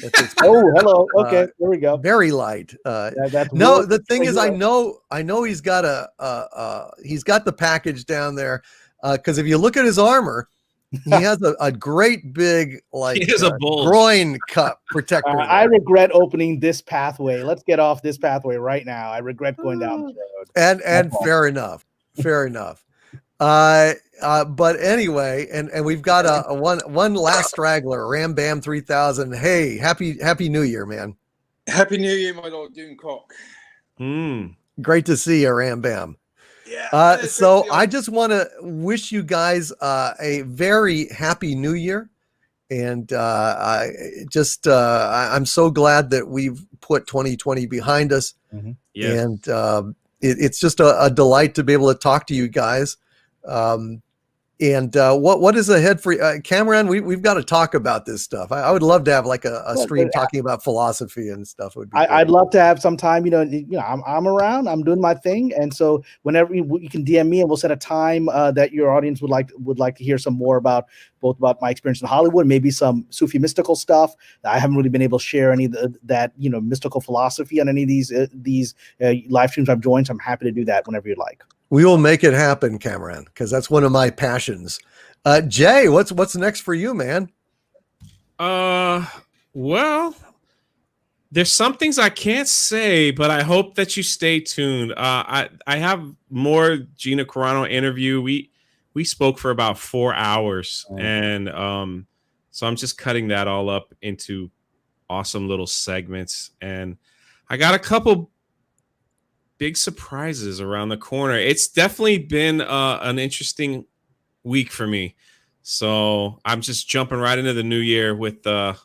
Oh, hello. Okay, there we go. Very light. No, the thing is, I know he's got the package down there. Because if you look at his armor, he has a great big groin cup protector. I regret opening this pathway. Let's get off this pathway right now. I regret going down this road. And fair enough. But anyway, and we've got a one last straggler, Ram Bam 3000. Hey, happy New Year, man. Happy New Year, my Lord Doomcock. Great to see you, Ram Bam. Yeah. So I just want to wish you guys a very happy New Year, and I'm so glad that we've put 2020 behind us. Mm-hmm. Yes. And it's just a delight to be able to talk to you guys. And what is ahead for Cameron? We've got to talk about this stuff. I would love to have like a stream talking about philosophy and stuff. Would be I'd love to have some time. I'm around. I'm doing my thing, and so whenever you can DM me, and we'll set a time that your audience would like to hear some more about both my experience in Hollywood, maybe some Sufi mystical stuff. I haven't really been able to share any of that mystical philosophy on any of these live streams I've joined. So I'm happy to do that whenever you'd like. We will make it happen, Cameron, because that's one of my passions. Jay, what's next for you, man? Well, there's some things I can't say, but I hope that you stay tuned. I have more Gina Carano interview. We spoke for about 4 hours, and so I'm just cutting that all up into awesome little segments, and I got a couple big surprises around the corner. It's definitely been an interesting week for me. So I'm just jumping right into the new year with I'm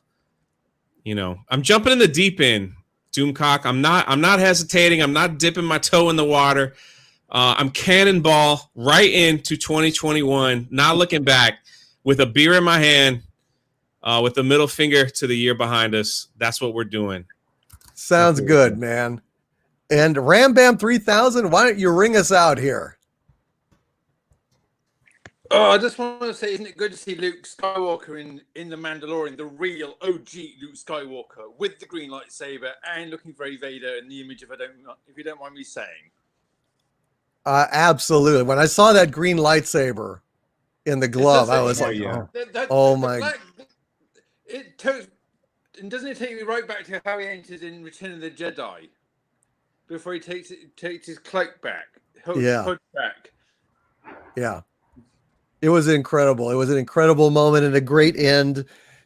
jumping in the deep end, Doomcock. I'm not hesitating. I'm not dipping my toe in the water. I'm cannonball right into 2021, not looking back, with a beer in my hand, with the middle finger to the year behind us. That's what we're doing. Sounds good, man. And Ram Bam 3000, why don't you ring us out here? Oh, I just want to say, isn't it good to see Luke Skywalker in The Mandalorian, the real OG Luke Skywalker, with the green lightsaber and looking very Vader in the image, if you don't mind me saying. Absolutely. When I saw that green lightsaber in the glove, I was like, oh my. And doesn't it take me right back to how he enters in Return of the Jedi? Before he takes his cloak back. Yeah. Back. Yeah. It was incredible. It was an incredible moment and a great end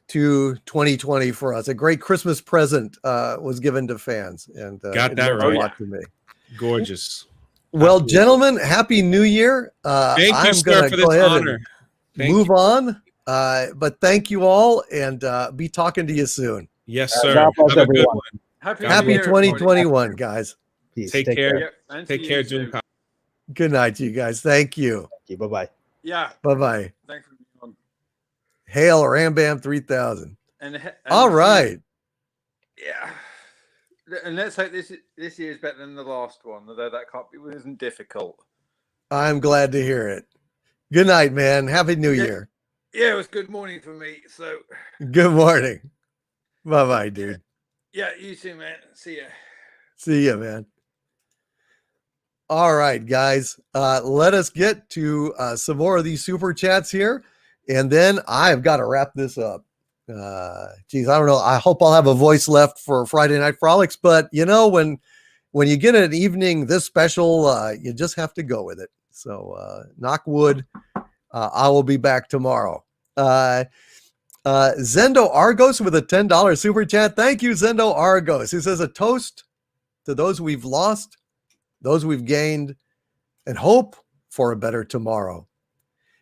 to 2020 for us. A great Christmas present was given to fans, and got that right. A lot to me. Gorgeous. Well, gentlemen, happy New Year. Thank you, I'm sir, for this honor. Move on. But thank you all, and be talking to you soon. Yes, sir. Have a good one. Happy 2021, guys. Peace. Take care. Yeah, Take care, Doomcock. Good night to you guys. Thank you. Bye-bye. Yeah. Bye-bye. Thanks for being on. Hail Rambam 3000. And all right. Yeah. And let's hope this year is better than the last one, although that isn't difficult. I'm glad to hear it. Good night, man. Happy New Year. Yeah, it was good morning for me. So good morning. Bye-bye, dude. Yeah, you too, man. See ya. See ya, man. All right, guys. Let us get to some more of these super chats here, and then I've got to wrap this up. Geez, I don't know. I hope I'll have a voice left for Friday Night Frolics, but you know, when you get an evening this special, you just have to go with it. So knock wood, I will be back tomorrow. Zendo Argos with a $10 super chat. Thank you, Zendo Argos. He says, a toast to those we've lost, those we've gained, and hope for a better tomorrow.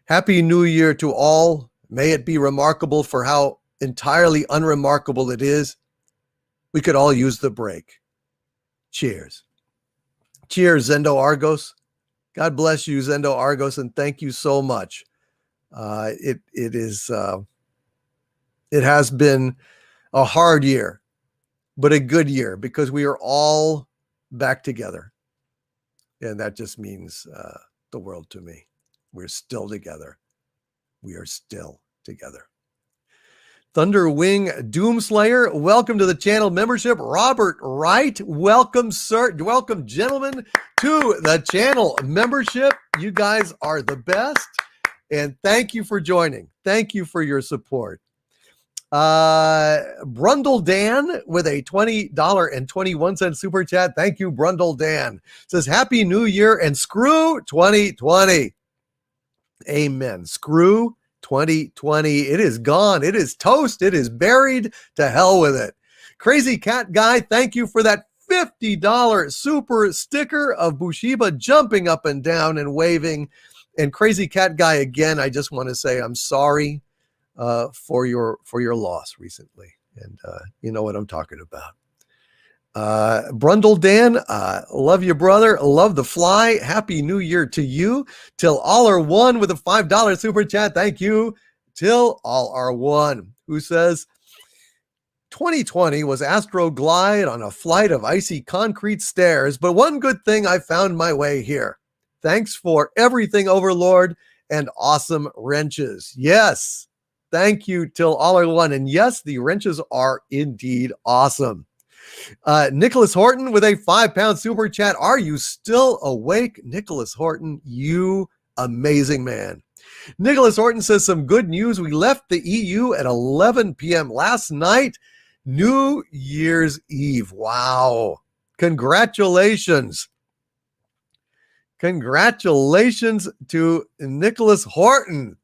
Happy New Year to all. May it be remarkable for how entirely unremarkable it is. We could all use the break. Cheers. Cheers, Zendo Argos. God bless you, Zendo Argos, and thank you so much. It has been a hard year, but a good year because we are all back together. And that just means the world to me. We're still together. We are still together. Thunderwing Doomslayer, welcome to the channel membership. Robert Wright, welcome, sir. Welcome, gentlemen, to the channel membership. You guys are the best. And thank you for joining. Thank you for your support. Brundle Dan with a $20.21 super chat. Thank you, Brundle Dan. Says, Happy New Year and screw 2020. Amen. Screw 2020. It is gone. It is toast. It is buried. To hell with it. Crazy Cat Guy, thank you for that $50 super sticker of Bushiba jumping up and down and waving. And Crazy Cat Guy, again, I just want to say I'm sorry for your loss recently. And you know what I'm talking about. Brundle Dan, love you, brother. Love the fly. Happy New Year to you. Till all are one with a $5 super chat. Thank you. Till all are one, who says 2020 was Astro Glide on a flight of icy concrete stairs, but one good thing, I found my way here. Thanks for everything, Overlord, and awesome wrenches. Yes, thank you, Till all are one. And yes, the wrenches are indeed awesome. Nicholas Horton with a £5 super chat. Are you still awake, Nicholas Horton? You amazing man. Nicholas Horton says some good news. We left the EU at 11 p.m. last night, New Year's Eve. Wow. Congratulations. Congratulations to Nicholas Horton.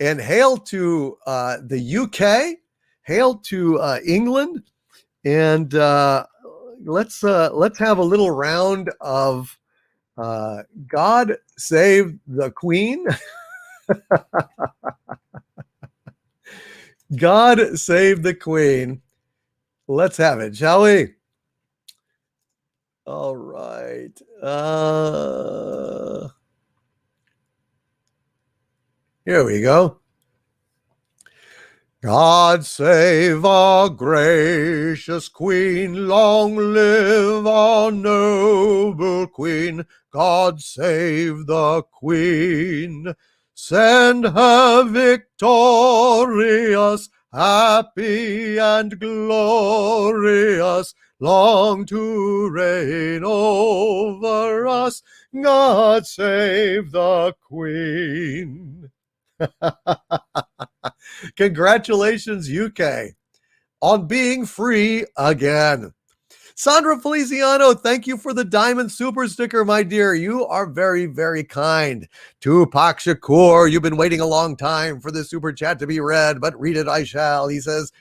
And hail to the UK. Hail to England. And let's have a little round of God Save the Queen. God Save the Queen. Let's have it, shall we? All right. Here we go. God save our gracious Queen, long live our noble Queen. God save the Queen. Send her victorious, happy and glorious, long to reign over us. God save the Queen. Congratulations, UK, on being free again. Sandra Feliciano, thank you for the diamond super sticker, my dear. You are very, very kind. Tupac Shakur, you've been waiting a long time for this super chat to be read, but read it I shall. He says,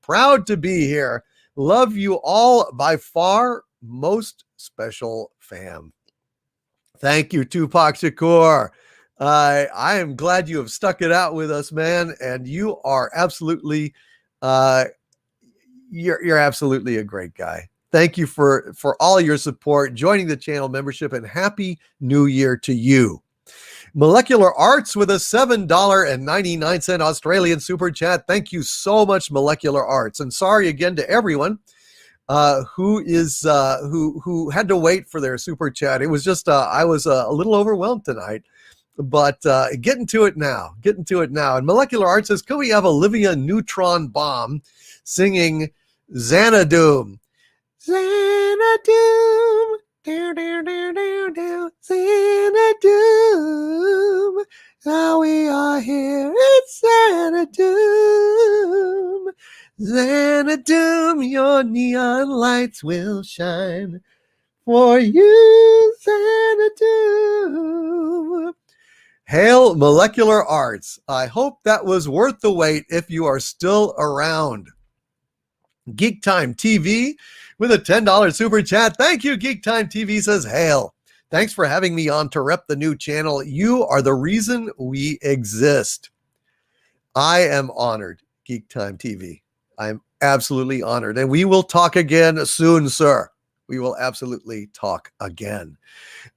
proud to be here. Love you all, by far most special fam. Thank you, Tupac Shakur. I am glad you have stuck it out with us, man, and you are absolutely you're absolutely a great guy. Thank you for all your support, joining the channel membership, and happy new year to you. Molecular Arts with a $7.99 Australian super chat. Thank you so much, Molecular Arts. And sorry again to everyone who had to wait for their super chat. It was just I was a little overwhelmed tonight, but getting to it now. And Molecular Arts says, could we have Olivia Neutron Bomb singing Xanadu? Xanadu, down, down, down, down, down, Xanadu. Now we are here at Xanadu. Xanadu, your neon lights will shine for you, Xanadu. Hail Molecular Arts. I hope that was worth the wait if you are still around. Geek Time TV with a $10 super chat. Thank you, Geek Time TV says, hail. Thanks for having me on to rep the new channel. You are the reason we exist. I am honored, Geek Time TV. I'm absolutely honored. And we will talk again soon, sir. We will absolutely talk again.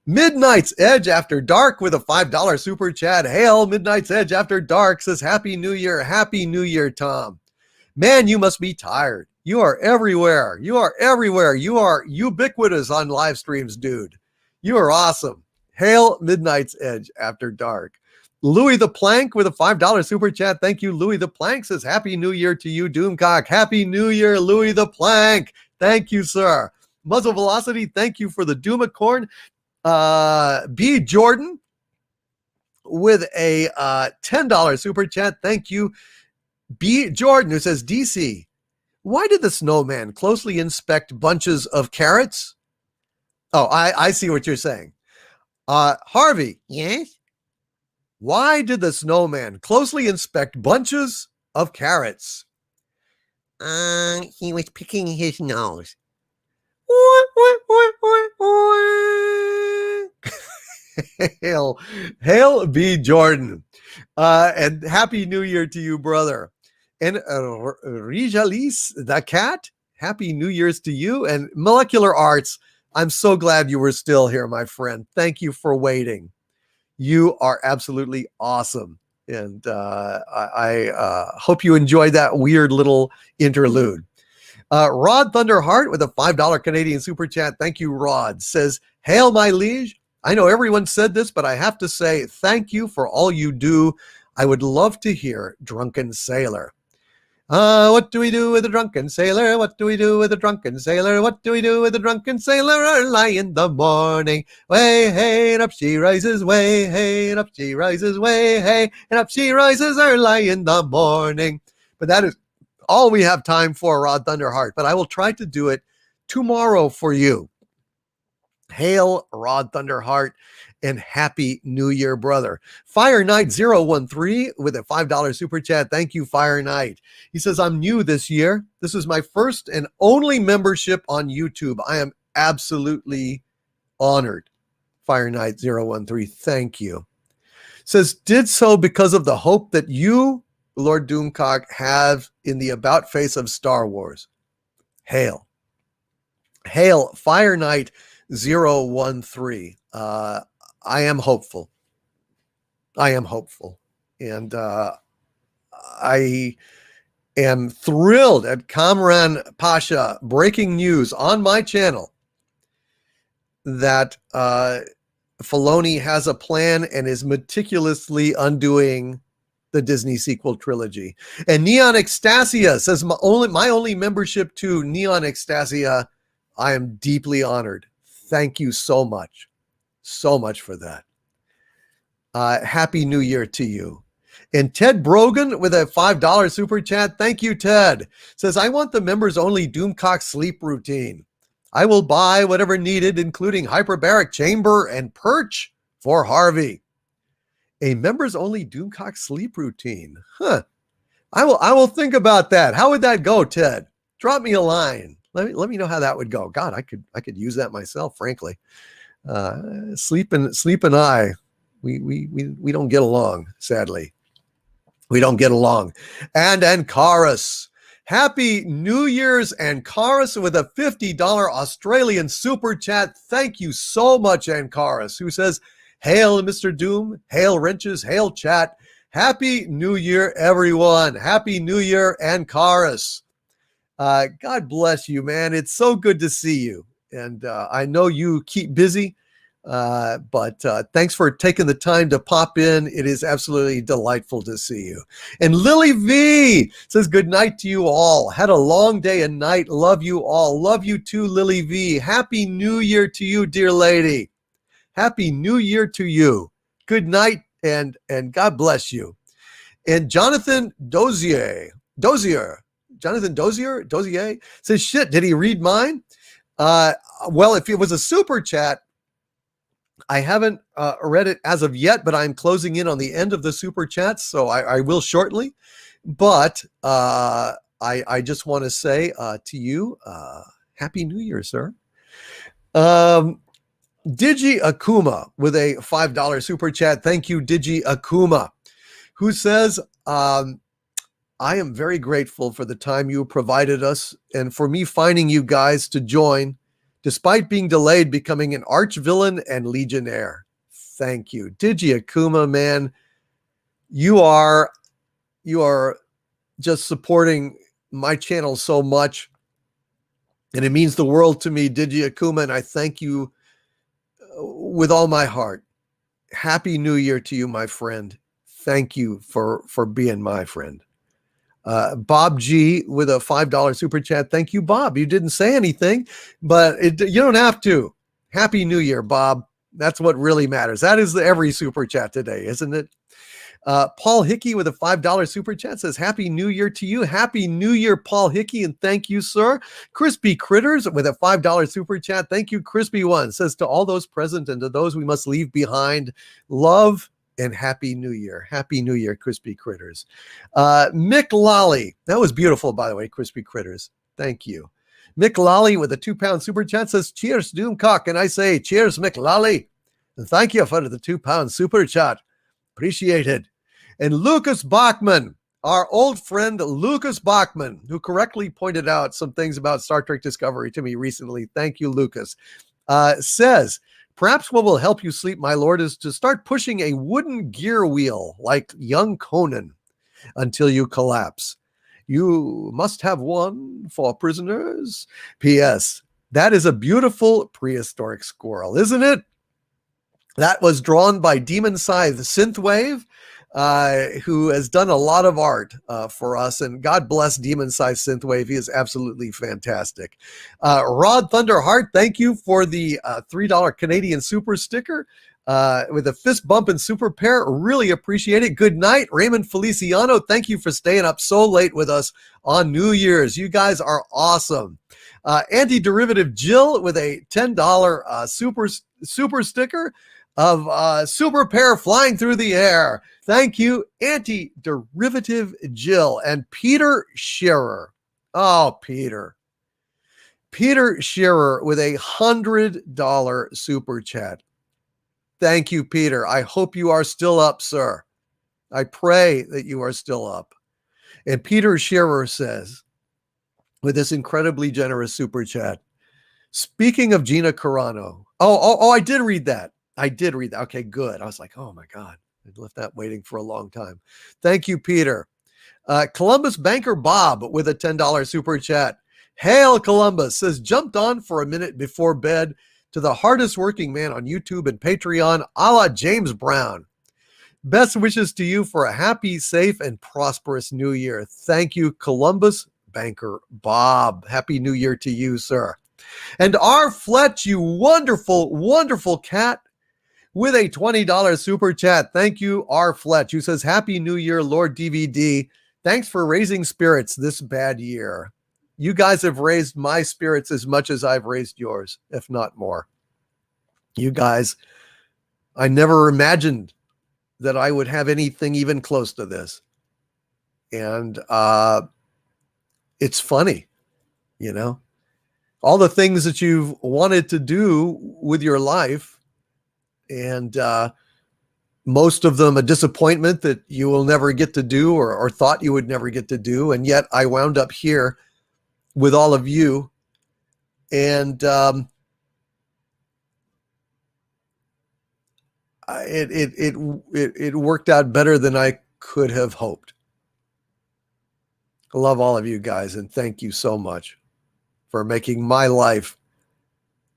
Midnight's Edge After Dark with a $5 super chat. Hail, Midnight's Edge After Dark says, Happy New Year. Happy New Year, Tom. Man, you must be tired. You are everywhere. You are everywhere. You are ubiquitous on live streams, dude. You are awesome. Hail Midnight's Edge After Dark. Louis the Plank with a $5 super chat. Thank you, Louis the Plank says, Happy New Year to you, Doomcock. Happy New Year, Louis the Plank. Thank you, sir. Muzzle Velocity, thank you for the Doomacorn. B. Jordan with a $10 super chat. Thank you, B. Jordan, who says, DC, why did the snowman closely inspect bunches of carrots? Oh, I see what you're saying. Harvey. Yes? Why did the snowman closely inspect bunches of carrots? He was picking his nose. Hail B. Jordan. And Happy New Year to you, brother. And Rijalis the cat, Happy New Year's to you. And Molecular Arts, I'm so glad you were still here, my friend. Thank you for waiting. You are absolutely awesome. And I hope you enjoyed that weird little interlude. Rod Thunderheart with a $5 Canadian super chat. Thank you, Rod. Says, hail, my liege. I know everyone said this, but I have to say thank you for all you do. I would love to hear Drunken Sailor. What do we do with a drunken sailor? What do we do with a drunken sailor? What do we do with a drunken sailor early in the morning? Way, hey, and up she rises, way, hey, and up she rises, way, hey, and up she rises early in the morning. But that is all we have time for, Rod Thunderheart. But I will try to do it tomorrow for you. Hail, Rod Thunderheart, and Happy New Year, brother. Fire Knight 013 with a $5 super chat. Thank you, Fire Knight. He says, I'm new this year. This is my first and only membership on YouTube. I am absolutely honored. Fire Knight 013, thank you. Says, did so because of the hope that you, Lord Doomcock, have in the about face of Star Wars. Hail. Hail, Fire Knight 013. I am hopeful. I am hopeful. And I am thrilled at Kamran Pasha breaking news on my channel that Filoni has a plan and is meticulously undoing the Disney sequel trilogy. And Neon Ecstasia says, my only membership to Neon Ecstasia, I am deeply honored. Thank you so much. So much for that. Happy New Year to you. And Ted Brogan with a $5 super chat. Thank you, Ted. Says, I want the members only Doomcock sleep routine. I will buy whatever needed, including hyperbaric chamber and perch for Harvey. A members only Doomcock sleep routine. Huh. I will think about that. How would that go, Ted? Drop me a line. Let me know how that would go. God, I could use that myself, frankly. Sleep and I, we don't get along, sadly. We don't get along. And Ancaris. Happy New Year's, Ancaris, with a $50 Australian super chat. Thank you so much, Ancaris, who says, hail, Mr. Doom. Hail, Wrenches. Hail, chat. Happy New Year, everyone. Happy New Year, Ancaris. God bless you, man. It's so good to see you. And I know you keep busy, but thanks for taking the time to pop in. It is absolutely delightful to see you. And Lily V says, good night to you all. Had a long day and night. Love you all. Love you too, Lily V. Happy New Year to you, dear lady. Happy New Year to you. Good night and God bless you. And Jonathan Dozier says, shit, did he read mine? Well, if it was a super chat, I haven't read it as of yet, but I'm closing in on the end of the super chats, so I will shortly. But I just want to say to you, Happy New Year, sir. Digi Akuma with a $5 super chat. Thank you, Digi Akuma, who says, I am very grateful for the time you provided us and for me finding you guys to join, despite being delayed becoming an arch-villain and legionnaire. Thank you. Digi Akuma, man, you are just supporting my channel so much, and it means the world to me, Digi Akuma, and I thank you with all my heart. Happy New Year to you, my friend. Thank you for being my friend. Bob G with a $5 super chat. Thank you, Bob. You didn't say anything, but you don't have to. Happy New Year, Bob. That's what really matters. That is every super chat today, isn't it? Paul Hickey with a $5 super chat says, Happy New Year to you. Happy New Year, Paul Hickey, and thank you, sir. Crispy Critters with a $5 super chat. Thank you, Crispy One. Says, to all those present and to those we must leave behind, love and Happy New Year. Happy New Year, Crispy Critters. Mick Lolly. That was beautiful, by the way, Crispy Critters. Thank you. Mick Lolly with a £2 super chat says, cheers, Doomcock. And I say, cheers, Mick Lolly. And thank you for the £2 super chat. Appreciate it. And Lucas Bachman, our old friend Lucas Bachman, who correctly pointed out some things about Star Trek Discovery to me recently. Thank you, Lucas. Says, perhaps what will help you sleep, my lord, is to start pushing a wooden gear wheel like young Conan until you collapse. You must have one for prisoners. P.S. That is a beautiful prehistoric squirrel, isn't it? That was drawn by Demon Scythe Synthwave, who has done a lot of art for us. And God bless Demon Scythe Synthwave. He is absolutely fantastic. Rod Thunderheart, thank you for the $3 Canadian super sticker with a fist bump and super pair. Really appreciate it. Good night. Raymond Feliciano, thank you for staying up so late with us on New Year's. You guys are awesome. Anti-Derivative Jill with a $10 super sticker of super pair flying through the air. Thank you, Anti-Derivative Jill. And Peter Scherer. Oh, Peter Scherer with a $100 super chat. Thank you, Peter. I hope you are still up, sir. I pray that you are still up. And Peter Scherer says, with this incredibly generous super chat, speaking of Gina Carano. Oh, I did read that. Okay, good. I was like, oh my God, I left that waiting for a long time. Thank you, Peter. Columbus Banker Bob with a $10 super chat. Hail Columbus says, jumped on for a minute before bed. to the hardest working man on YouTube and Patreon, a la James Brown. Best wishes to you for a happy, safe, and prosperous new year. Thank you, Columbus Banker Bob. Happy New Year to you, sir. And R. Fletch, you wonderful, wonderful cat, with a $20 super chat. Thank you, R. Fletch, who says, Happy New Year, Lord DVD. Thanks for raising spirits this bad year. You guys have raised my spirits as much as I've raised yours, if not more. You guys, I never imagined that I would have anything even close to this. And it's funny, you know, all the things that you've wanted to do with your life, and most of them a disappointment that you will never get to do, or thought you would never get to do. And yet I wound up here with all of you. And it worked out better than I could have hoped. I love all of you guys, and thank you so much for making my life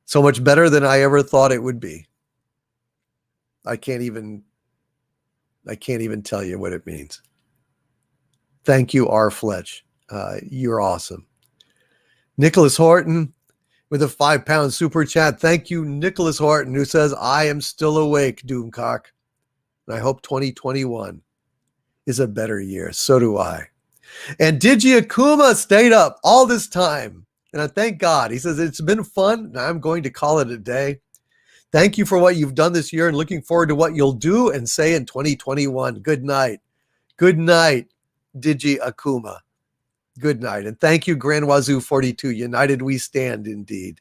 so much better than I ever thought it would be. I can't even tell you what it means. Thank you, R. Fletch. You're awesome. Nicholas Horton with a £5 super chat. Thank you, Nicholas Horton, who says, I am still awake, Doomcock. And I hope 2021 is a better year. So do I. And Digi Akuma stayed up all this time. And I thank God. He says, it's been fun. And I'm going to call it a day. Thank you for what you've done this year, and looking forward to what you'll do and say in 2021. Good night. Good night, Digi Akuma. Good night. And thank you, Grand Wazoo 42. United we stand indeed.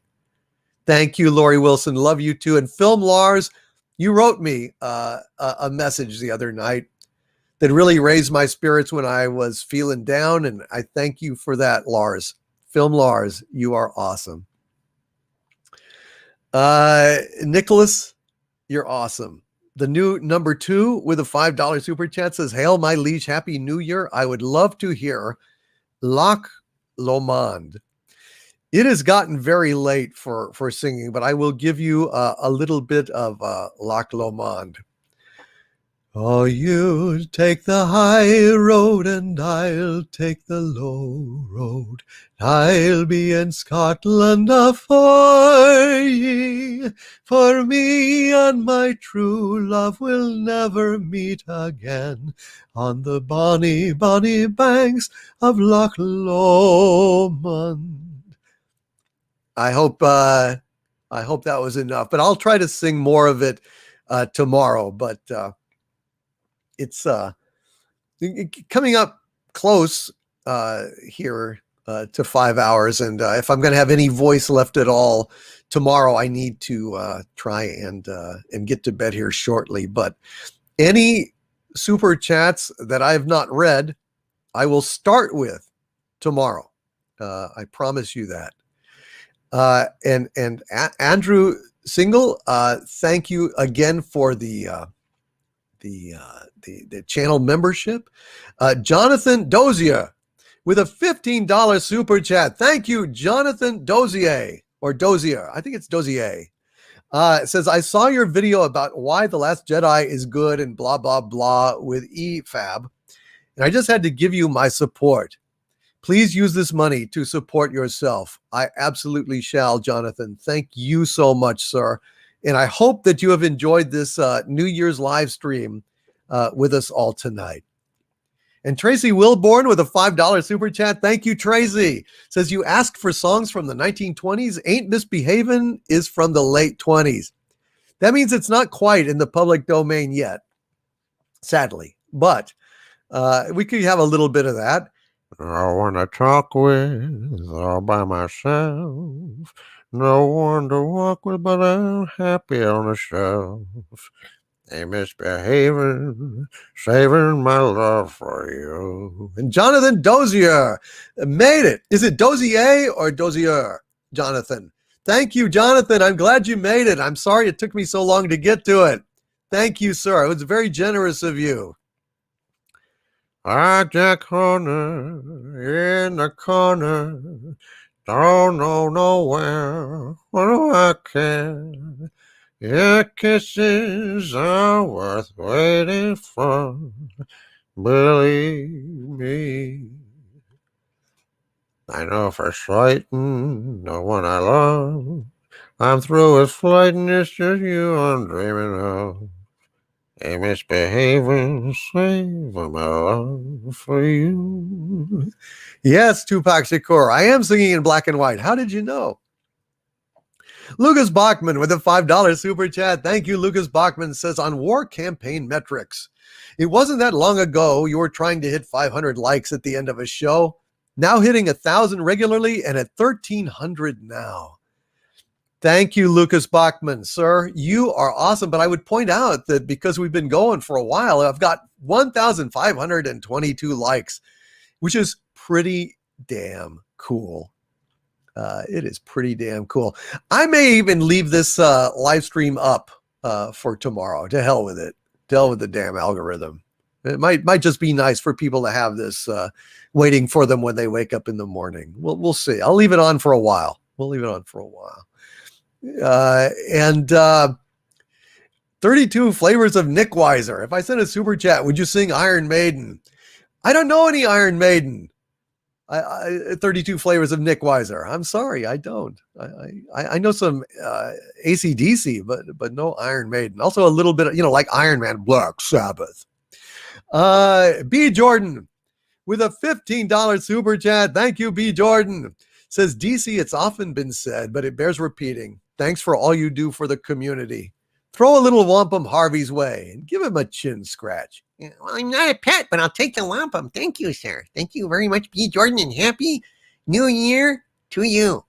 Thank you, Lori Wilson. Love you too. And Film Lars, you wrote me a message the other night that really raised my spirits when I was feeling down. And I thank you for that, Lars. Film Lars, you are awesome. Nicholas, you're awesome. The new number 2 with a $5 super chat says, Hail, my liege, Happy New Year. I would love to hear Lac Lomond. It has gotten very late for singing, but I will give you a little bit of Lac Lomond. Oh, you take the high road and I'll take the low road. I'll be in Scotland afore ye. For me and my true love will never meet again on the bonny, bonny banks of Loch Lomond. I hope that was enough, but I'll try to sing more of it tomorrow. But it's coming up close here to 5 hours, and if I'm going to have any voice left at all tomorrow, I need to try and get to bed here shortly. But any super chats that I have not read, I will start with tomorrow. I promise you that. And Andrew Single, thank you again for the channel membership. Jonathan Dozier with a $15 super chat. Thank you, Jonathan Dozier, or Dozier. I think it's Dozier. It says, I saw your video about why The Last Jedi is good and blah, blah, blah with EFAB. And I just had to give you my support. Please use this money to support yourself. I absolutely shall, Jonathan. Thank you so much, sir. And I hope that you have enjoyed this New Year's live stream with us all tonight. And Tracy Wilborn with a $5 super chat. Thank you, Tracy. Says, you asked for songs from the 1920s. Ain't Misbehavin' is from the late 20s. That means it's not quite in the public domain yet, sadly. But we could have a little bit of that. I want to talk with all by myself. No one to walk with, but I'm happy on the shelf. They misbehaving, saving my love for you. And Jonathan Dozier made it. Is it Dozier or Dozier, Jonathan? Thank you, Jonathan. I'm glad you made it. I'm sorry it took me so long to get to it. Thank you, sir. It was very generous of you. Like Jack Horner in the corner, Don't know nowhere. What do I care? Your kisses are worth waiting for. Believe me. I know for certain no one I love. I'm through with fighting, it's just you I'm dreaming of. A misbehaving slave of my love for you. Yes, Tupac Shakur. I am singing in black and white. How did you know? Lucas Bachman with a $5 super chat. Thank you, Lucas Bachman says on war campaign metrics. It wasn't that long ago you were trying to hit 500 likes at the end of a show. Now hitting 1,000 regularly and at 1,300 now. Thank you, Lucas Bachman, sir. You are awesome. But I would point out that because we've been going for a while, I've got 1,522 likes, which is pretty damn cool. It is pretty damn cool. I may even leave this live stream up for tomorrow. To hell with it. To hell with the damn algorithm. It might just be nice for people to have this waiting for them when they wake up in the morning. We'll see. I'll leave it on for a while. We'll leave it on for a while. And 32 flavors of Nick Weiser. If I sent a super chat, would you sing Iron Maiden? I don't know any Iron Maiden. 32 flavors of Nick Weiser. I'm sorry, I don't. I know some AC/DC, but no Iron Maiden. Also a little bit of, like Iron Man, Black Sabbath. B. Jordan with a $15 super chat. Thank you, B. Jordan. Says, DC, it's often been said, but it bears repeating. Thanks for all you do for the community. Throw a little wampum Harvey's way and give him a chin scratch. Yeah, well, I'm not a pet, but I'll take the wampum. Thank you, sir. Thank you very much, B. Jordan, and Happy New Year to you.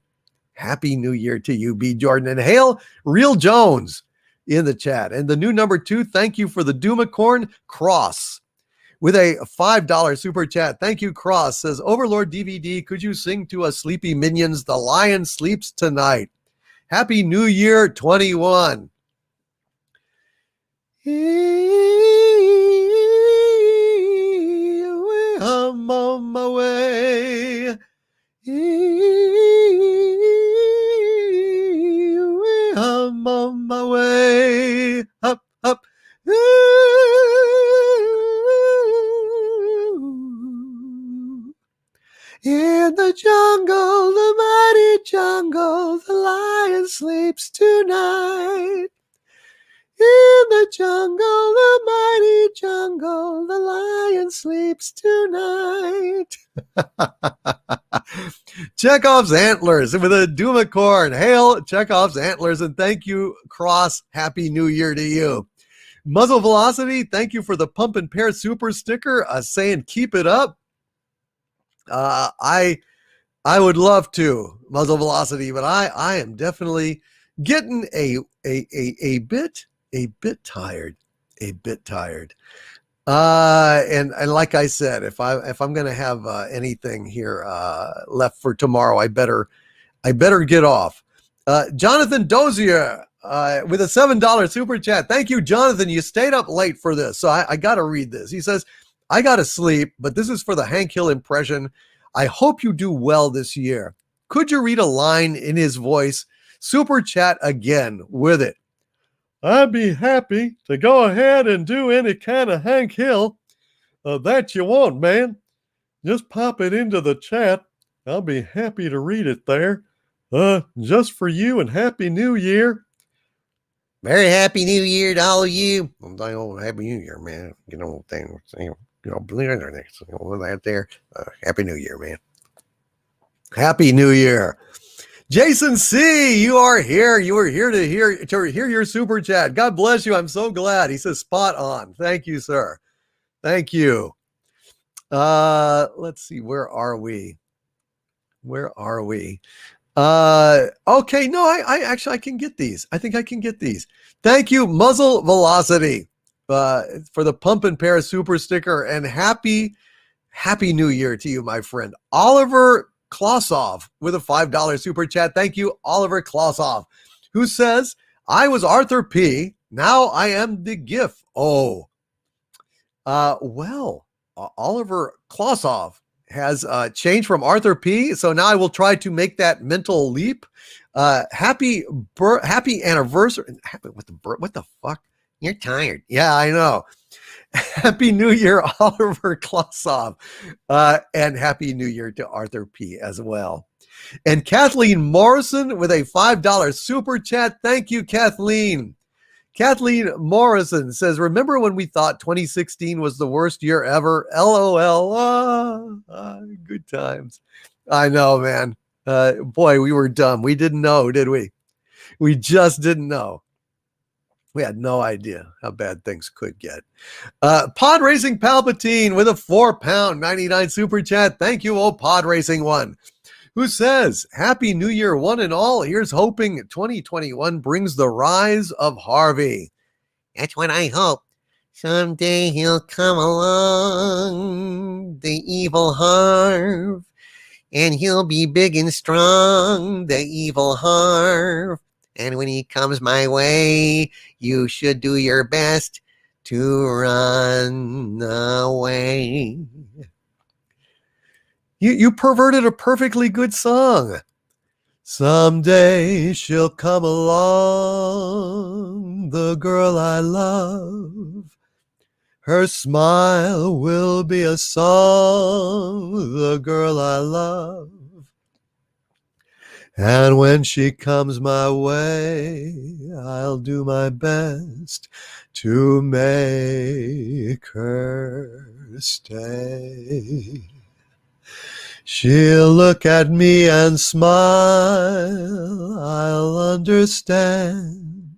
Happy New Year to you, B. Jordan. And hail Real Jones in the chat. And the new number 2, thank you for the Doomacorn Cross with a $5 super chat. Thank you, Cross. Says, Overlord DVD, could you sing to us sleepy minions, The Lion Sleeps Tonight? Happy New Year 21. I'm on my way. I'm on my way. Up, up. In the jungle, the mighty jungle, the lion sleeps tonight. In the jungle, the mighty jungle, the lion sleeps tonight. Chekhov's Antlers with a Doomacorn. Hail Chekhov's Antlers, and thank you, Cross. Happy New Year to you. Muzzle Velocity, thank you for the Pump and Pear super sticker, saying keep it up. I would love to, Muzzle Velocity, but I am definitely getting a bit tired. And like I said, if I'm going to have anything here left for tomorrow, I better get off. Jonathan Dozier with a $7 super chat. Thank you, Jonathan. You stayed up late for this, so I got to read this. He says, I got to sleep, but this is for the Hank Hill impression. I hope you do well this year. Could you read a line in his voice? Super chat again with it. I'd be happy to go ahead and do any kind of Hank Hill that you want, man. Just pop it into the chat. I'll be happy to read it there. Just for you, and Happy New Year. Very Happy New Year to all of you. Happy New Year, man. Believe it or not, that there. Happy New Year, man. Happy New Year. Jason C., you are here. You are here to hear your super chat. God bless you. I'm so glad. He says spot on. Thank you, sir. Thank you. Let's see. Where are we? Okay. No, I actually, I can get these. I think I can get these. Thank you, Muzzle Velocity, for the Pump and Pear super sticker, and happy New Year to you, my friend. Oliver Klossov with a $5 super chat. Thank you, Oliver Klossov, who says, I was Arthur P. Now I am the GIF. Oh, well, Oliver Klossov, has changed from Arthur P. So now I will try to make that mental leap. Happy anniversary. What the fuck? You're tired. Yeah, I know. Happy New Year, Oliver Klosov. And Happy New Year to Arthur P. as well. And Kathleen Morrison with a $5 super chat. Thank you, Kathleen. Kathleen Morrison says, remember when we thought 2016 was the worst year ever? LOL. Good times. I know, man. Boy, we were dumb. We didn't know, did we? We just didn't know. We had no idea how bad things could get. Pod Racing Palpatine with a £4.99 super chat. Thank you, old Pod Racing One, who says, Happy New Year, one and all. Here's hoping 2021 brings the rise of Harvey. That's what I hope. Someday he'll come along, the evil Harv, and he'll be big and strong, the evil Harv. And when he comes my way, you should do your best to run away. You perverted a perfectly good song. Someday she'll come along, the girl I love. Her smile will be a song, the girl I love. And when she comes my way, I'll do my best to make her stay. She'll look at me and smile, I'll understand,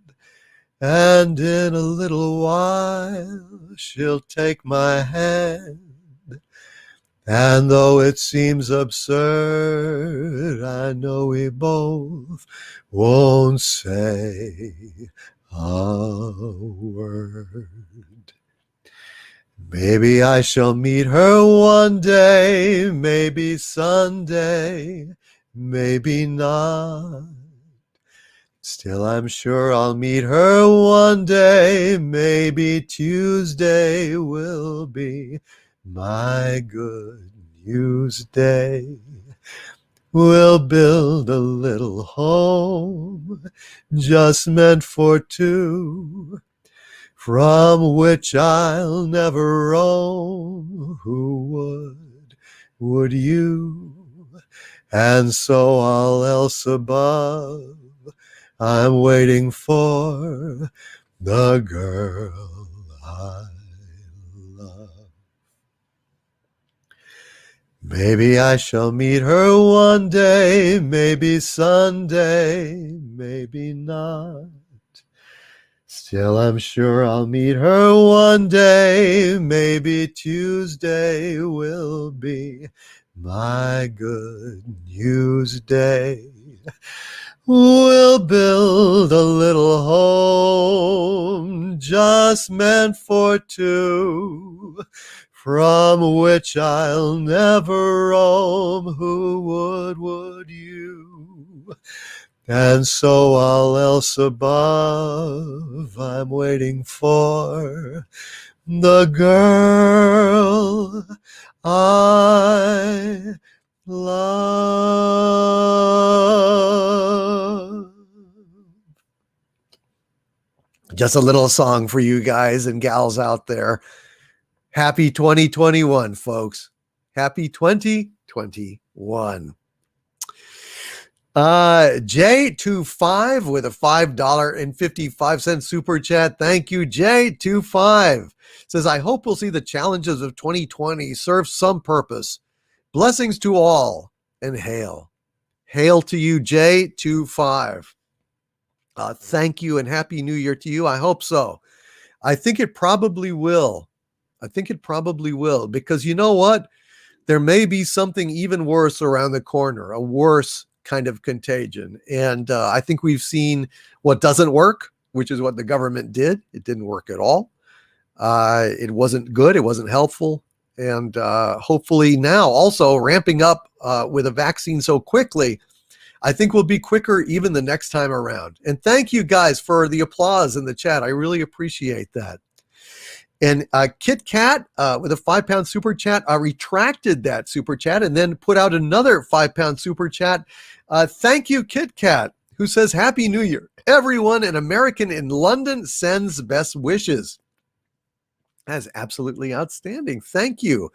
and in a little while she'll take my hand. And though it seems absurd, I know we both won't say a word. Maybe I shall meet her one day, maybe Sunday, maybe not. Still, I'm sure I'll meet her one day, maybe Tuesday will be my good news day. We'll build a little home just meant for two, from which I'll never roam. Who would you? And so all else above, I'm waiting for the girl I love. Maybe I shall meet her one day, maybe Sunday, maybe not. Still, I'm sure I'll meet her one day, maybe Tuesday will be my good news day. We'll build a little home just meant for two, from which I'll never roam. Who would you? And so all else above, I'm waiting for the girl I love. Just a little song for you guys and gals out there. Happy 2021, folks. Happy 2021. J25 with a $5.55 super chat. Thank you, J25. Says, I hope we'll see the challenges of 2020 serve some purpose. Blessings to all, and hail. Hail to you, J25. Thank you, and Happy New Year to you. I hope so. I think it probably will. Because you know what? There may be something even worse around the corner, a worse kind of contagion. And I think we've seen what doesn't work, which is what the government did. It didn't work at all. It wasn't good. It wasn't helpful. And hopefully now also ramping up with a vaccine so quickly, I think we'll be quicker even the next time around. And thank you guys for the applause in the chat. I really appreciate that. And Kit Kat with a £5 super chat retracted that super chat and then put out another £5 super chat. Thank you, Kit Kat, who says, Happy New Year. Everyone, an American in London, sends best wishes. That's absolutely outstanding. Thank you,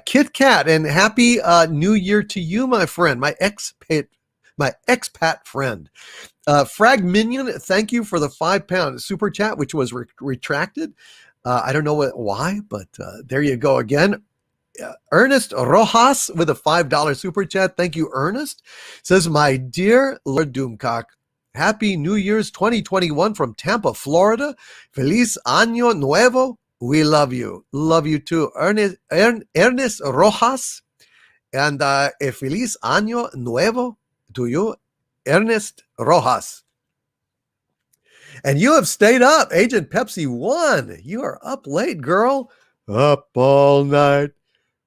Kit Kat, and happy New Year to you, my friend, my expat friend. Frag Minion, thank you for the £5 super chat, which was retracted. I don't know why, but there you go again. Ernest Rojas with a $5 super chat. Thank you, Ernest. Says, my dear Lord Doomcock, Happy New Year's 2021 from Tampa, Florida. Feliz Año Nuevo. We love you. Love you too. Ernest Rojas. And a Feliz Año Nuevo to you, Ernest Rojas. And you have stayed up. Agent Pepsi 1. You are up late, girl. Up all night.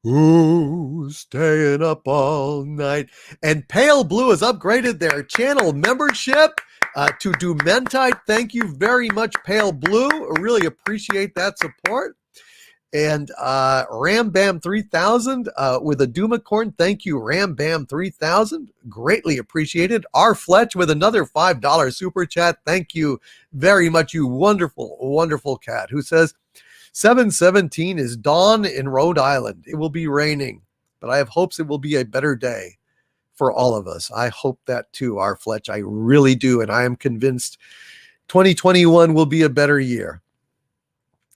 Ooh, staying up all night. And Pale Blue has upgraded their channel membership to Dumentite. Thank you very much, Pale Blue. Really appreciate that support. And Ram Bam 3000 with a Doomacorn. Thank you, Ram Bam 3000. Greatly appreciated. R. Fletch with another $5 super chat. Thank you very much, you wonderful, wonderful cat, who says, 7/17 is dawn in Rhode Island. It will be raining, but I have hopes it will be a better day for all of us. I hope that too, R. Fletch. I really do. And I am convinced 2021 will be a better year.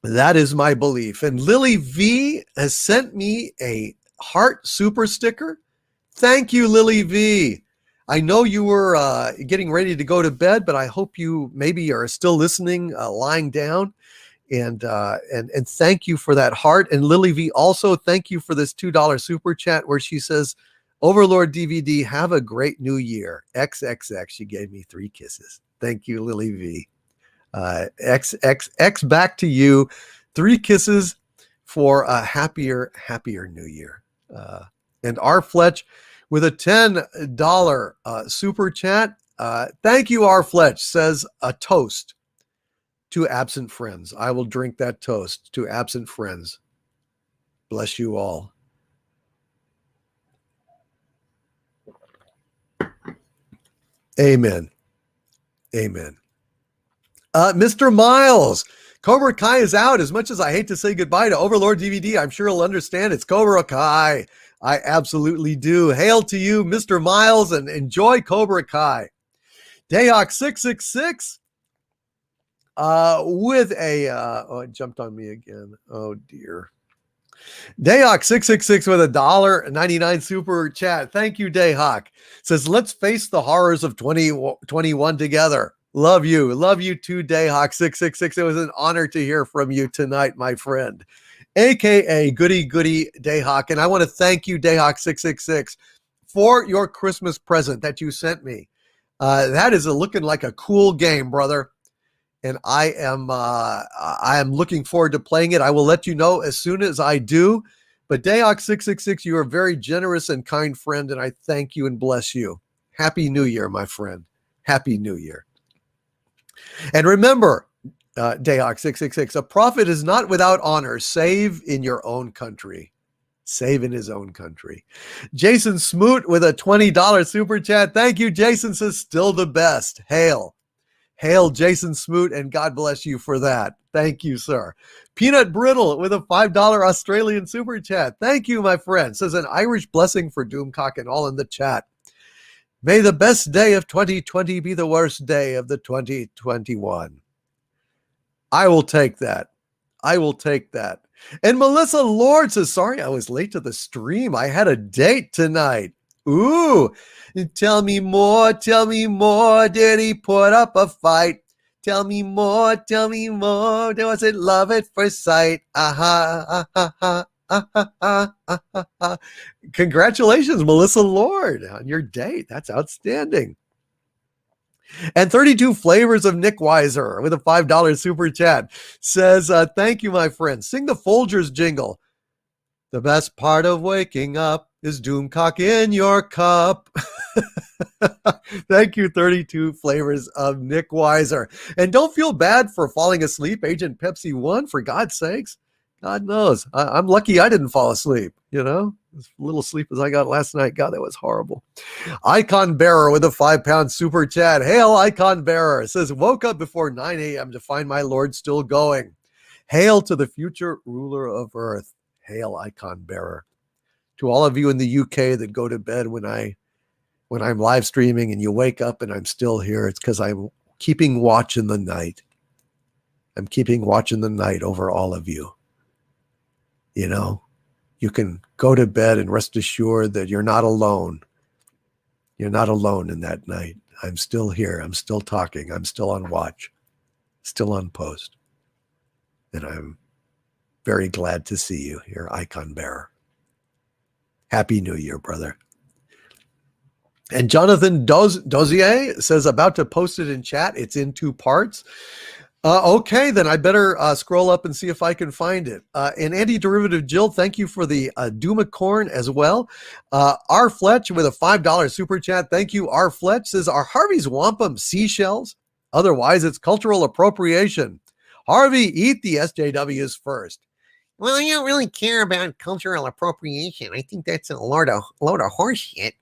That is my belief. And Lily V has sent me a heart super sticker. Thank you, Lily V. I know you were getting ready to go to bed, but I hope you maybe are still listening, lying down. And thank you for that heart. And Lily V, also thank you for this $2 super chat where she says, Overlord DVD, have a great new year. XXX. She gave me 3 kisses. Thank you, Lily V. XXX back to you. 3 kisses for a happier new year. And R. Fletch with a $10 super chat. Thank you, R. Fletch, says a toast to absent friends. I will drink that toast to absent friends. Bless you all. Amen. Amen. Mr. Miles, Cobra Kai is out. As much as I hate to say goodbye to Overlord DVD, I'm sure he'll understand it's Cobra Kai. I absolutely do. Hail to you, Mr. Miles, and enjoy Cobra Kai. Dayhawk 666 with a oh, it jumped on me again. Oh dear. Dayhawk 666 with a $1.99 super chat. Thank you, Dayhawk. Says, let's face the horrors of 2021 together. Love you. Love you too, Dayhawk 666. It was an honor to hear from you tonight, my friend. AKA Goody Goody Dayhawk. And I want to thank you, Dayhawk 666, for your Christmas present that you sent me. That is looking like a cool game, brother. And I am looking forward to playing it. I will let you know as soon as I do. But Dayhawk 666, you are a very generous and kind friend, and I thank you and bless you. Happy New Year, my friend. Happy New Year. And remember, Dayhawk 666, a prophet is not without honor, save in your own country. Save in his own country. Jason Smoot with a $20 super chat. Thank you, Jason. Says, still the best. Hail. Hail, Jason Smoot, and God bless you for that. Thank you, sir. Peanut Brittle with a $5 Australian super chat. Thank you, my friend. Says, an Irish blessing for Doomcock and all in the chat. May the best day of 2020 be the worst day of the 2021. I will take that. I will take that. And Melissa Lord says, sorry, I was late to the stream. I had a date tonight. Ooh, tell me more, did he put up a fight? Tell me more, was it love at first sight? Congratulations, Melissa Lord, on your date. That's outstanding. And 32 Flavors of Nick Weiser with a $5 super chat says, thank you, my friend. Sing the Folgers jingle. The best part of waking up is Doomcock in your cup. Thank you, 32 flavors of Nick Weiser. And don't feel bad for falling asleep, Agent Pepsi 1, for God's sakes. God knows. I'm lucky I didn't fall asleep, you know? As little sleep as I got last night. God, that was horrible. Icon Bearer with a 5-pound super chat. Hail, Icon Bearer. It says, woke up before 9 a.m. to find my Lord still going. Hail to the future ruler of earth. Hail, Icon Bearer. To all of you in the UK that go to bed when I'm live streaming and you wake up and I'm still here, it's because I'm keeping watch in the night. I'm keeping watch in the night over all of you. You know, you can go to bed and rest assured that you're not alone. You're not alone in that night. I'm still here. I'm still talking. I'm still on watch, still on post. And I'm very glad to see you here, Icon Bearer. Happy New Year, brother. And Jonathan Dozier says, about to post it in chat. It's in 2 parts. Okay, then I better scroll up and see if I can find it. And Anti-Derivative Jill, thank you for the Doomacorn as well. R. Fletch with a $5 super chat. Thank you, R. Fletch. Says, are Harvey's wampum seashells? Otherwise, it's cultural appropriation. Harvey, eat the SJWs first. Well, I don't really care about cultural appropriation. I think that's a load of horse shit.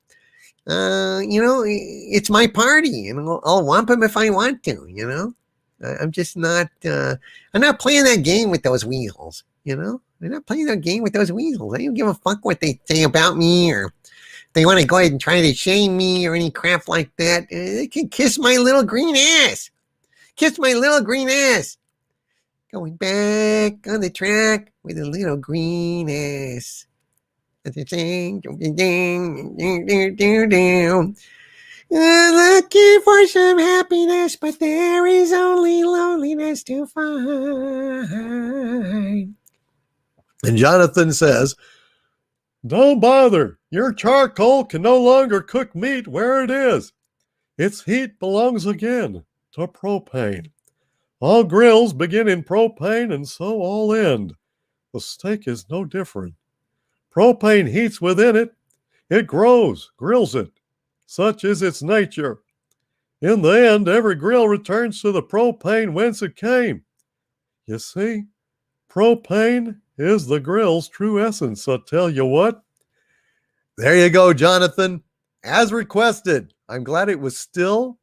You know, it's my party, and I'll whomp them if I want to, you know? I'm just not, I'm not playing that game with those weasels, you know? I'm not playing that game with those weasels. I don't give a fuck what they say about me, or if they want to go ahead and try to shame me or any crap like that. They can kiss my little green ass. Kiss my little green ass. Going back on the track with a little green ass. Looking for some happiness, but there is only loneliness to find. And Jonathan says, don't bother. Your charcoal can no longer cook meat where it is. Its heat belongs again to propane. All grills begin in propane, and so all end. The steak is no different. Propane heats within it. It grows, grills it. Such is its nature. In the end, every grill returns to the propane whence it came. You see, propane is the grill's true essence, I tell you what. There you go, Jonathan. As requested. I'm glad it was still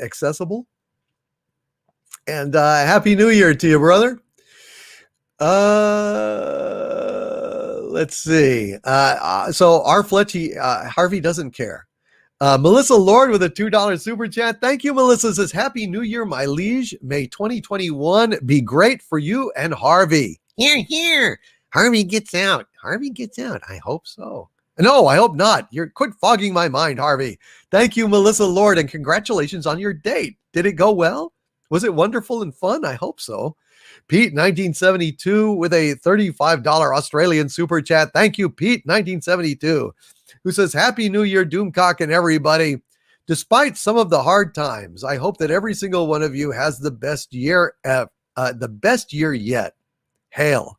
accessible. And Happy New Year to you, brother. Let's see. So R. Fletchy, Harvey doesn't care. Melissa Lord with a $2 super chat. Thank you, Melissa. Says, Happy New Year, my liege. May 2021 be great for you and Harvey. Here, here. Harvey gets out. Harvey gets out. I hope so. No, I hope not. You're quit fogging my mind, Harvey. Thank you, Melissa Lord, and congratulations on your date. Did it go well? Was it wonderful and fun? I hope so. Pete, 1972, with a $35 Australian super chat. Thank you, Pete, 1972, who says, Happy New Year, Doomcock and everybody. Despite some of the hard times, I hope that every single one of you has the best year yet. Hail.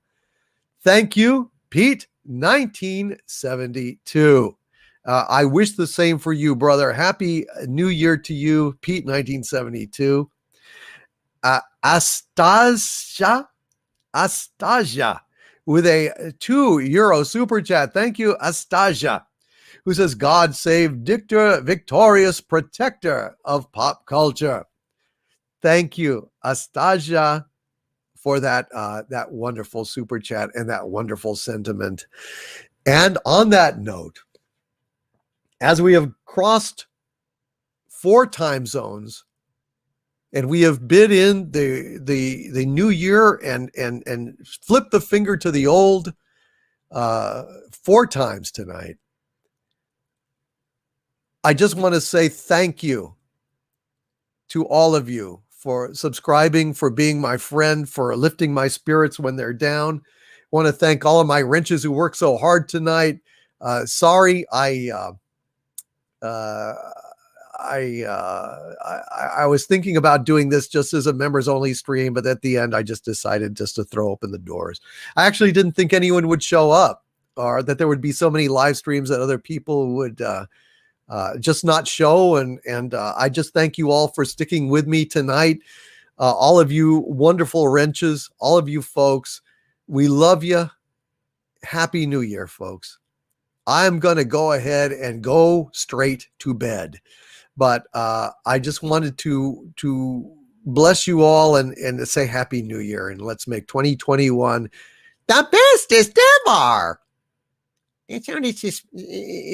Thank you, Pete, 1972. I wish the same for you, brother. Happy New Year to you, Pete, 1972. Astasia with a €2 super chat. Thank you, Astasia, who says, God save Dictor, victorious protector of pop culture. Thank you, Astasia, for that wonderful super chat and that wonderful sentiment. And on that note, as we have crossed 4 time zones, and we have bid in the new year and flip the finger to the old 4 times tonight. I just want to say thank you to all of you for subscribing, for being my friend, for lifting my spirits when they're down. I want to thank all of my wrenches who worked so hard tonight. Sorry, I was thinking about doing this just as a members only stream, but at the end, I just decided just to throw open the doors. I actually didn't think anyone would show up, or that there would be so many live streams that other people would just not show. And I just thank you all for sticking with me tonight. All of you wonderful wrenches, all of you folks, we love you. Happy New Year, folks. I'm going to go ahead and go straight to bed. But I just wanted to bless you all and say Happy New Year. And let's make 2021 the bestest ever. That sounded just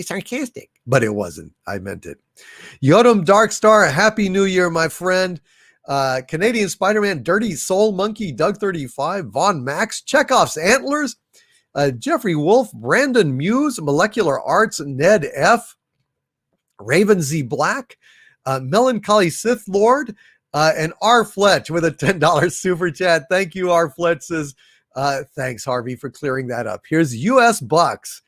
sarcastic. But it wasn't. I meant it. Yodam Darkstar, Happy New Year, my friend. Canadian Spider-Man, Dirty Soul Monkey, Doug35, Von Max, Chekhov's Antlers, Jeffrey Wolf, Brandon Muse, Molecular Arts, Ned F., Raven Z Black, Melancholy Sith Lord, and R. Fletch with a $10 super chat. Thank you, R. Fletch says, thanks, Harvey, for clearing that up. Here's US Bucks.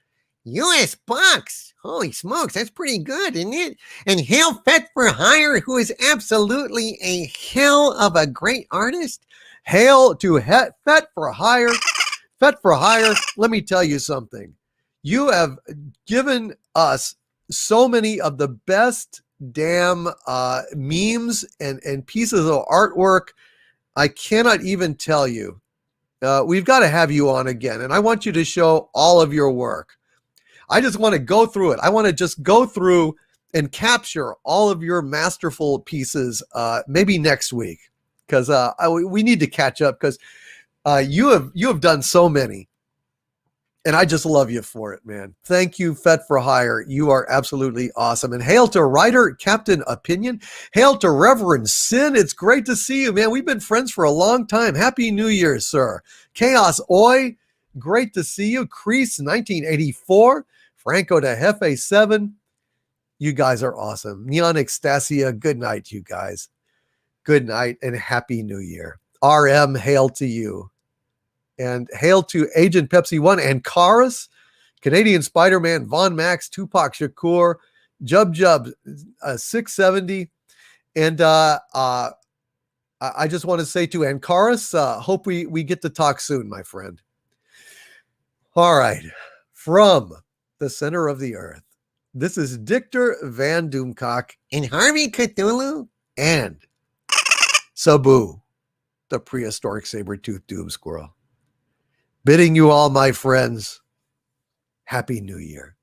US Bucks. Holy smokes, that's pretty good, isn't it? And Hail Fet for Hire, who is absolutely a hell of a great artist. Hail to Fet for Hire. Fet for Hire, let me tell you something. You have given us so many of the best damn memes and pieces of artwork. I cannot even tell you. We've got to have you on again, and I want you to show all of your work. I just want to go through it. I want to just go through and capture all of your masterful pieces maybe next week, because we need to catch up, because you have done so many. And I just love you for it, man. Thank you, Fet for Hire. You are absolutely awesome. And hail to writer Captain Opinion. Hail to Reverend Sin. It's great to see you, man. We've been friends for a long time. Happy New Year, sir. Chaos Oi. Great to see you. Crease 1984. Franco de Jefe 7. You guys are awesome. Neon Ecstasia. Good night, you guys. Good night and Happy New Year. RM, hail to you. And hail to Agent Pepsi 1 and Karis, Canadian Spider-Man, Von Max, Tupac Shakur, Jub 670. And I just want to say to Ankaris, hope we get to talk soon, my friend. All right. From the center of the earth, this is Dictor Van Doomcock and Harvey Cthulhu and Sabu, the prehistoric saber-toothed doom squirrel. Bidding you all, my friends, Happy New Year.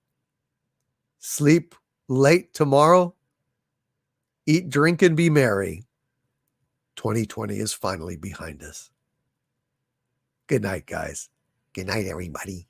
Sleep late tomorrow. Eat, drink, and be merry. 2020 is finally behind us. Good night, guys. Good night, everybody.